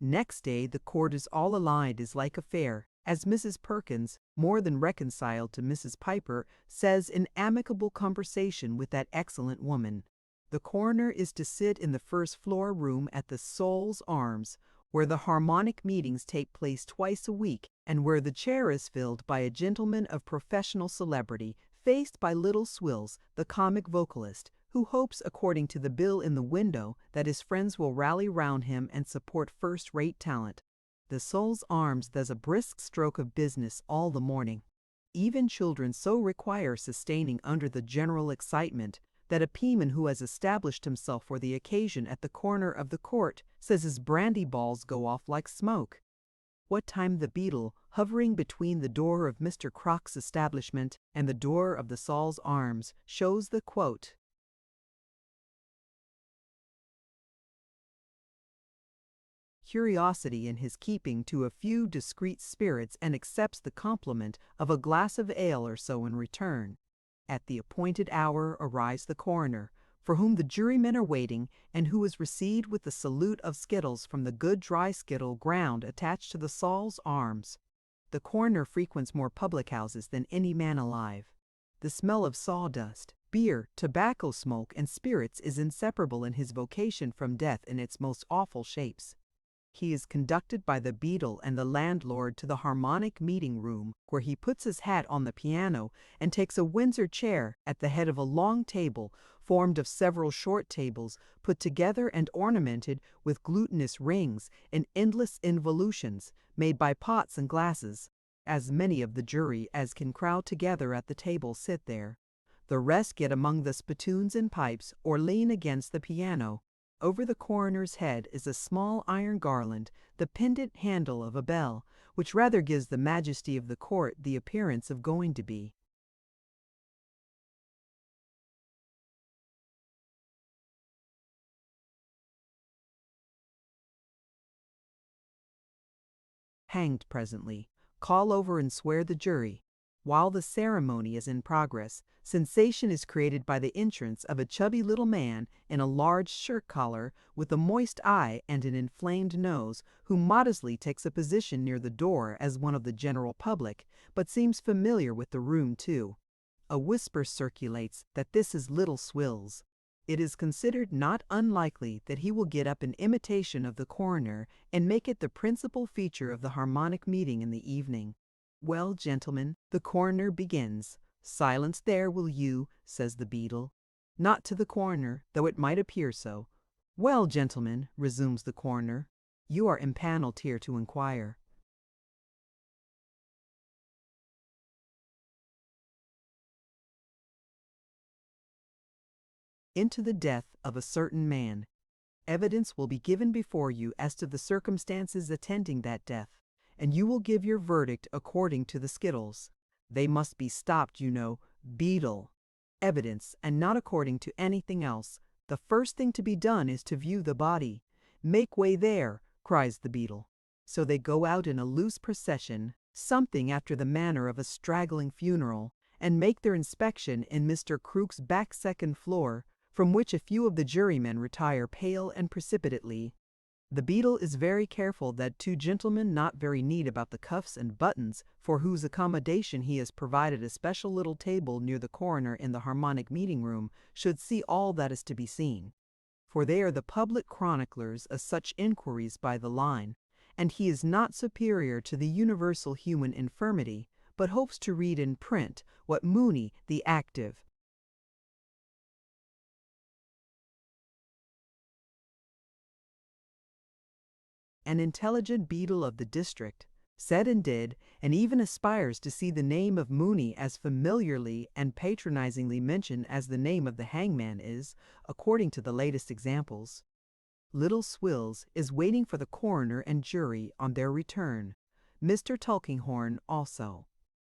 Next day the court is all aligned as like a fair, as Mrs. Perkins, more than reconciled to Mrs. Piper, says in amicable conversation with that excellent woman. The coroner is to sit in the first-floor room at the Soul's Arms, where the harmonic meetings take place twice a week, and where the chair is filled by a gentleman of professional celebrity, faced by Little Swills, the comic vocalist, who hopes, according to the bill in the window, that his friends will rally round him and support first-rate talent. The Soul's Arms does a brisk stroke of business all the morning. Even children so require sustaining under the general excitement that a peaman who has established himself for the occasion at the corner of the court says his brandy balls go off like smoke. What time the beadle, hovering between the door of Mr. Crock's establishment and the door of the Soul's Arms, shows the quote, curiosity in his keeping to a few discreet spirits, and accepts the compliment of a glass of ale or so in return. At the appointed hour arrives the coroner, for whom the jurymen are waiting, and who is received with the salute of skittles from the good dry skittle ground attached to the Soul's Arms. The coroner frequents more public houses than any man alive. The smell of sawdust, beer, tobacco smoke, and spirits is inseparable in his vocation from death in its most awful shapes. He is conducted by the beadle and the landlord to the harmonic meeting room, where he puts his hat on the piano and takes a Windsor chair at the head of a long table formed of several short tables put together and ornamented with glutinous rings and endless involutions made by pots and glasses. As many of the jury as can crowd together at the table sit there. The rest get among the spittoons and pipes or lean against the piano. Over the coroner's head is a small iron garland, the pendant handle of a bell, which rather gives the majesty of the court the appearance of going to be. Hanged presently. Call over and swear the jury. While the ceremony is in progress, sensation is created by the entrance of a chubby little man in a large shirt collar, with a moist eye and an inflamed nose, who modestly takes a position near the door as one of the general public, but seems familiar with the room too. A whisper circulates that this is Little Swills. It is considered not unlikely that he will get up in imitation of the coroner and make it the principal feature of the harmonic meeting in the evening. Well, gentlemen, the coroner begins. Silence there, will you, says the beadle. Not to the coroner, though it might appear so. Well, gentlemen, resumes the coroner, you are impaneled here to inquire. into the death of a certain man. Evidence will be given before you as to the circumstances attending that death, and you will give your verdict according to the skittles. They must be stopped, you know, beetle. Evidence, and not according to anything else. The first thing to be done is to view the body. Make way there, cries the beetle. So they go out in a loose procession, something after the manner of a straggling funeral, and make their inspection in Mr. Crook's back second floor, from which a few of the jurymen retire pale and precipitately. The beadle is very careful that two gentlemen not very neat about the cuffs and buttons, for whose accommodation he has provided a special little table near the coroner in the harmonic meeting room, should see all that is to be seen. For they are the public chroniclers of such inquiries by the line, and he is not superior to the universal human infirmity, but hopes to read in print what Mooney, the active, an intelligent beadle of the district, said and did, and even aspires to see the name of Mooney as familiarly and patronizingly mentioned as the name of the hangman is, according to the latest examples. Little Swills is waiting for the coroner and jury on their return. Mr. Tulkinghorn also.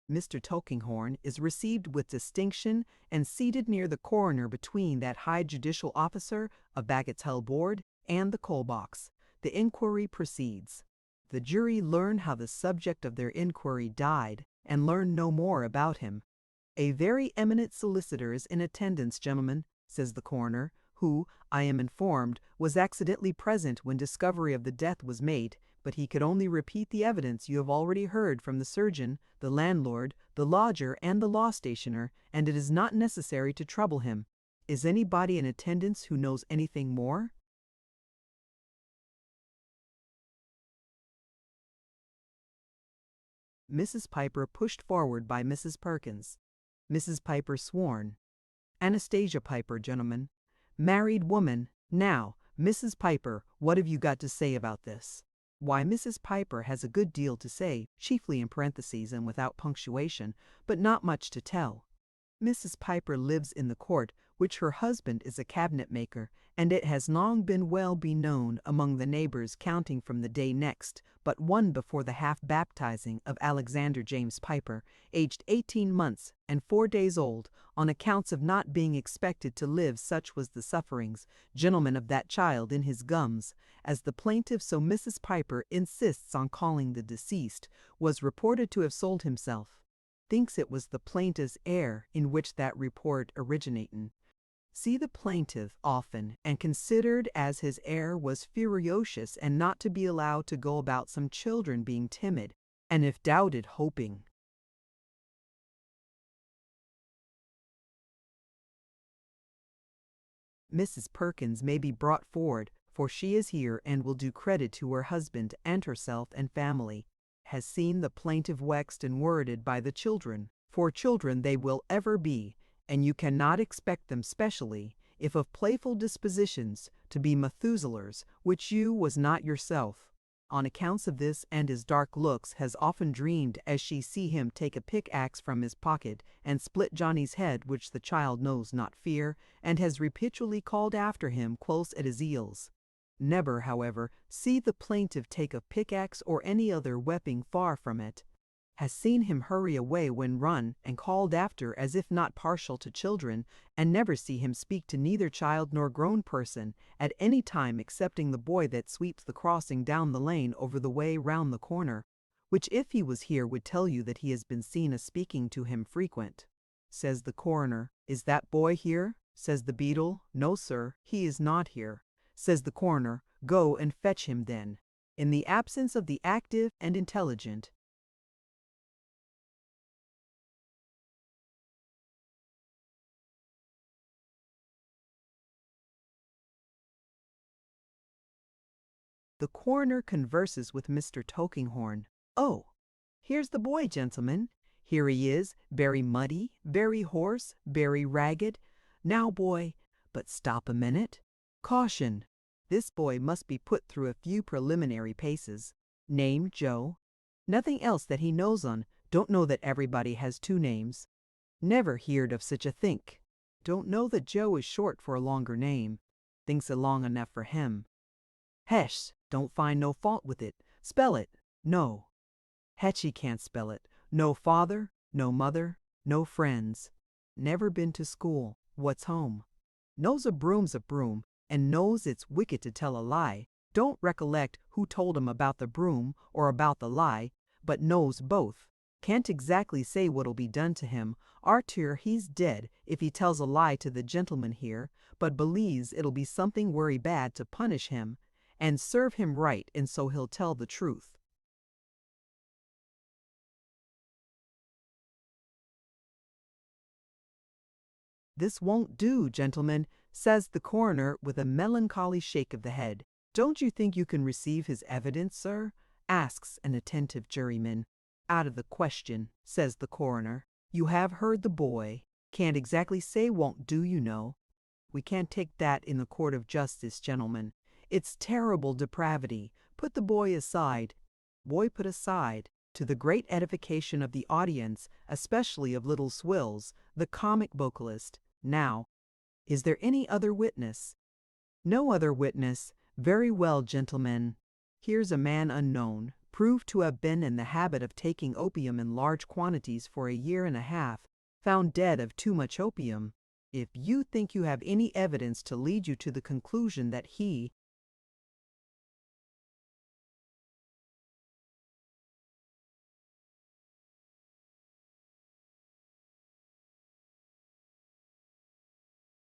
Mr. Tulkinghorn is received with distinction and seated near the coroner between that high judicial officer, a bagatelle board, and the coal box. The inquiry proceeds. The jury learn how the subject of their inquiry died, and learn no more about him. A very eminent solicitor is in attendance, gentlemen, says the coroner, who, I am informed, was accidentally present when discovery of the death was made, but he could only repeat the evidence you have already heard from the surgeon, the landlord, the lodger, and the law stationer, and it is not necessary to trouble him. Is anybody in attendance who knows anything more? Mrs. Piper pushed forward by Mrs. Perkins. Mrs. Piper sworn. Anastasia Piper, gentlemen. Married woman. Now, Mrs. Piper, what have you got to say about this? Why, Mrs. Piper has a good deal to say, chiefly in parentheses and without punctuation, but not much to tell. Mrs. Piper lives in the court, which her husband is a cabinet maker, and it has long been well beknown among the neighbors, counting from the day next, but one before the half-baptizing of Alexander James Piper, aged 18 months and 4 days old, on accounts of not being expected to live, such was the sufferings, gentlemen, of that child in his gums, as the plaintiff, so Mrs. Piper insists on calling the deceased, was reported to have sold himself. Thinks it was the plaintiff's heir in which that report originatin'. See the plaintiff often, and considered as his heir was ferocious and not to be allowed to go about some children being timid, and if doubted hoping. Mrs. Perkins may be brought forward, for she is here and will do credit to her husband and herself and family. Has seen the plaintiff vexed and worrited by the children, for children they will ever be, and you cannot expect them specially, if of playful dispositions, to be Methuselahs, which you was not yourself. On accounts of this and his dark looks has often dreamed as she see him take a pickaxe from his pocket and split Johnny's head, which the child knows not fear, and has repeatedly called after him close at his heels. Never, however, see the plaintiff take a pickaxe or any other weapon far from it. Has seen him hurry away when run and called after as if not partial to children, and never see him speak to neither child nor grown person at any time excepting the boy that sweeps the crossing down the lane over the way round the corner, which if he was here would tell you that he has been seen a speaking to him frequent. Says the coroner, is that boy here? Says the beadle, no sir, he is not here. Says the coroner, go and fetch him then. In the absence of the active and intelligent, the coroner converses with Mr. Tulkinghorn. Oh, here's the boy, gentlemen. Here he is, very muddy, very hoarse, very ragged. Now, boy, but stop a minute. Caution. This boy must be put through a few preliminary paces. Name, Joe. Nothing else that he knows on. Don't know that everybody has 2 names. Never heard of such a think. Don't know that Joe is short for a longer name. Thinks it long enough for him. Hesh, don't find no fault with it. Spell it. No. Hetchy can't spell it. No father, no mother, no friends. Never been to school. What's home? Knows a broom's a broom, and knows it's wicked to tell a lie. Don't recollect who told him about the broom or about the lie, but knows both. Can't exactly say what'll be done to him. Artur he's dead if he tells a lie to the gentleman here, but believes it'll be something wery bad to punish him, and serve him right, and so he'll tell the truth. This won't do, gentlemen, says the coroner with a melancholy shake of the head. Don't you think you can receive his evidence, sir? Asks an attentive juryman. Out of the question, says the coroner. You have heard the boy. Can't exactly say won't do, you know. We can't take that in the court of justice, gentlemen. It's terrible depravity. Put the boy aside. Boy put aside, to the great edification of the audience, especially of Little Swills, the comic vocalist. Now, is there any other witness? No other witness. Very well, gentlemen. Here's a man unknown, proved to have been in the habit of taking opium in large quantities for a year and a half, found dead of too much opium. If you think you have any evidence to lead you to the conclusion that he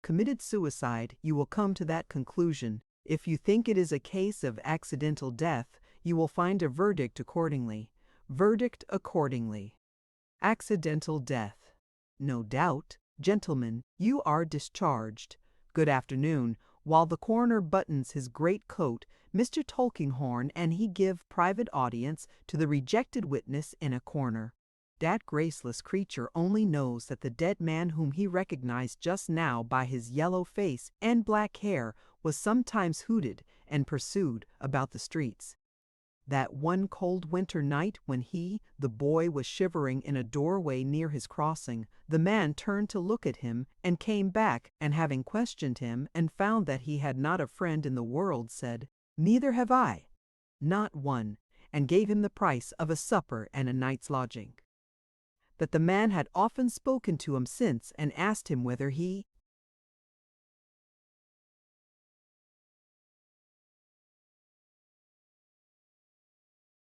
committed suicide, you will come to that conclusion. If you think it is a case of accidental death, you will find a verdict accordingly. Verdict accordingly. Accidental death. No doubt. Gentlemen, you are discharged. Good afternoon. While the coroner buttons his great coat, Mr. Tulkinghorn and he give private audience to the rejected witness in a corner. That graceless creature only knows that the dead man whom he recognized just now by his yellow face and black hair was sometimes hooted and pursued about the streets. That one cold winter night when he, the boy, was shivering in a doorway near his crossing, the man turned to look at him and came back, and having questioned him and found that he had not a friend in the world, said, "Neither have I, not one," and gave him the price of a supper and a night's lodging. That the man had often spoken to him since and asked him whether he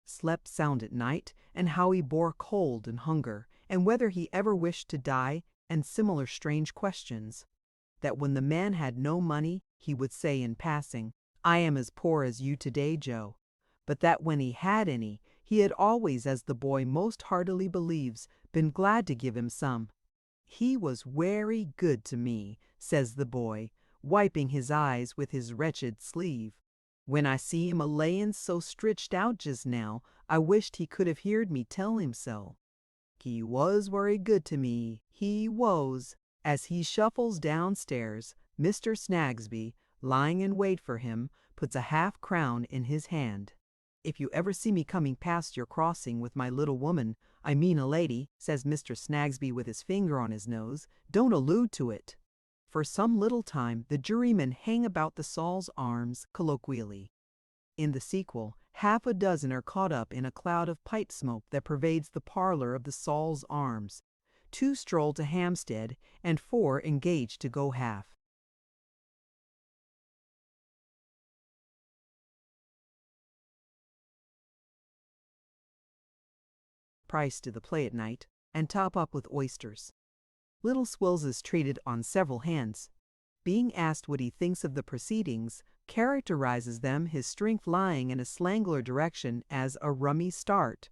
slept sound at night, and how he bore cold and hunger, and whether he ever wished to die, and similar strange questions. That when the man had no money, he would say in passing, "I am as poor as you today, Joe." But that when he had any, he had always, as the boy most heartily believes, been glad to give him some. "He was werry good to me," says the boy, wiping his eyes with his wretched sleeve. "When I see him a-layin' so stritched out just now, I wished he could have heard me tell him so. He was werry good to me, he was." As he shuffles downstairs, Mr. Snagsby, lying in wait for him, puts a half-crown in his hand. "If you ever see me coming past your crossing with my little woman, I mean a lady," says Mr. Snagsby with his finger on his nose, "don't allude to it." For some little time the jurymen hang about the Saul's Arms colloquially. In the sequel, half a dozen are caught up in a cloud of pipe smoke that pervades the parlor of the Saul's Arms. 2 stroll to Hampstead, and 4 engage to go half. Price to the play at night, and top up with oysters. Little Swills is treated on several hands. Being asked what he thinks of the proceedings, characterizes them, his strength lying in a slangler direction, as a rummy start.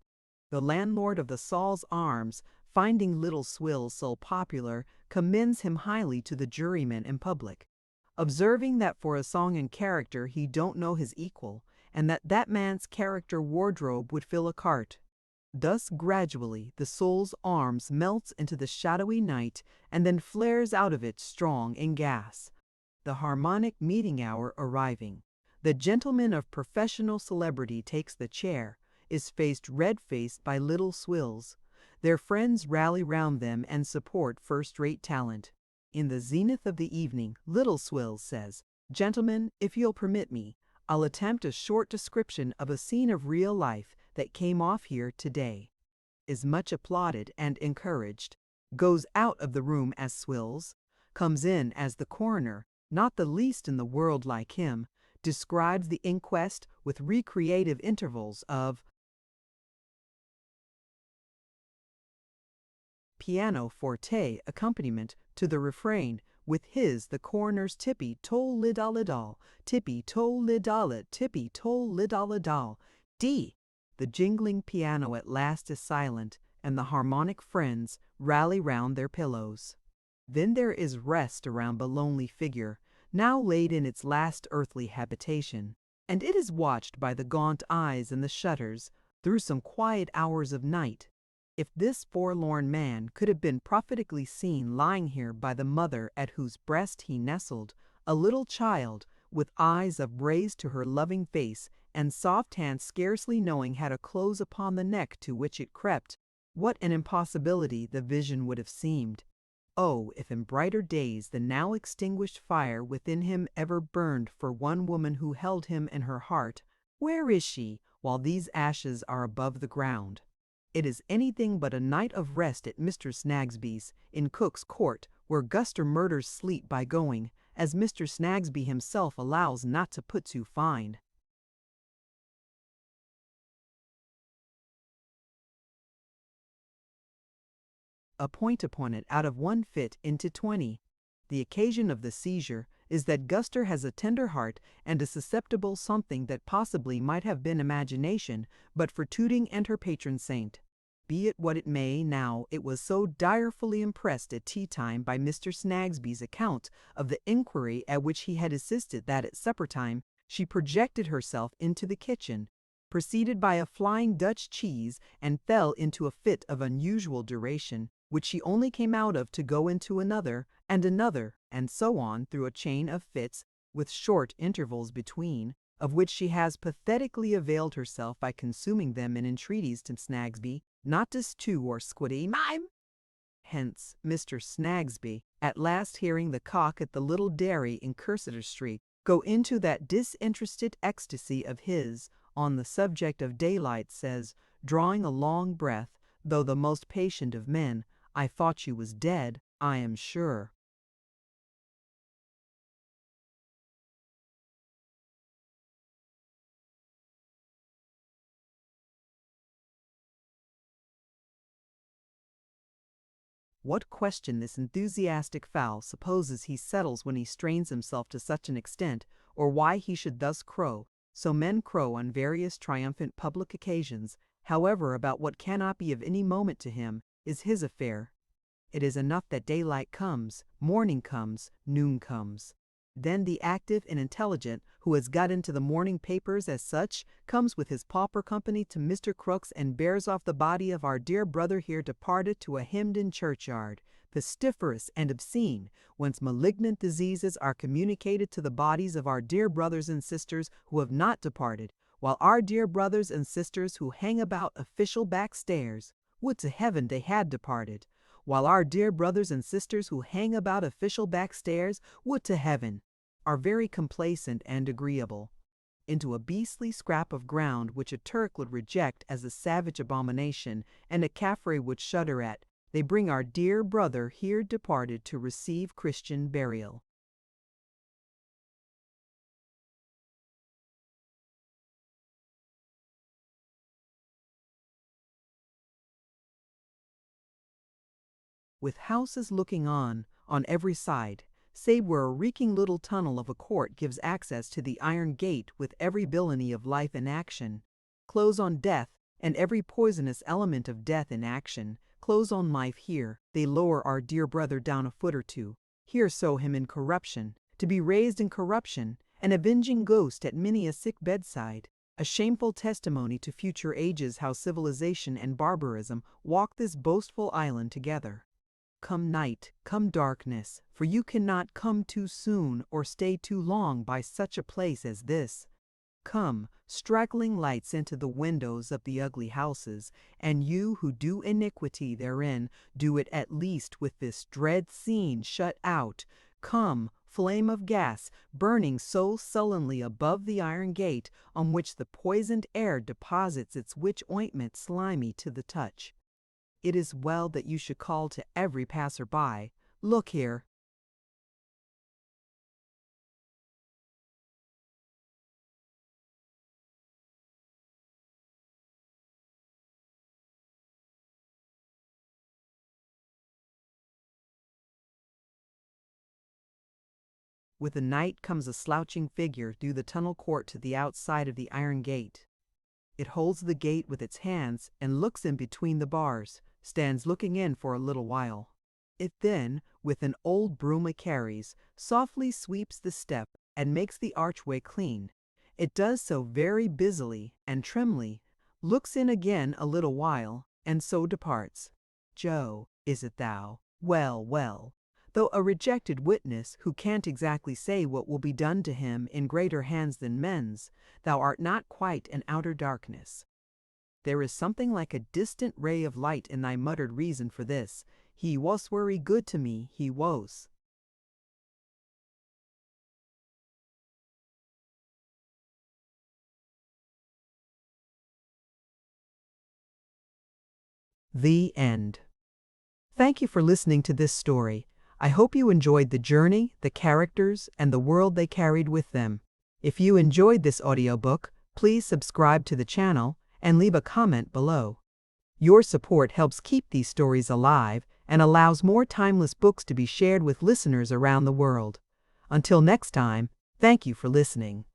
The landlord of the Saul's Arms, finding Little Swills so popular, commends him highly to the jurymen and public, observing that for a song and character he don't know his equal, and that man's character wardrobe would fill a cart. Thus gradually the Saul's Arms melts into the shadowy night, and then flares out of it strong in gas. The harmonic meeting hour arriving, the gentleman of professional celebrity takes the chair, is faced red-faced by Little Swills. Their friends rally round them and support first-rate talent. In the zenith of the evening, Little Swills says, "Gentlemen, if you'll permit me, I'll attempt a short description of a scene of real life that came off here today." Is much applauded and encouraged. Goes out of the room as Swills. Comes in as the coroner, not the least in the world like him. Describes the inquest with recreative intervals of piano-forte accompaniment to the refrain, with the coroner's tippy-toe-lid-all-lid-all, tippy-toe-lid-all-lid, tippy-toe-lid-all-lid-all. D. The jingling piano at last is silent, and the harmonic friends rally round their pillows. Then there is rest around the lonely figure, now laid in its last earthly habitation, and it is watched by the gaunt eyes and the shutters through some quiet hours of night. If this forlorn man could have been prophetically seen lying here by the mother at whose breast he nestled, a little child, with eyes upraised to her loving face, and soft hands scarcely knowing how to close upon the neck to which it crept, what an impossibility the vision would have seemed. Oh, if in brighter days the now extinguished fire within him ever burned for one woman who held him in her heart! Where is she, while these ashes are above the ground? It is anything but a night of rest at Mr. Snagsby's, in Cook's Court, where Guster murders sleep by going, as Mr. Snagsby himself allows not to put too fine. A point upon it out of 1 fit into 20. The occasion of the seizure is that Guster has a tender heart and a susceptible something that possibly might have been imagination but for Tooting and her patron saint. Be it what it may, now it was so direfully impressed at tea-time by Mr. Snagsby's account of the inquiry at which he had assisted that at supper-time she projected herself into the kitchen, preceded by a flying Dutch cheese, and fell into a fit of unusual duration, which she only came out of to go into another, and so on through a chain of fits, with short intervals between, of which she has pathetically availed herself by consuming them in entreaties to Snagsby not to stew or squiddy mime. Hence, Mr. Snagsby, at last hearing the cock at the little dairy in Cursitor Street go into that disinterested ecstasy of his on the subject of daylight, says, drawing a long breath, though the most patient of men, "I thought you was dead, I am sure." What question this enthusiastic fowl supposes he settles when he strains himself to such an extent, or why he should thus crow, so men crow on various triumphant public occasions, however, about what cannot be of any moment to him, is his affair. It is enough that daylight comes, morning comes, noon comes. Then the active and intelligent, who has got into the morning papers as such, comes with his pauper company to Mr. Crook's and bears off the body of our dear brother here departed to a Hemden churchyard, pestiferous and obscene, whence malignant diseases are communicated to the bodies of our dear brothers and sisters who have not departed, while our dear brothers and sisters who hang about official back stairs, would to heaven they had departed, while our dear brothers and sisters who hang about official back stairs, would to heaven, are very complacent and agreeable, into a beastly scrap of ground which a Turk would reject as a savage abomination, and a Caffre would shudder at, they bring our dear brother here departed to receive Christian burial. With houses looking on every side, save where a reeking little tunnel of a court gives access to the iron gate with every villainy of life in action, close on death, and every poisonous element of death in action, close on life here, they lower our dear brother down a foot or two, here sow him in corruption, to be raised in corruption, an avenging ghost at many a sick bedside, a shameful testimony to future ages how civilization and barbarism walk this boastful island together. Come night, come darkness, for you cannot come too soon or stay too long by such a place as this. Come, straggling lights into the windows of the ugly houses, and you who do iniquity therein, do it at least with this dread scene shut out. Come, flame of gas, burning so sullenly above the iron gate, on which the poisoned air deposits its witch ointment slimy to the touch. It is well that you should call to every passer-by, "Look here." With the night comes a slouching figure through the tunnel court to the outside of the iron gate. It holds the gate with its hands and looks in between the bars, stands looking in for a little while. It then, with an old broom it carries, softly sweeps the step and makes the archway clean. It does so very busily and trimly, looks in again a little while, and so departs. Joe, is it thou? Well, well. Though a rejected witness, who can't exactly say what will be done to him in greater hands than men's, thou art not quite an outer darkness. There is something like a distant ray of light in thy muttered reason for this. He was very good to me, he was. The end. Thank you for listening to this story. I hope you enjoyed the journey, the characters, and the world they carried with them. If you enjoyed this audiobook, please subscribe to the channel and leave a comment below. Your support helps keep these stories alive and allows more timeless books to be shared with listeners around the world. Until next time, thank you for listening.